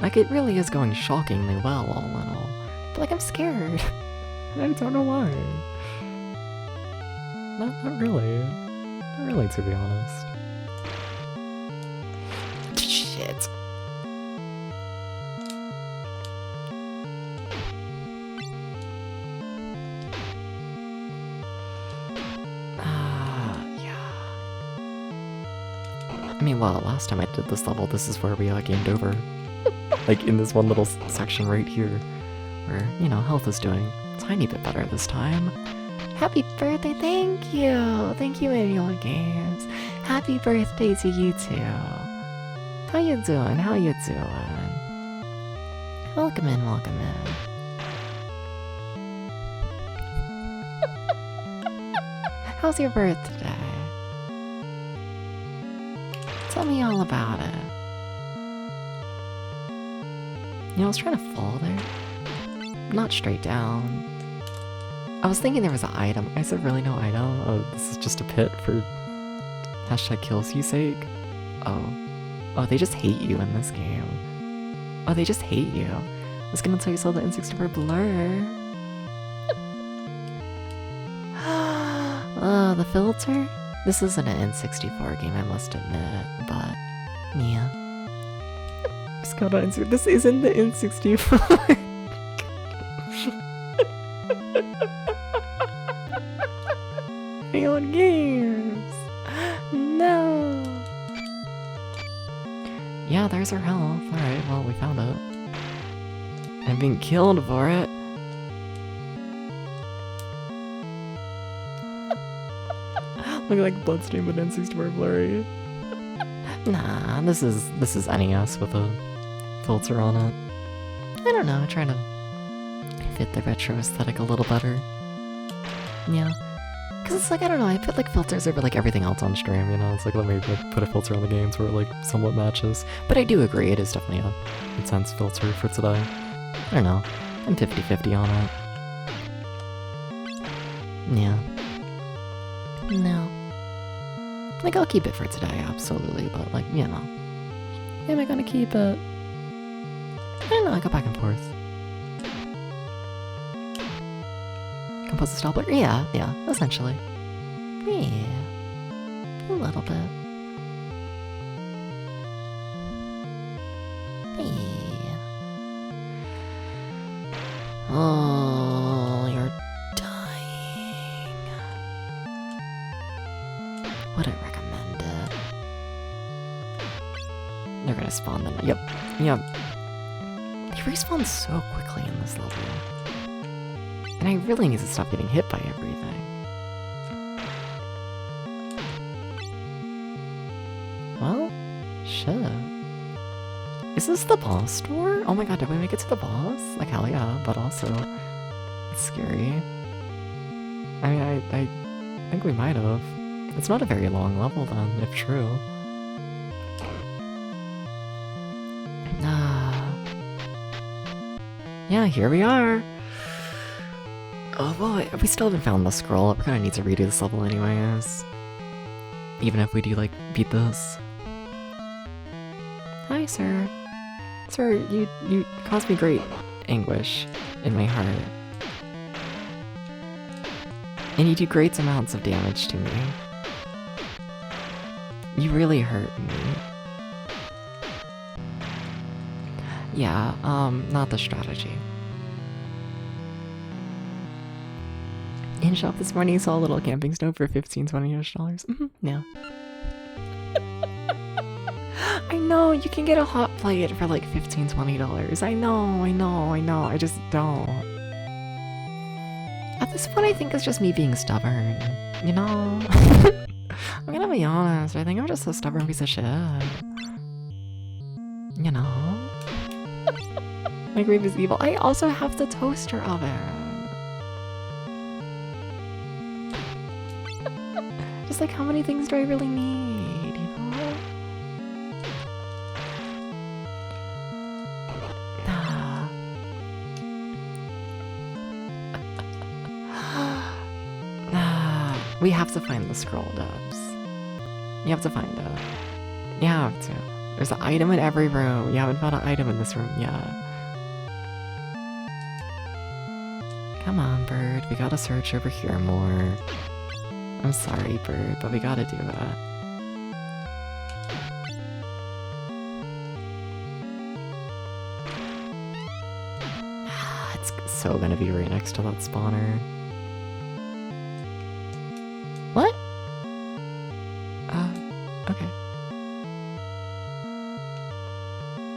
Like, it really is going shockingly well all in all. But, like, I'm scared. And I don't know why. Not really. Not really, to be honest. Shit. I mean, well, last time I did this level, this is where we gamed over. Like, in this one little section right here, where, you know, health is doing a tiny bit better this time. Happy birthday, thank you! Thank you, Annual Games. Happy birthday to you too. How you doing? Welcome in. How's your birthday? Tell me all about it. You know, I was trying to fall there. Not straight down. I was thinking there was an item. I said, really no item? Oh, this is just a pit for #kills you sake? Oh, they just hate you in this game. Oh, they just hate you. I was gonna tell you saw the N64 blur. The filter? This isn't an N64 game, I must admit, but yeah. This isn't the N64. Real games. No. Yeah, there's our health. Alright, well, we found it. I've been killed for it. Look like Bloodstain but N64 blurry. Nah, this is NES with a filter on it. I don't know, trying to fit the retro aesthetic a little better. Yeah. Cause it's like, I don't know, I put like filters over like everything else on stream, you know? It's like, let me put a filter on the games where it like somewhat matches. But I do agree, it is definitely a intense filter for today. I don't know, I'm 50-50 on it. Yeah. No. Like, I'll keep it for today, absolutely, but like, you know. Am I gonna keep it? I don't know, I go back and forth. Compose a style blur? Yeah, essentially. Yeah. A little bit. Yeah. Oh, you're dying. Would I recommend it? They're gonna spawn them. Yep. They respawn so quickly in this level. And I really need to stop getting hit by everything. Well, shit. Is this the boss door? Oh my god, did we make it to the boss? Like, hell yeah, but also, it's scary. I mean, I think we might have. It's not a very long level then, if true. Yeah, here we are. Oh boy, we still haven't found the scroll. We're gonna need to redo this level anyways. Even if we do, like, beat this. Hi, sir. Sir, you caused me great anguish in my heart. And you do great amounts of damage to me. You really hurt me. Yeah, not the strategy. In shop this morning, saw a little camping stove for $15-$20. Yeah. I know, you can get a hot plate for like $15-$20. I know, I just don't. At this point, I think it's just me being stubborn, you know? I'm gonna be honest, I think I'm just a stubborn piece of shit. You know? My grave is evil. I also have the toaster oven. Just like, how many things do I really need, you know? We have to find the scroll, Dubs. You have to find it. You have to. There's an item in every room. You haven't found an item in this room yet. Come on, Bird. We gotta search over here more. I'm sorry, Bird, but we gotta do that. It's so gonna be right next to that spawner. What? Okay.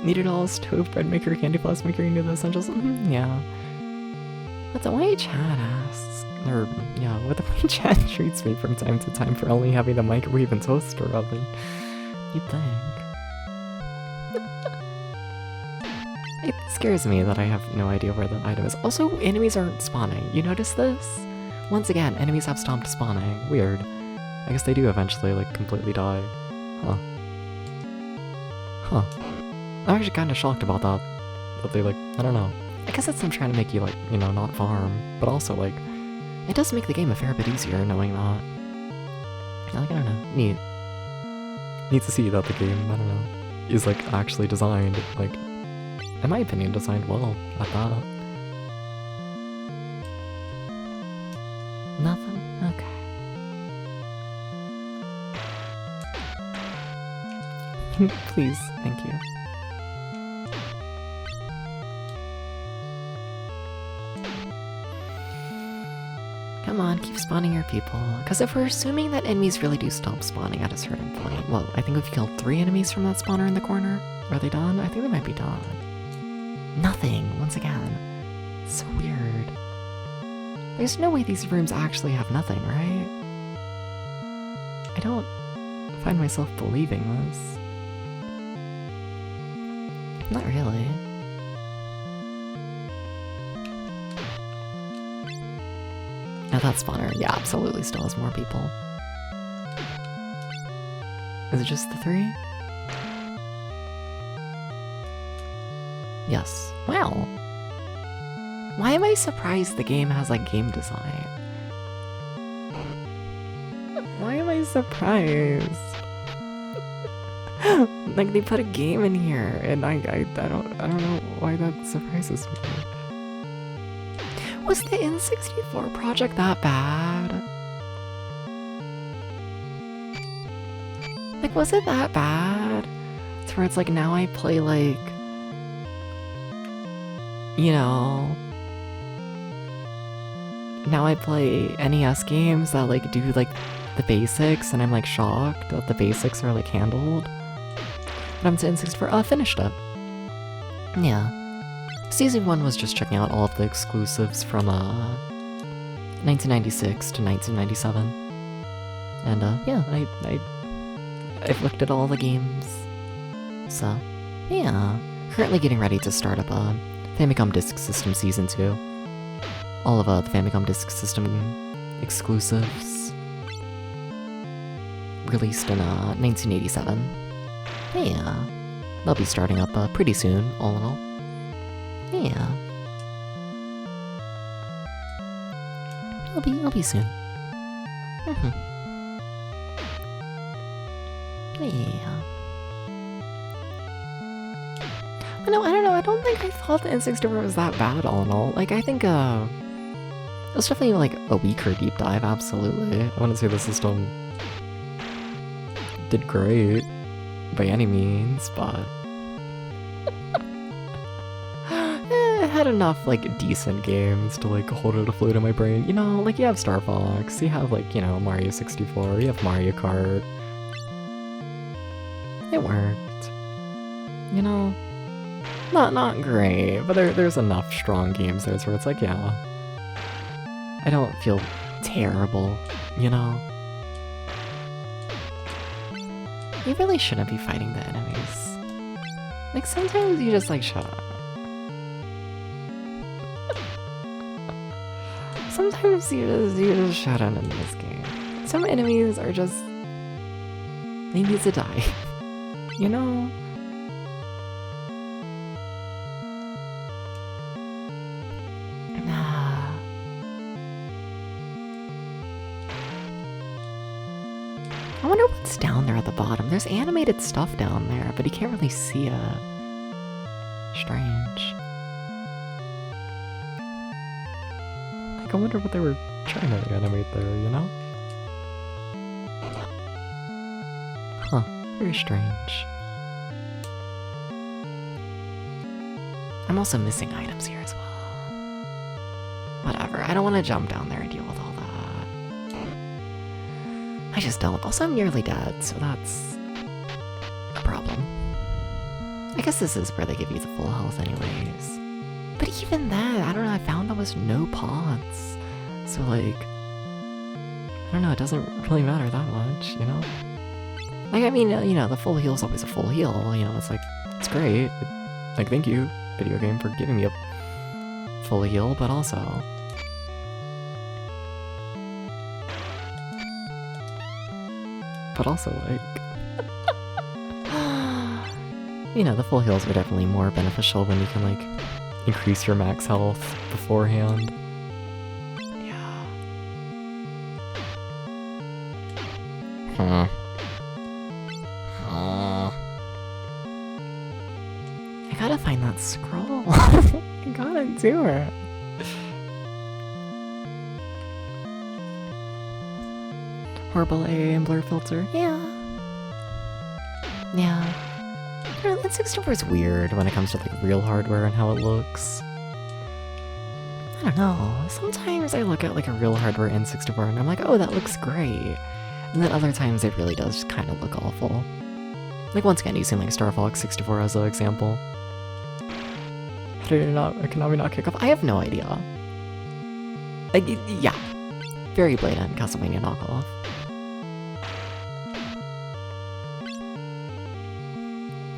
Needed all stove, bread maker, candy floss maker, you knew the essentials? Yeah. But the way chat asks, or, yeah, what the way chat treats me from time to time for only having a microwave and toaster oven, you'd think. It scares me that I have no idea where the item is. Also, enemies aren't spawning. You notice this? Once again, enemies have stopped spawning. Weird. I guess they do eventually, like, completely die. Huh. I'm actually kind of shocked about that. That they, like, I don't know. I guess it's them trying to make you, like, you know, not farm. But also, like, it does make the game a fair bit easier knowing that. Like, I don't know. Neat to see that the game, I don't know, is, like, actually designed, like, in my opinion, designed well at that. Nothing? Okay. Please, thank you. Come on, keep spawning your people. Because if we're assuming that enemies really do stop spawning at a certain point, well, I think we've killed 3 enemies from that spawner in the corner. Are they done? I think they might be done. Nothing, once again. It's so weird. There's no way these rooms actually have nothing, right? I don't find myself believing this. Not really. Now that spawner, yeah, absolutely still has more people. Is it just the 3? Yes. Wow. Why am I surprised the game has like game design? Why am I surprised? Like they put a game in here, and I don't know why that surprises me. Was the N64 project that bad? Like, was it that bad? To where it's like now I play like, you know, now I play NES games that like do like the basics, and I'm like shocked that the basics are like handled. But I'm to N64. Finished it. Yeah. Season 1 was just checking out all of the exclusives from 1996 to 1997. And yeah, I've looked at all the games. So, yeah. Currently getting ready to start up Famicom Disk System Season 2. All of the Famicom Disk System exclusives. Released in 1987. Yeah. They'll be starting up pretty soon, all in all. Yeah. I'll be soon. Yeah. But no, I don't know, I don't think I thought the N64 was that bad, all in all. Like, I think, it was definitely, like, a weaker deep dive, absolutely. I wouldn't say the system did great, by any means, but... it had enough, like, decent games to, like, hold it afloat in my brain. You know, like, you have Star Fox, you have, like, you know, Mario 64, you have Mario Kart. It worked. You know? Not great, but there's enough strong games there where it's like, yeah. I don't feel terrible, you know? You really shouldn't be fighting the enemies. Like, sometimes you just, like, shut up. Sometimes you just shut up in this game. Some enemies are just... they need to die. You know? I wonder what's down there at the bottom. There's animated stuff down there, but you can't really see it. Strange. Like, I wonder what they were trying to animate there, you know? Huh. Very strange. I'm also missing items here as well. Whatever, I don't want to jump down there and deal with all that. I just don't. Also, I'm nearly dead, so that's a problem. I guess this is where they give you the full health anyways. But even that, I don't know, I found almost no pots. So like, I don't know, it doesn't really matter that much, you know? Like, I mean, you know, the full heal is always a full heal, you know, it's like, it's great. Like, thank you, video game, for giving me a full heal, but also... like... you know, the full heals are definitely more beneficial when you can, like, increase your max health beforehand. Yeah. I gotta find that scroll. I gotta do it. Horrible AA and blur filter. Yeah. Yeah. You know, N64 is weird when it comes to like real hardware and how it looks. I don't know. Sometimes I look at like a real hardware N64 and I'm like, oh, that looks great. And then other times it really does kind of look awful. Like once again, using like Star Fox 64 as an example. How did Konami not kick off? I have no idea. Like, yeah. Very blatant Castlevania knockoff.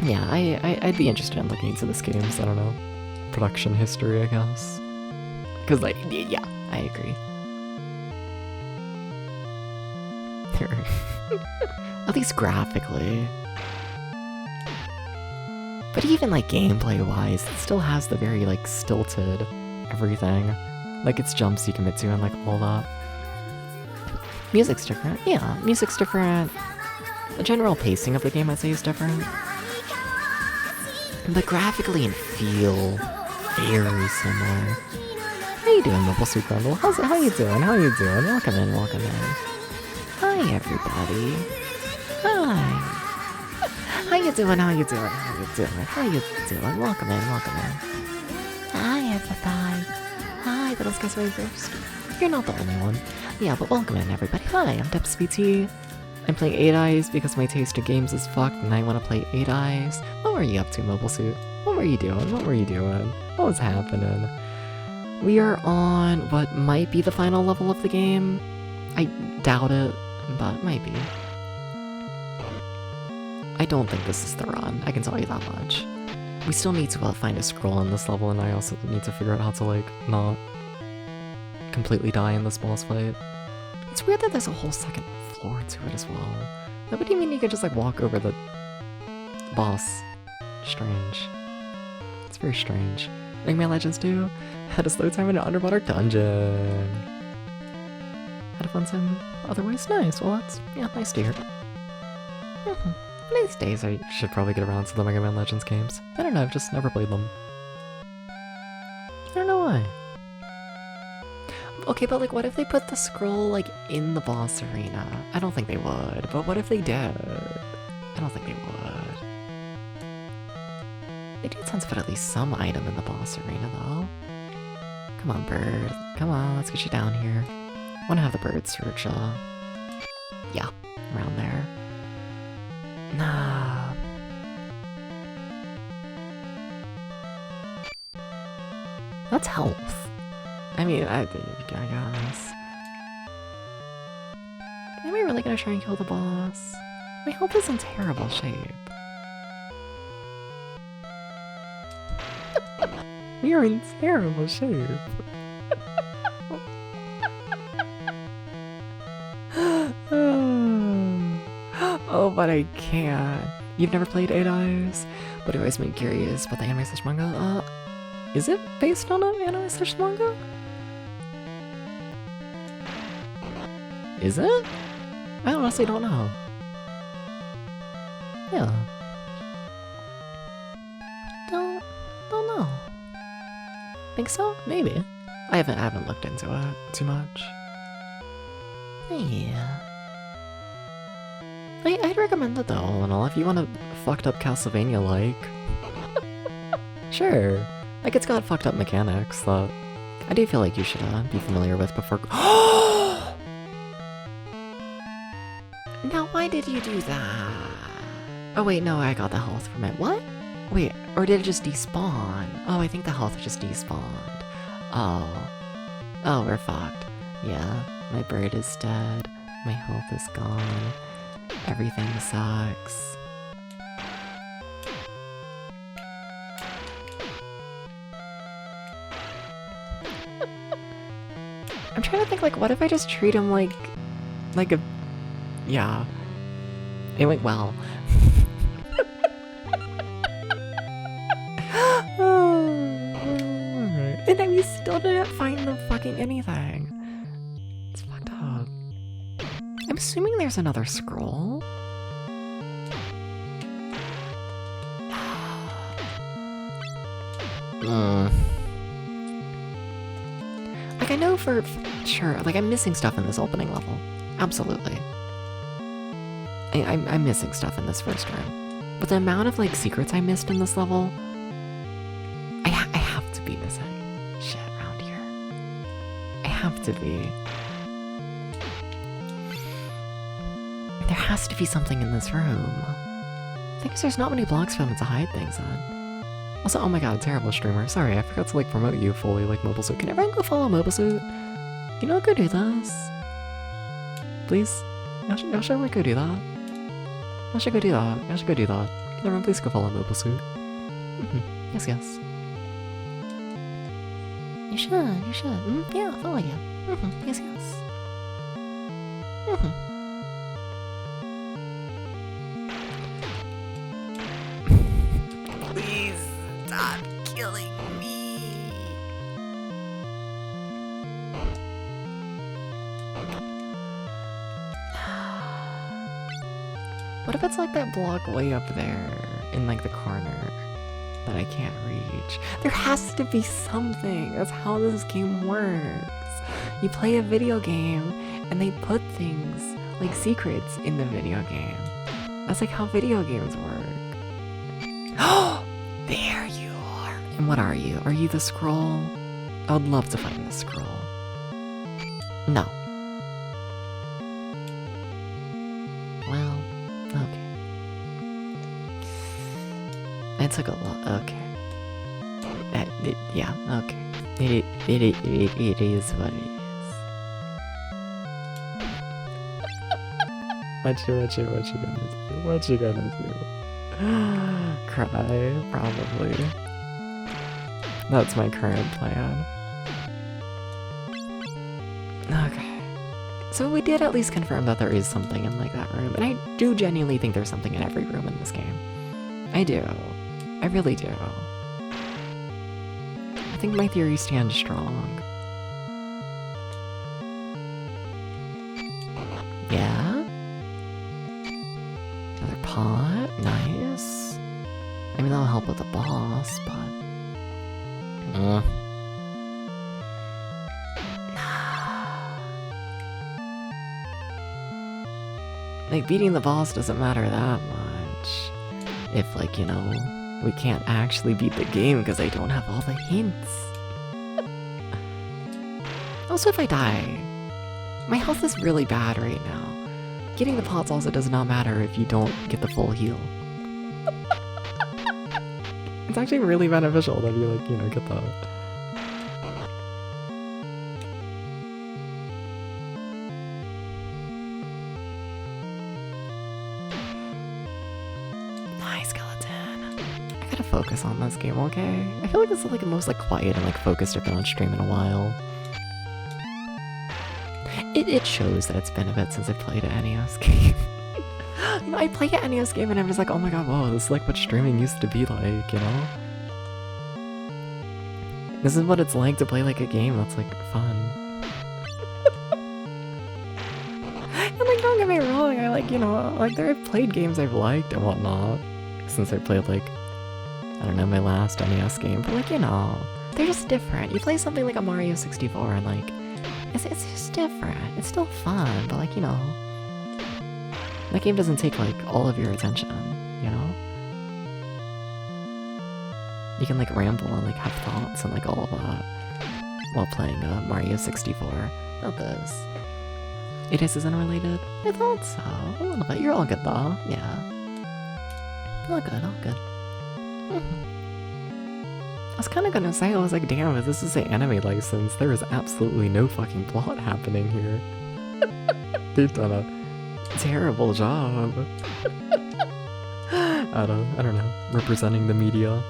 Yeah, I'd be interested in looking into this game's, I don't know, production history, I guess. Because, like, yeah, I agree. At least graphically. But even, like, gameplay-wise, it still has the very, like, stilted everything. Like, its jumps you commit to and, like, all that. Music's different. Yeah, music's different. The general pacing of the game, I'd say, is different. But graphically and feel, very similar. How you doing, Mobile Suit Grundle? How you doing? How you doing? Welcome in, welcome in. Hi, everybody. Hi. How you doing? How you doing? How you doing? How you doing? Welcome in, welcome in. Hi, everybody. Hi, little Skies Way first. You're not the only one. Yeah, but welcome in, everybody. Hi, I'm DepsVT. I'm playing 8 Eyes because my taste in games is fucked and I want to play 8 Eyes. What were you up to, Mobile Suit? What were you doing? What were you doing? What was happening? We are on what might be the final level of the game. I doubt it, but might be. I don't think this is the run, I can tell you that much. We still need to find a scroll on this level, and I also need to figure out how to, like, not completely die in this boss fight. It's weird that there's a whole second floor to it as well. Like, what do you mean you could just, like, walk over the boss? Strange. It's very strange. Mega Man Legends 2 had a slow time in an underwater dungeon. Had a fun time otherwise? Nice. Well, that's, yeah, nice to hear. These days I should probably get around to the Mega Man Legends games. I don't know, I've just never played them. I don't know why. Okay, but like, what if they put the scroll, like, in the boss arena? I don't think they would, but what if they did? I don't think they would. They do tend to put at least some item in the boss arena, though. Come on, bird. Come on, let's get you down here. I wanna have the bird search, yeah, around there. Nah. That's health. I mean, I guess. Am I really gonna try and kill the boss? My health is in terrible shape. We are in terrible shape. Oh, but I can't. You've never played 8 Eyes? But it always made me curious about the anime/manga. Is it based on an anime/manga? Is it? I honestly don't know. Yeah. Don't know. Think so? Maybe. I haven't looked into it too much. Yeah. I'd recommend it though, all in all, if you want a fucked up Castlevania-like. Sure. Like, it's got fucked up mechanics that I do feel like you should be familiar with before. Now, why did you do that? Oh wait, no, I got the health from it. What? Wait, or did it just despawn? Oh, I think the health just despawned. Oh. Oh, we're fucked. Yeah, my bird is dead. My health is gone. Everything sucks. I'm trying to think, like, what if I just treat him like a... Yeah. It went well. Alright. And then you still didn't find the fucking anything. It's fucked up. I'm assuming there's another scroll. Like, I know for sure, like, I'm missing stuff in this opening level. Absolutely. I'm missing stuff in this first room. But the amount of, like, secrets I missed in this level, I have to be missing shit around here. I have to be. There has to be something in this room. The thing is, there's not many blocks for them to hide things on. Also, oh my god, terrible streamer. Sorry, I forgot to, like, promote you fully, like, Mobile Suit. Can everyone go follow Mobile Suit? You know, go do this. Please? Y'all should, like, go do that. Y'all should go do that. Y'all should go do that. Everyone, please go follow Mobile Suit. Yes, yes. You should. Yeah, I'll follow you. Yes, yes. Please stop killing me. What if it's like that block way up there in like the corner that I can't reach? There has to be something. That's how this game works. You play a video game and they put things like secrets in the video game. That's like how video games work. Oh, there you are. And what are you? Are you the scroll? I would love to find the scroll. No. Well, okay. It took a lot. Okay. Yeah, okay. It is what it is. What you gonna do? What you gonna do? Cry, probably. That's my current plan. Okay. So we did at least confirm that there is something in like that room, and I do genuinely think there's something in every room in this game. I do. I really do. I think my theory stands strong. Yeah? Another pot? Nice. I mean, that'll help with the boss, but... Like, beating the boss doesn't matter that much. If, like, you know, we can't actually beat the game because I don't have all the hints. Also, if I die, my health is really bad right now. Getting the pots also does not matter if you don't get the full heal. It's actually really beneficial that you, like, you know, get that. Nice, skeleton. I gotta focus on this game, okay? I feel like this is like the most like quiet and like focused I've been on stream in a while. It shows that it's been a bit since I played an NES game. You know, I play an NES game and I'm just like, oh my god, whoa, this is like what streaming used to be like, you know? This is what it's like to play like a game that's like fun. And like, don't get me wrong, I like, you know, like I've played games I've liked and whatnot since I played like, I don't know, my last NES game, but like, you know, they're just different. You play something like a Mario 64 and like, it's just different. It's still fun, but like, you know, that game doesn't take like all of your attention, you know? You can like ramble and like have thoughts and like all of that while playing Mario 64. Not this. It is unrelated? I thought so. A little bit. You're all good though. Yeah. All good, all good. I was kind of gonna say, I was like, damn, if this is an anime license, there is absolutely no fucking plot happening here. They've done a terrible job. I don't know, representing the media.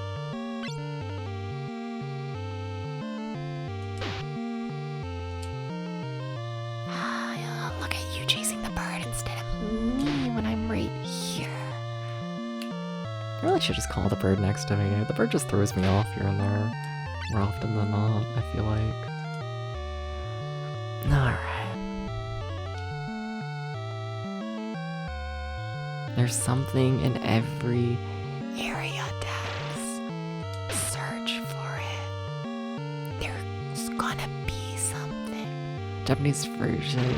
Look at you chasing the bird instead of me when I'm right here. I really should just call the bird next to me. The bird just throws me off here and there. More often than not, I feel like. Alright. There's something in every area, Dex. Search for it. There's gonna be something. Japanese version.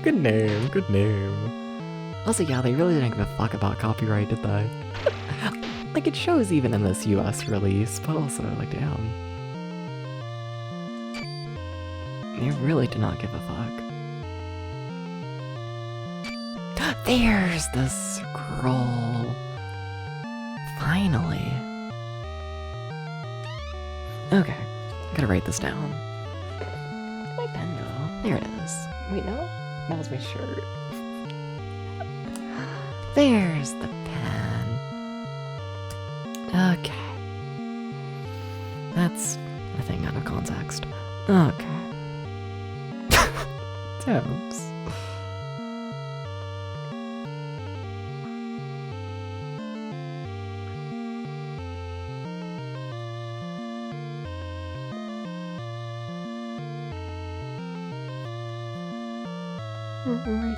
Good name, good name. Also, yeah, they really didn't give a fuck about copyright, did they? Like, it shows even in this US release, but also, like, damn. They really did not give a fuck. There's the scroll. Finally. Okay, gotta write this down. Where'd my pen go? There it is. Wait, no? That was my shirt. There's the pen. Okay. That's a thing out of context. Okay. Temps. Right.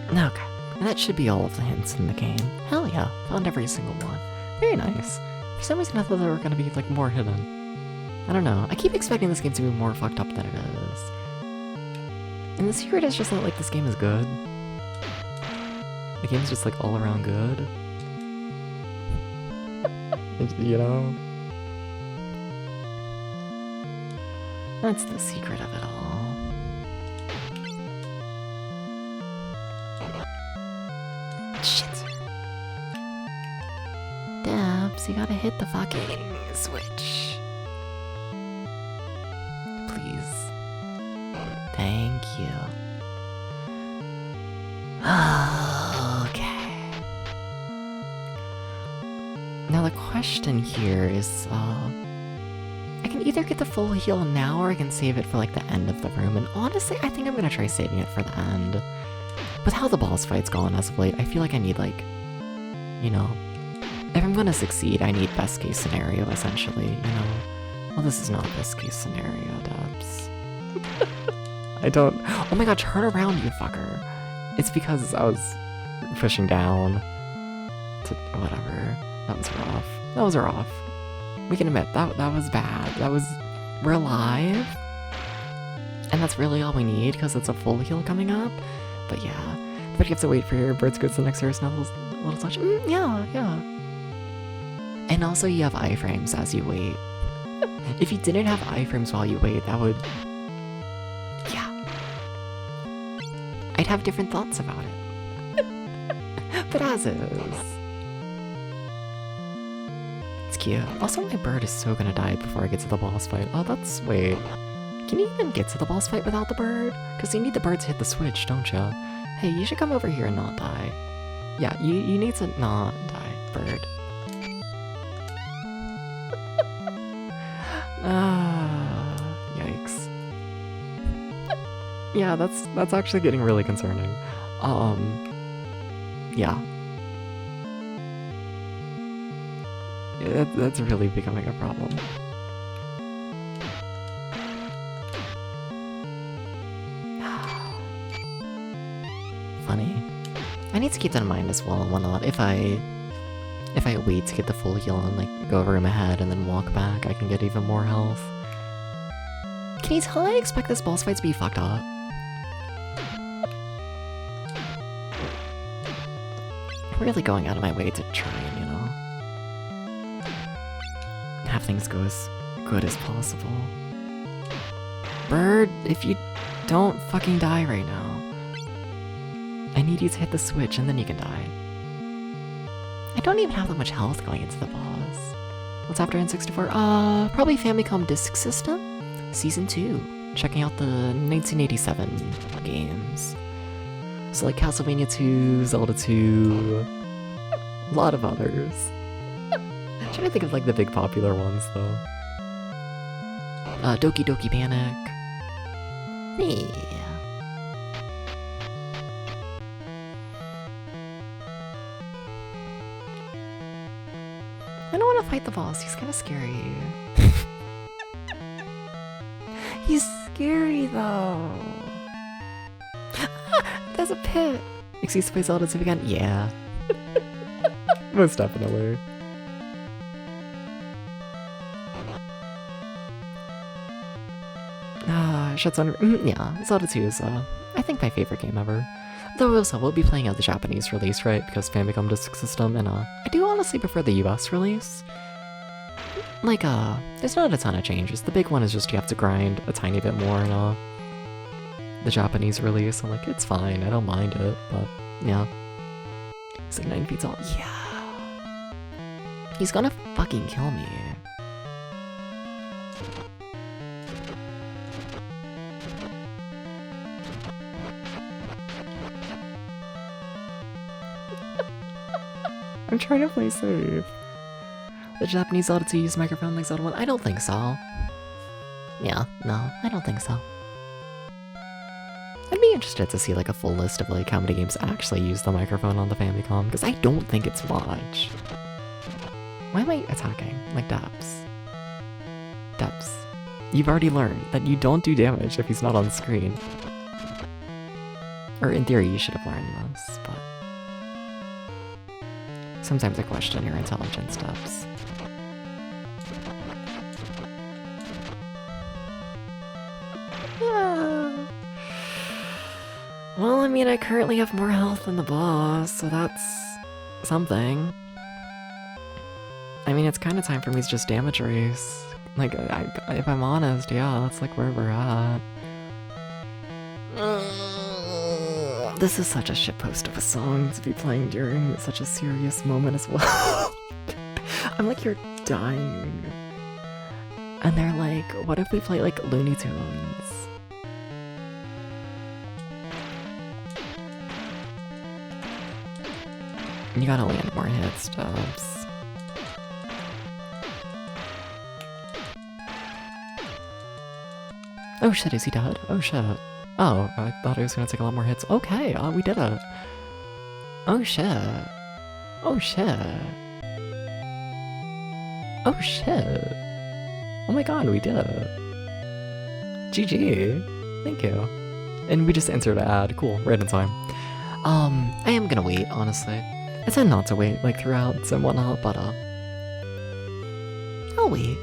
Okay, and that should be all of the hints in the game. Hell yeah, found every single one. Very nice. For some reason I thought there were gonna be, like, more hidden. I don't know, I keep expecting this game to be more fucked up than it is. And the secret is just that, like, this game is good. The game's just, like, all around good. You know? That's the secret of it all. Shit. Dabs, you gotta hit the fucking switch. Please. Thank you. Okay. Now the question here is, I can either get the full heal now or I can save it for like the end of the room, and honestly I think I'm gonna try saving it for the end. With how the boss fight's gone as of late, I feel like I need, like, you know, if I'm gonna succeed, I need best case scenario, essentially, you know? Well, this is not best case scenario, Dubs. I don't... Oh my god, turn around, you fucker. It's because I was pushing down to... whatever. That was rough. That was rough. We can admit, that was bad. That was... We're alive. And that's really all we need, because it's a full heal coming up. But yeah, but you have to wait for your birds go to the next service now, little touch. Yeah. And also you have iframes as you wait. If you didn't have iframes while you wait, that would... Yeah. I'd have different thoughts about it. But as is. It's cute. Also, my bird is so gonna die before I get to the boss fight. Oh, that's... Wait. Can you even get to the boss fight without the bird? Because you need the bird to hit the switch, don't you? Hey, you should come over here and not die. Yeah, you need to not die, bird. Yikes. Yeah, that's actually getting really concerning. Yeah. That's really becoming a problem. Funny. I need to keep that in mind as well and whatnot. If I wait to get the full heal and like go room ahead and then walk back, I can get even more health. Can you tell I expect this boss fight to be fucked up? I'm really going out of my way to try and, you know, have things go as good as possible. Bird, if you don't fucking die right now, I need you to hit the switch and then you can die. I don't even have that much health going into the boss. What's after N64? Probably Famicom Disk System? Season 2. Checking out the 1987 games. So like Castlevania 2, Zelda 2, a lot of others. I'm trying to think of like the big popular ones though. Doki Doki Panic. Yeah. I don't want to fight the boss, he's kind of scary. He's scary though. There's a pit. Excuse to play Zelda 2 again? Yeah. Most definitely. Shuts on. Yeah, Zelda 2 is, I think my favorite game ever. Though also, we'll be playing out the Japanese release, right? Because Famicom Disk System, and I do honestly prefer the US release. Like, there's not a ton of changes. The big one is just you have to grind a tiny bit more in, the Japanese release. I'm like, it's fine, I don't mind it, but, yeah. It's like 9 feet tall. Yeah. He's gonna fucking kill me. I'm trying to play safe. The Japanese Zelda 2 use microphone like Zelda 1? I don't think so. Yeah, no, I don't think so. I'd be interested to see like a full list of like how many games actually use the microphone on the Famicom, because I don't think it's much. Why am I attacking? Like Daps. Daps. You've already learned that you don't do damage if he's not on screen. Or in theory you should have learned this, but... Sometimes I question your intelligence, Daps. Well, I mean, I currently have more health than the boss, so that's something. I mean, it's kind of time for me to just damage race. Like, if I'm honest, yeah, that's like where we're at. This is such a shitpost of a song to be playing during such a serious moment as well. I'm like, you're dying. And they're like, what if we play like Looney Tunes? You gotta land more hits, Dubs. Oh shit, is he dead? Oh shit. Oh, I thought it was gonna take a lot more hits. Okay, we did it. Oh shit. Oh shit. Oh shit. Oh my god, we did it. GG. Thank you. And we just answered an ad. Cool, right in time. I am gonna wait, honestly. I said not to wait, like, throughout and whatnot, but, I'll wait.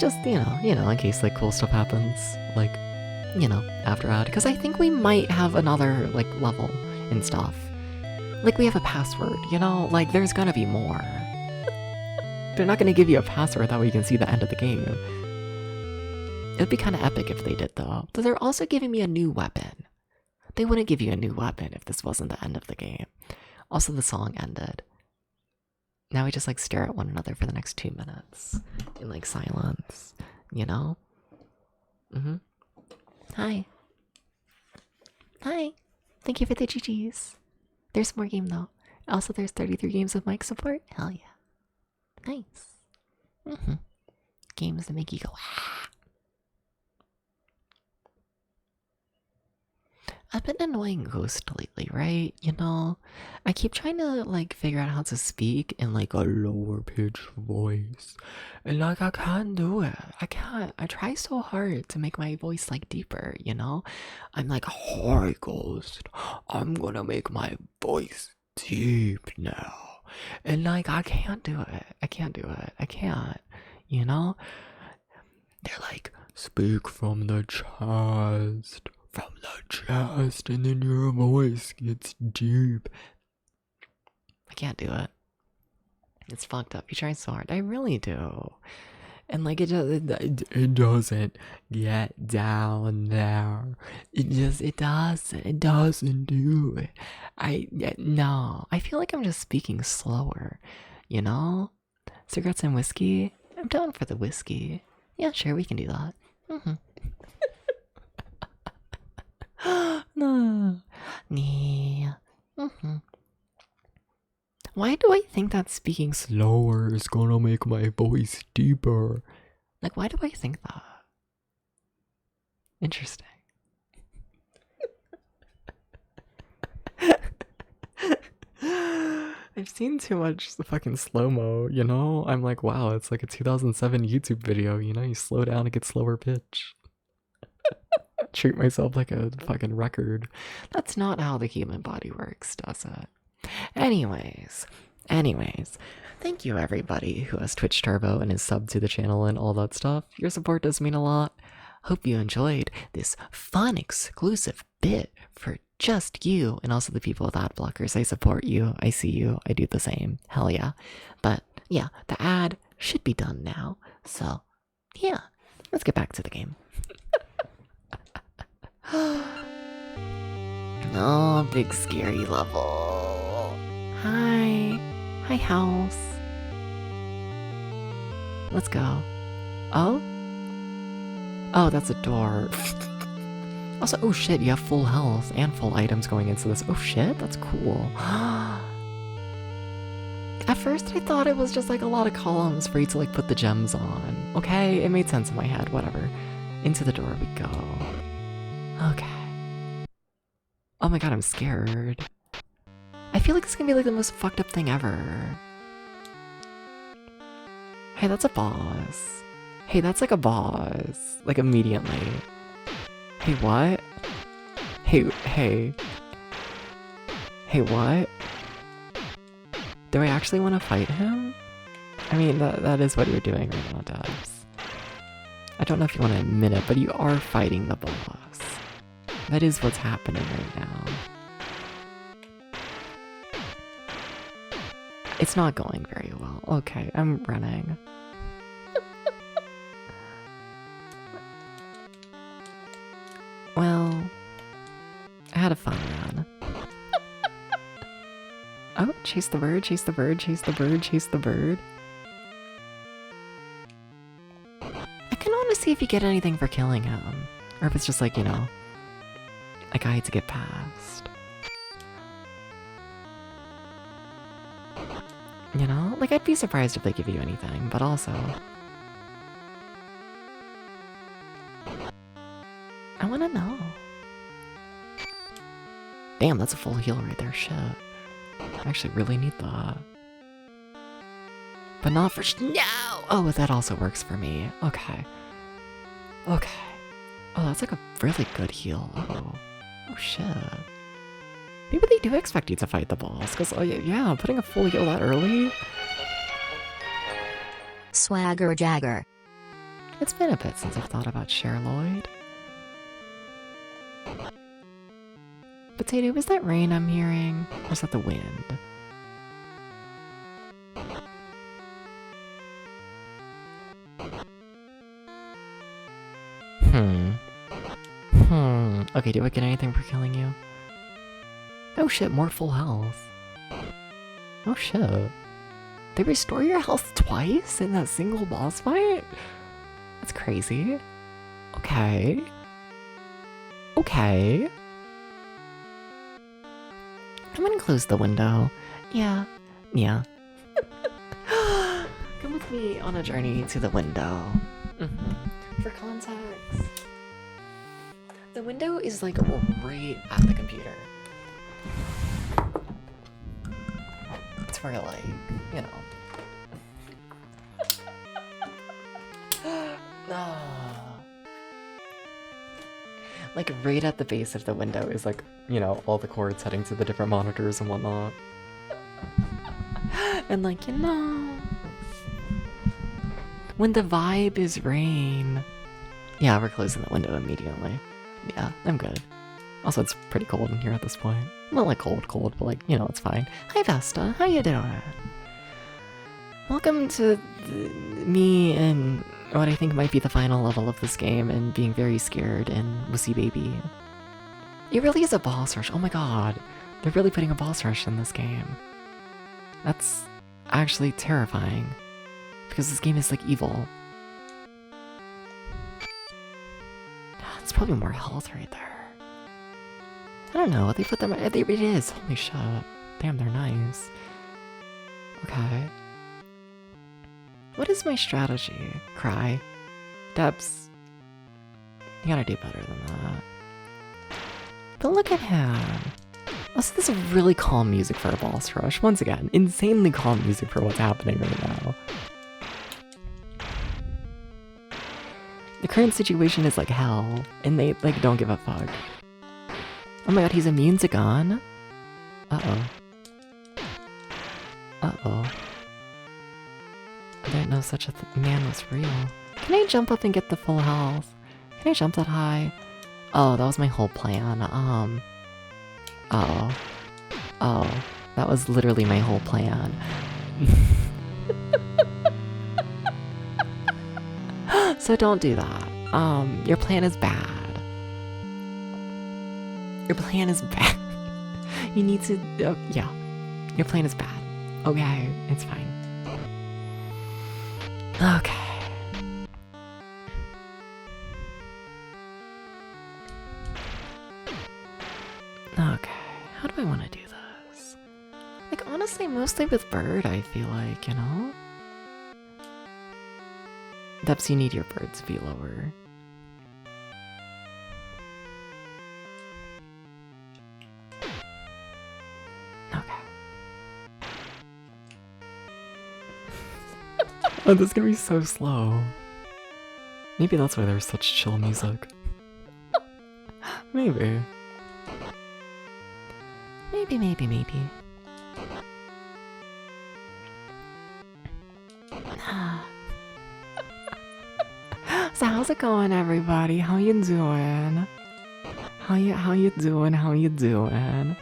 Just, you know, in case, like, cool stuff happens, like, you know, after ad. Because I think we might have another, like, level and stuff. Like, we have a password, you know? Like, there's gonna be more. They're not gonna give you a password, that way you can see the end of the game. It'd be kinda epic if they did, though. But they're also giving me a new weapon. They wouldn't give you a new weapon if this wasn't the end of the game. Also, the song ended. Now we just like stare at one another for the next 2 minutes in like silence, you know? Hi. Hi. Thank you for the GGs. There's more game though. Also, there's 33 games of mic support. Hell yeah. Nice. Games that make you go ah. I've been annoying Ghost lately, right? You know, I keep trying to like figure out how to speak in like a lower pitched voice, and like I can't do it. I can't. I try so hard to make my voice like deeper, you know? I'm like, hi Ghost, I'm gonna make my voice deep now. And like I can't do it. I can't, you know? They're like, speak from the chest. And then your voice gets deep. I can't do it. It's fucked up. You try so hard. I really do. And like it doesn't get down there. It doesn't do it. No. I feel like I'm just speaking slower, you know? Cigarettes and whiskey? I'm down for the whiskey. Yeah, sure, we can do that. No. Yeah. Why do I think that speaking slower is gonna make my voice deeper? Like, why do I think that? Interesting. I've seen too much fucking slow-mo, you know? I'm like, wow, it's like a 2007 YouTube video, you know? You slow down to get slower pitch. Treat myself like a fucking record. That's not how the human body works, does it? Anyways, thank you everybody who has Twitch Turbo and is subbed to the channel and all that stuff. Your support does mean a lot. Hope you enjoyed this fun exclusive bit for just you and also the people with ad blockers. I support you. I see you. I do the same. Hell yeah. But yeah, the ad should be done now. So yeah, let's get back to the game. Oh, big scary level. Hi. Hi, house. Let's go. Oh? Oh, that's a door. Also, oh shit, you have full health and full items going into this. Oh shit, that's cool. At first I thought it was just like a lot of columns for you to like put the gems on. Okay, it made sense in my head, whatever. Into the door we go. Okay. Oh my god, I'm scared. I feel like this is gonna be like the most fucked up thing ever. Hey, that's a boss. Hey, that's like a boss. Like immediately. Hey, what? Hey, what? Do I actually want to fight him? I mean, that is what you're doing right now, Debs. I don't know if you want to admit it, but you are fighting the boss. That is what's happening right now. It's not going very well. Okay, I'm running. Well, I had a fun run. Oh, chase the bird, chase the bird, chase the bird, chase the bird. I kind of want to see if you get anything for killing him. Or if it's just like, you know, a guide to get past. You know? Like, I'd be surprised if they give you anything, but also... I want to know. Damn, that's a full heal right there, shit. I actually really need that. But not for no! Oh, that also works for me. Okay. Okay. Oh, that's like a really good heal. Oh. Oh, shit. Maybe they do expect you to fight the boss, because, oh, yeah, putting a full heal that early? Swagger Jagger. It's been a bit since I've thought about Cher Lloyd. Potato, is that rain I'm hearing? Or is that the wind? Okay, do I get anything for killing you? Oh shit, more full health. Oh shit. They restore your health twice in that single boss fight? That's crazy. Okay. Okay. I'm gonna close the window. Yeah. Come with me on a journey to the window. For context, the window is like right at the computer. It's where, like, you know. Like right at the base of the window is like, you know, all the cords heading to the different monitors and whatnot. And like, you know, when the vibe is rain. Yeah, we're closing the window immediately. Yeah, I'm good. Also, it's pretty cold in here at this point. Not like cold, but like, you know, it's fine. Hi Vesta, how you doing? Welcome to me and what I think might be the final level of this game and being very scared and wussy baby. It really is a boss rush. Oh my god. They're really putting a boss rush in this game. That's actually terrifying. Because this game is like evil. It's probably more health right there. I don't know, they put them, it is, holy shit. Damn, they're nice. Okay. What is my strategy? Cry. Debs. You gotta do better than that. But look at him. Also, this is really calm music for a boss rush. Once again, insanely calm music for what's happening right now. The current situation is like hell, and they like don't give a fuck. Oh my god, he's immune to gun? Uh-oh. Uh-oh. I didn't know such a man was real. Can I jump up and get the full health? Can I jump that high? Oh, that was my whole plan. Oh. Oh, that was literally my whole plan. So don't do that. Your plan is bad. Your plan is bad. You need to, yeah. Your plan is bad. Okay, it's fine. Okay. Okay, how do I want to do this? Like, honestly, mostly with bird, I feel like, you know? Depths, you need your birds to be lower. Okay. Oh, this is gonna be so slow. Maybe that's why there's such chill music. Maybe. Maybe. So how's it going, everybody? How you doing? How you doing?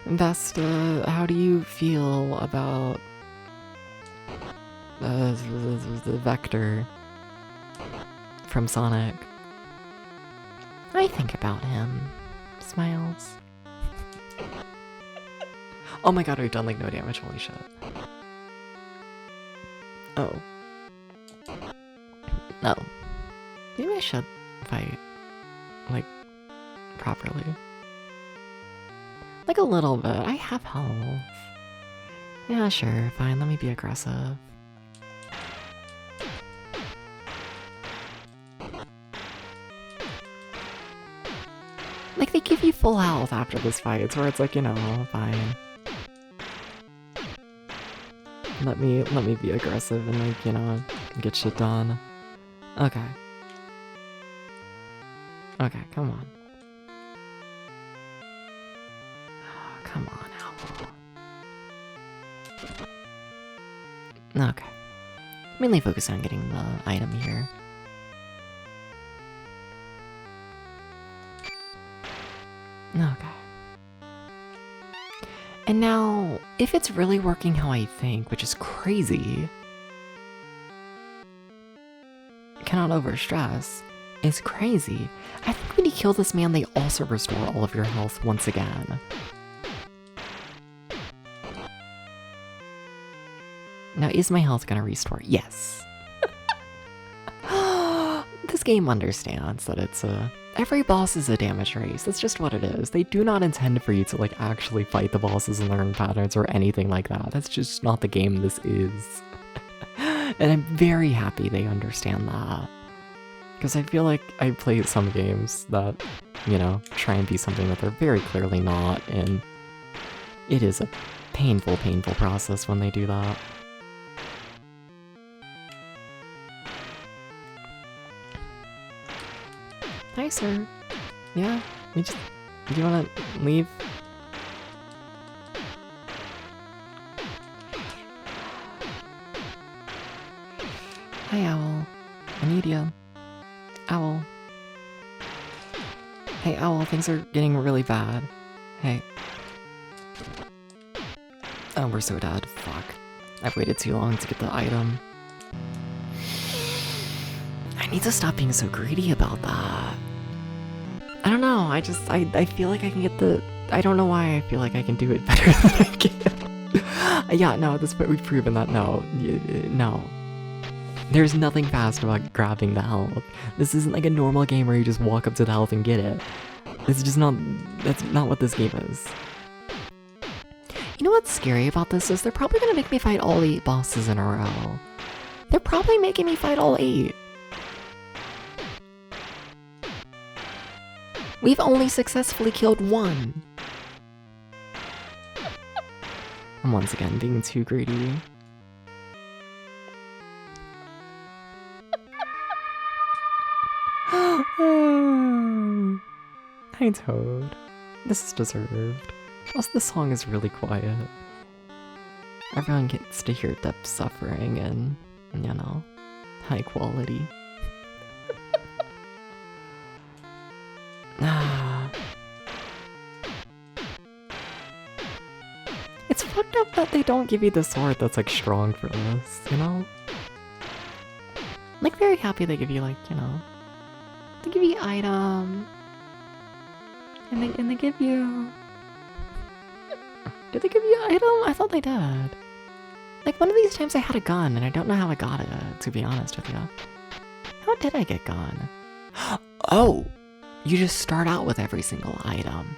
Besta, how do you feel about the Vector from Sonic? I think about him. Smiles. Oh my god, we've done like no damage, holy shit. Oh. No. Maybe I should fight. Like, properly. Like a little bit. I have health. Yeah, sure, fine, let me be aggressive. Like, they give you full health after this fight, where it's like, you know, fine. Let me be aggressive and, like, you know, get shit done. Okay. Okay, come on. Oh, come on, Owl. Okay. Mainly focus on getting the item here. Okay. And now, if it's really working how I think, which is crazy, cannot overstress, is crazy. I think when you kill this man, they also restore all of your health once again. Now, is my health gonna restore? Yes. This game understands that it's every boss is a damage race. That's just what it is. They do not intend for you to, like, actually fight the bosses and learn patterns or anything like that. That's just not the game this is. And I'm very happy they understand that. Because I feel like I play some games that, you know, try and be something that they're very clearly not, and it is a painful process when they do that. Hi, sir. Yeah, do you wanna leave? Hi, Owl. I need ya. Owl. Hey, Owl, things are getting really bad. Hey. Oh, we're so dead. Fuck. I've waited too long to get the item. I need to stop being so greedy about that. I don't know, I feel like I can get the... I don't know why I feel like I can do it better than I can. Yeah, no, at this point we've proven that no. There's nothing fast about grabbing the health. This isn't like a normal game where you just walk up to the health and get it. It's just not... That's not what this game is. You know what's scary about this is they're probably gonna make me fight all 8 bosses in a row. They're probably making me fight all 8. We've only successfully killed 1. I'm once again being too greedy. Hi, Toad. This is deserved. Plus, the song is really quiet. Everyone gets to hear Depth's suffering and, you know, high quality. It's fucked up that they don't give you the sword that's like strong for this, you know? I'm like very happy they give you like, you know, they give you item, and they give you Did they give you an item? I thought they did. Like, one of these times I had a gun, and I don't know how I got it, to be honest with you. How did I get gun? Oh! You just start out with every single item.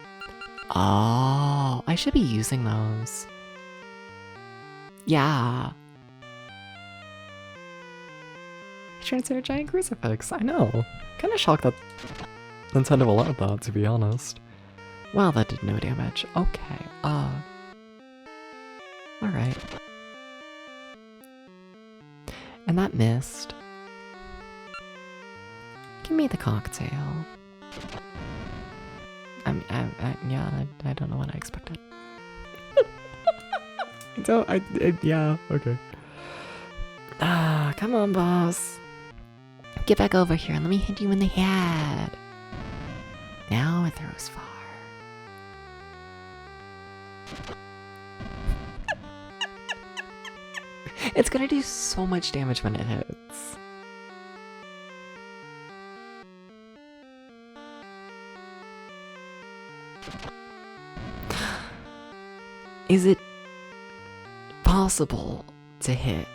Oh, I should be using those. Yeah. Trying to say a giant crucifix. I know. Kind of shocked that Nintendo allowed that, to be honest. Well, that did no damage. Okay. Alright. And that missed. Give me the cocktail. I don't know what I expected. Yeah, okay. Come on, boss. Get back over here and let me hit you in the head. Now it throws far. It's gonna do so much damage when it hits. Is it possible to hit?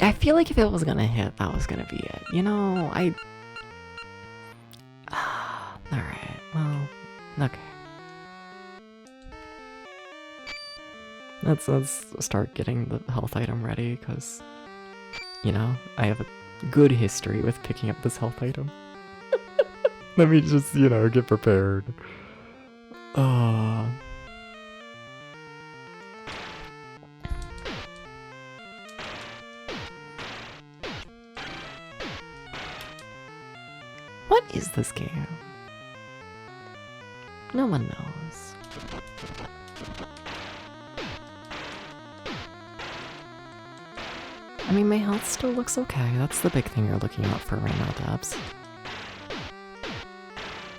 I feel like if it was gonna hit, that was gonna be it. You know, Alright, well, okay. Let's start getting the health item ready, because, you know, I have a good history with picking up this health item. Let me just, you know, get prepared. What is this game? No one knows. I mean, my health still looks okay. That's the big thing you're looking out for right now, Dabs.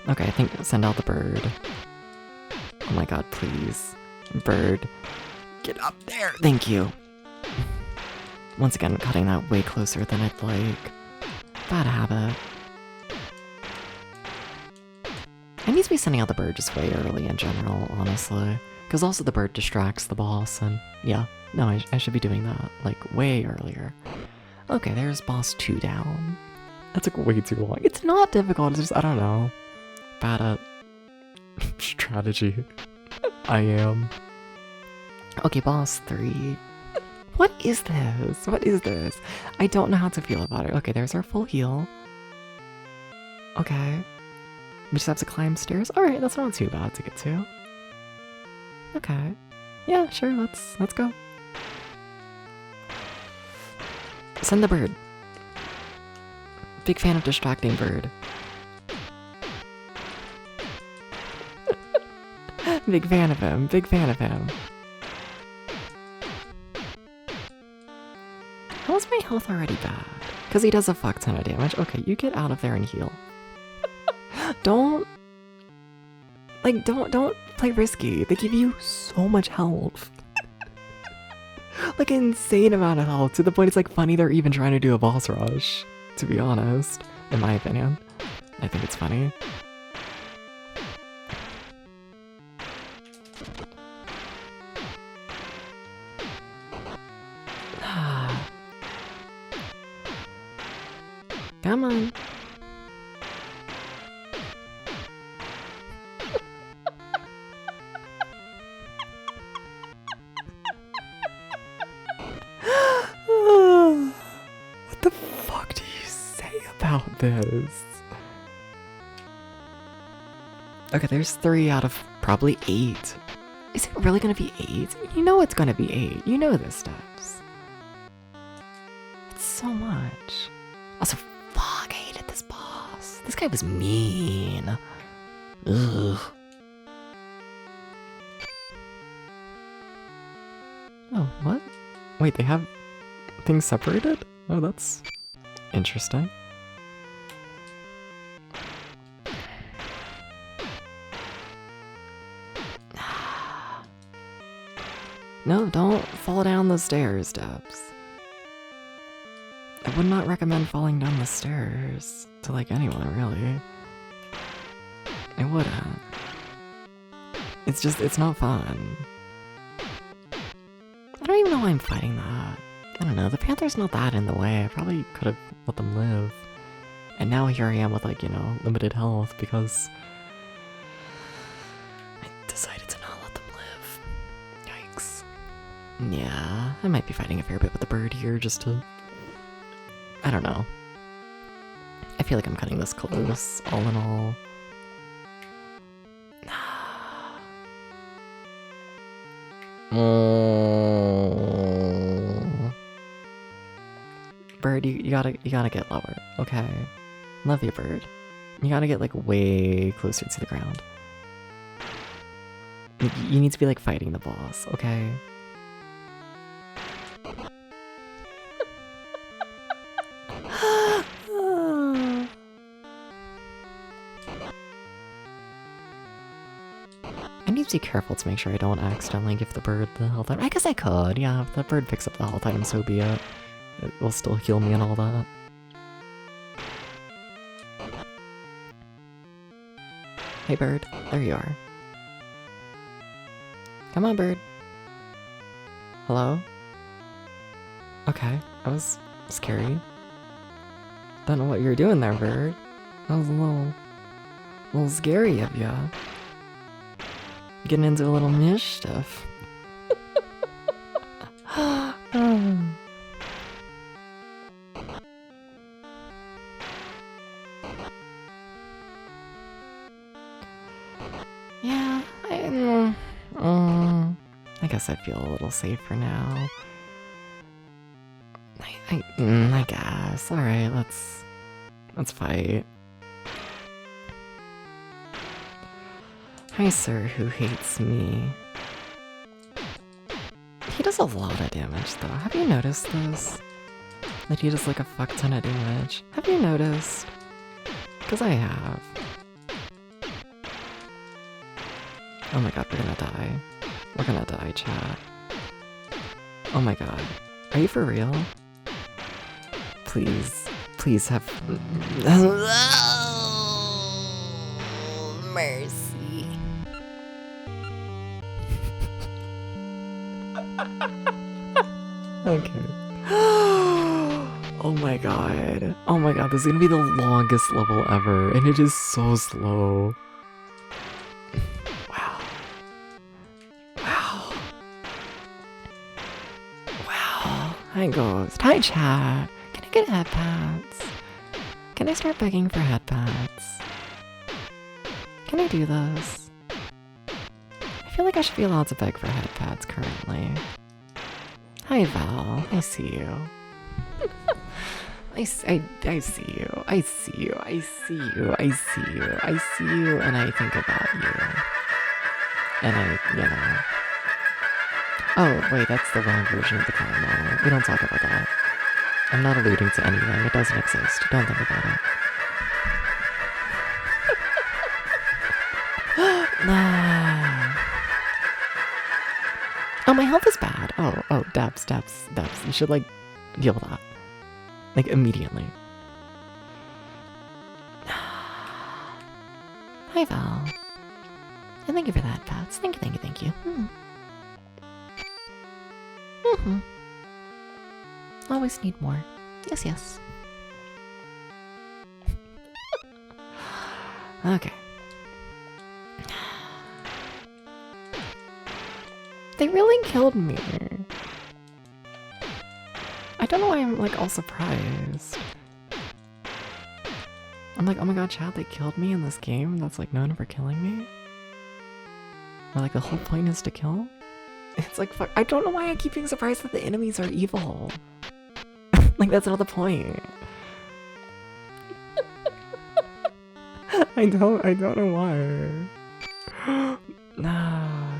Okay, I think send out the bird. Oh my god, please. Bird. Get up there! Thank you! Once again, cutting that way closer than I'd like. Bad habit. I need to be sending out the bird just way early in general, honestly. Because also the bird distracts the boss, and yeah. No, I should be doing that, like, way earlier. Okay, there's boss 2 down. That took way too long. It's not difficult, it's just, I don't know. Bad at strategy. I am. Okay, boss 3. What is this? What is this? I don't know how to feel about it. Okay, there's our full heal. Okay. We just have to climb stairs? Alright, that's not too bad to get to. Okay. Yeah, sure, let's go. Send the bird. Big fan of distracting bird. Big fan of him, big fan of him. How is my health already bad? Because he does a fuck ton of damage. Okay, you get out of there and heal. Don't play risky. They give you so much health. Like an insane amount of health, to the point it's like funny they're even trying to do a boss rush, to be honest, in my opinion. I think it's funny. Come on. What the fuck do you say about this? Okay, there's 3 out of probably 8. Is it really gonna be 8? You know it's gonna be 8. You know this steps. It's so much. Also, fuck, I hated this boss. This guy was mean. Ugh. Oh, what? Wait, they have things separated? Oh, that's interesting. No, don't fall down the stairs, Debs. I would not recommend falling down the stairs to, like, anyone, really. I wouldn't. It's just, it's not fun. I don't even know why I'm fighting that. I don't know, the panther's not that in the way. I probably could have let them live. And now here I am with, like, you know, limited health because I decided to not let them live. Yikes. Yeah, I might be fighting a fair bit with the bird here just to... I don't know. I feel like I'm cutting this close, all in all. Bird, you gotta get lower, okay? Love you, bird. You gotta get, like, way closer to the ground. You need to be, like, fighting the boss, okay? I need to be careful to make sure I don't accidentally give the bird the health item. I guess I could, yeah, if the bird picks up the health item, so be it. It will still heal me and all that. Hey bird, there you are. Come on, bird. Hello? Okay, that was scary. Don't know what you were doing there, bird. That was a little scary of ya. Getting into a little mischief. Yeah, I guess I feel a little safer now. I guess. All right, let's fight. Hi, sir, who hates me. He does a lot of damage, though. Have you noticed this? That he does like a fuck ton of damage. Have you noticed? Because I have. Oh my god, we're gonna die. We're gonna die, chat. Oh my god. Are you for real? Please. Please have... mercy. Okay. Oh my god. Oh my god, this is gonna be the longest level ever, and it is so slow. Wow. Wow. Wow. Hi, Ghost. Hi, chat. Can I get head pads? Can I start begging for head pads? Can I do this? I feel like I should be allowed to beg for head pads currently. Hi, Val. I see you. I see you. I see you. I see you. I see you. I see you, and I think about you. And you know. Oh, wait, that's the wrong version of the caramel. We don't talk about that. I'm not alluding to anything. It doesn't exist. Don't think about it. Nah. Oh, my health is bad. Oh, Debs. You should, like, deal with that. Like, immediately. Hi, Val. And thank you for that, Pats. Thank you. Always need more. Yes. Okay. They really killed me. I don't know why I'm, like, all surprised. I'm like, oh my god, chat, they killed me in this game that's, like, known for killing me? Or, like, the whole point is to kill? It's like, fuck, I don't know why I keep being surprised that the enemies are evil. Like, that's not the point. I don't know why. Nah.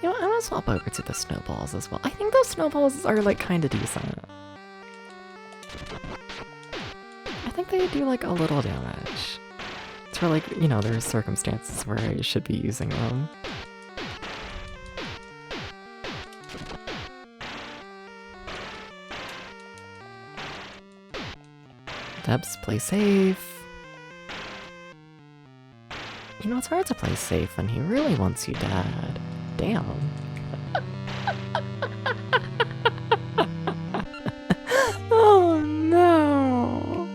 You know, I'm gonna swap over to the snowballs as well. I think those snowballs are, like, kinda decent. I think they do, like, a little damage. It's for, like, you know, there's circumstances where I should be using them. Debs, play safe. You know, it's hard to play safe when he really wants you dead. Damn. Oh no.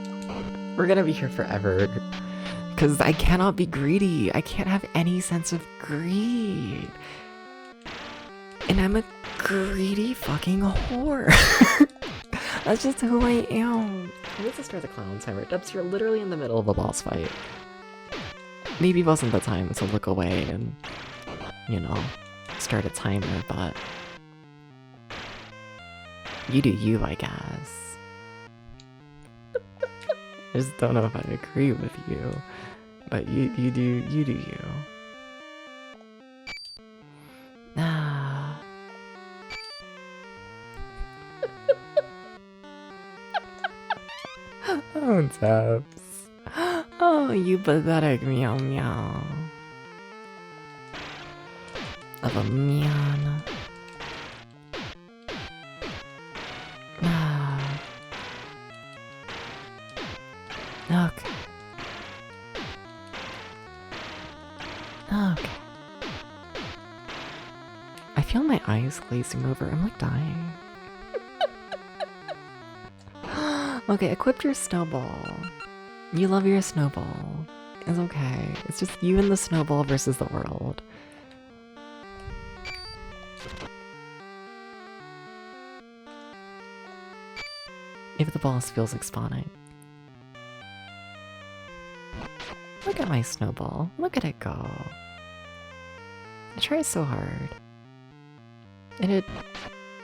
We're gonna be here forever. Because I cannot be greedy. I can't have any sense of greed. And I'm a greedy fucking whore. That's just who I am. Let's just start the clown timer. Dubs, you're literally in the middle of a boss fight. Maybe it wasn't the time to look away and, you know, start a timer, but you do you, I guess. I just don't know if I agree with you, but you do you. Ah. Oh, Dubs. Oh, you pathetic meow meow. Of a meow. Ah. Okay. Okay. I feel my eyes glazing over. I'm like dying. Okay, equip your snowball. You love your snowball. It's okay. It's just you and the snowball versus the world. If the boss feels like spawning. Look at my snowball. Look at it go. It tries so hard. And it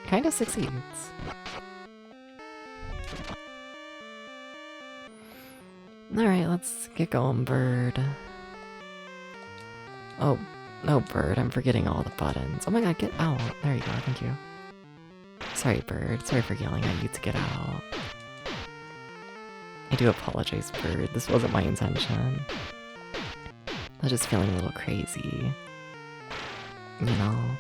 kind of succeeds. Alright, let's get going, bird. Oh, no, bird. I'm forgetting all the buttons. Oh my god, get out. There you go, thank you. Sorry, bird. Sorry for yelling at you to get out. I do apologize, bird. This wasn't my intention. I was just feeling a little crazy. You know?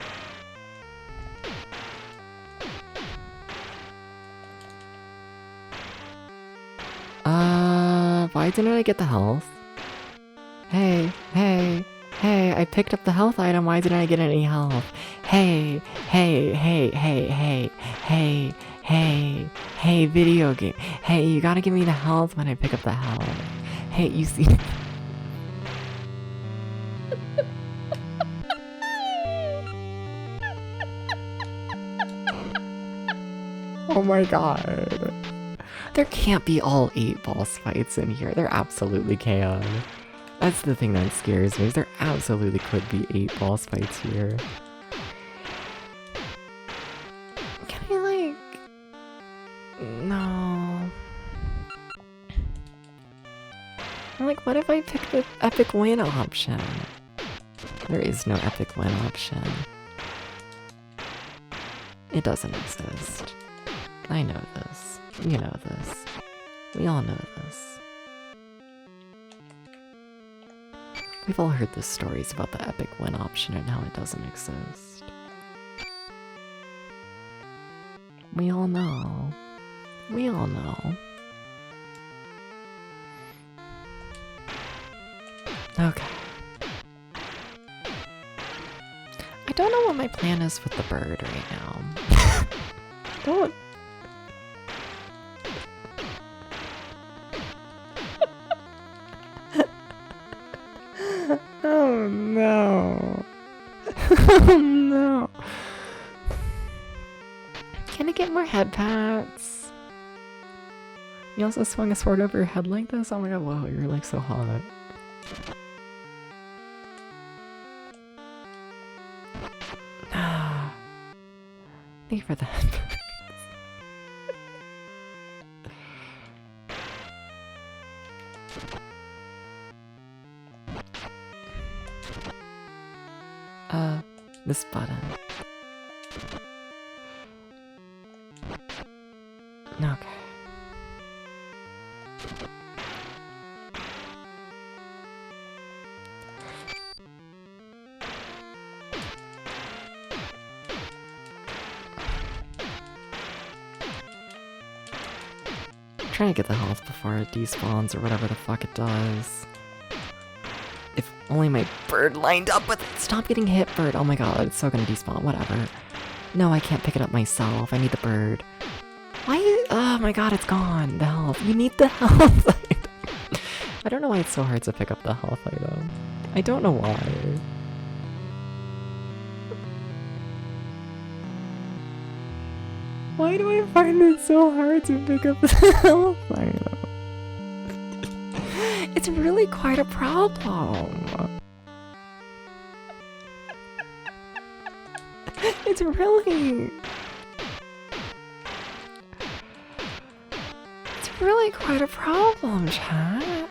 Why didn't I get the health? Hey, I picked up the health item, why didn't I get any health? Hey, video game. Hey, you gotta give me the health when I pick up the health. Hey, you see... Oh my god. There can't be all 8 boss fights in here. There absolutely can. That's the thing that scares me, is there absolutely could be 8 boss fights here. Can I, like... No... Like, what if I pick the epic win option? There is no epic win option. It doesn't exist. I know this. You know this. We all know this. We've all heard the stories about the epic win option and how it doesn't exist. We all know. We all know. Okay. I don't know what my plan is with the bird right now. Don't. Oh no. Oh no. Can I get more head pats? You also swung a sword over your head like this? Oh my god, whoa, you're like so hot. Thank you for that. This button. Okay. trying to get the health before it despawns or whatever the fuck it does. If only my bird lined up with it. Stop getting hit, bird. Oh my god, it's so gonna despawn. Whatever. No, I can't pick it up myself. I need the bird. Why? Oh my god, it's gone. The health. You need the health item. I don't know why it's so hard to pick up the health item. I don't know why. Why do I find it so hard to pick up the health item? It's really quite a problem. It's really quite a problem, chat.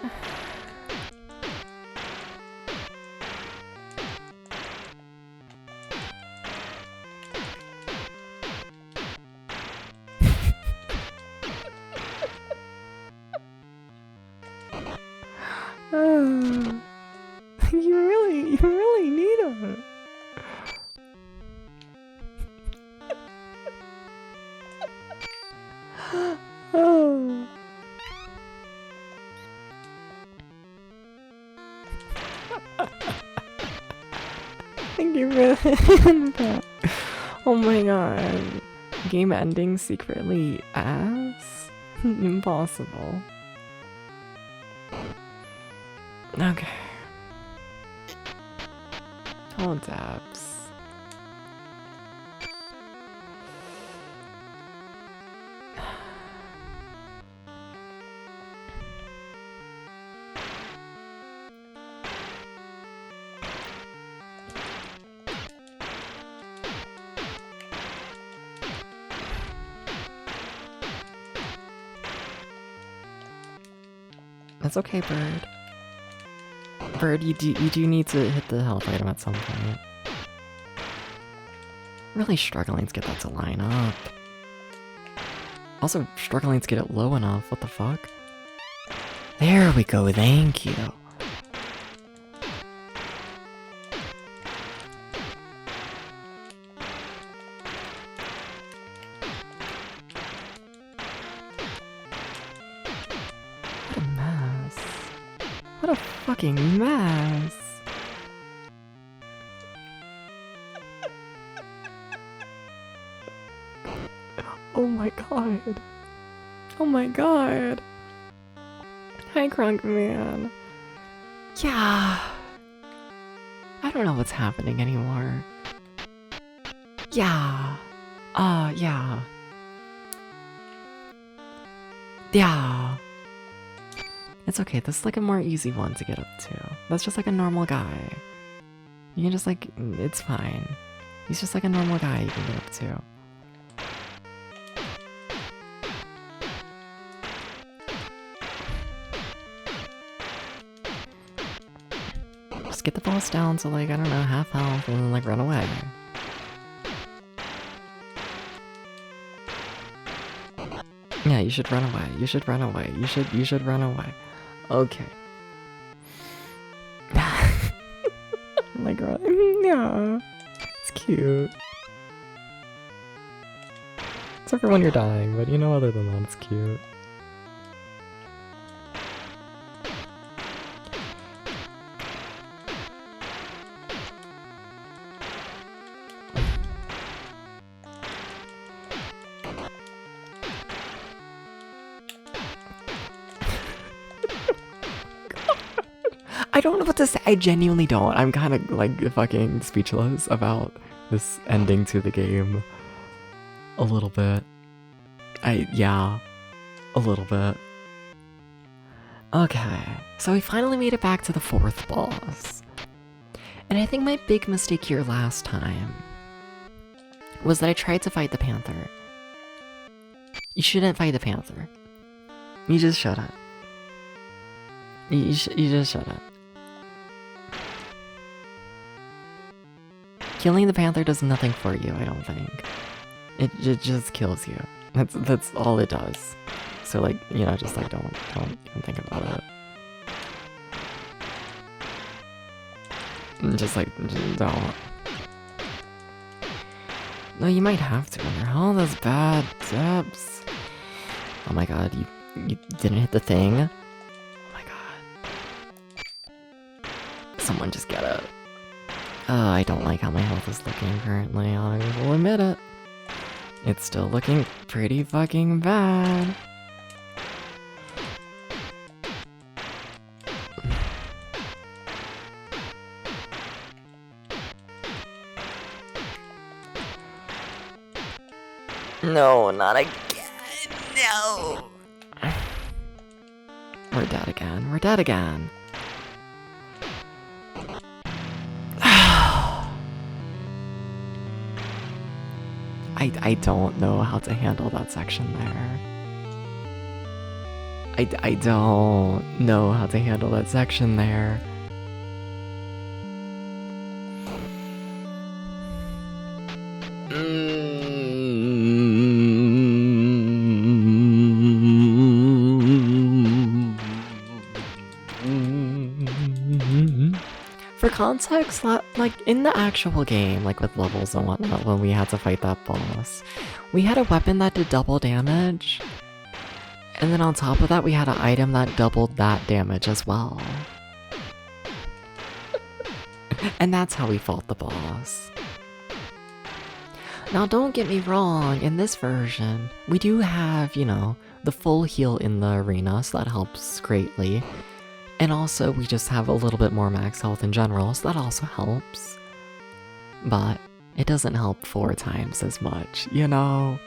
You really need it. Oh. Thank you for that. Oh my god. Game ending secretly ass? Impossible. Okay. Oh, dabs. That's okay, bird. Bird, you do need to hit the health item at some point. Really struggling to get that to line up. Also struggling to get it low enough, what the fuck? There we go, thank you. What a mess. What a fucking mess. Oh my god. Oh my god. Hi, Crunk Man. Yeah. I don't know what's happening anymore. Yeah. Yeah. Yeah. It's okay, this is like a more easy one to get up to. That's just like a normal guy. You can just like, it's fine. He's just like a normal guy you can get up to. Just get the boss down to like, I don't know, half health and then like run away. Yeah, you should run away. You should run away. You should run away. Okay. Like, yeah. It's cute. Except for when you're dying, but you know, other than that, it's cute. I don't know what to say. I genuinely don't. I'm kind of like fucking speechless about this ending to the game. A little bit. Yeah. A little bit. Okay. So we finally made it back to the 4th boss. And I think my big mistake here last time was that I tried to fight the panther. You shouldn't fight the panther. You just shouldn't. You just shouldn't. Killing the panther does nothing for you, I don't think. It just kills you. That's all it does. So like, you know, just like don't even think about it. Just like, don't. No, you might have to when your health is bad, Debs. Oh my god, You didn't hit the thing? Oh my god. Someone just get it. I don't like how my health is looking currently, I will admit it. It's still looking pretty fucking bad. No, not again. No. We're dead again. We're dead again. I don't know how to handle that section there. I don't know how to handle that section there. For context, like in the actual game, like with levels and whatnot, when we had to fight that boss, we had a weapon that did double damage, and then on top of that, we had an item that doubled that damage as well. And that's how we fought the boss. Now, don't get me wrong, in this version, we do have, you know, the full heal in the arena, so that helps greatly. And also, we just have a little bit more max health in general, so that also helps. But it doesn't help 4 times as much, you know?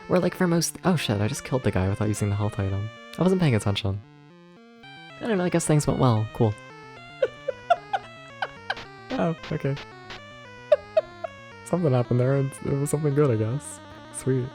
We're like for most— oh shit, I just killed the guy without using the health item. I wasn't paying attention. I don't know, I guess things went well. Cool. Oh, okay. Something happened there, and it was something good, I guess. Sweet.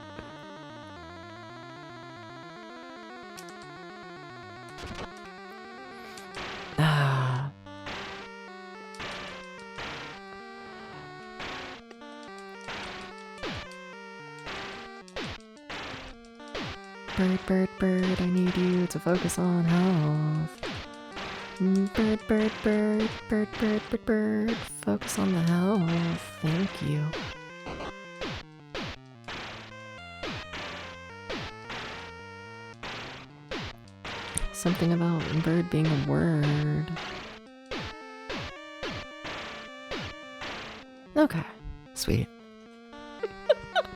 Bird, bird, bird, I need you to focus on health. Bird, bird, bird, bird, bird, bird, bird, focus on the health. Thank you. Something about bird being a word. Okay, sweet.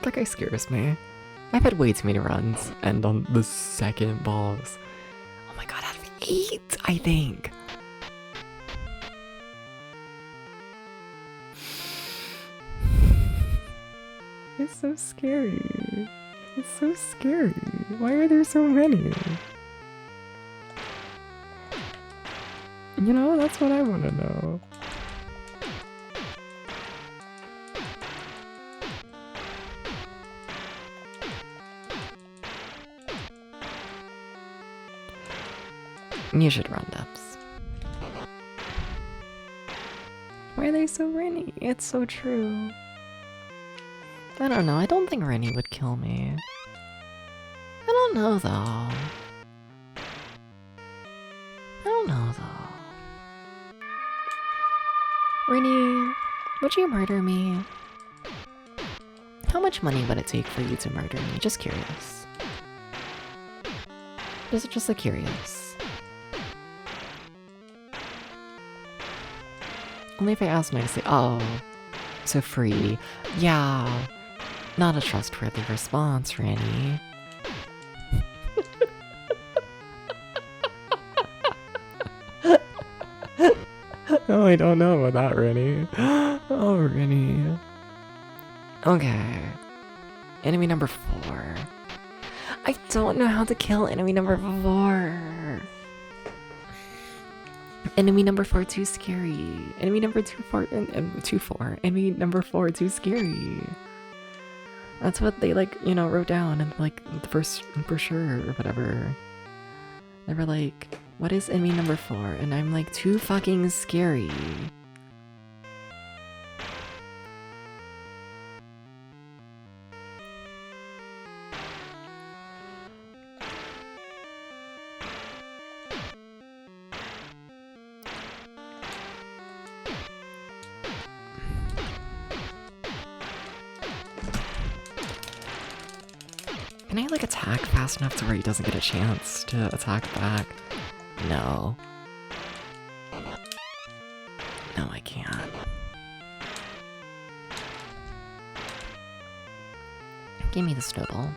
That guy scares me. I've had way too many runs end on the second boss. Oh my god, out of 8, I think. It's so scary. It's so scary. Why are there so many? You know, that's what I want to know. You should run depths. Why are they so Rennie? It's so true. I don't know, I don't think Rennie would kill me. I don't know though. I don't know though. Rennie, would you murder me? How much money would it take for you to murder me? Just curious. Just curious. Only if I ask nicely. Oh, so free. Yeah, not a trustworthy response, Rennie. Oh, I don't know about that, Rennie. Oh, Rennie. Okay. Enemy number 4. I don't know how to kill enemy number 4. Enemy number 4 too scary. Enemy number 4. Enemy number 4 too scary. That's what they like, you know, wrote down in like the first brochure or whatever. They were like, what is enemy number 4? And I'm like, too fucking scary. Can I, like, attack fast enough to where he doesn't get a chance to attack back? No. No, I can't. Give me the snowball.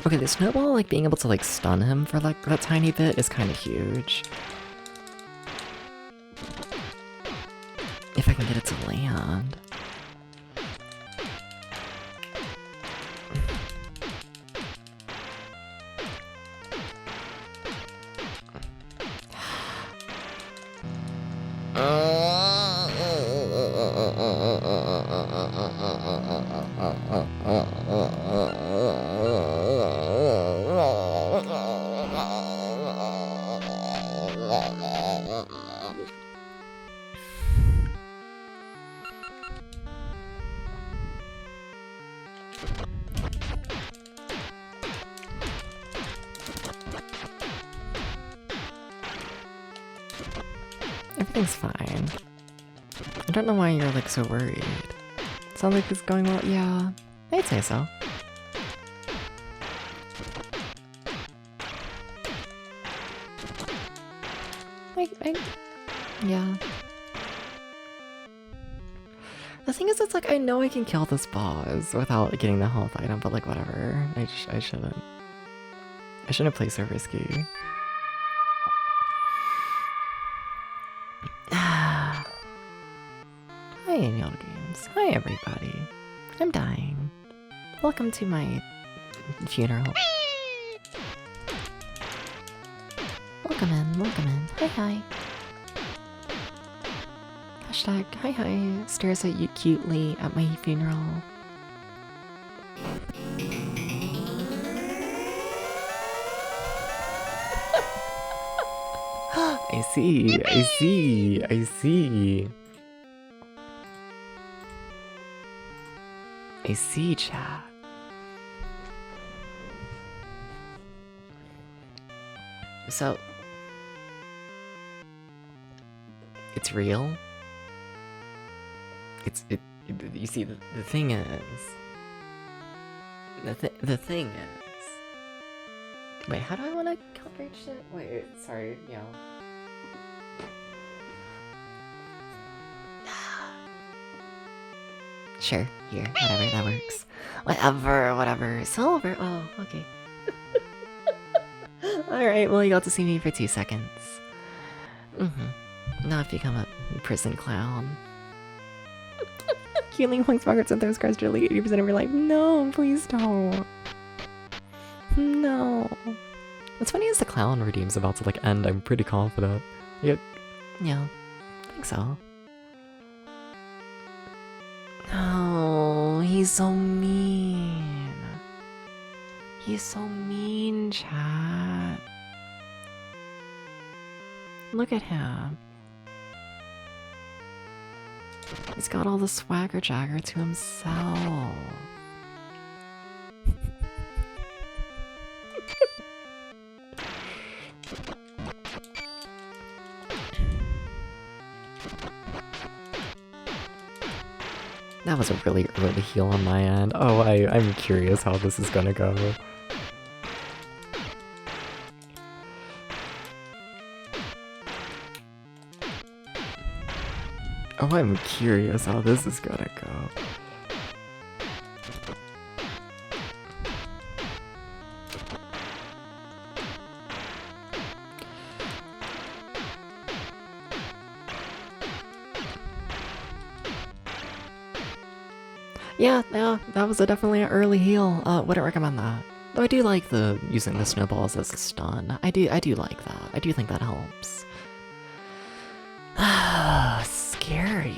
Okay, the snowball, like, being able to, like, stun him for, like, that tiny bit is kind of huge. If I can get it to land. Everything's fine. I don't know why you're, like, so worried. Sounds like it's going well. Yeah, I'd say so. Yeah. The thing is, it's like, I know I can kill this boss without getting the health item, but, like, whatever. I shouldn't. I shouldn't play so risky. Hi, Neil Games. Hi, everybody. I'm dying. Welcome to my funeral. Welcome in, welcome in. Hi, hi. Hashtag hi hi stares at you cutely at my funeral. I see, I see, I see. I see, chat. So, it's real? You see, the thing is... The thing is... Wait, how do I want to coverage it? Wait, sorry, yeah. Sure, here, whatever, that works. Whatever, silver, oh, okay. Alright, well, you got to see me for 2 seconds. Now I've become a prison clown. Healing points, markets, and those cards delete 80% of your life. No, please don't. No. What's funny is the clown redeem's about to, like, end. I'm pretty confident. Yeah, I think so. Oh, he's so mean. He's so mean, chat. Look at him. He's got all the swagger jagger to himself. That was a really early heal on my end. Oh, I'm curious how this is gonna go. Oh, I'm curious how this is gonna go. Yeah, that was definitely an early heal. Wouldn't recommend that. Though I do like using the snowballs as a stun. I do like that. I do think that helps. Scary.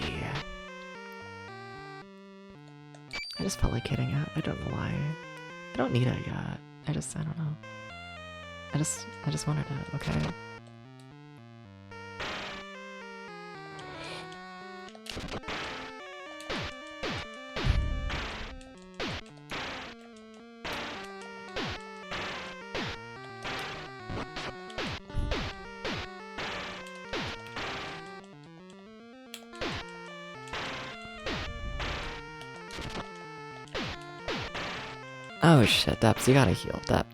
I just felt like hitting it. I don't know why. I don't need it yet. I don't know. I just wanted it, okay? Oh shit, Deps, you gotta heal. Deps.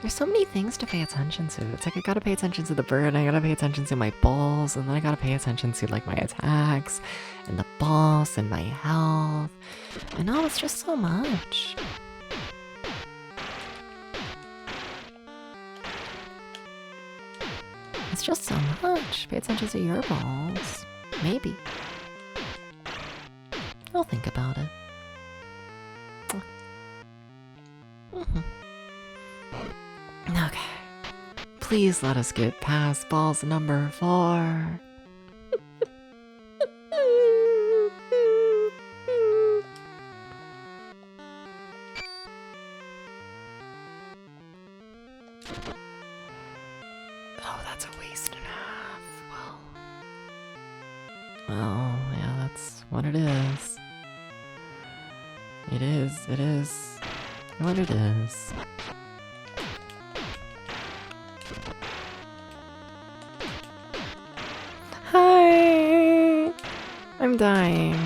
There's so many things to pay attention to. It's like I gotta pay attention to the bird, and I gotta pay attention to my balls, and then I gotta pay attention to like my attacks, and the boss, and my health. And oh, it's just so much. It's just so much. Pay attention to your balls. Maybe. I'll think about it. Okay. Please let us get past balls number 4. Oh, that's a waste and a half. Well, yeah, that's what it is. It is what it is. Hi! I'm dying.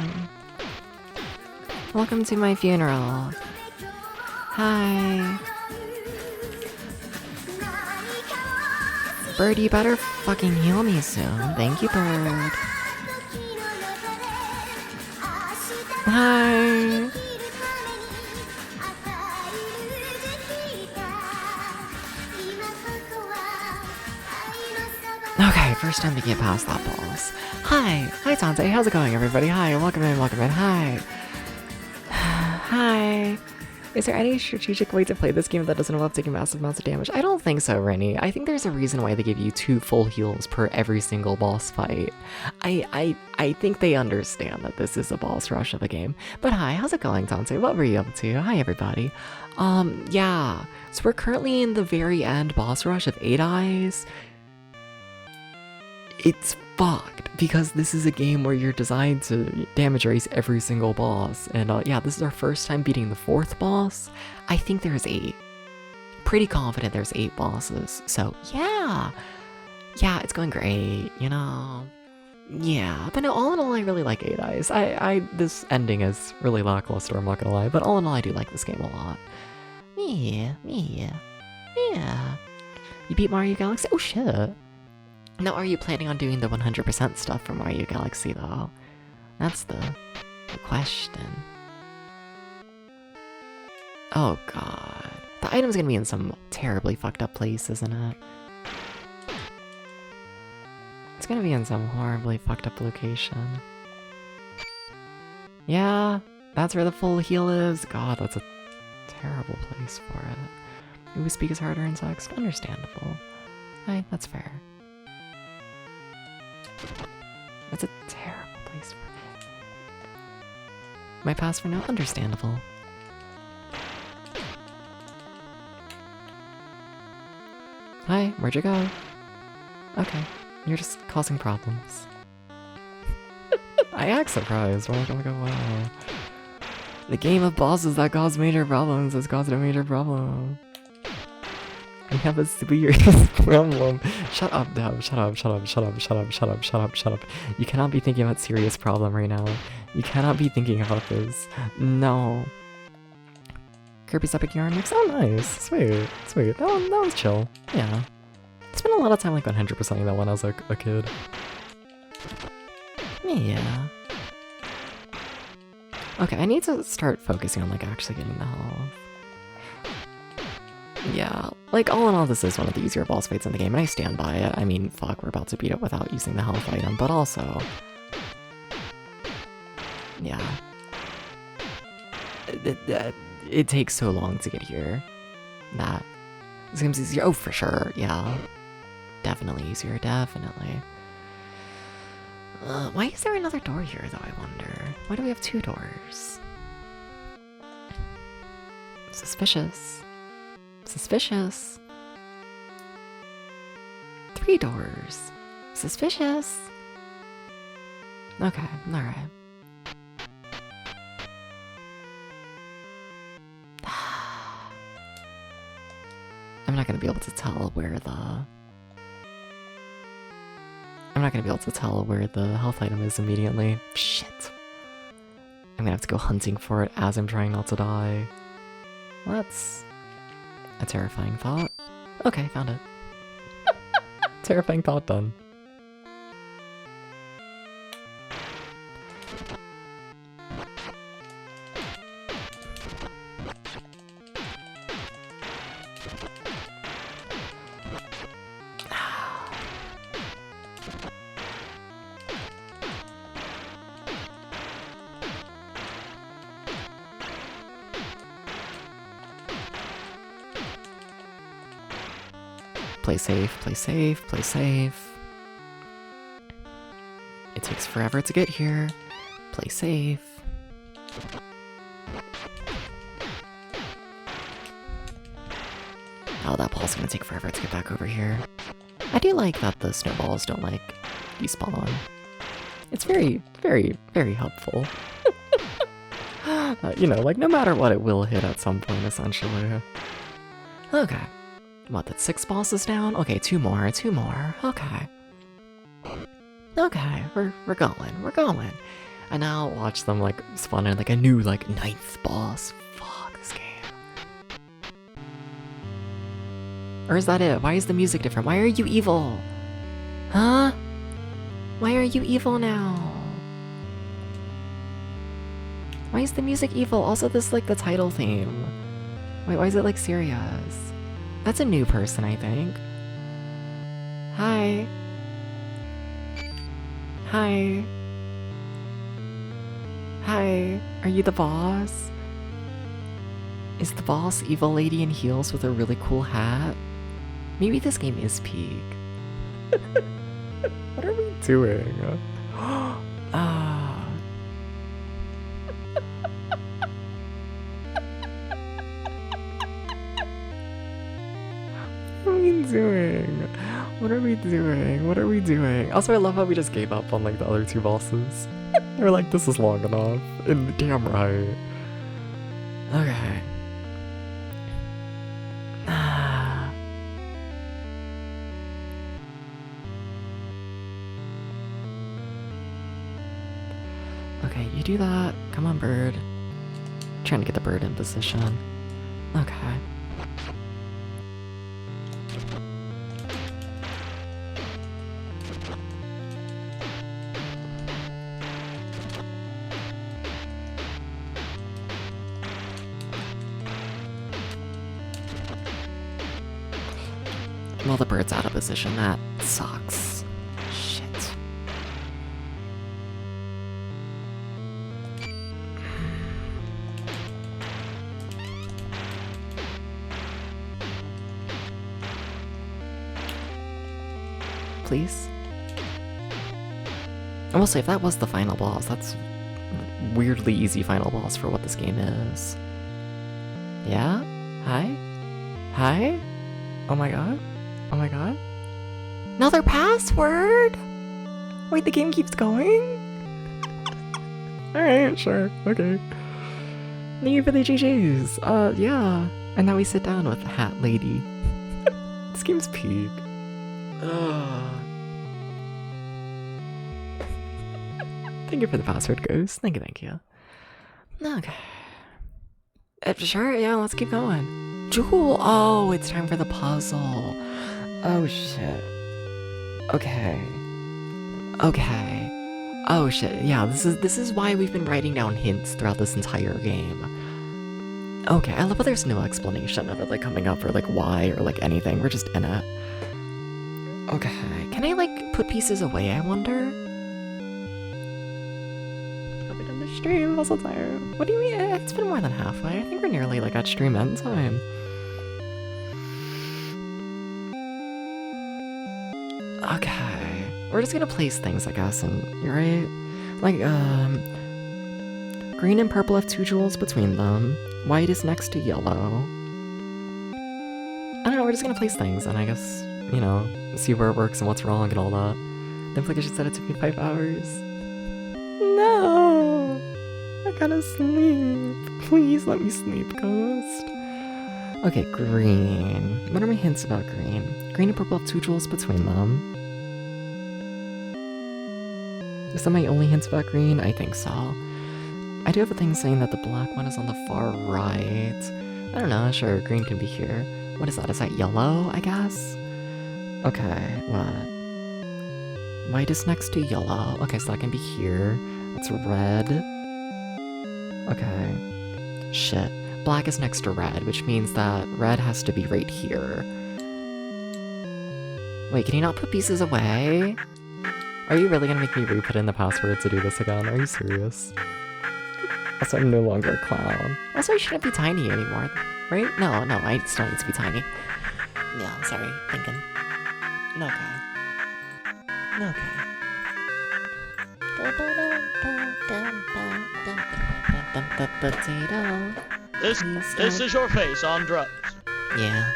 Welcome to my funeral. Hi. Bird, you better fucking heal me soon. Thank you, Bird. Hi. Okay, first time to get past that boss. Hi Tante, how's it going everybody? Hi, welcome in, hi. Hi. Is there any strategic way to play this game that doesn't involve taking massive amounts of damage? I don't think so, Rennie. I think there's a reason why they give you 2 full heals per every single boss fight. I think they understand that this is a boss rush of a game. But hi, how's it going, Tante? What were you up to? Hi, everybody. Yeah. So we're currently in the very end boss rush of 8 Eyes. It's fucked, because this is a game where you're designed to damage race every single boss. And yeah, this is our first time beating the 4th boss. I think there's 8. Pretty confident there's 8 bosses. So yeah. Yeah, it's going great, you know. Yeah, but no, all in all, I really like 8 Eyes. This ending is really lackluster, I'm not gonna lie. But all in all, I do like this game a lot. Yeah. You beat Mario Galaxy? Oh shit. Now, are you planning on doing the 100% stuff from Mario Galaxy, though? That's the question. Oh god. The item's gonna be in some terribly fucked up place, isn't it? It's gonna be in some horribly fucked up location. Yeah, that's where the full heal is. God, that's a terrible place for it. Maybe speak is harder in text. Understandable. Hey, that's fair. That's a terrible place for it. My pass for now? Understandable. Hi, where'd you go? Okay, you're just causing problems. I act surprised. Welcome, wow. The game of bosses that cause major problems has caused a major problem. We have a serious problem. Shut up, Deb. Shut up. You cannot be thinking about serious problem right now. You cannot be thinking about this. No. Kirby's Epic Yarn mix? Oh, nice. Sweet. That was chill. Yeah. Spent a lot of time like 100%ing that one as a kid. Yeah. Okay, I need to start focusing on like actually getting the health. Yeah, like all in all, this is one of the easier boss fights in the game, and I stand by it. I mean, fuck, we're about to beat it without using the health item, but also... yeah. It takes so long to get here. That... this game's easier. Oh, for sure, yeah. Definitely easier, definitely. Why is there another door here, though, I wonder? Why do we have 2 doors? Suspicious. 3 doors. Suspicious. Okay, alright. I'm not gonna be able to tell where the... I'm not not gonna be able to tell where the health item is immediately. Shit. I'm gonna have to go hunting for it as I'm trying not to die. Well, that's a terrifying thought. Okay, found it. Terrifying thought done. Play safe, play safe, play safe. It takes forever to get here. Play safe. Oh, that ball's gonna take forever to get back over here. I do like that the snowballs don't, like, despawn. It's very, very, very helpful. You know, like, no matter what, it will hit at some point, essentially. Okay. What, that's 6 bosses down? Okay, 2 more, okay. Okay, we're going. And now watch them, like, spawn in, like, a new, like, 9th boss. Fuck this game. Or is that it? Why is the music different? Why are you evil? Huh? Why are you evil now? Why is the music evil? Also, this, like, the title theme. Wait, why is it, like, serious? That's a new person, I think. Hi. Hi. Hi. Are you the boss? Is the boss evil lady in heels with a really cool hat? Maybe this game is peak. What are we doing? Ah. What are we doing? What are we doing? Also, I love how we just gave up on, like, the other 2 bosses. We're like, this is long enough. And damn right. Okay. Okay, you do that. Come on, bird. Trying to get the bird in position. Okay. Well, the bird's out of position. That sucks. Shit. Please? I will say, if that was the final boss, that's weirdly easy final boss for what this game is. Yeah? Hi? Hi? Oh my god? Oh my god. Another password? Wait, the game keeps going? Alright, sure, okay. Thank you for the GGs. Yeah. And now we sit down with the Hat Lady. This game's peak. Thank you for the password, Ghost. Thank you. Okay. Sure, yeah, let's keep going. Jewel! Oh, it's time for the puzzle. Oh shit. Okay. Oh shit, yeah, this is why we've been writing down hints throughout this entire game. Okay, I love how there's no explanation of it, like, coming up or, like, why or, like, anything. We're just in it. Okay, can I, like, put pieces away, I wonder? I'll be done the stream, I'm also tired. What do you mean? It's been more than halfway. I think we're nearly, like, at stream end time. Okay, we're just gonna place things, I guess, and you're right. Like, green and purple have 2 jewels between them. White is next to yellow. I don't know, we're just gonna place things, and I guess, you know, see where it works and what's wrong and all that. Then like I just said it took me 5 hours. No! I gotta sleep. Please let me sleep, Ghost. Okay, green. What are my hints about green? Green and purple have 2 jewels between them. Is that my only hints about green? I think so. I do have a thing saying that the black one is on the far right. I don't know, sure, green can be here. What is that? Is that yellow, I guess? Okay, what? White is next to yellow. Okay, so that can be here. That's red. Okay. Shit. Black is next to red, which means that red has to be right here. Wait, can you not put pieces away? Are you really gonna make me re-put in the password to do this again? Are you serious? Also, I'm no longer a clown. Also, I shouldn't be tiny anymore, right? No, I still need to be tiny. Yeah, sorry, thinking. Okay. Potato. This is your face on drugs. Yeah.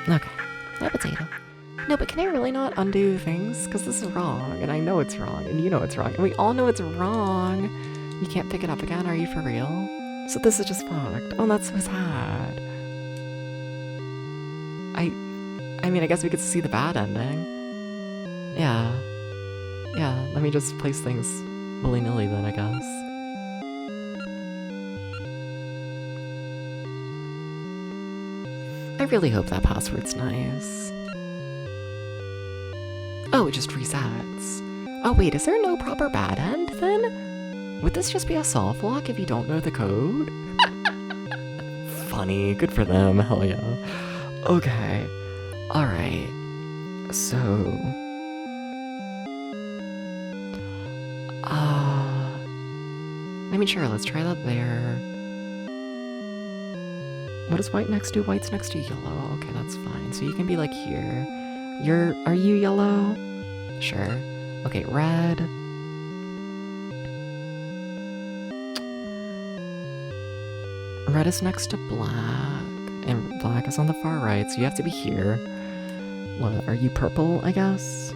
Okay. No potato. No, but can I really not undo things? Because this is wrong, and I know it's wrong, and you know it's wrong, and we all know it's wrong. You can't pick it up again, are you for real? So this is just fucked. Oh, that's so sad. I mean, I guess we could see the bad ending. Yeah, let me just place things willy-nilly then, I guess. I really hope that password's nice. Oh, it just resets. Oh wait, is there no proper bad end then? Would this just be a soft lock if you don't know the code? Funny, good for them, hell yeah. Okay, alright. So... I mean, sure, let's try that there. What is white next to? White's next to yellow. Okay, that's fine. So you can be like here. Are you yellow? Sure. Okay, red. Red is next to black. And black is on the far right, so you have to be here. What, are you purple, I guess?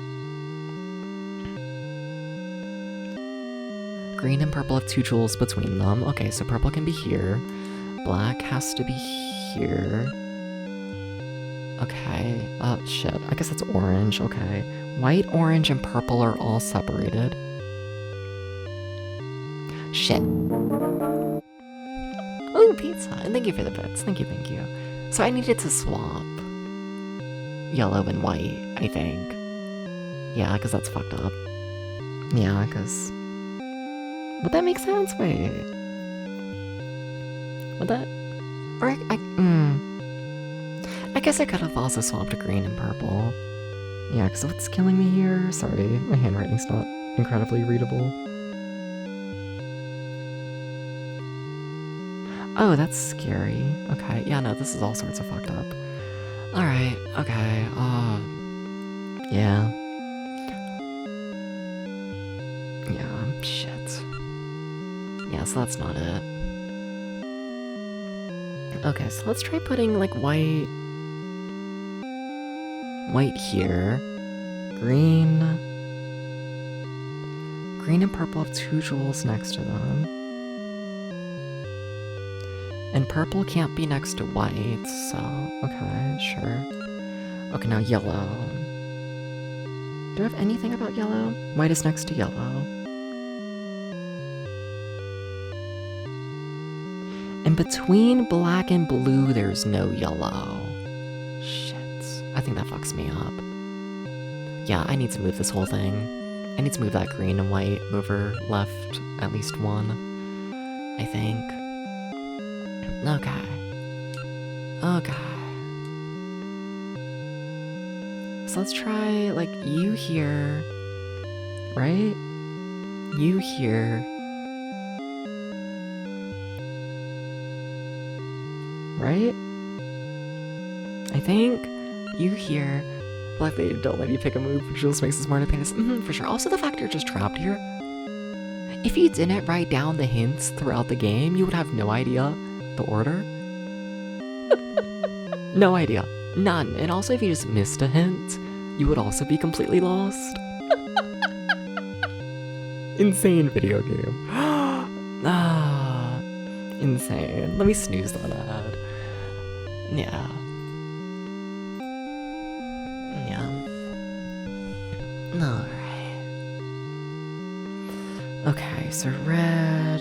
Green and purple have 2 jewels between them. Okay, so purple can be here. Black has to be here. Okay. Oh, shit. I guess that's orange. Okay. White, orange, and purple are all separated. Shit. Oh, pizza. And thank you for the bits. Thank you. So I needed to swap yellow and white, I think. Yeah, because that's fucked up. Yeah, because... Would that make sense? Wait. Would that... Or I guess I could have also swapped green and purple. Yeah, because what's killing me here? Sorry, my handwriting's not incredibly readable. Oh, that's scary. Okay, yeah, no, this is all sorts of fucked up. Alright, okay, yeah. Yeah, shit. Yeah, so that's not it. Okay, so let's try putting, like, white here. Green and purple have 2 jewels next to them. And purple can't be next to white, so, okay, sure. Okay, now yellow. Do I have anything about yellow? White is next to yellow. And between black and blue, there's no yellow. Shit. I think that fucks me up. Yeah, I need to move this whole thing. I need to move that green and white over left at least 1. I think. Okay. So let's try, like, you here. Right? You here. Right? I think you here. Black they don't let you pick a move, which just makes us more independent. For sure. Also, the fact you're just trapped here. If you didn't write down the hints throughout the game, you would have no idea the order. No idea. None. And also, if you just missed a hint, you would also be completely lost. Insane video game. Insane. Let me snooze that ad. Yeah. Alright. Okay, so red.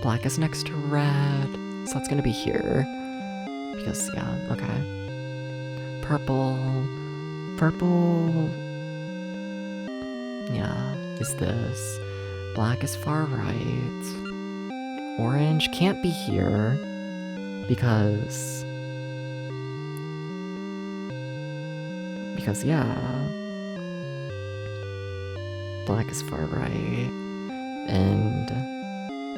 Black is next to red. So that's gonna be here. Because, yeah, okay. Purple. Purple. Yeah, is this. Black is far right. Orange can't be here. Because, yeah. Black is far right. And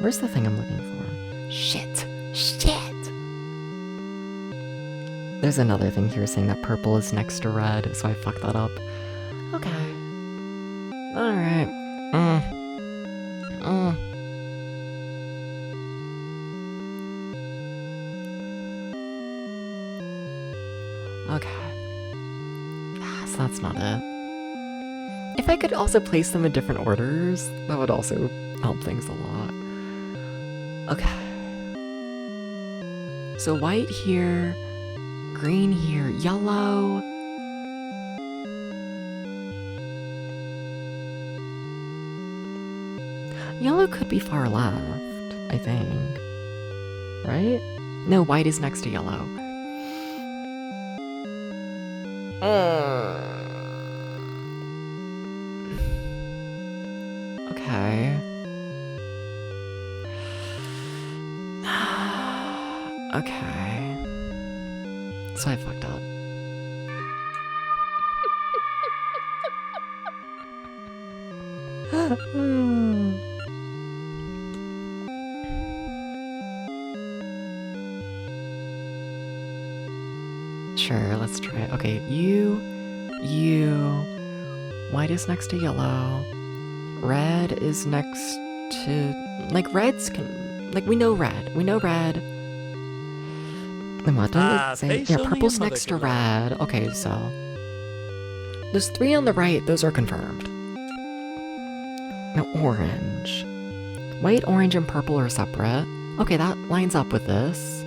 where's the thing I'm looking for? Shit! There's another thing here saying that purple is next to red, so I fucked that up. Okay. Alright. Okay. So that's not it. If I could also place them in different orders, that would also help things a lot. Okay. So white here, green here, yellow. Yellow could be far left, I think. Right? No, white is next to yellow. Okay. Okay. So I fucked up. Sure, let's try it. Okay, you. White is next to yellow. Red is next to... Like, reds can... Like, we know red. Then what did it say? Yeah, purple's next to red. Okay, so... Those three on the right, those are confirmed. Now, orange. White, orange, and purple are separate. Okay, that lines up with this.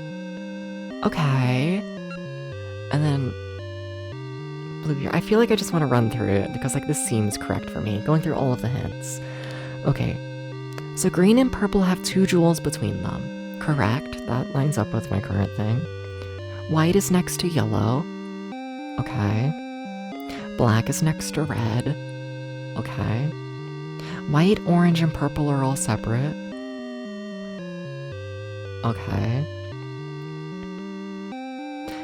Okay. And then... blue here. I feel like I just want to run through it, because, like, this seems correct for me. Going through all of the hints. Okay. So green and purple have 2 jewels between them. Correct. That lines up with my current thing. White is next to yellow. Okay. Black is next to red. Okay. White, orange, and purple are all separate. Okay.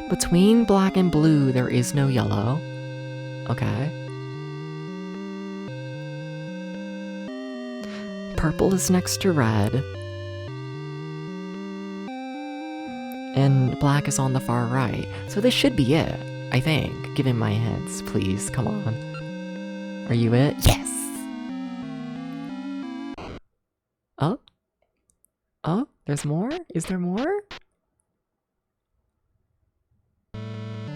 Between black and blue, there is no yellow. Okay. Purple is next to red. And black is on the far right. So this should be it, I think. Given my hints, please, come on. Are you it? Yes! Oh? Oh? There's more? Is there more?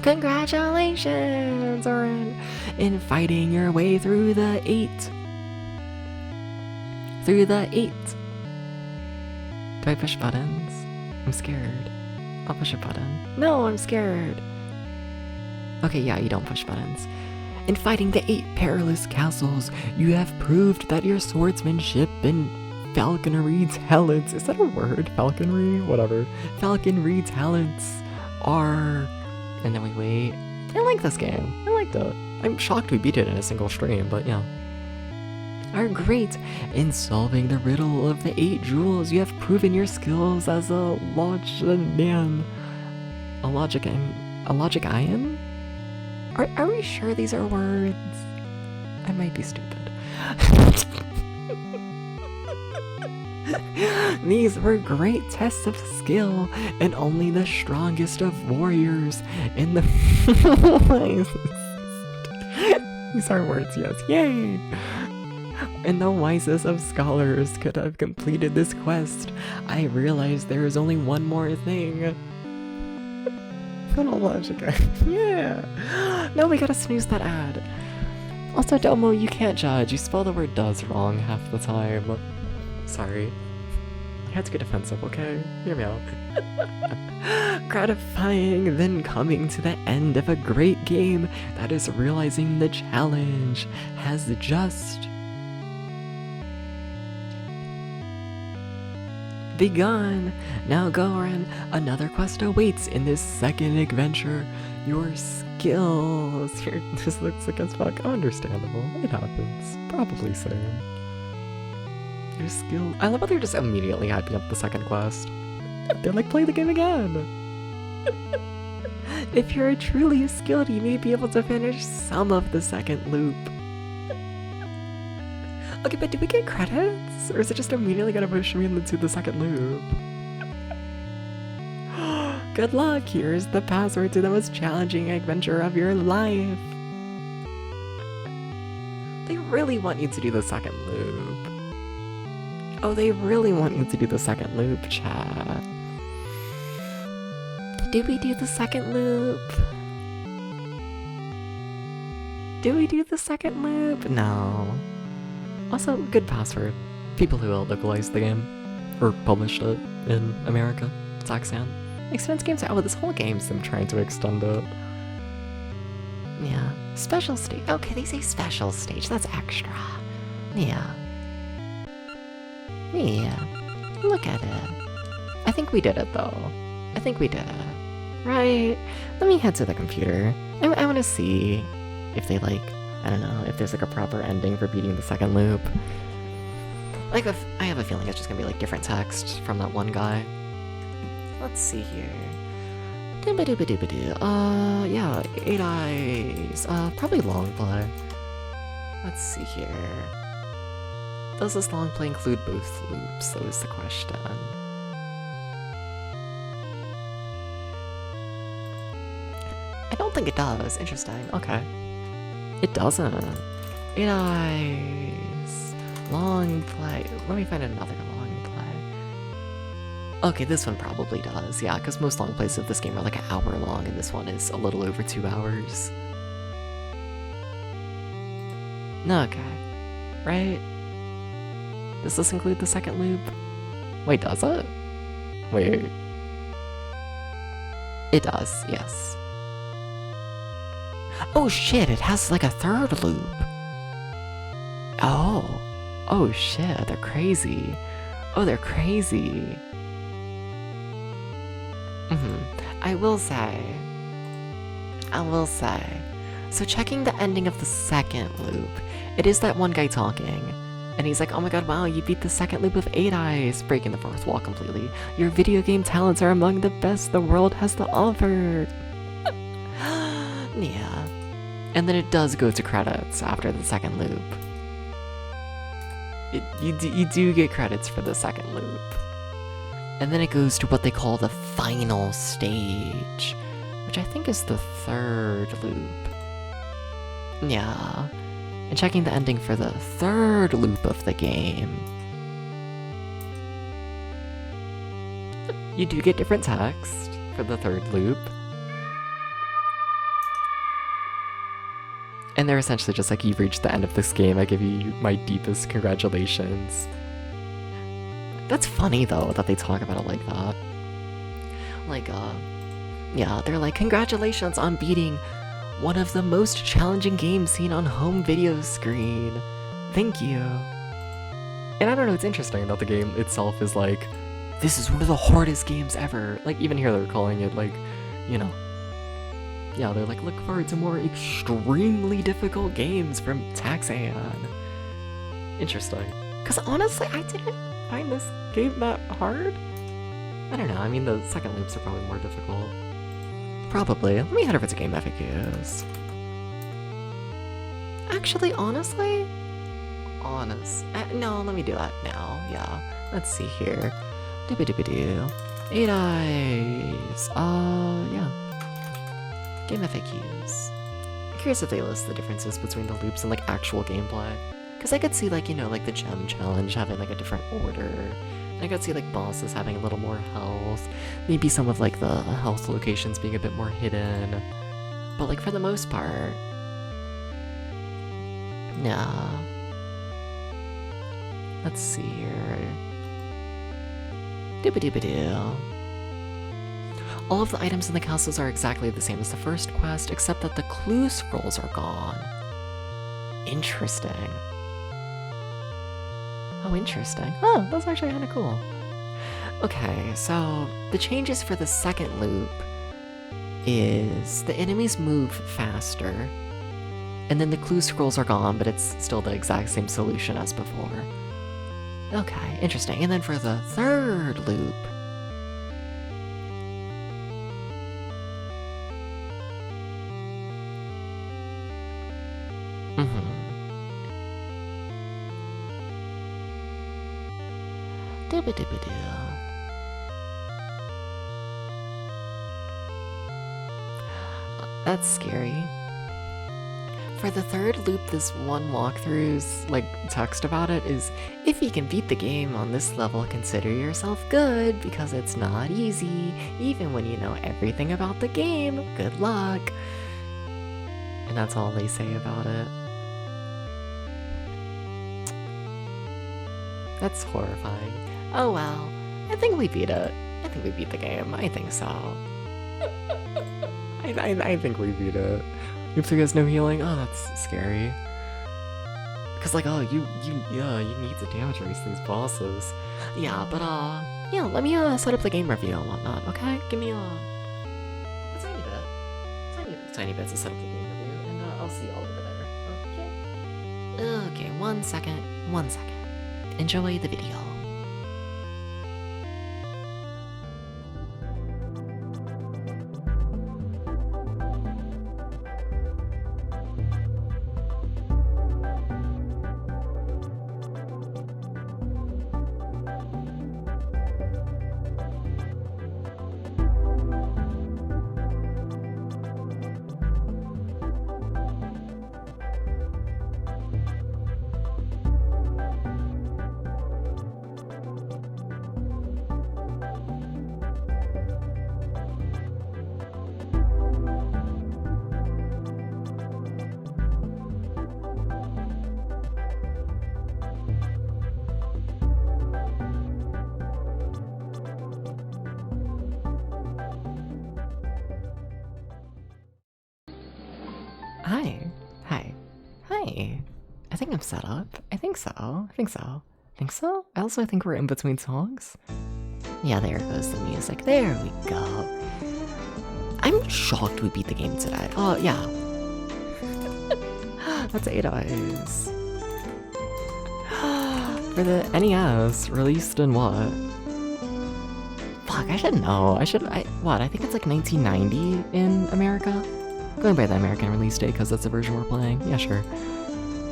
Congratulations, Oren, in fighting your way through the 8. Do I push buttons? I'm scared. I'll push a button. No, I'm scared. Okay, yeah, you don't push buttons. In fighting the 8 perilous castles, you have proved that your swordsmanship and falconry talents... Is that a word? Falconry? Whatever. Falconry talents are... And then we wait. I like this game. I liked it. I'm shocked we beat it in a single stream, but yeah. Are great in solving the riddle of the 8 jewels. You have proven your skills as a logician. A logician? Are we sure these are words? I might be stupid. These were great tests of skill, and only the strongest of warriors in the These are words, yes. Yay! And the wisest of scholars could have completed this quest. I realized there is only one more thing. Chronological. Yeah! No, we gotta snooze that ad. Also, Domo, you can't judge. You spell the word does wrong half the time. Sorry. had to get defensive, okay? Hear me out. Gratifying, then coming to the end of a great game that is realizing the challenge has just begun. Now go on, another quest awaits in this second adventure. Your skills. This looks like as fuck. Understandable. It happens. Probably same. Your skill. I love how they're just immediately hyping up the second quest. They're like, play the game again. If you're truly skilled, you may be able to finish some of the second loop. Okay, but do we get credits? Or is it just immediately gonna push me into the second loop? Good luck, here's the password to the most challenging adventure of your life. They really want you to do the second loop. Oh, they really want you to do the second loop, chat. Did we do the second loop? Do we do the second loop? No. Also, good password. People who localized the game, or published it in America, Saxon. Extends games out. Oh, this whole game's them trying to extend it. Yeah. Special stage. Okay, they say special stage. That's extra. Yeah. Yeah. Look at it. I think we did it, though. I think we did it. Right? Let me head to the computer. I want to see if they, like, I don't know, if there's, like, a proper ending for beating the second loop. Like, I have a feeling it's just gonna be, like, different text from that one guy. Let's see here. Dooba-dooba-dooba-doo. Yeah, 8 Eyes. Probably Longplay. Let's see here. Does this Longplay include both loops? That was the question. I don't think it does. Interesting. Okay. It doesn't. 8 Eyes. Longplay. Let me find another Longplay. Okay, this one probably does. Yeah, because most long plays of this game are like an hour long, and this one is a little over 2 hours. Okay. Right? Does this include the second loop? Wait, does it? Wait. It does, yes. Oh shit, it has like a third loop. Oh. Oh shit, they're crazy. Oh, they're crazy. I will say. So checking the ending of the second loop, it is that one guy talking. And he's like, oh my god, wow, you beat the second loop of 8 Eyes, breaking the fourth wall completely. Your video game talents are among the best the world has to offer. Yeah. And then it does go to credits after the second loop. You do get credits for the second loop. And then it goes to what they call the final stage, which I think is the third loop. Yeah. And checking the ending for the third loop of the game. You do get different text for the third loop. And they're essentially just like, you've reached the end of this game, I give you my deepest congratulations. That's funny though, that they talk about it like that. Like, yeah, they're like, congratulations on beating one of the most challenging games seen on home video screen. Thank you. And I don't know, it's interesting that the game itself is like, this is one of the hardest games ever. Like, even here they're calling it like, you know, yeah, they're like, look forward to more extremely difficult games from Taxan. Interesting. Because honestly, I didn't find this game that hard. I don't know, I mean, the second loops are probably more difficult. Probably. Let me head over to Game FAQs. Actually, honestly? No, let me do that now. Yeah. Let's see here. Doobie-doobie-doo. 8 Eyes. Yeah. Game FAQs. I'm curious if they list the differences between the loops and, like, actual gameplay. Because I could see, like, you know, like, the gem challenge having, like, a different order. I could see, like, bosses having a little more health. Maybe some of, like, the health locations being a bit more hidden. But, like, for the most part... Nah. Let's see here. Dooba-dooba-doo. All of the items in the castles are exactly the same as the first quest, except that the clue scrolls are gone. Interesting. Oh, interesting. Oh, that's actually kind of cool. Okay, so the changes for the second loop is the enemies move faster, and then the clue scrolls are gone, but it's still the exact same solution as before. Okay, interesting. And then for the third loop, that's scary. For the third loop, this one walkthrough's like text about it is, if you can beat the game on this level, consider yourself good, because it's not easy, even when you know everything about the game. Good luck. And that's all they say about it. That's horrifying. Oh well, I think we beat it. I think we beat the game. I think so. I think we beat it. Oops, there is no healing. Oh, that's scary. Cause like, oh, you need to damage race these bosses. Yeah, but yeah, let me set up the game review and whatnot. Okay, give me a tiny bit to set up the game review, and I'll see y'all over there. Okay. Okay, 1 second. Enjoy the video. Hi. I think I'm set up. I think so. I also think we're in between songs. Yeah, there goes the music. There we go. I'm shocked we beat the game today. Oh, yeah. That's 8 eyes. For the NES, released in what? Fuck, I should know. I think it's like 1990 in America? Going by the American release date because that's the version we're playing. Yeah, sure.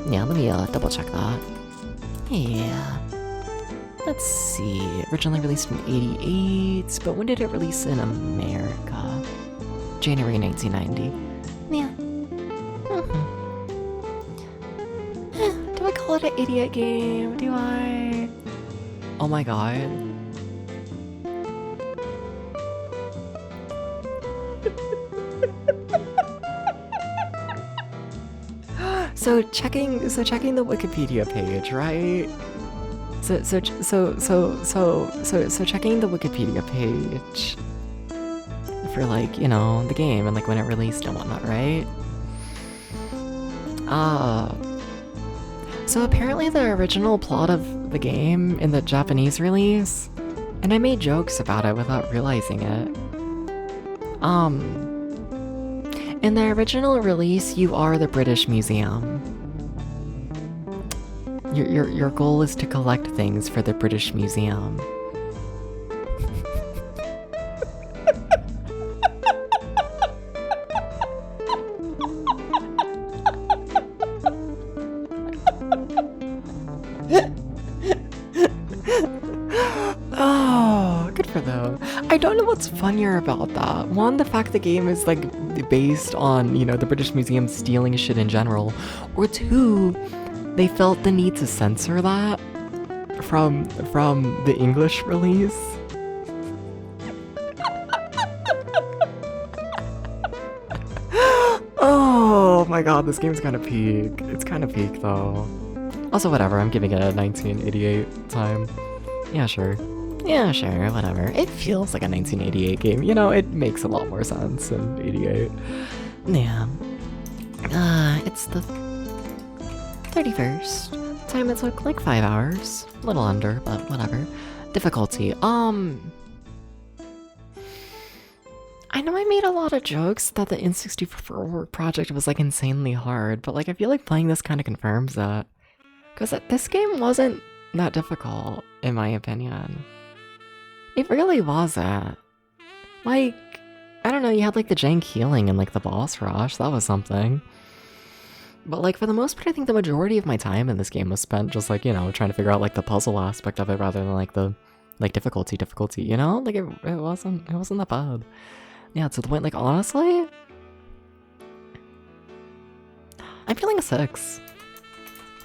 Yeah, let me double check that. Yeah. Let's see. Originally released in 88, but when did it release in America? January 1990. Yeah. Do I call it an idiot game? Do I? Oh my god. So checking the Wikipedia page, right? So checking the Wikipedia page for, like, you know, the game and like when it released and whatnot, right? So apparently the original plot of the game in the Japanese release, and I made jokes about it without realizing it. In the original release, you are the British Museum. Your goal is to collect things for the British Museum. Oh, good for them. I don't know what's funnier about that. One, the fact the game is like based on, you know, the British Museum stealing shit in general. Or two, they felt the need to censor that from the English release. Oh my god, this game's kind of peak. It's kind of peak though. Also, whatever, I'm giving it a 1988 time. Yeah, sure. Yeah, sure, whatever. It feels like a 1988 game. You know, it makes a lot more sense in 88. Yeah. It's the 31st. Time it took like 5 hours. A little under, but whatever. Difficulty. I know I made a lot of jokes that the N64 project was like insanely hard, but like I feel like playing this kind of confirms that. Because this game wasn't that difficult, in my opinion. It really wasn't. Like, I don't know, you had like the jank healing and like the boss rush, that was something. But like for the most part, I think the majority of my time in this game was spent just like, you know, trying to figure out like the puzzle aspect of it rather than like the like difficulty, you know? Like it wasn't that bad. Yeah, to the point, like, honestly, I'm feeling a 6.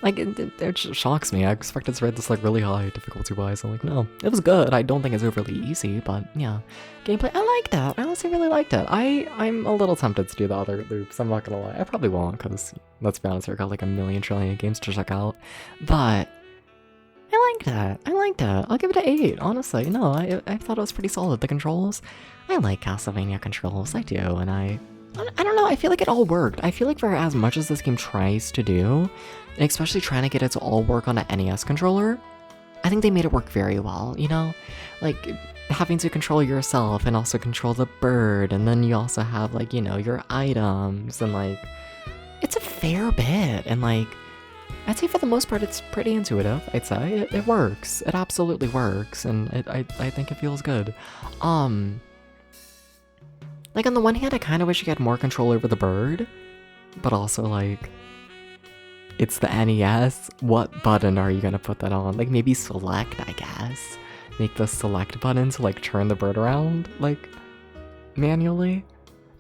Like, it just shocks me. I expected to rate this, like, really high difficulty-wise. I'm like, no, it was good. I don't think it's overly easy, but, yeah. Gameplay, I liked it. I honestly really liked it. I'm a little tempted to do the other loops, I'm not gonna lie. I probably won't, because, let's be honest, I've got, like, a million trillion games to check out. But I liked it. I'll give it an 8, honestly. No, I thought it was pretty solid. The controls, I like Castlevania controls, I do, and I don't know, I feel like it all worked. I feel like for as much as this game tries to do, and especially trying to get it to all work on an NES controller, I think they made it work very well, you know? Like, having to control yourself and also control the bird, and then you also have, like, you know, your items, and, like, it's a fair bit, and, like, I'd say for the most part it's pretty intuitive, I'd say. It works. It absolutely works, and I think it feels good. Like, on the one hand, I kind of wish you had more control over the bird, but also, like, it's the NES. What button are you gonna put that on? Like, maybe select, I guess. Make the select button to, like, turn the bird around, like, manually.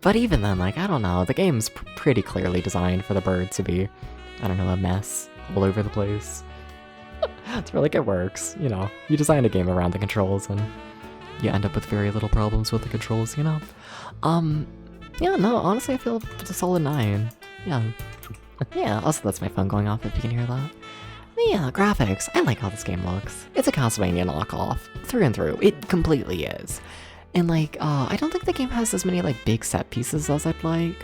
But even then, like, I don't know, the game's pretty clearly designed for the bird to be, I don't know, a mess all over the place. It's where, like, it works, you know. You design a game around the controls, and you end up with very little problems with the controls, you know? Yeah, no, honestly, I feel it's a solid 9. Yeah. Yeah, also that's my phone going off if you can hear that. Yeah, graphics. I like how this game looks. It's a Castlevania knockoff, through and through. It completely is. And, like, I don't think the game has as many, like, big set pieces as I'd like.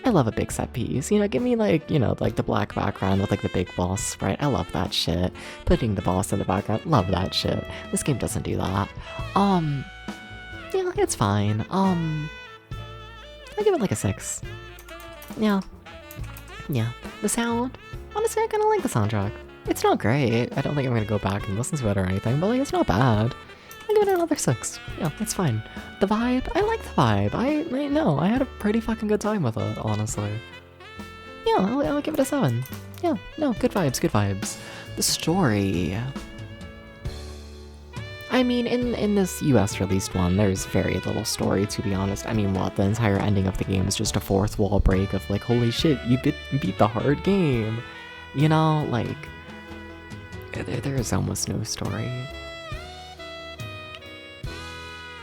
I love a big set piece. You know, give me, like, you know, like, the black background with, like, the big boss sprite. I love that shit. Putting the boss in the background, love that shit. This game doesn't do that. Yeah, it's fine. I give it, like, a 6. Yeah. Yeah. The sound, honestly, I kinda like the soundtrack. It's not great. I don't think I'm gonna go back and listen to it or anything, but, like, it's not bad. I give it another 6. Yeah, it's fine. The vibe, I like the vibe. I had a pretty fucking good time with it, honestly. Yeah, I'll give it a 7. Yeah, no, good vibes. The story, I mean, in this US released one, there's very little story, to be honest. I mean, what, the entire ending of the game is just a fourth wall break of, like, holy shit, you beat the hard game. You know, like, there is almost no story.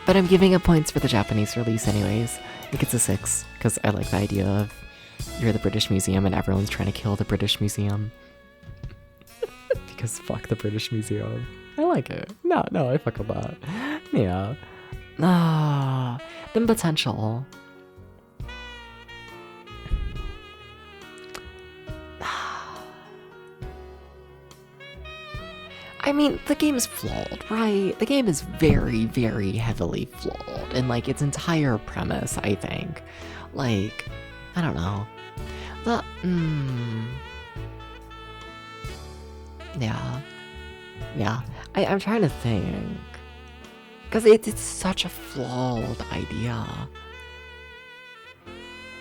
But I'm giving it points for the Japanese release anyways. I think it's a 6, because I like the idea of you're the British Museum and everyone's trying to kill the British Museum. Because fuck the British Museum. I like it. No, I fuck with that. Yeah. Then potential. I mean, the game is flawed, right? The game is very, very heavily flawed, and, like, its entire premise, I think. Like, I don't know. Yeah. I'm trying to think. Because it's such a flawed idea.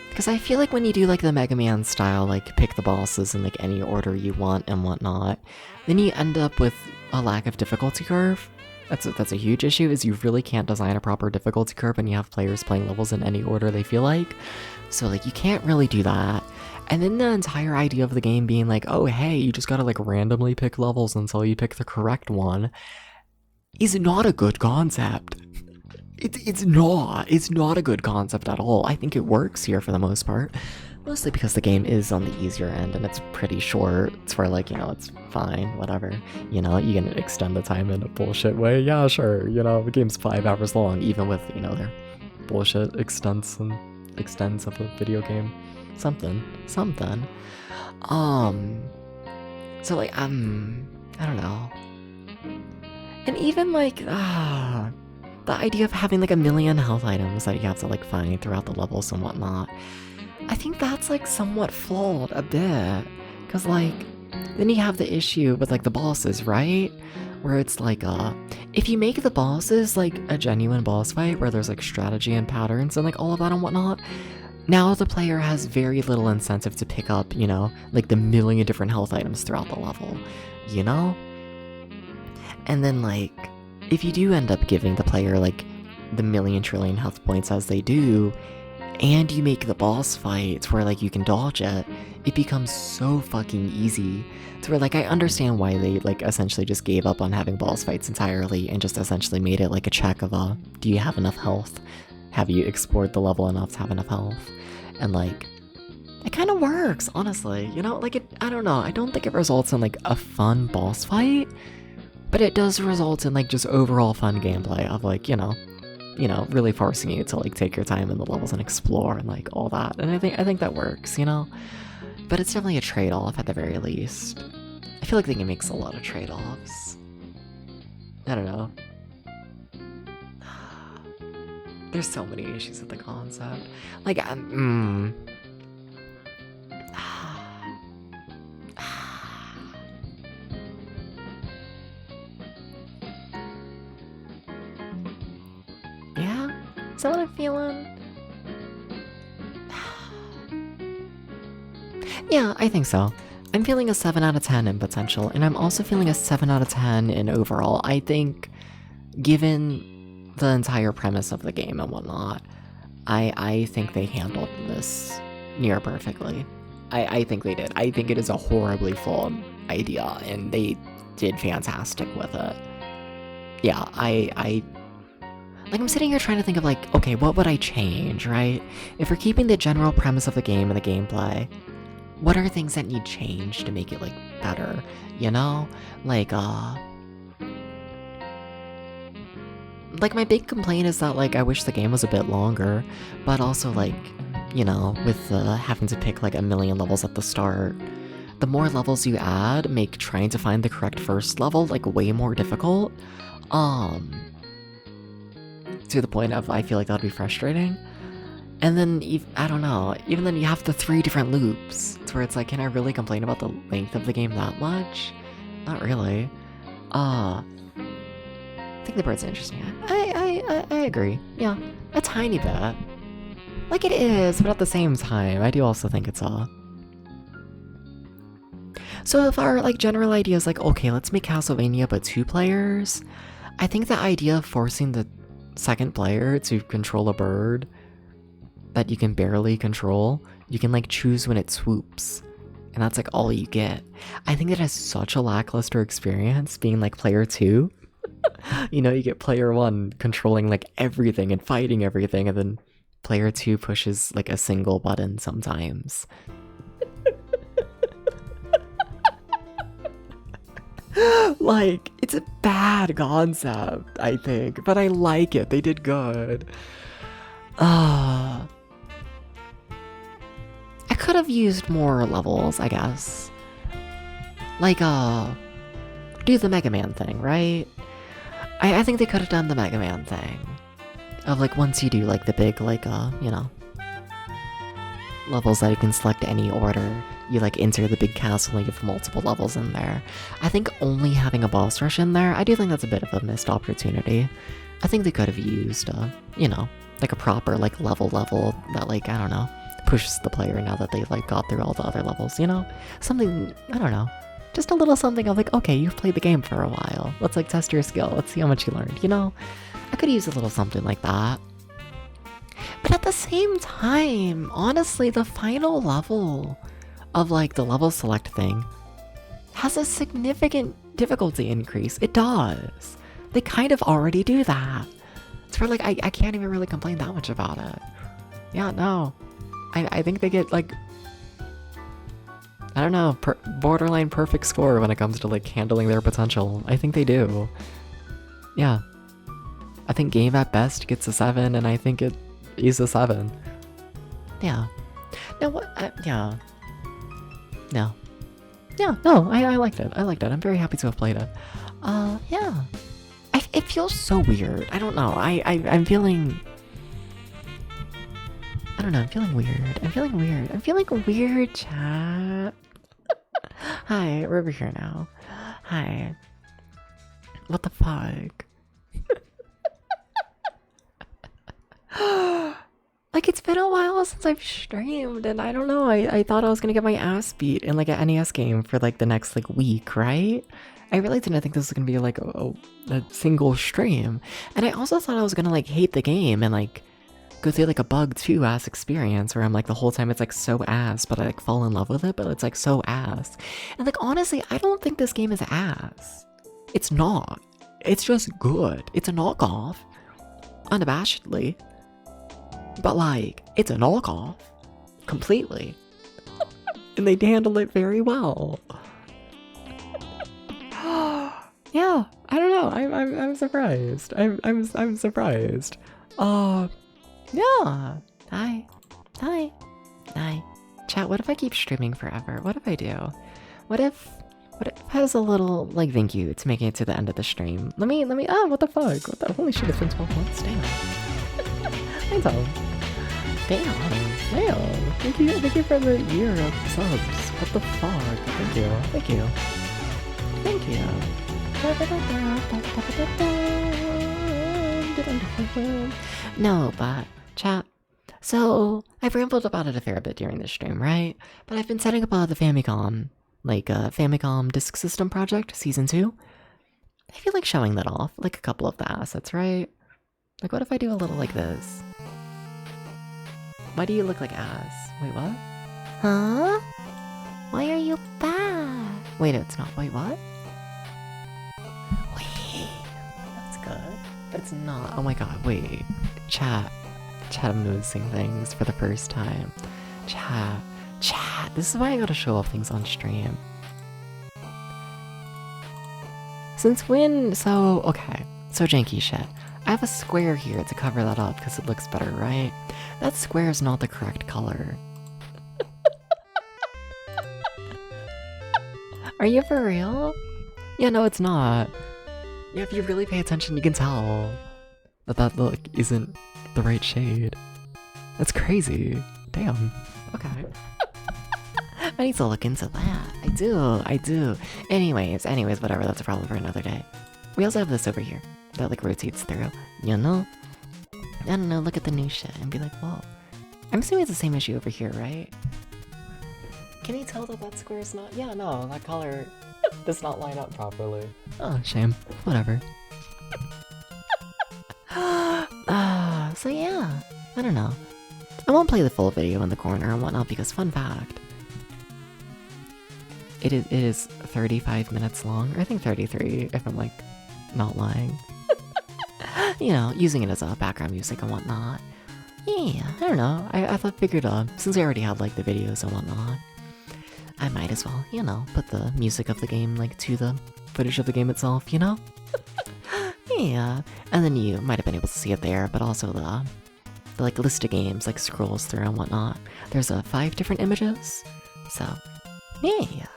Because I feel like when you do, like, the Mega Man style, like, pick the bosses in, like, any order you want and whatnot, then you end up with a lack of difficulty curve. That's a huge issue, is you really can't design a proper difficulty curve when you have players playing levels in any order they feel like. So, like, you can't really do that. And then the entire idea of the game being like, oh, hey, you just gotta, like, randomly pick levels until you pick the correct one, is not a good concept. It's not a good concept at all. I think it works here for the most part, Mostly because the game is on the easier end and it's pretty short. It's for like, it's fine, whatever. You can extend the time in a bullshit way. Yeah, sure. The game's 5 hours long, even with, their bullshit extents of a video game. Something. So like, I don't know. And even like, the idea of having like a million health items that you have to like find throughout the levels and whatnot, I think that's like somewhat flawed a bit. Cause like, then you have the issue with like the bosses, right? Where it's like, if you make the bosses like a genuine boss fight where there's like strategy and patterns and like all of that and whatnot, now the player has very little incentive to pick up, like the million different health items throughout the level, And then like, if you do end up giving the player like the million trillion health points as they do, and you make the boss fights where like you can dodge it, it becomes so fucking easy. To where like I understand why they like essentially just gave up on having boss fights entirely and just essentially made it like a check of do you have enough health? Have you explored the level enough to have enough health? And like, it kind of works, honestly. Like I don't know. I don't think it results in like a fun boss fight, but it does result in like just overall fun gameplay of like, really forcing you to like take your time in the levels and explore and like all that. And I think that works, But it's definitely a trade-off at the very least. I feel like the game makes a lot of trade-offs. I don't know. There's so many issues with the concept. Like, yeah? Is that what I'm feeling? Yeah, I think so. I'm feeling a 7 out of 10 in potential, and I'm also feeling a 7 out of 10 in overall. I think, given the entire premise of the game and whatnot, I think they handled this near perfectly. I think they did. I think it is a horribly flawed idea, and they did fantastic with it. Yeah, like, I'm sitting here trying to think of, like, okay, what would I change, right? If we're keeping the general premise of the game and the gameplay, what are things that need change to make it, like, better, Like, my big complaint is that, like, I wish the game was a bit longer, but also, like, with having to pick, like, a million levels at the start, the more levels you add make trying to find the correct first level, like, way more difficult, to the point of I feel like that'd be frustrating. And then, I don't know, even then you have the 3 different loops, to where it's like, can I really complain about the length of the game that much? Not really. I think the bird's interesting. I agree. Yeah, a tiny bit. Like, it is, but at the same time, I do also think it's So if our, like, general idea is like, okay, let's make Castlevania but 2 players, I think the idea of forcing the second player to control a bird that you can barely control, you can, like, choose when it swoops, and that's, like, all you get. I think it has such a lackluster experience being, like, player 2. You get player 1 controlling, like, everything and fighting everything, and then player 2 pushes, like, a single button sometimes. Like, it's a bad concept, I think, but I like it. They did good. I could have used more levels, I guess. Like, do the Mega Man thing, right? I think they could have done the Mega Man thing. Of, like, once you do, like, the big, like, levels that you can select any order, you, like, enter the big castle and you have multiple levels in there. I think only having a boss rush in there, I do think that's a bit of a missed opportunity. I think they could have used, like a proper, like, level that, like, I don't know, pushes the player now that they, like, got through all the other levels, Something, I don't know. Just a little something of, like, okay, you've played the game for a while. Let's, like, test your skill. Let's see how much you learned, I could use a little something like that. But at the same time, honestly, the final level of, like, the level select thing has a significant difficulty increase. It does. They kind of already do that. It's where, like, I can't even really complain that much about it. Yeah, no. I think they get, like, I don't know, borderline perfect score when it comes to like handling their potential. I think they do. Yeah. I think game at best gets a 7, and I think it is a 7. Yeah. No, what? Yeah. No. Yeah, no, I liked it. I liked it. I'm very happy to have played it. Yeah. It feels so weird. I don't know. I'm feeling... I don't know, I'm feeling weird. I'm feeling weird, chat. Hi, we're over here now. Hi. What the fuck? Like, it's been a while since I've streamed, and I don't know, I thought I was gonna get my ass beat in, like, an NES game for, like, the next, like, week, right? I really didn't think this was gonna be, like, a single stream. And I also thought I was gonna, like, hate the game and, like, go through, like, a bug 2 ass experience where I'm, like, the whole time it's, like, so ass, but I, like, fall in love with it, but it's, like, so ass. And, like, honestly, I don't think this game is ass. It's not. It's just good. It's a knockoff. Unabashedly. But, like, it's a knockoff. Completely. And they handle it very well. Yeah, I don't know. I'm surprised. I'm surprised. Yeah. Hi. Chat, what if I keep streaming forever? What if I do? What if has a little, like, thank you to making it to the end of the stream? Let me, what the fuck? What the, holy shit, it's been 12 months, damn. Hi, Tom. Damn. Thank you for the year of subs. What the fuck? Thank you. No, but, chat. So, I've rambled about it a fair bit during this stream, right? But I've been setting up the Famicom, like, Famicom Disk System Project, Season 2. I feel like showing that off, like a couple of the assets, right? Like, what if I do a little like this? Why do you look like ass? Wait, what? Huh? Why are you back? Wait, it's not. Wait, what? Wait. That's good. But it's not. Oh my god, wait. Chat, I'm noticing things for the first time. Chat. This is why I gotta show off things on stream. Since when? So, okay. So janky shit. I have a square here to cover that up because it looks better, right? That square is not the correct color. Are you for real? Yeah, no, it's not. Yeah, if you really pay attention, you can tell that look isn't the right shade. That's crazy. Damn. Okay. I need to look into that. I do. Anyways, whatever, that's a problem for another day. We also have this over here that, like, rotates through, you know? I don't know, look at the new shit and be like, whoa. I'm assuming it's the same issue over here, right? Can you tell that square is not? Yeah, no, that color does not line up properly. Oh, shame. Whatever. So yeah, I don't know. I won't play the full video in the corner and whatnot because, fun fact, it is 35 minutes long, or I think 33 if I'm, like, not lying. You know, using it as a background music and whatnot. Yeah, I don't know, I figured, since I already had, like, the videos and whatnot, I might as well, you know, put the music of the game, like, to the footage of the game itself, you know? Yeah, and then you might have been able to see it there, but also the like, list of games, like, scrolls through and whatnot. There's 5 different images, so, yeah.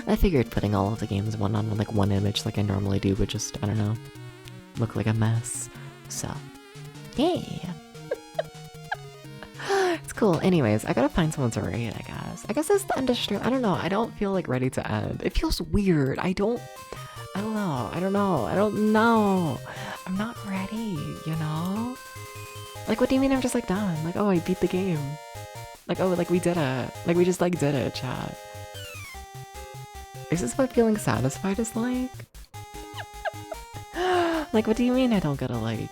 I figured putting all of the games one on, like, one image like I normally do would just, I don't know, look like a mess, so, yeah. It's cool. Anyways, I gotta find someone to raid, I guess. I guess that's the end of stream. I don't know. I don't feel, like, ready to end. It feels weird. I don't know. I'm not ready, you know? Like, what do you mean I'm just, like, done? Like, oh, I beat the game. Like, oh, like, we did it. Like, we just, like, did it, chat. Is this what feeling satisfied is like? Like, what do you mean I don't gotta, like,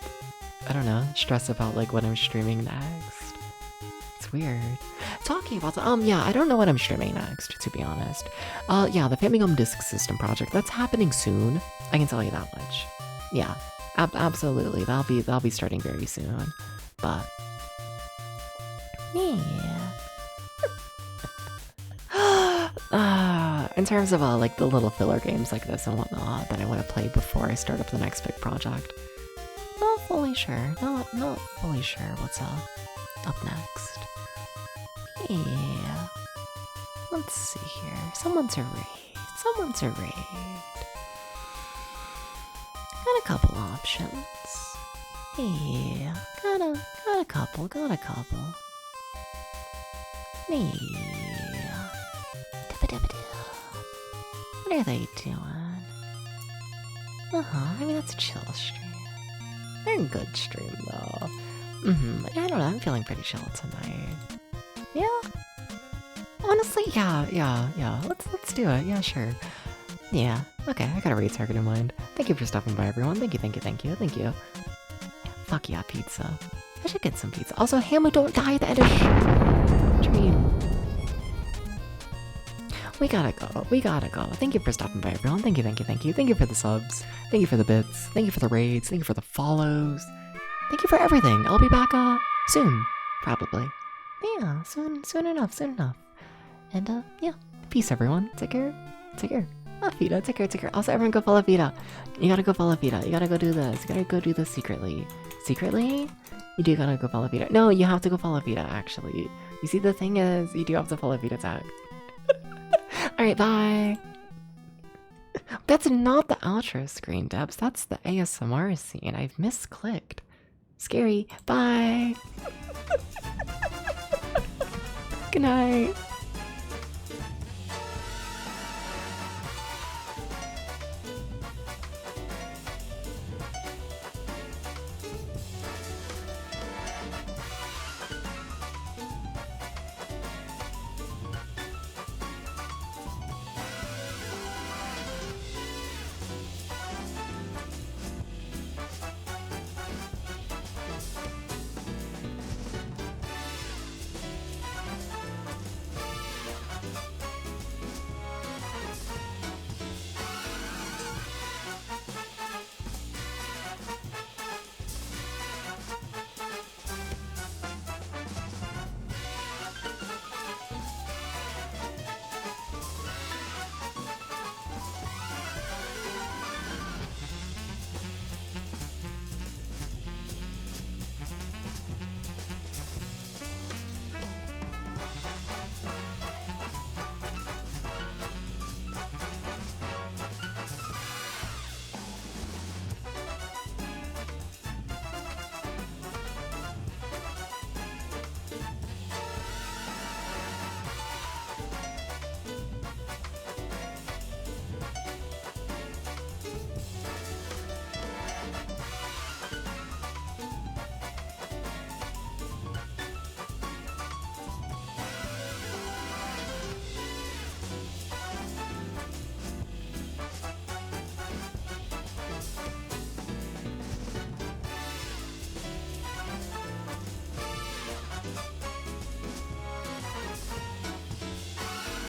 I don't know, stress about, like, what I'm streaming next? It's weird. Talking about yeah, I don't know what I'm streaming next, to be honest. Yeah, the Famicom Disk System Project, that's happening soon. I can tell you that much. Yeah, absolutely. That'll be starting very soon. But yeah. In terms of like the little filler games like this and whatnot that I want to play before I start up the next big project, not fully sure. Not fully sure what's up next. Yeah. Let's see here. Someone's a raid. Got a couple options. Yeah. Got a couple. Yeah. What are they doing? I mean, that's a chill stream. They're a good stream, though. I don't know, I'm feeling pretty chill tonight. Yeah? Honestly, yeah. Let's do it. Yeah, sure. Yeah. Okay, I got a raid target in mind. Thank you for stopping by, everyone. Thank you. Fuck yeah, pizza. I should get some pizza. Also, Hammer, don't die at the end of stream. We gotta go. Thank you for stopping by, everyone. Thank you. Thank you for the subs. Thank you for the bits. Thank you for the raids. Thank you for the follows. Thank you for everything. I'll be back, soon. Probably. Yeah, soon enough. And, yeah. Peace, everyone. Take care. Vita, take care. Also, everyone go follow Vita. You gotta go follow Vita. You gotta go do this. You gotta go do this secretly. Secretly? You do gotta go follow Vita. No, you have to go follow Vita, actually. You see, the thing is, you do have to follow Vita tag. Alright, bye. That's not the outro screen, Debs. That's the ASMR scene. I've misclicked. Scary. Bye. Good night.